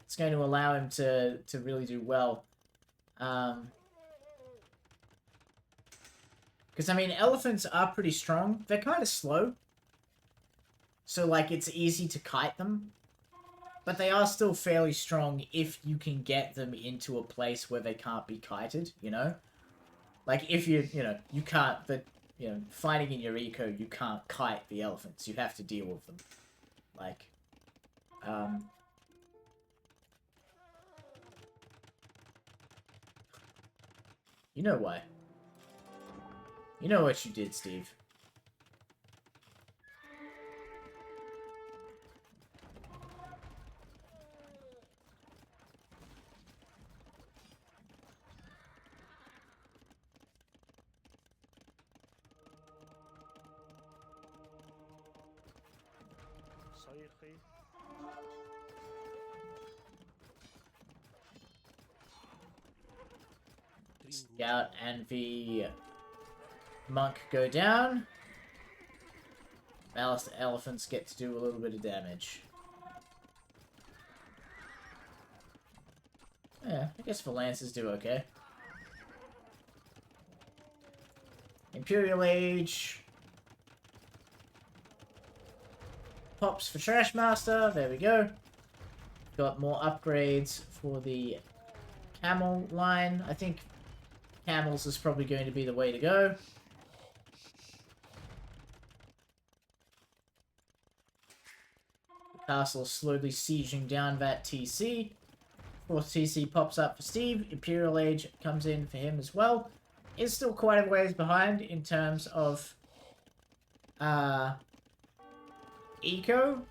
It's going to allow him to really do well. Because, I mean, elephants are pretty strong. They're kind of slow. So, like, it's easy to kite them. But they are still fairly strong if you can get them into a place where they can't be kited, you know? Like, if you can't, fighting in your eco, you can't kite the elephants. You have to deal with them. Like, you know why. You know what you did, Steve. Scout and the monk go down. Ballast elephants get to do a little bit of damage. Yeah, I guess the lancers do okay. Imperial Age. Pops for Trashmaster. There we go. Got more upgrades for the camel line. I think camels is probably going to be the way to go. The castle is slowly sieging down that TC. 4th TC pops up for Steve. Imperial Age comes in for him as well. Is still quite a ways behind in terms of eco.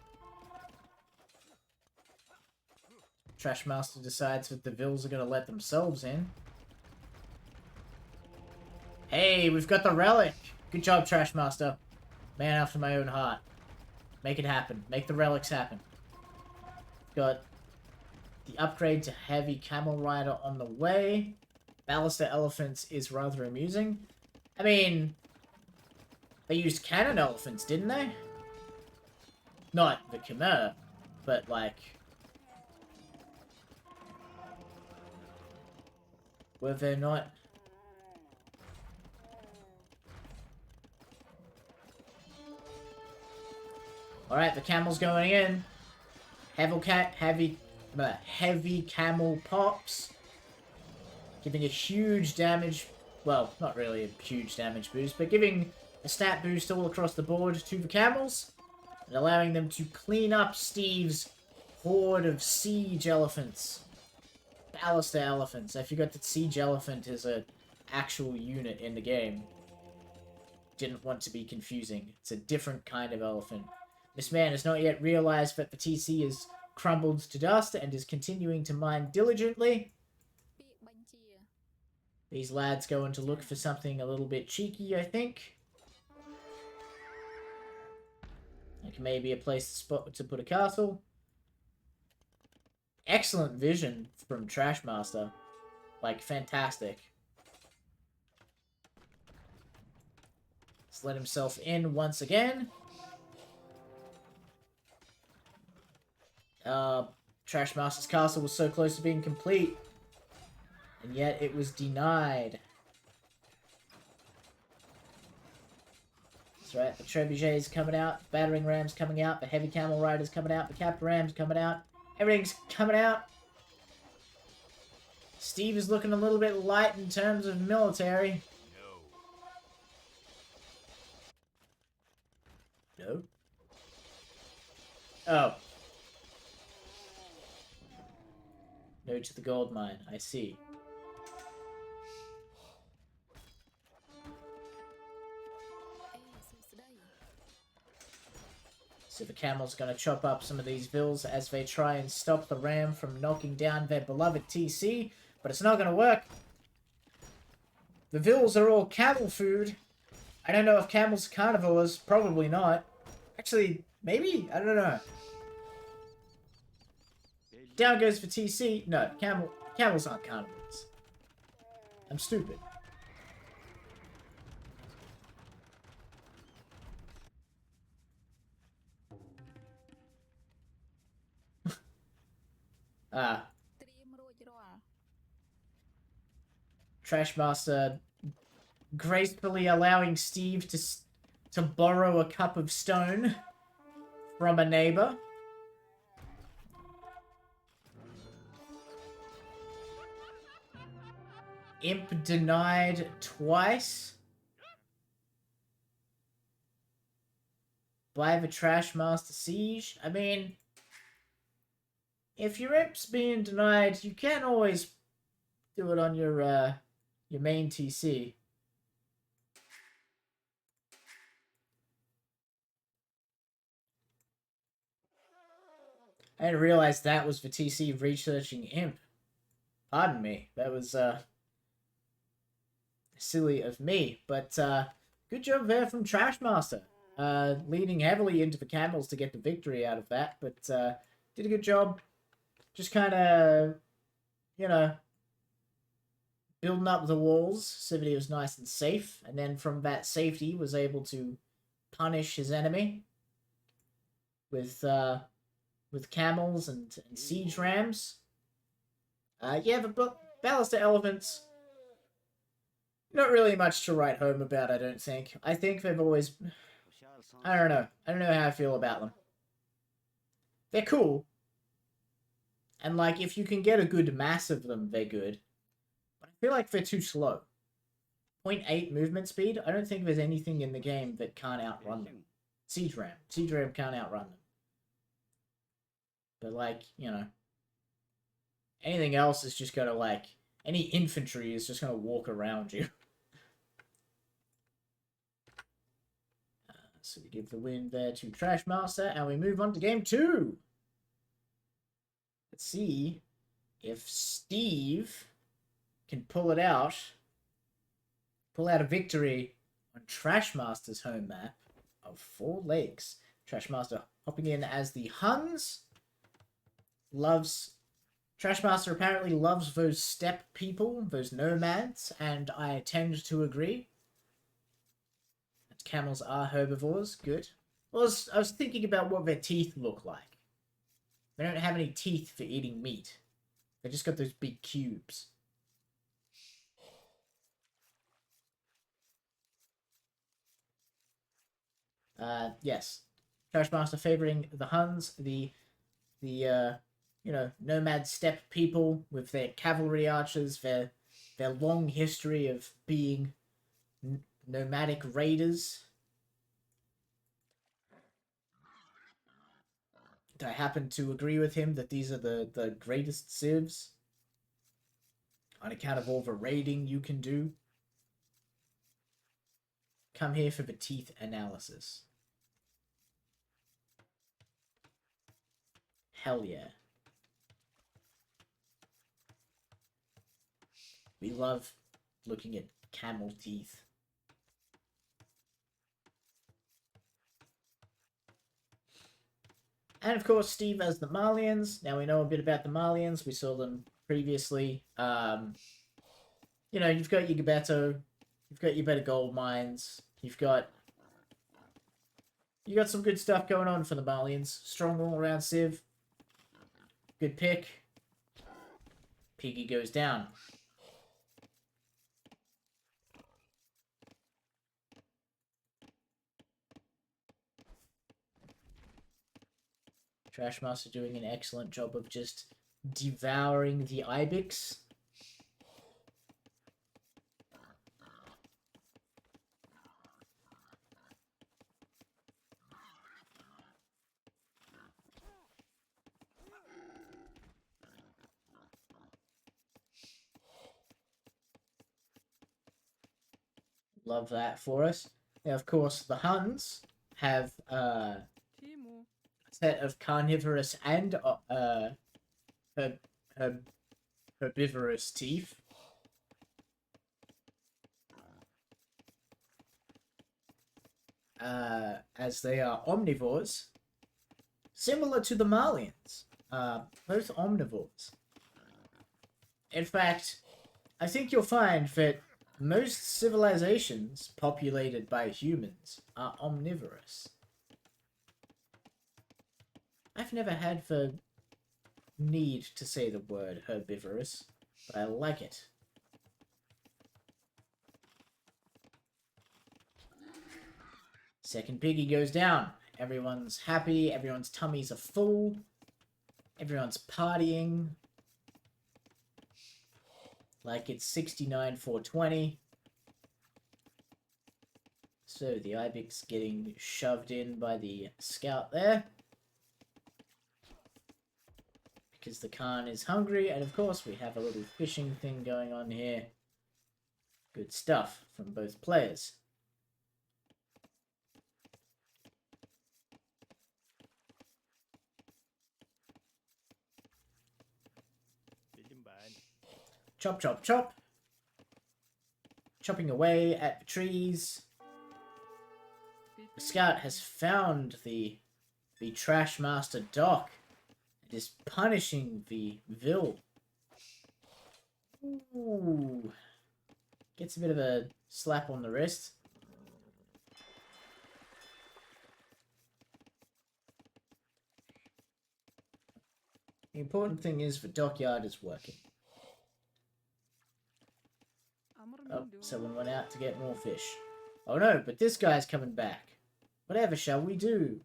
Trashmaster decides that the Vills are going to let themselves in. Hey, we've got the relic. Good job, Trashmaster. Man after my own heart. Make it happen. Make the relics happen. Got the upgrade to Heavy Camel Rider on the way. Ballister Elephants is rather amusing. I mean, they used cannon elephants, didn't they? Not the Chimera, but like... were there not... Alright, the camel's going in. Heavy camel pops. Giving a huge damage... well, not really a huge damage boost, but giving a stat boost all across the board to the camels. And allowing them to clean up Steve's horde of siege elephants. Ballister elephants. I forgot that siege elephant is an actual unit in the game. Didn't want to be confusing. It's a different kind of elephant. This man has not yet realized that the TC is crumbled to dust and is continuing to mine diligently. These lads going to look for something a little bit cheeky, I think. Like maybe a place to put a castle. Excellent vision from Trashmaster. Like, fantastic. Let's let himself in once again. Trashmaster's castle was so close to being complete. And yet it was denied. That's right, the trebuchet's coming out, the battering ram's coming out, the heavy camel rider's coming out, the capped ram's coming out. Everything's coming out. Steve is looking a little bit light in terms of military. No. Oh. No to the gold mine, I see. So the camel's gonna chop up some of these vills as they try and stop the ram from knocking down their beloved TC, but it's not gonna work. The vills are all camel food. I don't know if camels are carnivores, probably not. Actually, maybe? I don't know. Down goes for TC. No, camels aren't carnivores. I'm stupid. Trashmaster gracefully allowing Steve to borrow a cup of stone from a neighbor. Imp denied twice by the Trashmaster Siege. I mean, if your imp's being denied, you can always do it on your main TC. I didn't realize that was the TC researching imp. Pardon me. That was silly of me. But good job there from Trashmaster. Leading heavily into the camels to get the victory out of that. But did a good job. Just kind of, you know, building up the walls so that he was nice and safe. And then from that safety was able to punish his enemy with camels and siege rams. Yeah, the Ballister Elephants, not really much to write home about, I don't think. I think they've always... I don't know. I don't know how I feel about them. They're cool. And, like, if you can get a good mass of them, they're good. But I feel like they're too slow. 0.8 movement speed? I don't think there's anything in the game that can't outrun them. Siege Ram. Siege Ram can't outrun them. But, like, you know, anything else is just gonna, like, any infantry is just gonna walk around you. So we give the win there to Trash Master, and we move on to game 2. Let's see if Steve can pull it out. Pull out a victory on Trash Master's home map of 4 lakes. Trash Master hopping in as the Huns. Trash Master apparently loves those steppe people, those nomads, and I tend to agree. And camels are herbivores, good. Well, I was thinking about what their teeth look like. They don't have any teeth for eating meat. They just got those big cubes. Yes. Trashmaster favoring the Huns, the nomad steppe people with their cavalry archers, their long history of being nomadic raiders. I happen to agree with him that these are the greatest civs on account of all the raiding you can do. Come here for the teeth analysis. Hell yeah. We love looking at camel teeth. And of course, Steve has the Malians. Now we know a bit about the Malians. We saw them previously. You've got your Gabetto. You've got your better gold mines. You got some good stuff going on for the Malians. Strong all-around civ. Good pick. Piggy goes down. Trashmaster doing an excellent job of just devouring the Ibex. Love that for us. Now, of course, the Huns have a set of carnivorous and herbivorous teeth. As they are omnivores, similar to the Malians. Both omnivores. In fact, I think you'll find that most civilizations populated by humans are omnivorous. I've never had the need to say the word herbivorous, but I like it. Second piggy goes down. Everyone's happy, everyone's tummies are full, everyone's partying. Like it's 69-420. So the Ibex getting shoved in by the scout there. Because the Khan is hungry, and of course we have a little fishing thing going on here. Good stuff from both players. Chop, chop, chop. Chopping away at the trees. The scout has found the Trash Master Doc and is punishing the Vil. Ooh. Gets a bit of a slap on the wrist. The important thing is the dockyard is working. Oh, someone went out to get more fish. Oh no, but this guy's coming back. Whatever shall we do?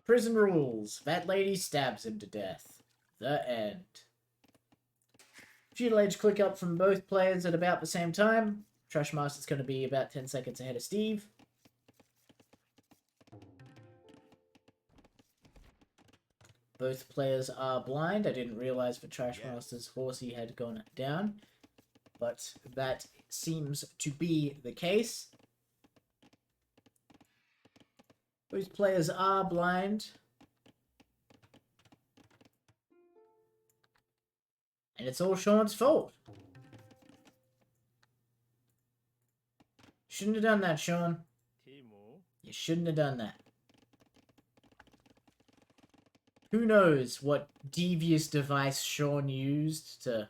Prison rules. That lady stabs him to death. The end. Feudal Age click up from both players at about the same time. Trashmaster's going to be about 10 seconds ahead of Steve. Both players are blind. I didn't realize the Trashmaster's horsey had gone down. but that seems to be the case. Those players are blind. And it's all Sean's fault. Shouldn't have done that, Sean. Timo. You shouldn't have done that. Who knows what devious device Sean used to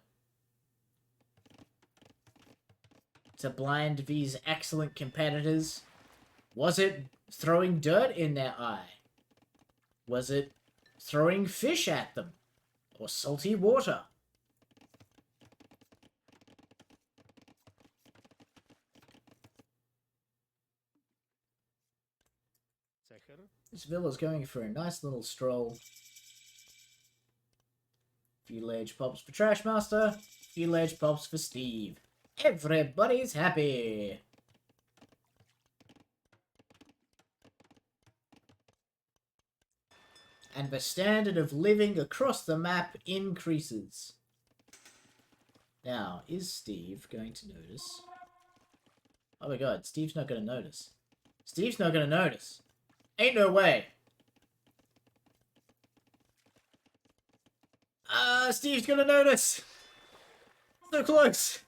blind these excellent competitors? Was it throwing dirt in their eye? Was it throwing fish at them? Or salty water? Zeker. This villa's going for a nice little stroll. Few ledge pops for Trashmaster, few ledge pops for Steve. Everybody's happy! And the standard of living across the map increases. Now, is Steve going to notice? Oh my god, Steve's not going to notice. Steve's not going to notice. Ain't no way. Steve's gonna notice. So close.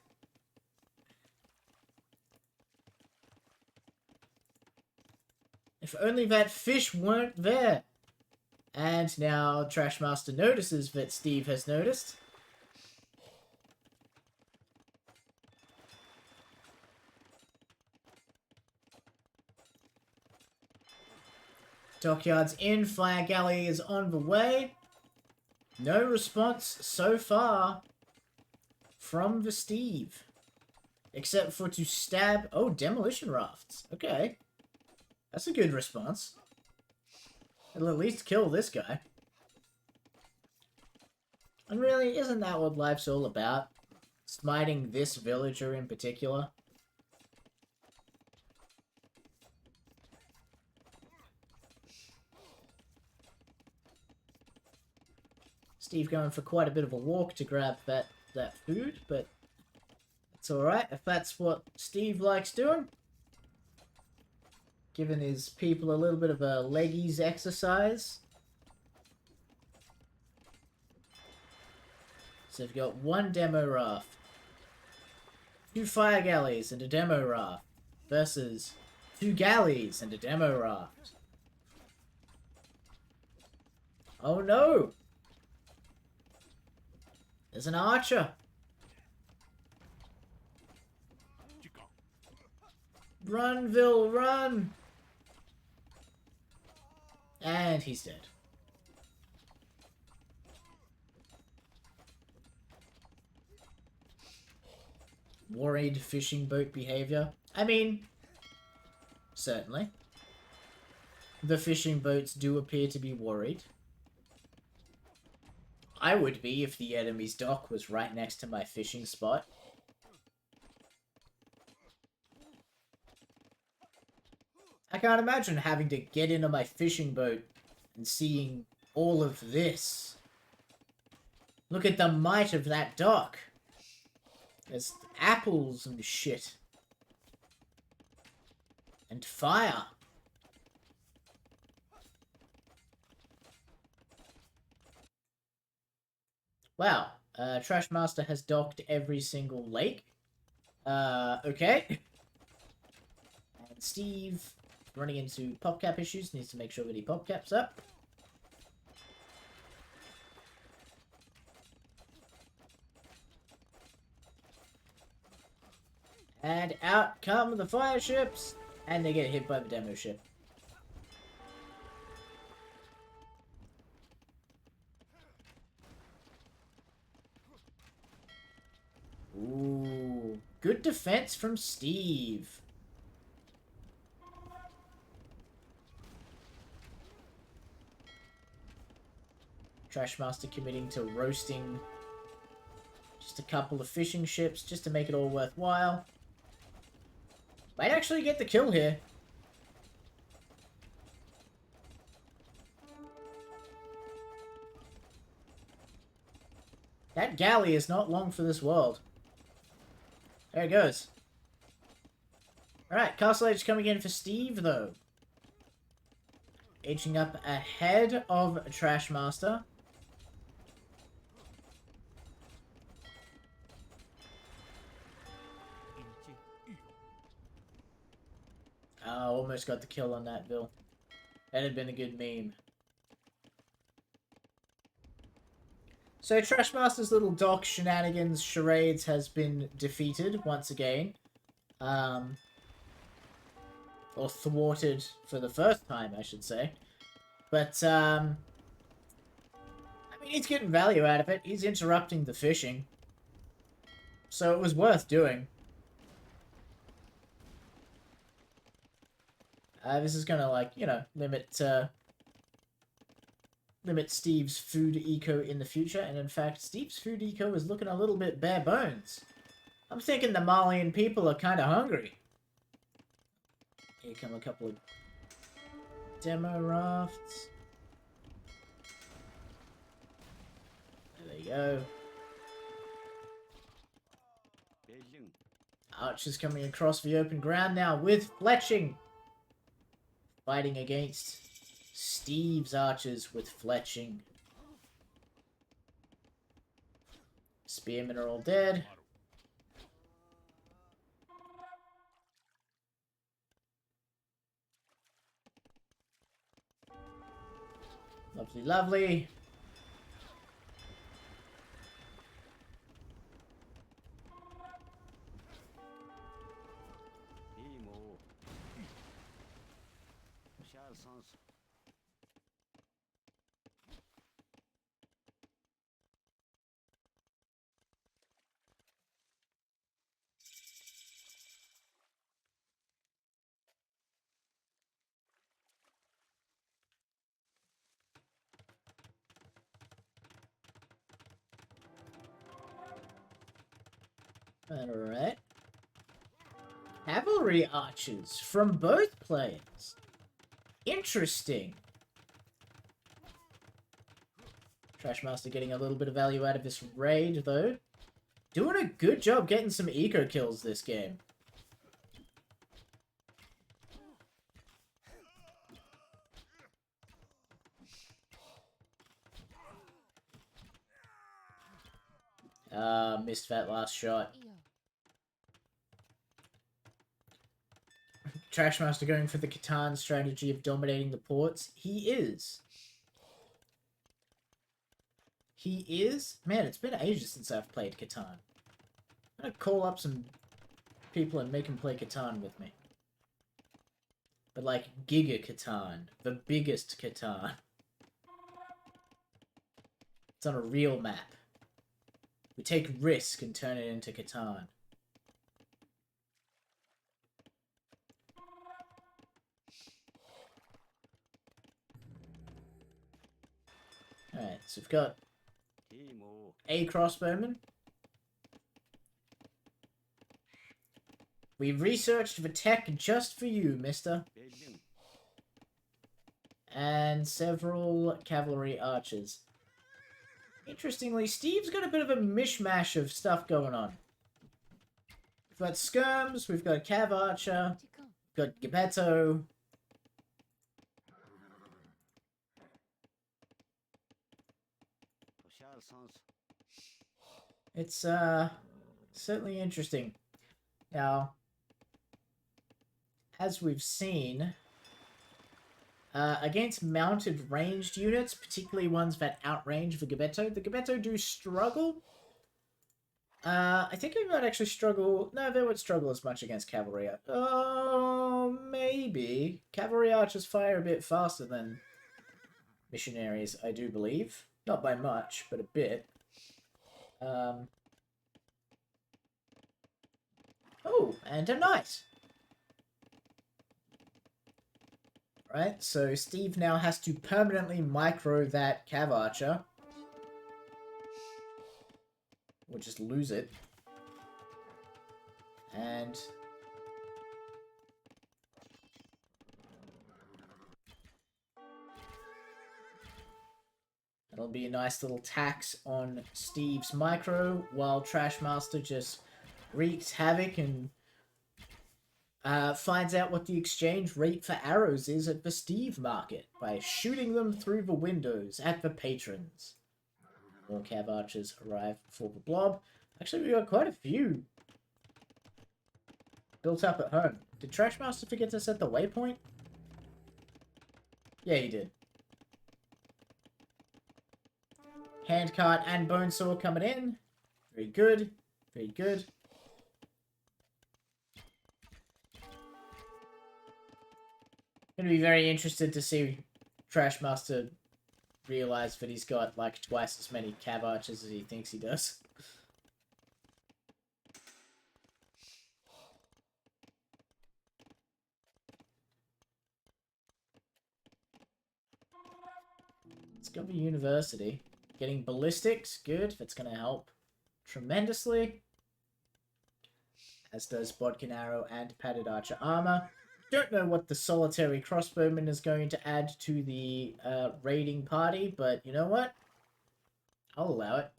If only that fish weren't there. And now Trashmaster notices that Steve has noticed. Dockyard's in, Fire Galley is on the way. No response so far from the Steve. Except for to stab... Oh, demolition rafts. Okay. That's a good response. It'll at least kill this guy. And really, isn't that what life's all about? Smiting this villager in particular? Steve going for quite a bit of a walk to grab that food, but it's alright if that's what Steve likes doing. Giving his people a little bit of a leggies exercise. So we've got one demo raft, 2 fire galleys and a demo raft versus 2 galleys and a demo raft. Oh no! There's an archer. Chica. Run, Vil, run! And he's dead. Worried fishing boat behavior. I mean, certainly. The fishing boats do appear to be worried. I would be if the enemy's dock was right next to my fishing spot. I can't imagine having to get into my fishing boat and seeing all of this. Look at the might of that dock. There's apples and shit. And fire. Wow, Trashmaster has docked every single lake. Okay. And Steve, running into PopCap issues, needs to make sure that he PopCaps up. And out come the fire ships, and they get hit by the demo ship. Ooh, good defense from Steve. Trashmaster committing to roasting just a couple of fishing ships just to make it all worthwhile. Might actually get the kill here. That galley is not long for this world. There it goes. Alright, Castle Age coming in for Steve, though. Aging up ahead of Trash Master. Almost got the kill on that, Bill. That had been a good meme. So Trashmaster's little dock shenanigans charades has been defeated once again. Or thwarted for the first time, I should say. But, I mean, he's getting value out of it. He's interrupting the fishing. So it was worth doing. This is gonna, like, you know, limit Steve's food eco in the future. And in fact, Steve's food eco is looking a little bit bare bones. I'm thinking the Malian people are kind of hungry. Here come a couple of demo rafts. There you go. Archers coming across the open ground now with fletching. Fighting against Steve's archers with fletching. Spearmen are all dead. Lovely, lovely. Alright. Cavalry archers from both players. Interesting. Trashmaster getting a little bit of value out of this raid, though. Doing a good job getting some eco kills this game. Missed that last shot. Trashmaster going for the Catan strategy of dominating the ports. He is. He is? Man, it's been ages since I've played Catan. I'm gonna call up some people and make them play Catan with me. But like Giga Catan. The biggest Catan. It's on a real map. We take risk and turn it into Catan. Alright, so we've got a crossbowman. We researched the tech just for you, mister. And several cavalry archers. Interestingly, Steve's got a bit of a mishmash of stuff going on. We've got skirms, we've got a cav archer, we've got Geppetto. It's certainly interesting. Now, as we've seen, against mounted ranged units, particularly ones that outrange the Geppetto do struggle. I think they might actually struggle. No, they would struggle as much against cavalry. Oh, maybe. Cavalry archers fire a bit faster than missionaries, I do believe. Not by much, but a bit. Oh, and a knight. Right, so Steve now has to permanently micro that cav archer. We'll just lose it. And that'll be a nice little tax on Steve's micro, while Trashmaster just wreaks havoc and finds out what the exchange rate for arrows is at the Steve market by shooting them through the windows at the patrons. More cav archers arrive before the blob. Actually, we got quite a few built up at home. Did Trashmaster forget to set the waypoint? Yeah, he did. Handcart and Bonesaw coming in. Very good. Very good. Gonna be very interested to see Trashmaster realize that he's got like twice as many cav archers as he thinks he does. Discover University. Getting ballistics, good. That's going to help tremendously. As does Bodkin Arrow and Padded Archer Armor. Don't know what the Solitary Crossbowman is going to add to the raiding party, but you know what? I'll allow it.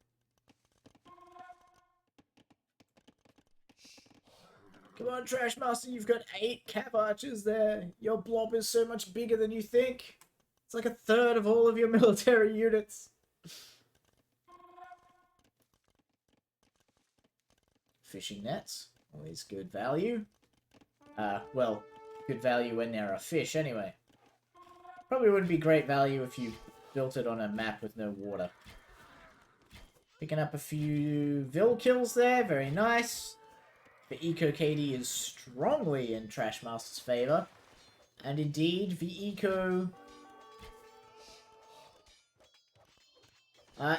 Come on, Trashmaster, you've got 8 cav archers there. Your blob is so much bigger than you think. It's like a third of all of your military units. Fishing nets. Always good value. Well, good value when there are fish anyway. Probably wouldn't be great value if you built it on a map with no water. Picking up a few Vil kills there. Very nice. The Eco KD is strongly in Trashmaster's favor. And indeed, the Eco...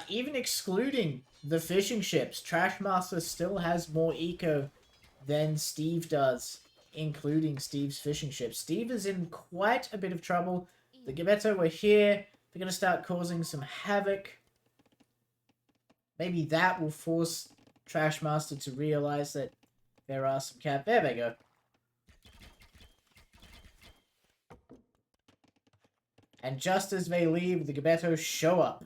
even excluding the fishing ships, Trashmaster still has more eco than Steve does, including Steve's fishing ships. Steve is in quite a bit of trouble. The Gabetto are here. They're going to start causing some havoc. Maybe that will force Trashmaster to realize that there are some cav. There they go. And just as they leave, the Gabetto show up.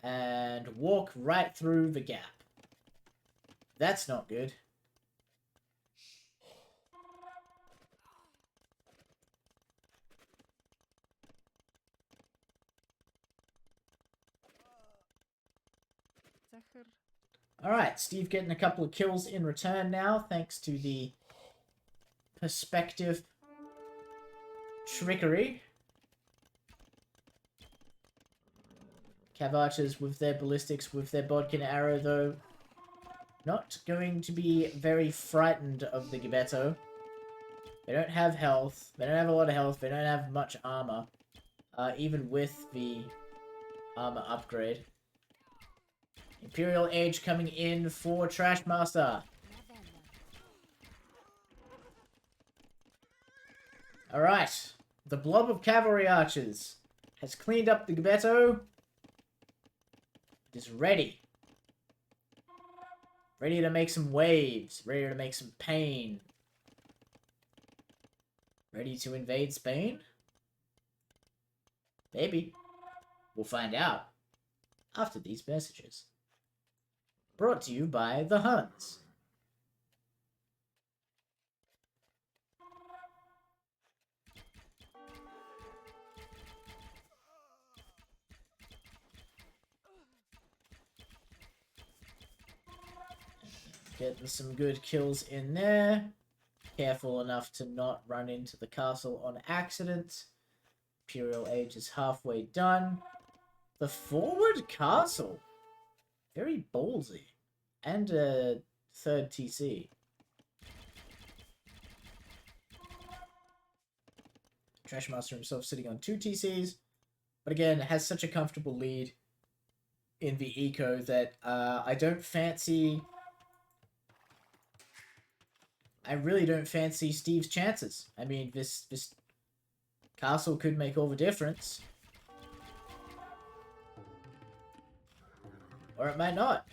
And walk right through the gap. That's not good. Alright, Steve getting a couple of kills in return now, thanks to the perspective trickery. Cav archers with their ballistics, with their bodkin arrow, though, not going to be very frightened of the Gabetto. They don't have health. They don't have a lot of health. They don't have much armor. Even with the armor upgrade. Imperial Age coming in for Trashmaster. Alright. The blob of cavalry archers has cleaned up the Gabetto. It is ready. Ready to make some waves. Ready to make some pain. Ready to invade Spain? Maybe. We'll find out after these messages. Brought to you by the Huns. Getting some good kills in there. Careful enough to not run into the castle on accident. Imperial Age is halfway done. The forward castle. Very ballsy. And a third TC. Trashmaster himself sitting on 2 TCs. But again, has such a comfortable lead in the eco that I don't fancy... I really don't fancy Steve's chances. I mean, this castle could make all the difference. Or it might not.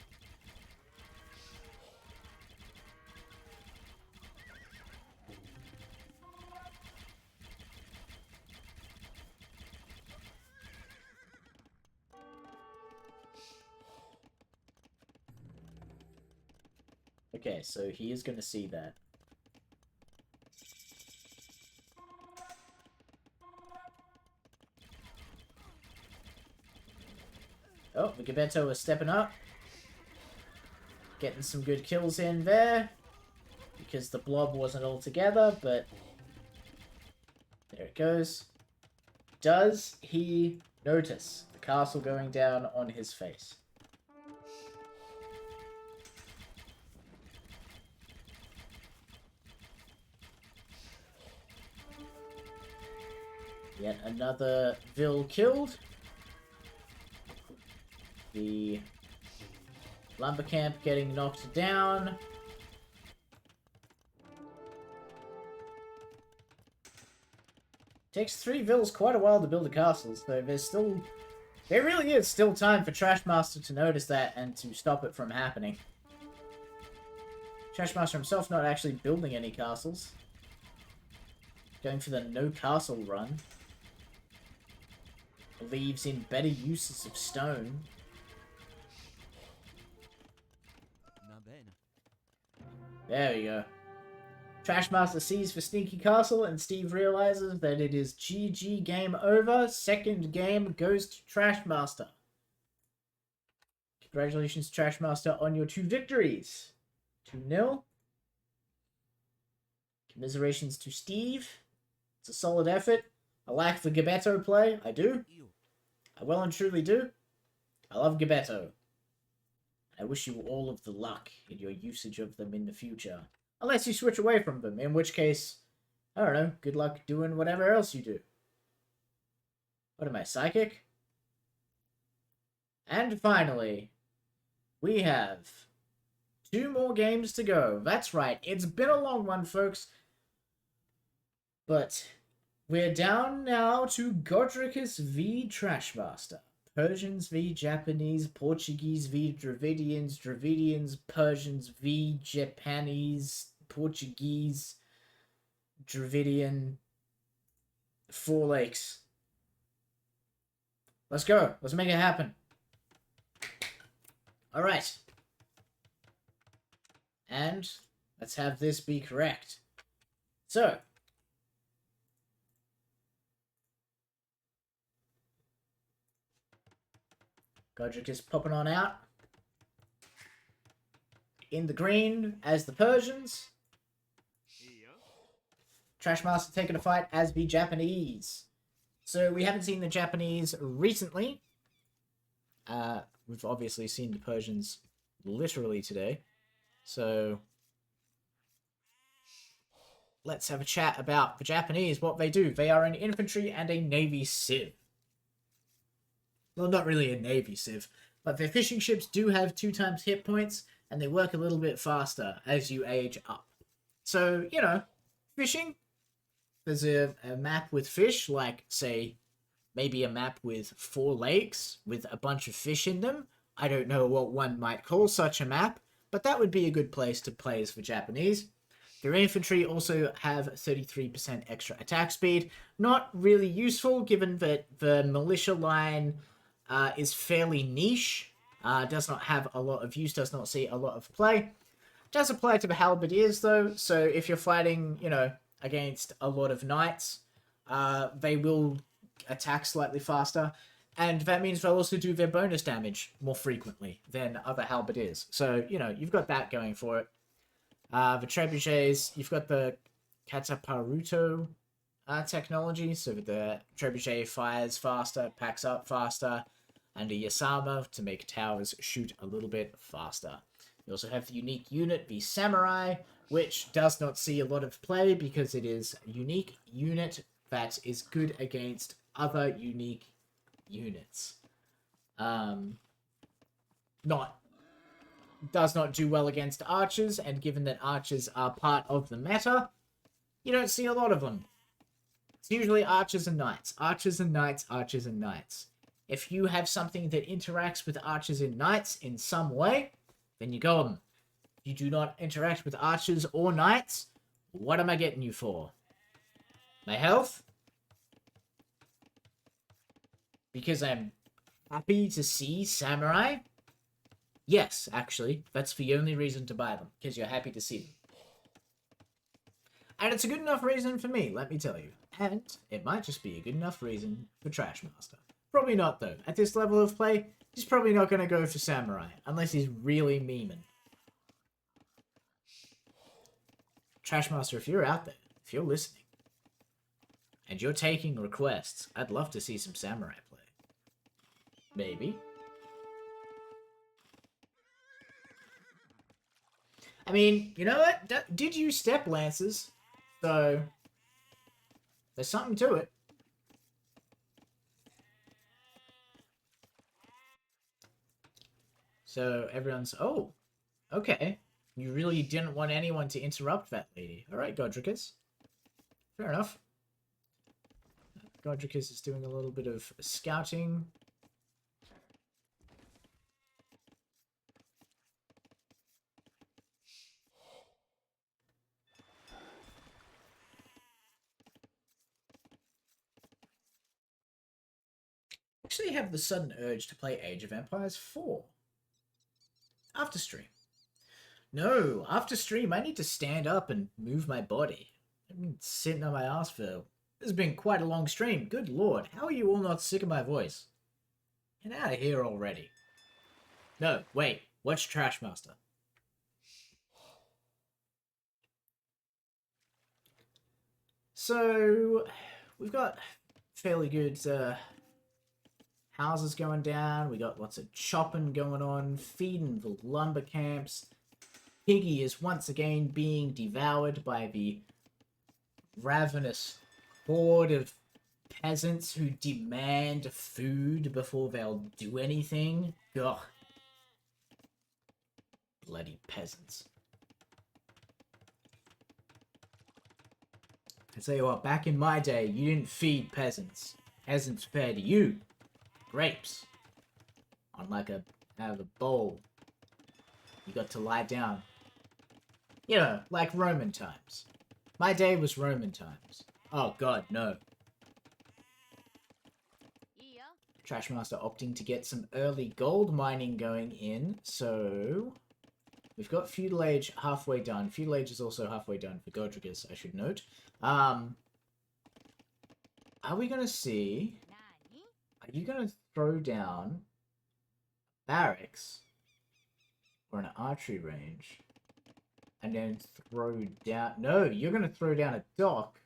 Okay, so he is going to see that. Oh, the Gabetto is stepping up. Getting some good kills in there. Because the blob wasn't all together, but... There it goes. Does he notice the castle going down on his face? Yet another Vil killed. The lumber camp getting knocked down. Takes 3 Vils quite a while to build a castle, so there really is still time for Trashmaster to notice that and to stop it from happening. Trashmaster himself not actually building any castles. Going for the no castle run. Believes in better uses of stone. There we go. Trashmaster sees for Sneaky Castle, and Steve realizes that it is GG, game over. Second game goes to Trashmaster. Congratulations, Trashmaster, on your 2 victories. 2-0. Commiserations to Steve. It's a solid effort. I like the Gabetto play. I do. I well and truly do. I love Gabetto. I wish you all of the luck in your usage of them in the future. Unless you switch away from them, in which case, I don't know, good luck doing whatever else you do. What am I, psychic? And finally, we have 2 more games to go. That's right, it's been a long one, folks. But we're down now to Godricus v Trashmaster. Persians v Japanese, Portuguese v Dravidians, Dravidians, Persians v Japanese, Portuguese, Dravidian, 4 lakes. Let's go. Let's make it happen. Alright. And let's have this be correct. So, Godric is popping on out. In the green as the Persians. Trashmaster taking a fight as the Japanese. So we haven't seen the Japanese recently. We've obviously seen the Persians literally today. So let's have a chat about the Japanese, what they do. They are an infantry and a navy civ. Well, not really a navy civ, but their fishing ships do have 2 times hit points, and they work a little bit faster as you age up. So, you know, fishing, there's a map with fish, like, say, maybe a map with 4 lakes with a bunch of fish in them. I don't know what one might call such a map, but that would be a good place to play as for Japanese. Their infantry also have 33% extra attack speed. Not really useful, given that the militia line is fairly niche, does not have a lot of use, does not see a lot of play. Does apply to the halberdiers though, so if you're fighting, you know, against a lot of knights, they will attack slightly faster, and that means they'll also do their bonus damage more frequently than other halberdiers. So, you know, you've got that going for it. The trebuchets, you've got the Kataparuto technology, so the trebuchet fires faster, packs up faster, and a Yasama to make towers shoot a little bit faster. You also have the unique unit, the Samurai, which does not see a lot of play because it is a unique unit that is good against other unique units. Does not do well against archers, and given that archers are part of the meta, you don't see a lot of them. It's usually archers and knights. Archers and knights, archers and knights. If you have something that interacts with archers and knights in some way, then you go on. If you do not interact with archers or knights, what am I getting you for? My health? Because I'm happy to see samurai? Yes, actually, that's the only reason to buy them, because you're happy to see them. And it's a good enough reason for me, let me tell you. And it might just be a good enough reason for Trashmaster. Probably not, though. At this level of play, he's probably not going to go for Samurai, unless he's really memeing. Trashmaster, if you're out there, if you're listening, and you're taking requests, I'd love to see some Samurai play. Maybe. I mean, you know what? Did use step lances, so there's something to it. So everyone's, oh, okay. You really didn't want anyone to interrupt that lady. All right, Godricus. Fair enough. Godricus is doing a little bit of scouting. Actually have the sudden urge to play Age of Empires 4. After stream. No, after stream I need to stand up and move my body. I've been sitting on my ass for... This has been quite a long stream. Good lord, how are you all not sick of my voice? Get out of here already. No, wait, watch Trashmaster. So, we've got fairly good houses going down. We got lots of chopping going on, feeding the lumber camps. Piggy is once again being devoured by the ravenous horde of peasants who demand food before they'll do anything. Ugh. Bloody peasants. I tell you what, back in my day, you didn't feed peasants. Peasants fed you. Grapes. On like out of a bowl. You got to lie down. You know, like Roman times. My day was Roman times. Oh god, no. Trashmaster opting to get some early gold mining going in, so... We've got Feudal Age halfway done. Feudal Age is also halfway done for Godricus, I should note. Are we gonna see... Are you gonna throw down barracks or an archery range and then throw down... No, you're gonna throw down a dock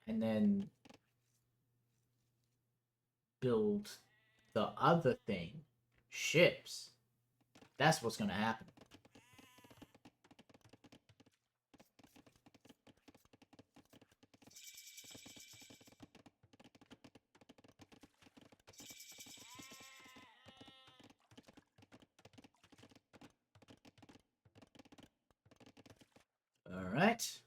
and then build the other thing. Ships. That's what's gonna happen. Alright.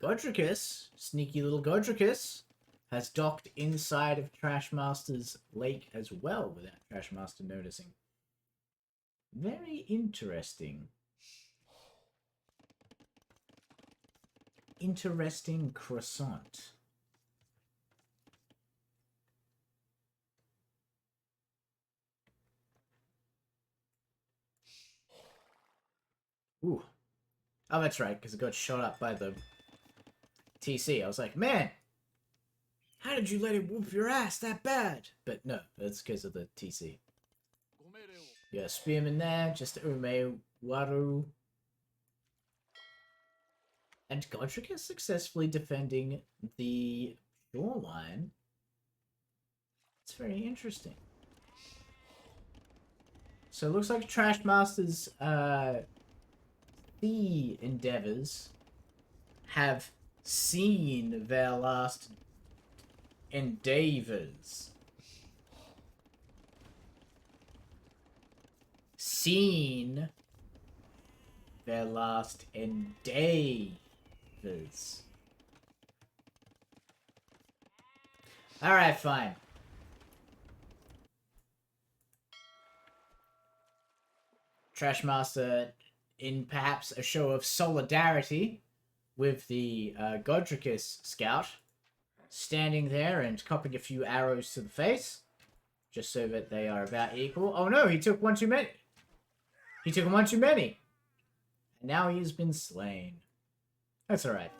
Godricus, sneaky little Godricus, has docked inside of Trashmaster's lake as well, without Trashmaster noticing. Very interesting. Interesting croissant. Ooh. Oh, that's right, because it got shot up by the TC. I was like, man, how did you let it whoop your ass that bad? But no, that's because of the TC. Yeah, Spearman there, just Ume Waru. And Godric is successfully defending the shoreline. It's very interesting. So it looks like Trashmaster's sea endeavors have seen their last endeavors. Seen their last endeavors. Alright, fine. Trashmaster, in perhaps a show of solidarity with the Godricus scout, standing there and copping a few arrows to the face. Just so that they are about equal. Oh no, he took one too many. He took one too many. And now he has been slain. That's alright.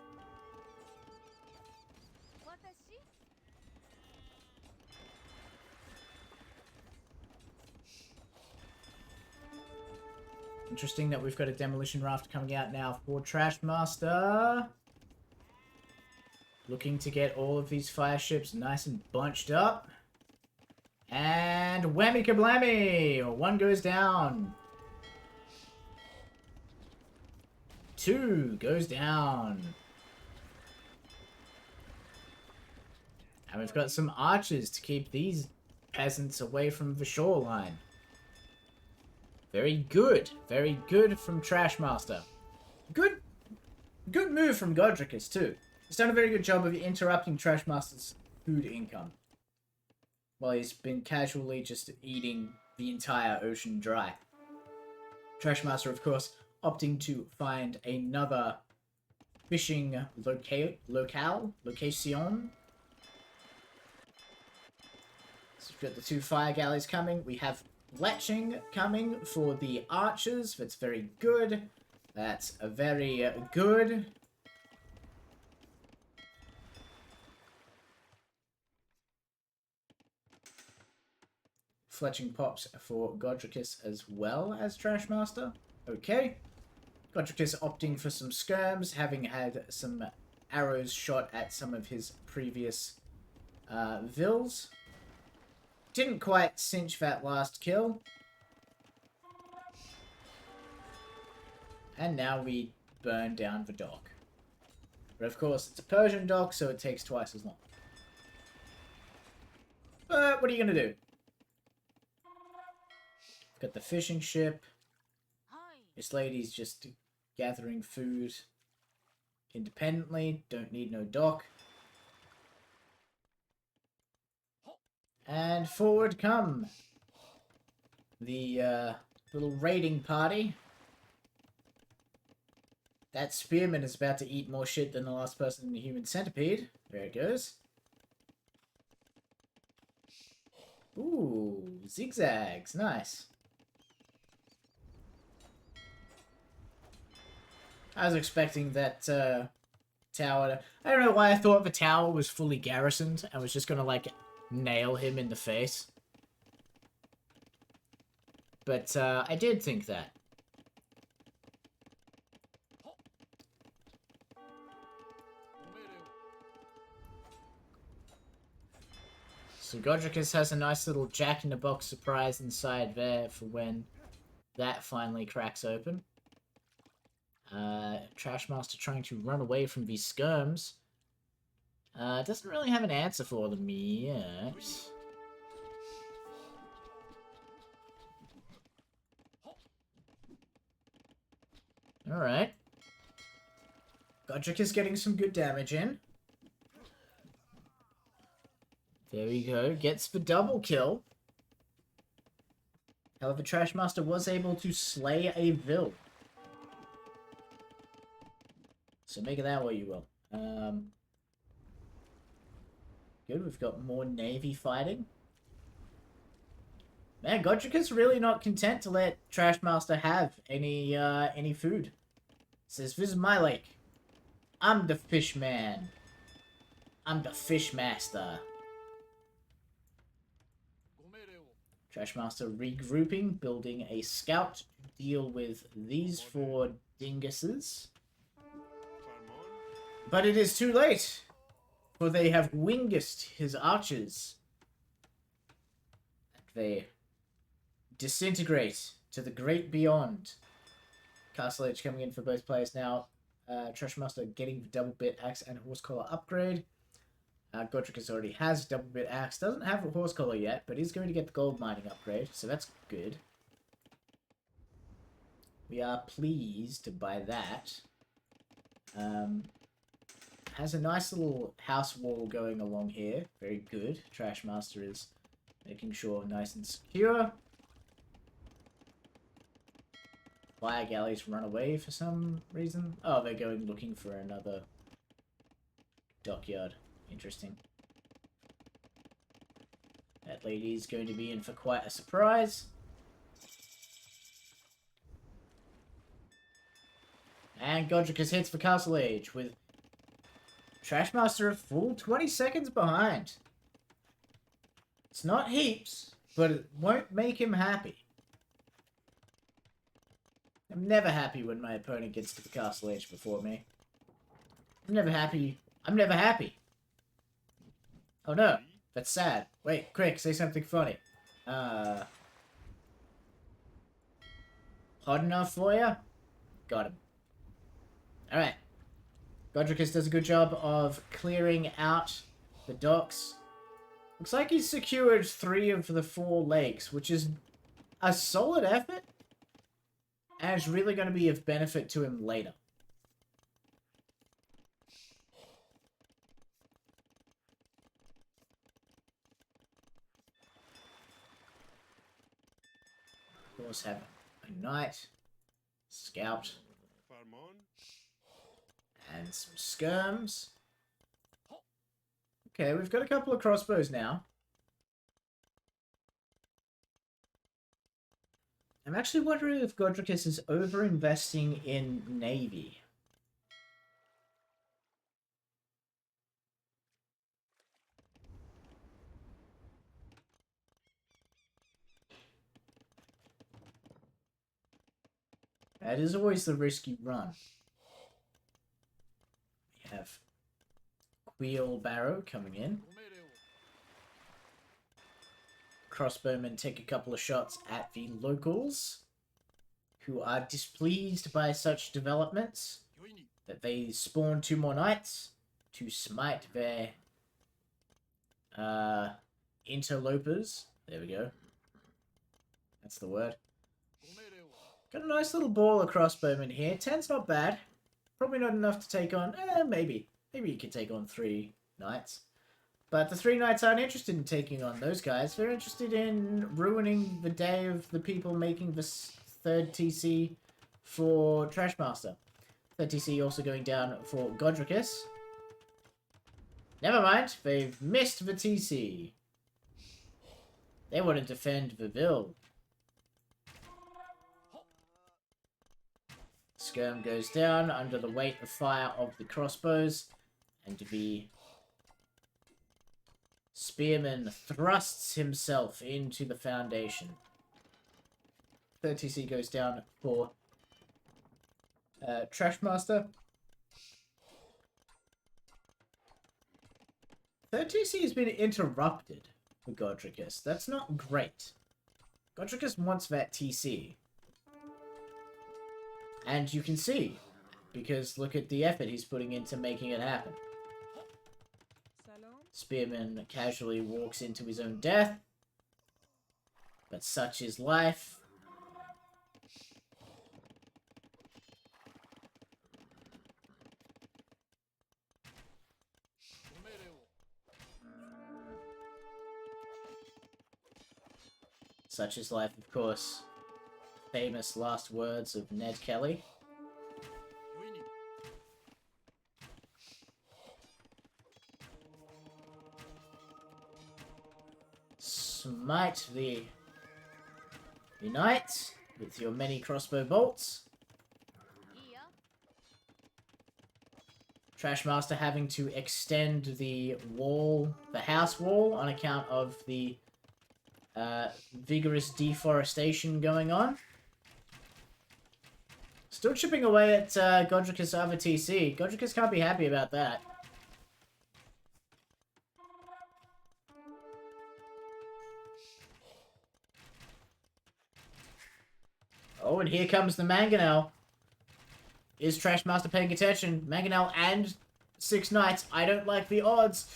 Interesting that we've got a demolition raft coming out now for Trash Master. Looking to get all of these fire ships nice and bunched up. And whammy kablammy! One goes down. Two goes down. And we've got some archers to keep these peasants away from the shoreline. Very good. Very good from Trash Master. Good move from Godricus, too. He's done a very good job of interrupting Trash Master's food income. While he's been casually just eating the entire ocean dry. Trash Master, of course, opting to find another fishing location. So we've got the two fire galleys coming. We have fletching coming for the archers. That's very good. That's a very good. Fletching pops for Godricus as well as Trash Master. Okay. Godricus opting for some skirms, having had some arrows shot at some of his previous vills. Didn't quite cinch that last kill. And now we burn down the dock. But of course, it's a Persian dock, so it takes twice as long. But what are you going to do? Got the fishing ship. This lady's just gathering food independently. Don't need no dock. And forward come the little raiding party. That spearman is about to eat more shit than the last person in the human centipede. There it goes. Ooh, zigzags. Nice. I was expecting that tower to... I don't know why I thought the tower was fully garrisoned. I was just gonna, like, nail him in the face. But I did think that. So Godricus has a nice little jack-in-the-box surprise inside there for when that finally cracks open. Trash Master trying to run away from these skirms. Doesn't really have an answer for them yet. Alright. Godric is getting some good damage in. There we go. Gets the double kill. However, Trash Master was able to slay a Vil. So make of that what you will. Good, we've got more Navy fighting. Man, Godricus really not content to let Trash Master have any food. Says, this is my lake. I'm the fish man. I'm the fish master. Trash Master regrouping, building a scout to deal with these four dinguses. But it is too late, for they have winged his archers. And they disintegrate to the great beyond. Castle Edge coming in for both players now. Trash Master getting the double bit axe and horse collar upgrade. Godricus already has double bit axe. Doesn't have a horse collar yet, but is going to get the gold mining upgrade, so that's good. We are pleased by that. Has a nice little house wall going along here. Very good. Trash Master is making sure nice and secure. Fire galleys run away for some reason. Oh, they're going looking for another dockyard. Interesting. That lady's going to be in for quite a surprise. And Godricus hits for Castle Age with Trashmaster a full 20 seconds behind. It's not heaps, but it won't make him happy. I'm never happy when my opponent gets to the Castle Age before me. I'm never happy. I'm never happy. Oh no, that's sad. Wait, quick, say something funny. Hot enough for ya? Got him. Alright. Godricus does a good job of clearing out the docks. Looks like he's secured 3 of the 4 lakes, which is a solid effort. And it's really going to be of benefit to him later. Of course, have a knight, scout, and some skirms. Okay, we've got a couple of crossbows now. I'm actually wondering if Godricus is over-investing in Navy. That is always the risky run. We have Wheelbarrow coming in. Crossbowmen take a couple of shots at the locals, who are displeased by such developments that they spawn 2 more knights to smite their interlopers. There we go. That's the word. Got a nice little ball of crossbowmen here. 10's not bad. Probably not enough to take on... maybe. Maybe you could take on 3 knights. But the 3 knights aren't interested in taking on those guys. They're interested in ruining the day of the people making the 3rd TC for Trashmaster. 3rd TC also going down for Godricus. Never mind. They've missed the TC. They want to defend the Ville. Skirm goes down under the weight of fire of the crossbows, and the spearman thrusts himself into the foundation. 3rd TC goes down for Trashmaster. 3rd TC has been interrupted for Godricus. That's not great. Godricus wants that TC. And you can see, because look at the effort he's putting into making it happen. Spearman casually walks into his own death, but such is life. Such is life, of course. Famous last words of Ned Kelly. Smite the knight with your many crossbow bolts. Trashmaster having to extend the wall, the house wall, on account of the vigorous deforestation going on. Still chipping away at Godricus' other TC. Godricus can't be happy about that. Oh, and here comes the Mangonel. Is Trashmaster paying attention? Mangonel and 6 knights. I don't like the odds.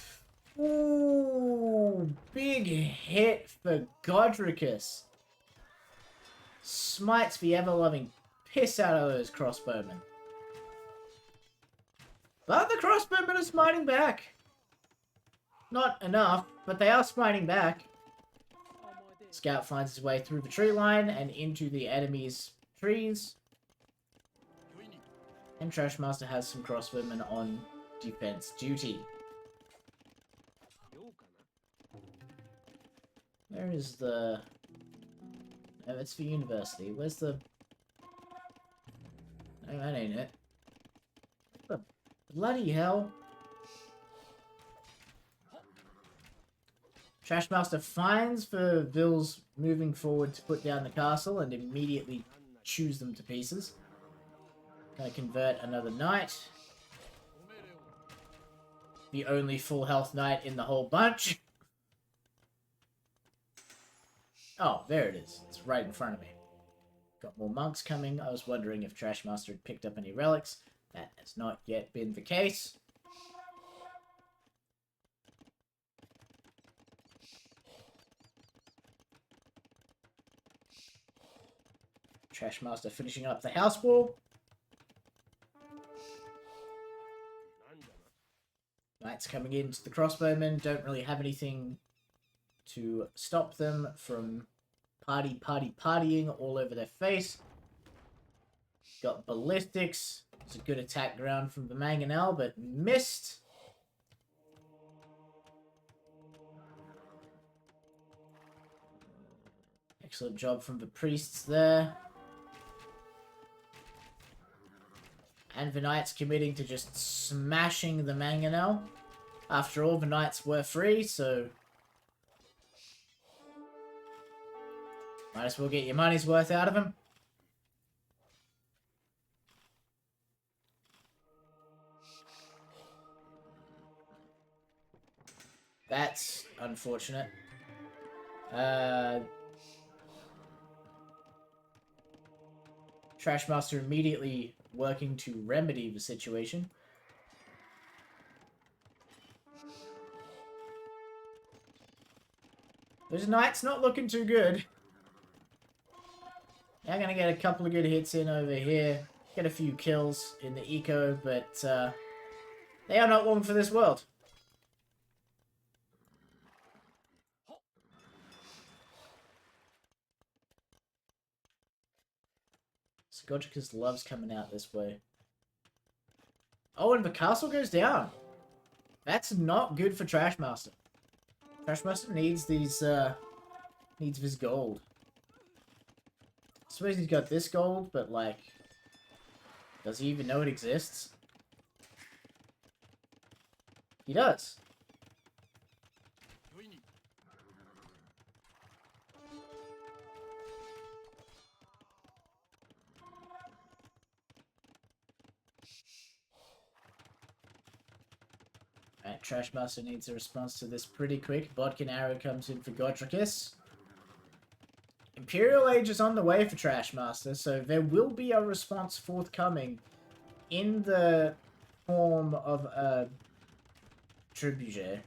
Ooh, big hit for Godricus. Smites the ever-loving piss out of those crossbowmen. But the crossbowmen are smiting back. Not enough, but they are smiting back. Scout finds his way through the tree line and into the enemy's trees. And Trashmaster has some crossbowmen on defense duty. Where is the... Oh, it's for university. Where's the... No, that ain't it. What the bloody hell? Trashmaster finds for Vills moving forward to put down the castle and immediately chews them to pieces. Gonna convert another knight. The only full health knight in the whole bunch. Oh, there it is. It's right in front of me. Got more monks coming. I was wondering if Trashmaster had picked up any relics. That has not yet been the case. Trashmaster finishing up the house wall. Knights coming into the crossbowmen. Don't really have anything to stop them from partying all over their face. Got ballistics. It's a good attack ground from the Mangonel, but missed. Excellent job from the priests there. And the knights committing to just smashing the Mangonel. After all, the knights were free, so... might as well get your money's worth out of them. That's unfortunate. Trashmaster immediately working to remedy the situation. Those knights not looking too good. They're gonna get a couple of good hits in over here. Get a few kills in the eco, but they are not long for this world. Godricus loves coming out this way. Oh, and the castle goes down. That's not good for Trashmaster. Trashmaster needs these, needs this gold. I suppose he's got this gold, but, like, does he even know it exists? He does. Alright, Trashmaster needs a response to this pretty quick. Bodkin Arrow comes in for Godricus. Imperial Age is on the way for Trashmaster, so there will be a response forthcoming in the form of a Trebuchet.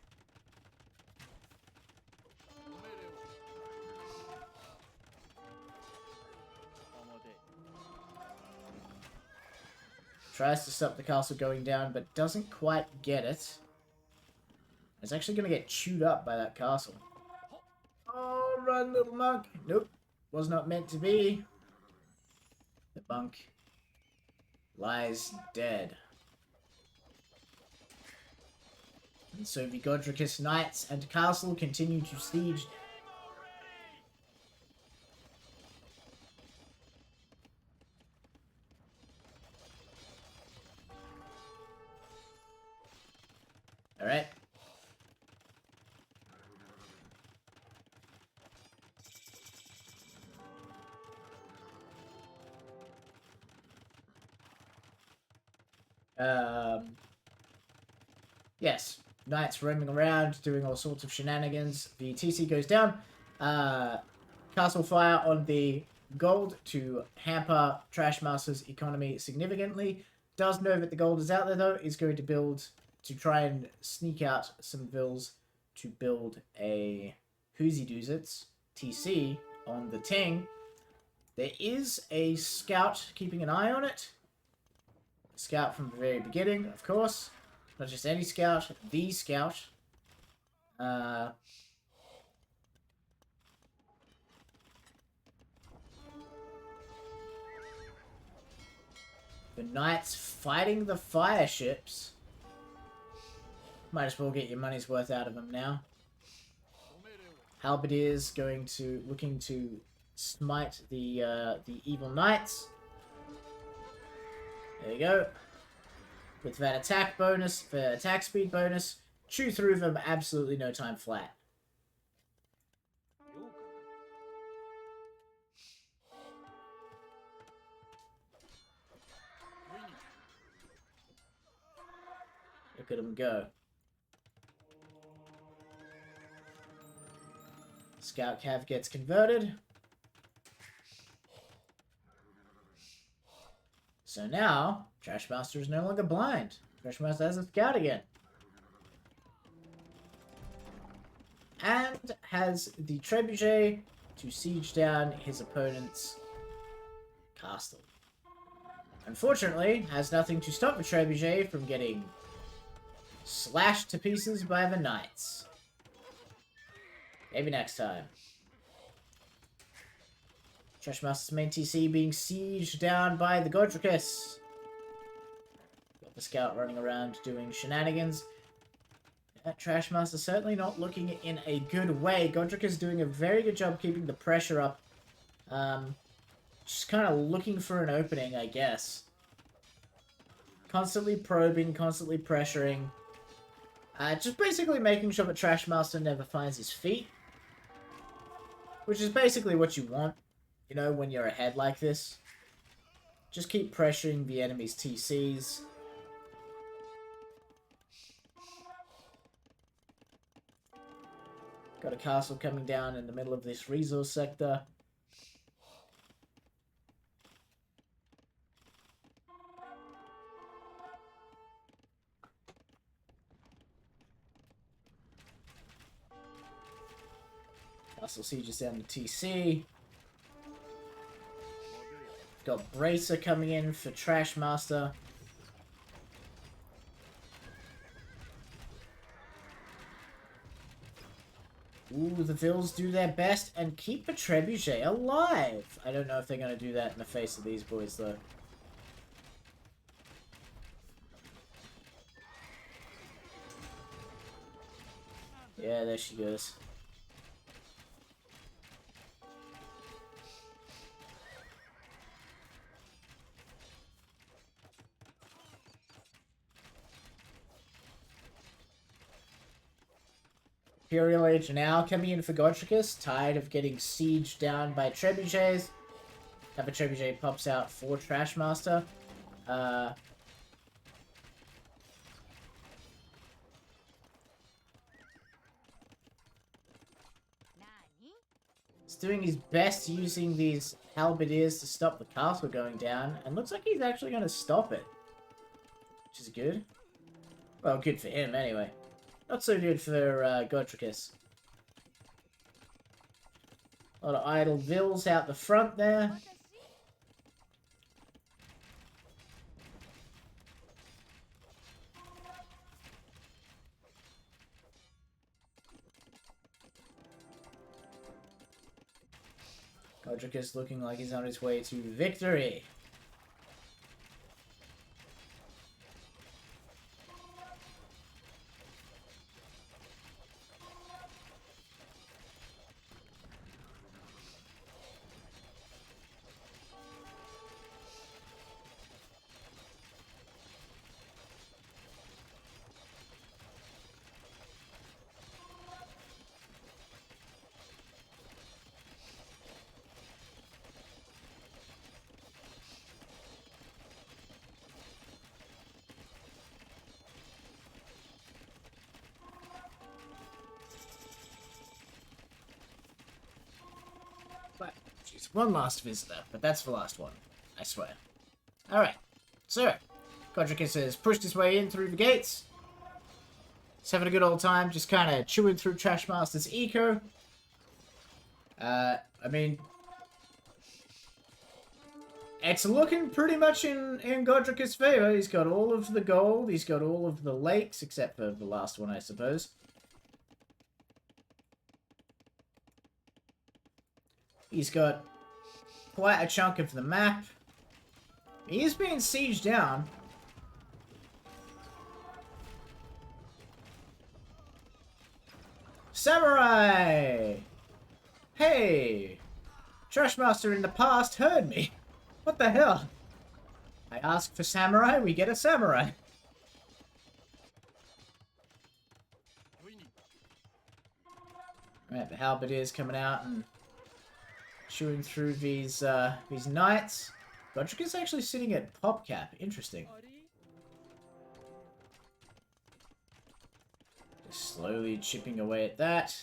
Tries to stop the castle going down, but doesn't quite get it. It's actually going to get chewed up by that castle. Oh, run, little monk. Nope. Was not meant to be. The monk lies dead. And so the Godricus Knights and castle continue to siege. Alright. Yes, knights roaming around, doing all sorts of shenanigans. The TC goes down. Castle fire on the gold to hamper Trashmaster's economy significantly. Does know that the gold is out there, though. Is going to build, to try and sneak out some vills to build a Hoosie Doozits TC on the Ting. There is a scout keeping an eye on it. Scout from the very beginning, of course. Not just any scout, the scout. The knights fighting the fire ships. Might as well get your money's worth out of them now. Halberdiers looking to smite the evil knights. There you go. With that attack bonus, the attack speed bonus, chew through them absolutely no time flat. Look at them go. Scout Cav gets converted. So now, Trashmaster is no longer blind. Trashmaster has a scout again. And has the trebuchet to siege down his opponent's castle. Unfortunately, has nothing to stop the trebuchet from getting slashed to pieces by the knights. Maybe next time. Trashmaster's main TC being sieged down by the Godricus. Got the scout running around doing shenanigans. That Trashmaster certainly not looking in a good way. Godricus doing a very good job keeping the pressure up. Just kind of looking for an opening, I guess. Constantly probing, constantly pressuring. Just basically making sure that Trashmaster never finds his feet. Which is basically what you want. You know, when you're ahead like this. Just keep pressuring the enemy's TCs. Got a castle coming down in the middle of this resource sector. Castle sieges down to TC. Got Bracer coming in for Trashmaster. Ooh, the Vils do their best and keep the Trebuchet alive. I don't know if they're going to do that in the face of these boys, though. Yeah, there she goes. Imperial Age now coming in for Godricus, tired of getting sieged down by trebuchets. Have a trebuchet pops out for Trashmaster. He's doing his best using these halberdiers to stop the castle going down, and looks like he's actually going to stop it. Which is good. Well, good for him anyway. Not so good for Godricus. A lot of idle Vils out the front there. Godricus looking like he's on his way to victory. But, jeez, one last visitor, but that's the last one, I swear. Alright, so, Godricus has pushed his way in through the gates. He's having a good old time, just kind of chewing through Trashmaster's eco. I mean, it's looking pretty much in Godricus' favor. He's got all of the gold, he's got all of the lakes, except for the last one, I suppose. He's got quite a chunk of the map. He is being sieged down. Samurai! Hey! Trashmaster in the past heard me. What the hell? I ask for samurai, we get a samurai. Right, the halberdiers coming out and chewing through these knights. Godric is actually sitting at PopCap. Interesting. Just slowly chipping away at that.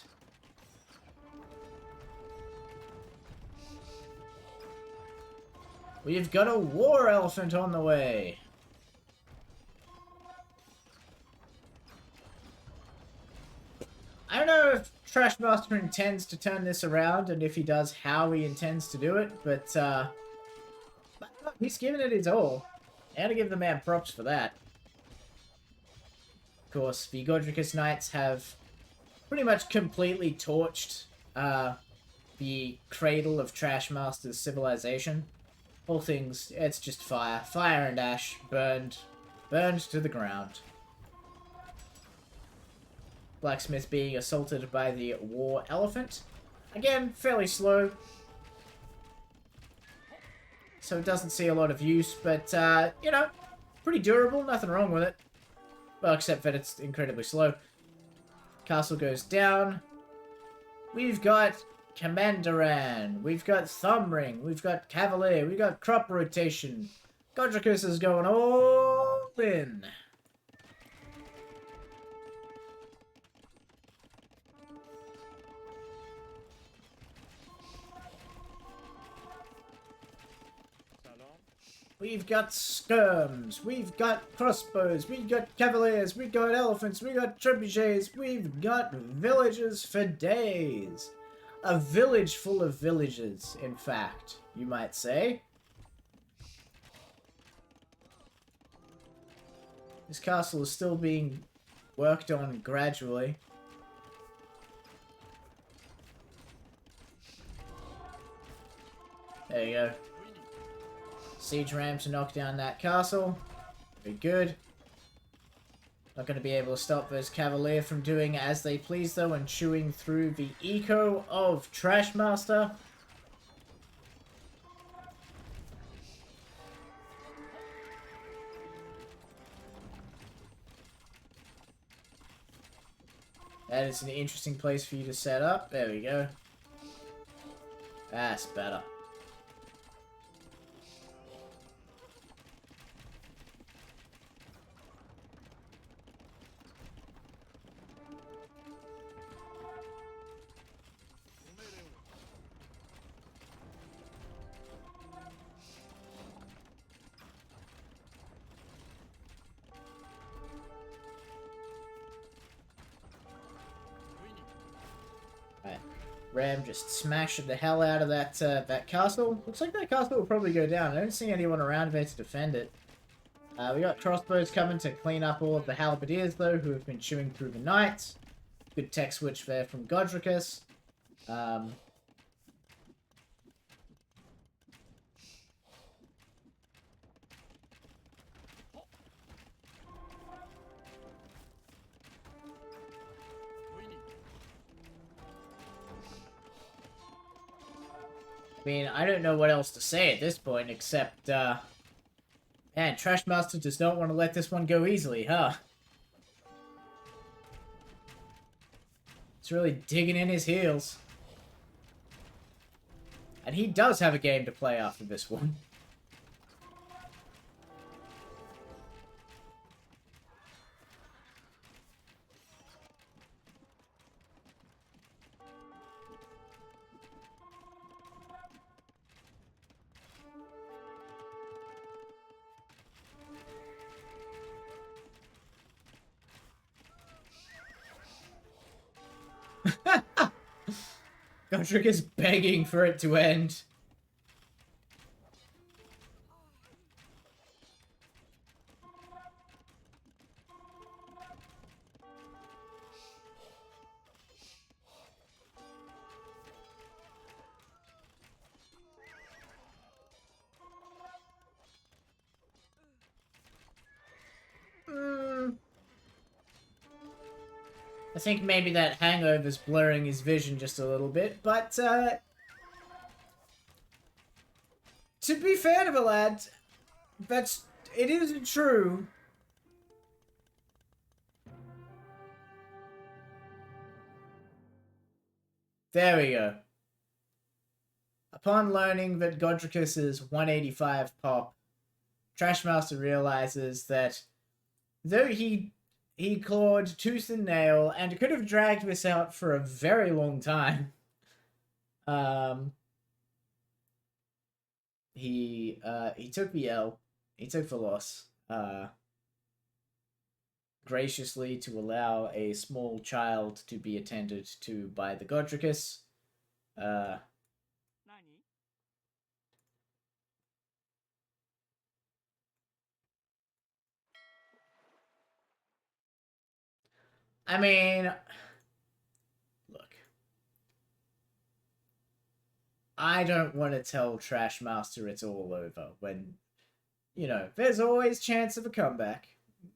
We've got a war elephant on the way. I don't know if Trashmaster intends to turn this around, and if he does, how he intends to do it, but he's given it his all. I gotta give the man props for that. Of course, the Godricus Knights have pretty much completely torched the cradle of Trashmaster's civilization. All things, it's just fire. Fire and ash, burned to the ground. Blacksmith being assaulted by the war elephant. Again, fairly slow. So it doesn't see a lot of use, but, you know, pretty durable, nothing wrong with it. Well, except that it's incredibly slow. Castle goes down. We've got Commanderan, we've got Thumbring, we've got Cavalier, we've got Crop Rotation. Godricus is going all in. We've got skirms, we've got crossbows, we've got cavaliers, we've got elephants, we've got trebuchets, we've got villages for days. A village full of villages, in fact, you might say. This castle is still being worked on gradually. There you go. Siege ram to knock down that castle. Very good. Not going to be able to stop those Cavalier from doing as they please, though, and chewing through the eco of Trashmaster. That is an interesting place for you to set up. There we go. That's better. Ram just smashed the hell out of that that castle. Looks like that castle will probably go down. I don't see anyone around there to defend it. We got crossbows coming to clean up all of the halberdiers, though, who have been chewing through the knights. Good tech switch there from Godricus. I mean, I don't know what else to say at this point, except, man, Trashmaster does not want to let this one go easily, huh? It's really digging in his heels. And he does have a game to play after this one. Godric is begging for it to end. I think maybe that hangover's blurring his vision just a little bit, but, to be fair to the lad, it isn't true. There we go. Upon learning that Godricus is 185 pop, Trashmaster realizes that though he clawed tooth and nail and could have dragged this out for a very long time, he took the L, he took the loss, graciously to allow a small child to be attended to by the Godricus. I mean, look, I don't want to tell Trashmaster it's all over when, you know, there's always chance of a comeback.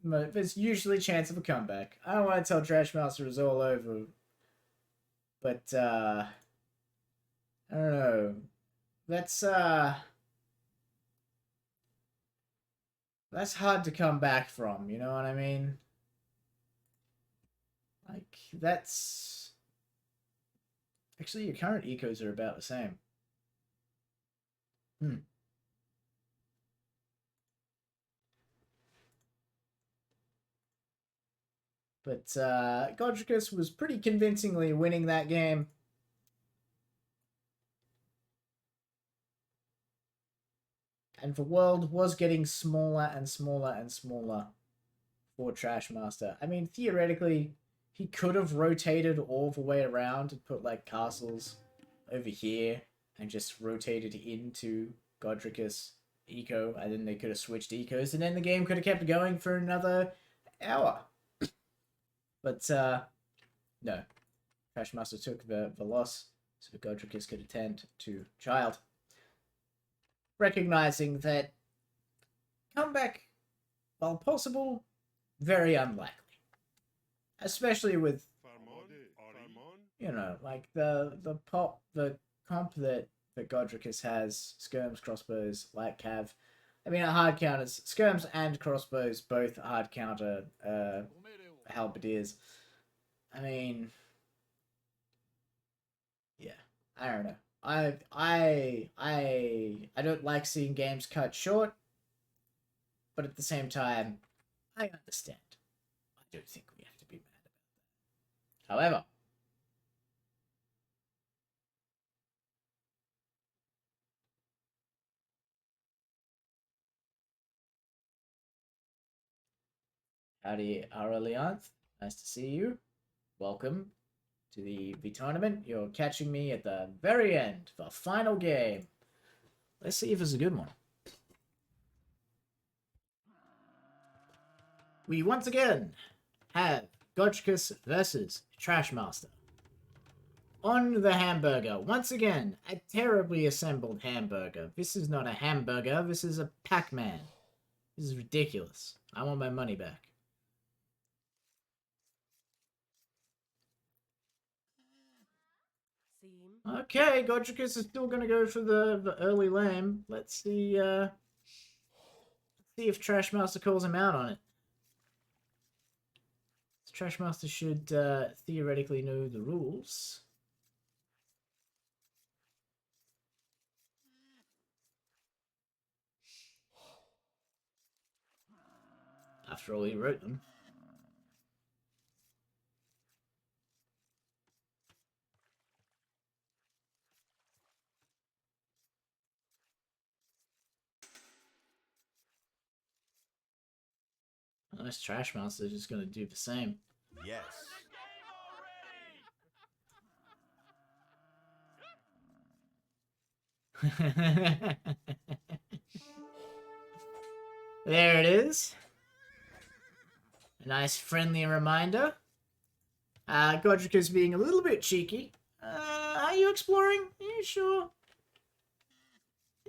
There's usually chance of a comeback. I don't want to tell Trashmaster it's all over, but, I don't know. That's hard to come back from, you know what I mean? Like, that's... Actually, your current ecos are about the same. But, Godricus was pretty convincingly winning that game. And the world was getting smaller and smaller and smaller for Trashmaster. I mean, theoretically, he could have rotated all the way around and put, like, castles over here and just rotated into Godricus eco, and then they could have switched ecos, and then the game could have kept going for another hour. But, no. Trashmaster took the loss, so Godricus could attend to child. Recognizing that comeback, while possible, very unlikely. Especially with, you know, like the comp that Godricus has, skirms, crossbows, light cav. I mean, hard counters, skirms and crossbows both hard counter halberdiers. I mean, yeah, I don't know. I don't like seeing games cut short, but at the same time, I understand. I don't think we have to be mad about that. However, howdy, Aurelianth. Nice to see you. Welcome to the tournament. You're catching me at the very end, the final game. Let's see if it's a good one. We once again have Godricus versus Trashmaster. On the hamburger, once again, a terribly assembled hamburger. This is not a hamburger, this is a Pac-Man. This is ridiculous. I want my money back. Okay, Godricus is still going to go for the early lamb. Let's see if Trashmaster calls him out on it. Trashmaster should theoretically know the rules. After all, he wrote them. Well, this Trashmaster is just going to do the same. Yes. There it is. A nice friendly reminder. Godricus being a little bit cheeky. Are you exploring? Are you sure? Are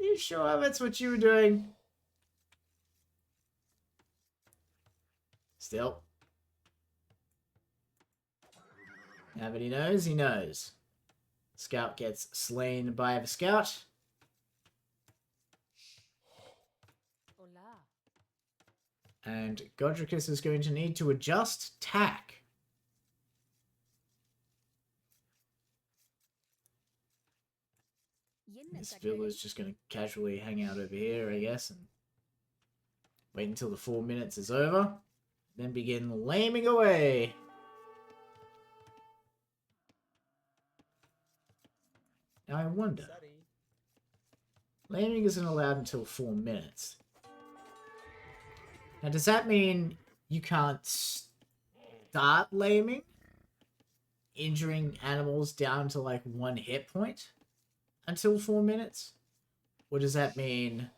you sure that's what you were doing? Still. Now that he knows, he knows. Scout gets slain by the scout. Hola. And Godricus is going to need to adjust tack. This villa's just going to casually hang out over here, I guess, and wait until the 4 minutes is over. Then begin laming away. Now I wonder. Laming isn't allowed until 4 minutes. Now does that mean you can't start laming? Injuring animals down to like 1 hit point? Until 4 minutes? Or does that mean...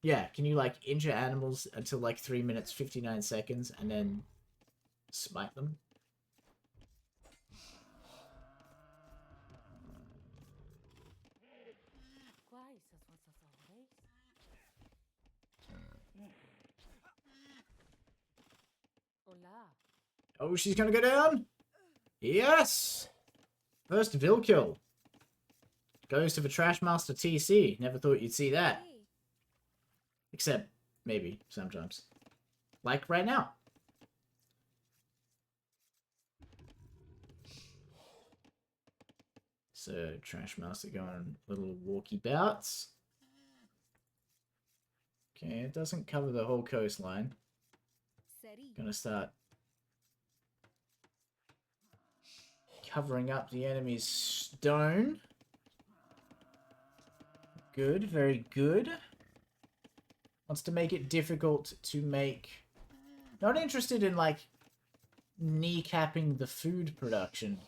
yeah, can you like injure animals until like 3 minutes 59 seconds and then smite them? Oh, she's gonna go down? Yes! First Vil kill. Goes to the Trash Master TC. Never thought you'd see that. Except, maybe, sometimes. Like right now. So, Trash Master going little walkie bouts. Okay, it doesn't cover the whole coastline. Gonna start covering up the enemy's stone. Good, very good. Wants to make it difficult to make... Not interested in, like, kneecapping the food production.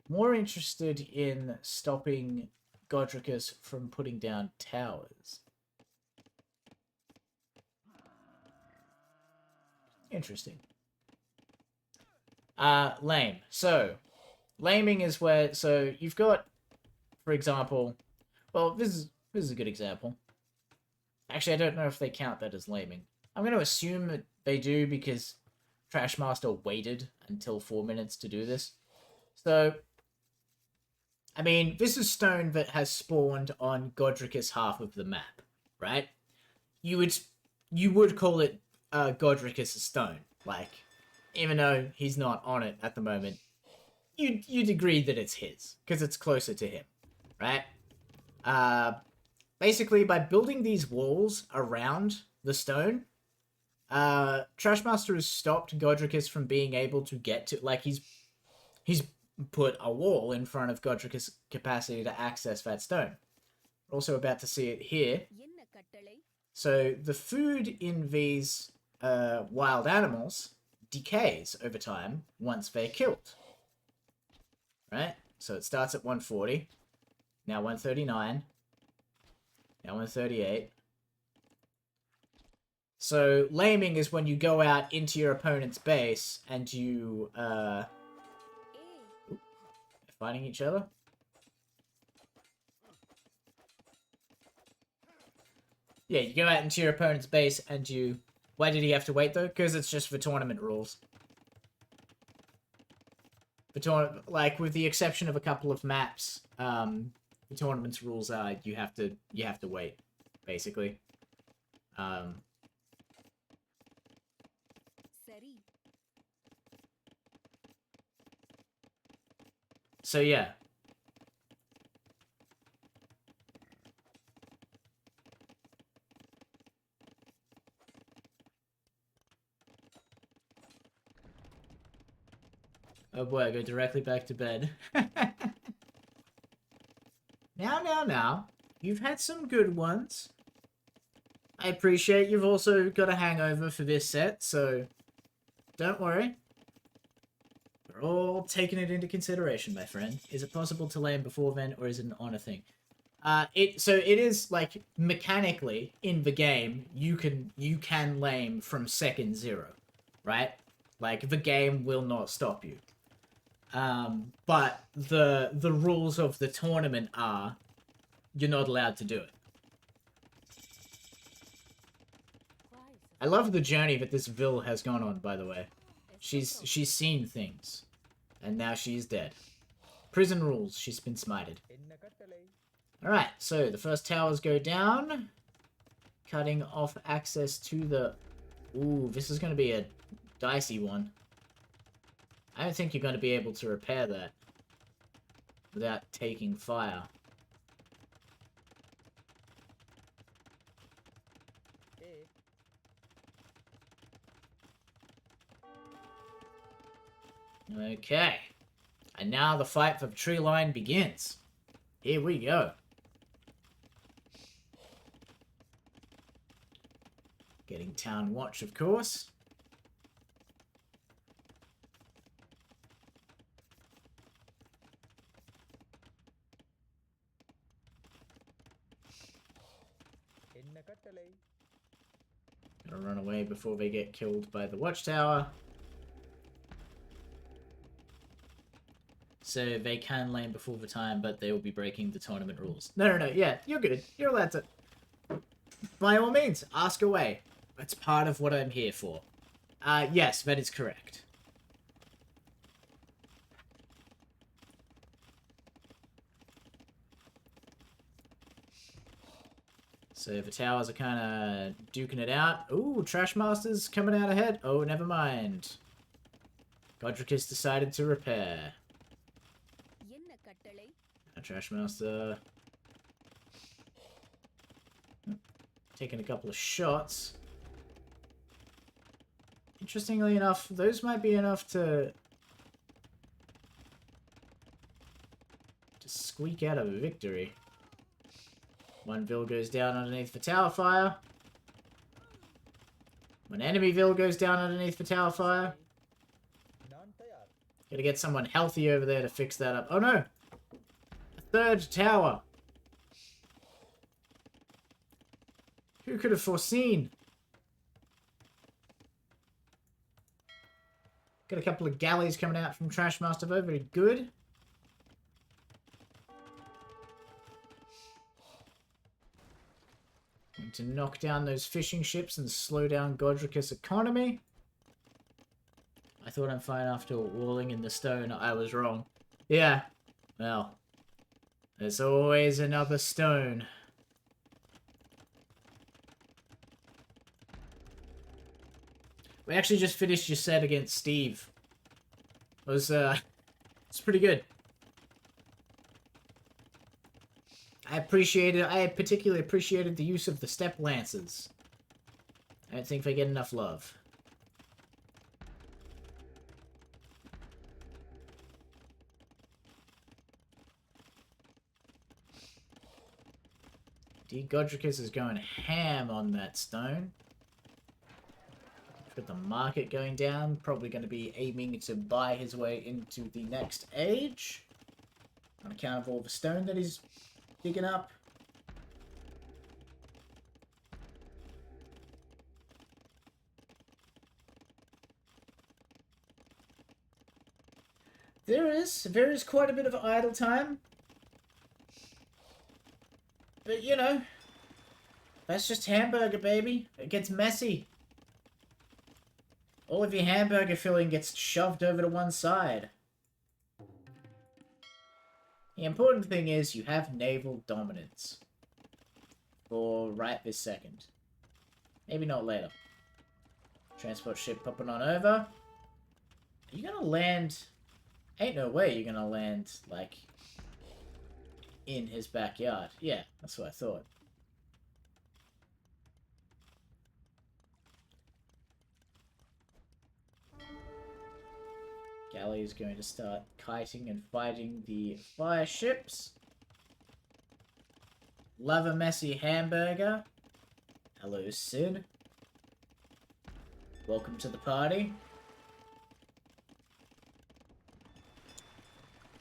More interested in stopping Godricus from putting down towers. Interesting. Lame. So, laming is where... So, you've got, for example... Well, this is a good example. Actually, I don't know if they count that as laming. I'm going to assume that they do because Trashmaster waited until 4 minutes to do this. So, I mean, this is stone that has spawned on Godricus' half of the map, right? You would call it Godricus' stone. Like, even though he's not on it at the moment, you'd agree that it's his, because it's closer to him, right? Basically, by building these walls around the stone, Trashmaster has stopped Godricus from being able to get to... Like, he's put a wall in front of Godricus' capacity to access that stone. We're also about to see it here. So, the food in these wild animals decays over time once they're killed. Right? So, it starts at 140. Now 139. Now 138. So, laming is when you go out into your opponent's base and you, fighting each other? Yeah, you go out into your opponent's base and you... Why did he have to wait, though? Because it's just for tournament rules. Like, with the exception of a couple of maps, the tournament's rules are you have to wait, basically. So yeah. Oh boy, I go directly back to bed. Now. You've had some good ones. I appreciate you've also got a hangover for this set, so don't worry. We're all taking it into consideration, my friend. Is it possible to lame before then, or is it an honor thing? So it is, like, mechanically, in the game, you can lame from second 0, right? Like, the game will not stop you. But the rules of the tournament are, you're not allowed to do it. I love the journey that this Vil has gone on, by the way. She's seen things. And now she's dead. Prison rules. She's been smited. Alright, so the first towers go down. Cutting off access to the... Ooh, this is going to be a dicey one. I don't think you're going to be able to repair that without taking fire. Okay. And now the fight for the tree line begins. Here we go. Getting town watch, of course. Gotta run away before they get killed by the watchtower. So they can land before the time, but they will be breaking the tournament rules. No, yeah, you're good. You're allowed to... By all means, ask away. That's part of what I'm here for. Yes, that is correct. So the towers are kind of duking it out. Ooh, Trash Master's coming out ahead. Oh, never mind. Godricus decided to repair. Trash Master. Taking a couple of shots. Interestingly enough, those might be enough to squeak out a victory. One Vil goes down underneath the tower fire. One enemy Vil goes down underneath the tower fire. Gotta get someone healthy over there to fix that up. Oh no! A third tower! Who could have foreseen? Got a couple of galleys coming out from Trash Master, though. Very good. Going to knock down those fishing ships and slow down Godricus' economy. I thought I'm fine after walling in the stone. I was wrong. Yeah. Well. There's always another stone. We actually just finished your set against Steve. It was, it's pretty good. I particularly appreciated the use of the step lances. I don't think they get enough love. D. Godricus is going ham on that stone. Got the market going down. Probably going to be aiming to buy his way into the next age. On account of all the stone that he's digging up. There is quite a bit of idle time. But, you know, that's just hamburger, baby. It gets messy. All of your hamburger filling gets shoved over to one side. The important thing is you have naval dominance. For right this second. Maybe not later. Transport ship popping on over. Are you gonna land... Ain't no way you're gonna land, like... in his backyard. Yeah, that's what I thought. Galley is going to start kiting and fighting the fire ships. Love a messy hamburger. Hello, Sid. Welcome to the party.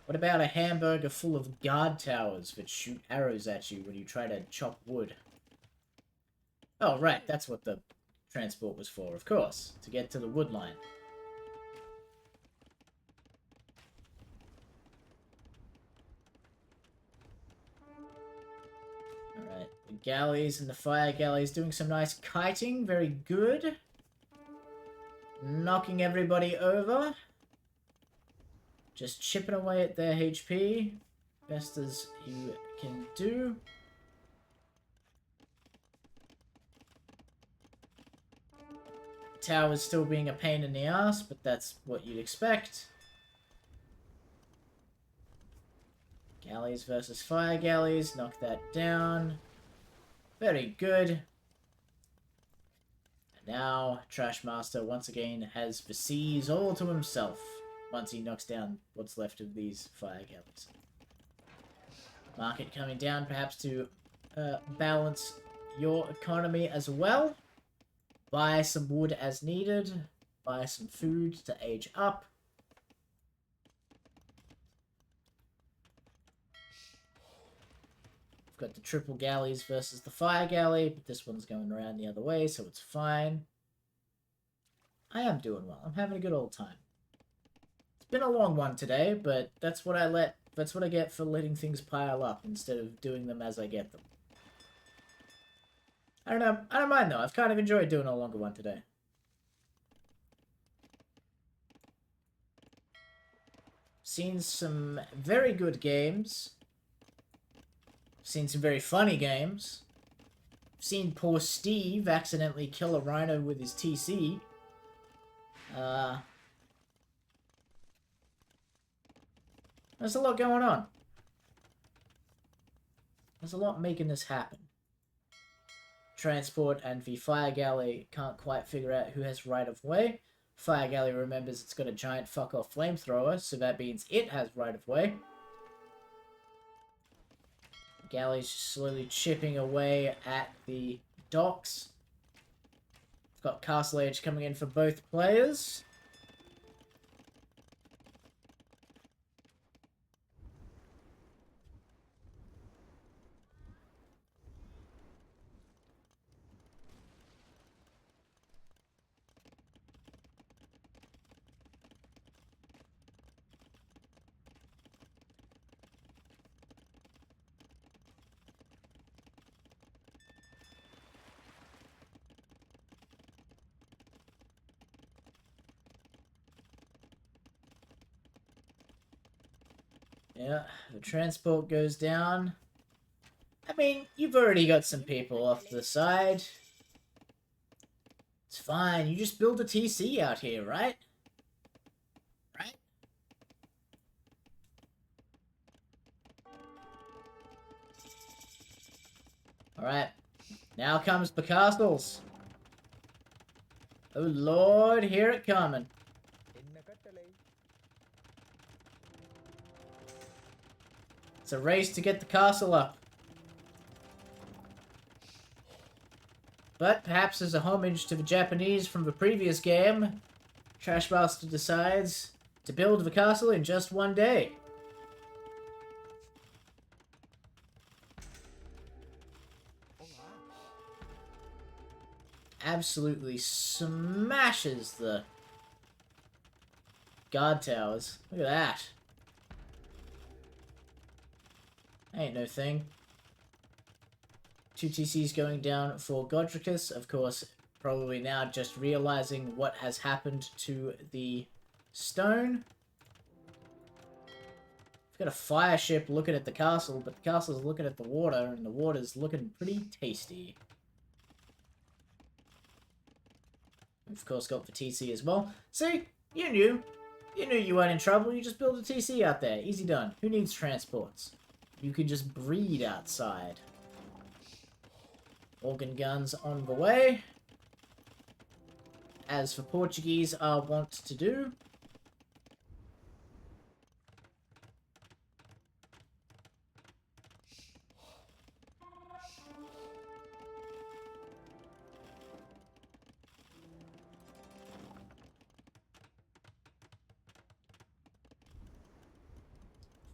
What about a hamburger full of guard towers that shoot arrows at you when you try to chop wood? Oh, right, that's what the transport was for, of course. To get to the wood line. Alright, The galleys and the fire galleys doing some nice kiting. Very good. Knocking everybody over. Just chipping away at their HP. Best as you can do. Tower's still being a pain in the ass, but that's what you'd expect. Galleys versus fire galleys. Knock that down. Very good. And now, Trashmaster once again has the seas all to himself once he knocks down what's left of these fire galleys. Market coming down, perhaps to balance your economy as well. Buy some wood as needed. Buy some food to age up. We've got the triple galleys versus the fire galley, but this one's going around the other way, so it's fine. I am doing well. I'm having a good old time. It's been a long one today, but that's what I get for letting things pile up instead of doing them as I get them. I don't know. I don't mind, though. I've kind of enjoyed doing a longer one today. Seen some very good games. Seen some very funny games. Seen poor Steve accidentally kill a rhino with his TC. There's a lot going on. There's a lot making this happen. Transport and the fire galley can't quite figure out who has right of way. Fire galley remembers it's got a giant fuck off flamethrower, so that means it has right of way. Galley's slowly chipping away at the docks. Got Castle Age coming in for both players. Yeah, the transport goes down. I mean, you've already got some people off to the side. It's fine, you just build a TC out here, right? Right? Alright, now comes the castles. Oh lord, hear it coming. It's a race to get the castle up. But perhaps as a homage to the Japanese from the previous game, Trashmaster decides to build the castle in just one day. Absolutely smashes the guard towers. Look at that. Ain't no thing. 2 TCs going down for Godricus. Of course, probably now just realizing what has happened to the stone. We've got a fire ship looking at the castle, but the castle's looking at the water, and the water's looking pretty tasty. We've, of course, got the TC as well. See? You knew. You knew you weren't in trouble. You just build a TC out there. Easy done. Who needs transports? You can just breed outside. Organ guns on the way. As for Portuguese are wont to do.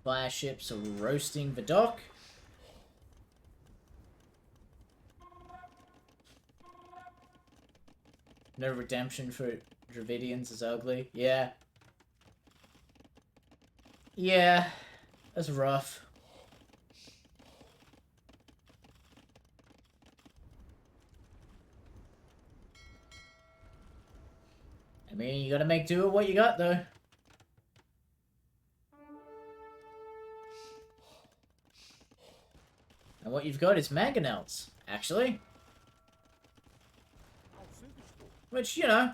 Fire ships are roasting the dock. No redemption for Dravidians is ugly. Yeah. Yeah. That's rough. I mean, you gotta make do with what you got, though. And what you've got is mangonels, actually. Which, you know,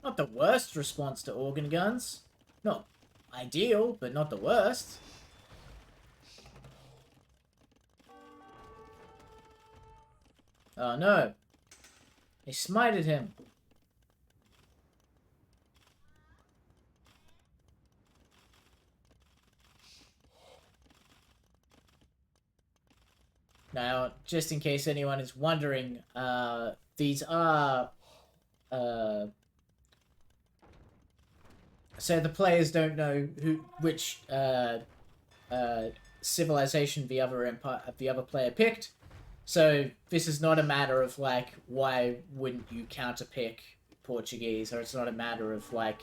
not the worst response to organ guns. Not ideal, but not the worst. Oh no. They smited him. Now, just in case anyone is wondering, these are, so the players don't know which civilization the other player picked. So this is not a matter of like, why wouldn't you counterpick Portuguese, or it's not a matter of like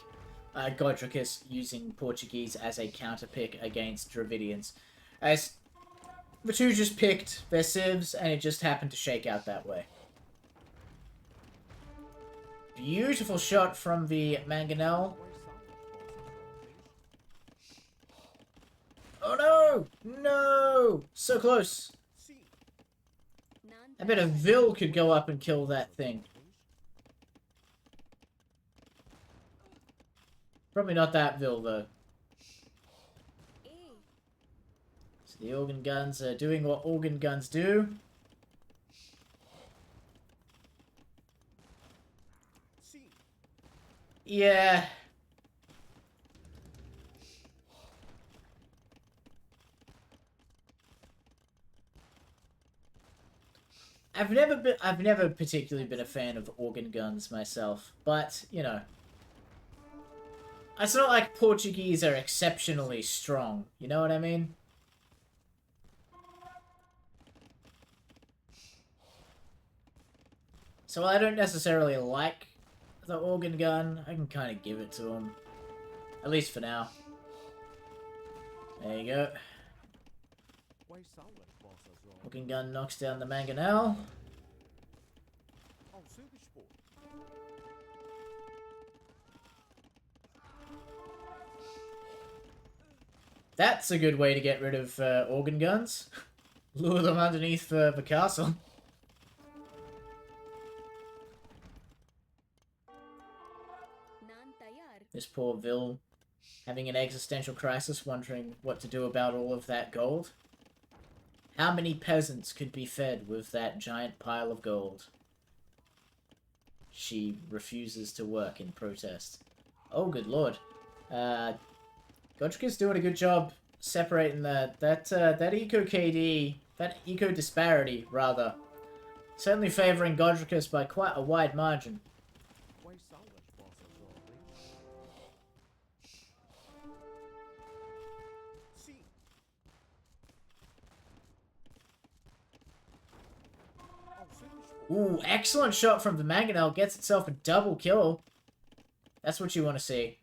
Godricus using Portuguese as a counterpick against Dravidians. As the two just picked their civs, and it just happened to shake out that way. Beautiful shot from the Mangonel. Oh no! No! So close! I bet a Vil could go up and kill that thing. Probably not that Vil, though. So the organ guns are doing what organ guns do. Yeah. I've never particularly been a fan of organ guns myself, but, you know. It's not like Portuguese are exceptionally strong, you know what I mean? So while I don't necessarily like the organ gun, I can kind of give it to him. At least for now. There you go. Organ gun knocks down the Mangonel. That's a good way to get rid of organ guns. Lure them underneath the castle. This poor Vil having an existential crisis, wondering what to do about all of that gold. How many peasants could be fed with that giant pile of gold? She refuses to work in protest. Oh, good lord. Godric's doing a good job separating that eco KD, that eco disparity, rather. Certainly favoring Godricus by quite a wide margin. Ooh, excellent shot from the Mangonel. Gets itself a double kill. That's what you want to see.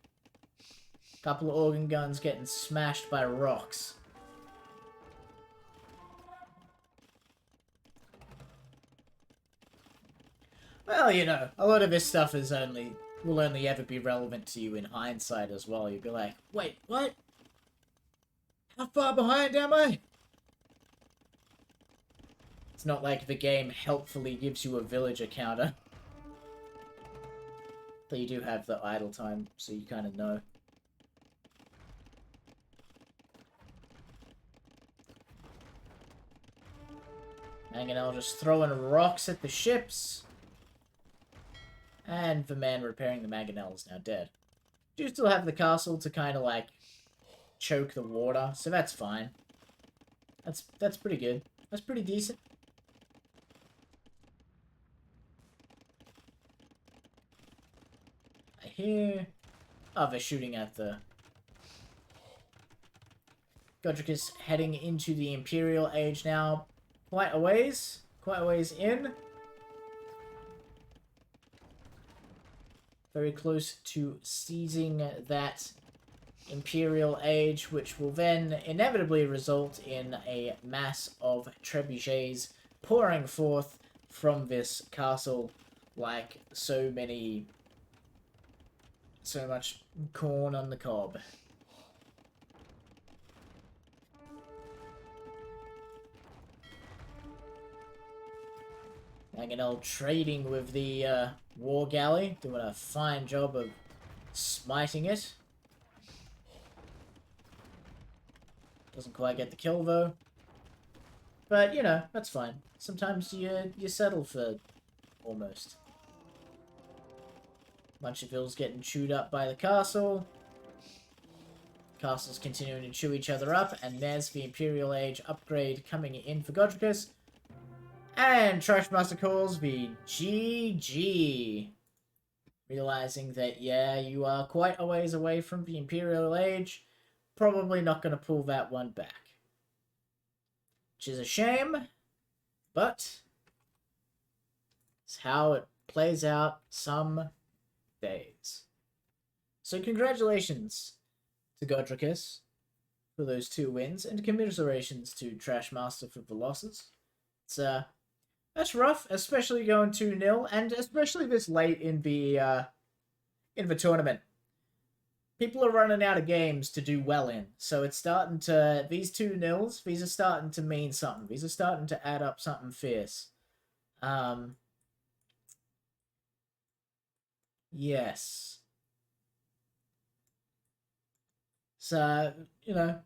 Couple of organ guns getting smashed by rocks. Well, you know, a lot of this stuff will only ever be relevant to you in hindsight as well. You'll be like, wait, what? How far behind am I? It's not like the game helpfully gives you a villager counter. But you do have the idle time, so you kind of know. Mangonel just throwing rocks at the ships. And the man repairing the Mangonel is now dead. You still have the castle to kind of like choke the water, so that's fine. That's pretty good. That's pretty decent. I hear... Oh, they're shooting at the... Godricus heading into the Imperial Age now. Quite a ways in. Very close to seizing that Imperial Age, which will then inevitably result in a mass of trebuchets pouring forth from this castle like so many So much corn on the cob. Like an old trading with the war galley, doing a fine job of smiting it. Doesn't quite get the kill though. But, you know, that's fine. Sometimes you settle for almost. Bunch of vills getting chewed up by the castle. Castles continuing to chew each other up, and there's the Imperial Age upgrade coming in for Godricus. And Trashmaster calls the GG. Realizing that, yeah, you are quite a ways away from the Imperial Age. Probably not going to pull that one back. Which is a shame, but it's how it plays out some days. So congratulations to Godricus for those 2 wins, and commiserations to Trashmaster for the losses. It's that's rough, especially going 2-0, and especially this late in the tournament. People are running out of games to do well in, so it's starting to... These 2-0s, these are starting to mean something. These are starting to add up something fierce. Yes. So, you know,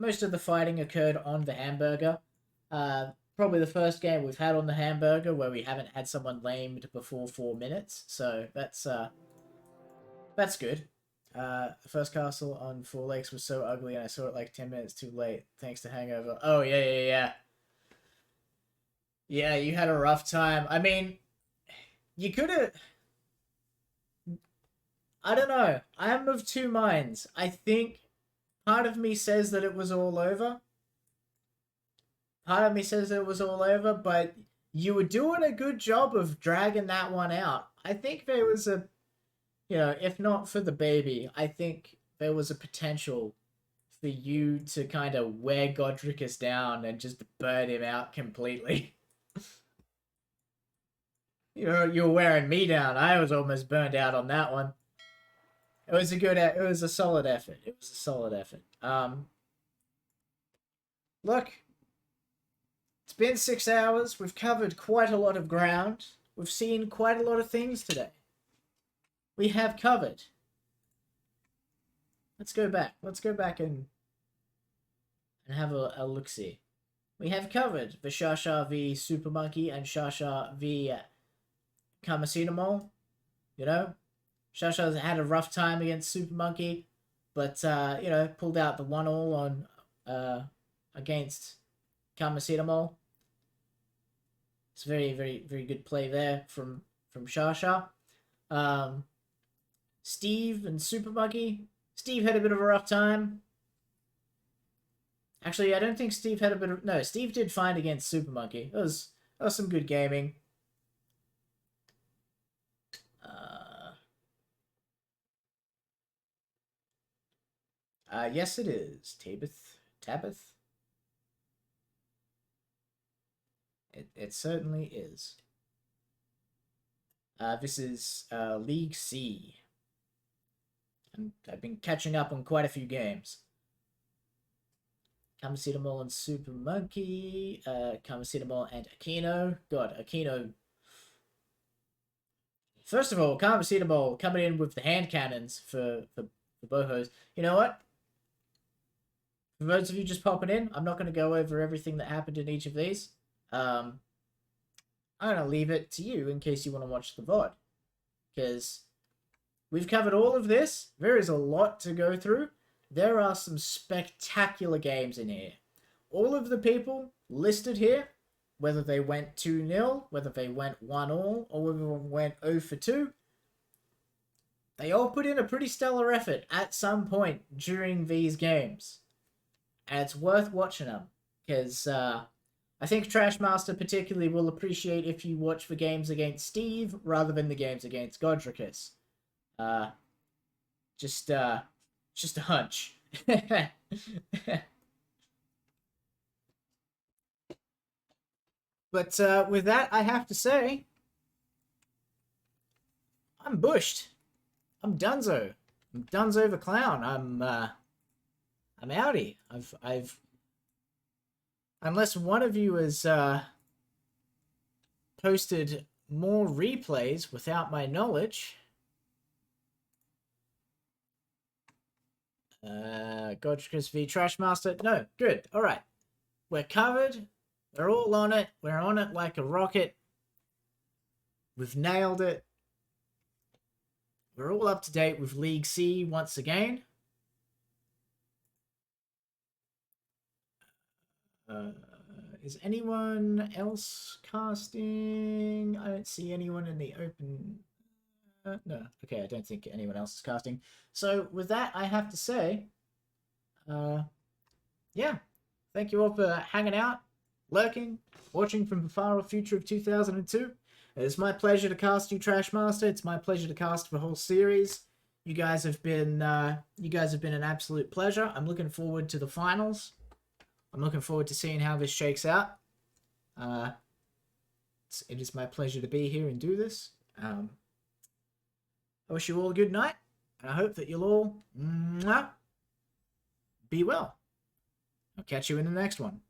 most of the fighting occurred on the hamburger. Probably the first game we've had on the hamburger where we haven't had someone lamed before 4 minutes, so that's good. The first castle on Four Lakes was so ugly and I saw it like 10 minutes too late, thanks to Hangover. Oh, yeah. Yeah, you had a rough time. I mean, you could have... I don't know. I am of 2 minds. I think part of me says that it was all over. Part of me says that it was all over, but you were doing a good job of dragging that one out. I think there was a... You know, if not for the baby, I think there was a potential for you to kind of wear Godricus down and just burn him out completely. You know, you were wearing me down. I was almost burned out on that one. It was a solid effort. It was a solid effort. Look, it's been 6 hours. We've covered quite a lot of ground. We've seen quite a lot of things today. We have covered. Let's go back. Let's go back and have a look-see. We have covered the Shasha v Super Monkey and Shasha v Kamasinomol. You know, Shasha's had a rough time against Super Monkey, but you know, pulled out the 1-all on against Kamasinomol. It's very, very, very good play there from Shasha. Steve and Super Monkey. Steve had a bit of a rough time. Actually, I don't think Steve had a bit of... No, Steve did fine against Super Monkey. That was some good gaming. Yes, it is. Tabith. It certainly is. This is League C. And I've been catching up on quite a few games. Kamasinomol and Super Monkey. Kamasinomol and Aquino. God, Aquino. First of all, Kamasinomol coming in with the hand cannons for bohos. You know what? For those of you just popping in, I'm not going to go over everything that happened in each of these. I'm going to leave it to you in case you want to watch the VOD. Because we've covered all of this. There is a lot to go through. There are some spectacular games in here. All of the people listed here, whether they went 2-0, whether they went 1-all, or whether they went 0 for 2, they all put in a pretty stellar effort at some point during these games. And it's worth watching them. Because I think Trashmaster particularly will appreciate if you watch the games against Steve rather than the games against Godricus. Just a hunch. But with that, I have to say, I'm bushed. I'm Dunzo. I'm Dunzo the Clown. I'm outie. I've unless one of you has posted more replays without my knowledge. Gotcha, Chris V. Trashmaster. No, good. All right. We're covered. We're all on it. We're on it like a rocket. We've nailed it. We're all up to date with League C once again. Is anyone else casting? I don't see anyone in the open. No. Okay, I don't think anyone else is casting. So with that, I have to say, yeah. Thank you all for hanging out, lurking, watching from the far off future of 2002. It's my pleasure to cast you, Trashmaster. It's my pleasure to cast the whole series. You guys have been an absolute pleasure. I'm looking forward to the finals. I'm looking forward to seeing how this shakes out. It is my pleasure to be here and do this. I wish you all a good night, and I hope that you'll all be well. I'll catch you in the next one.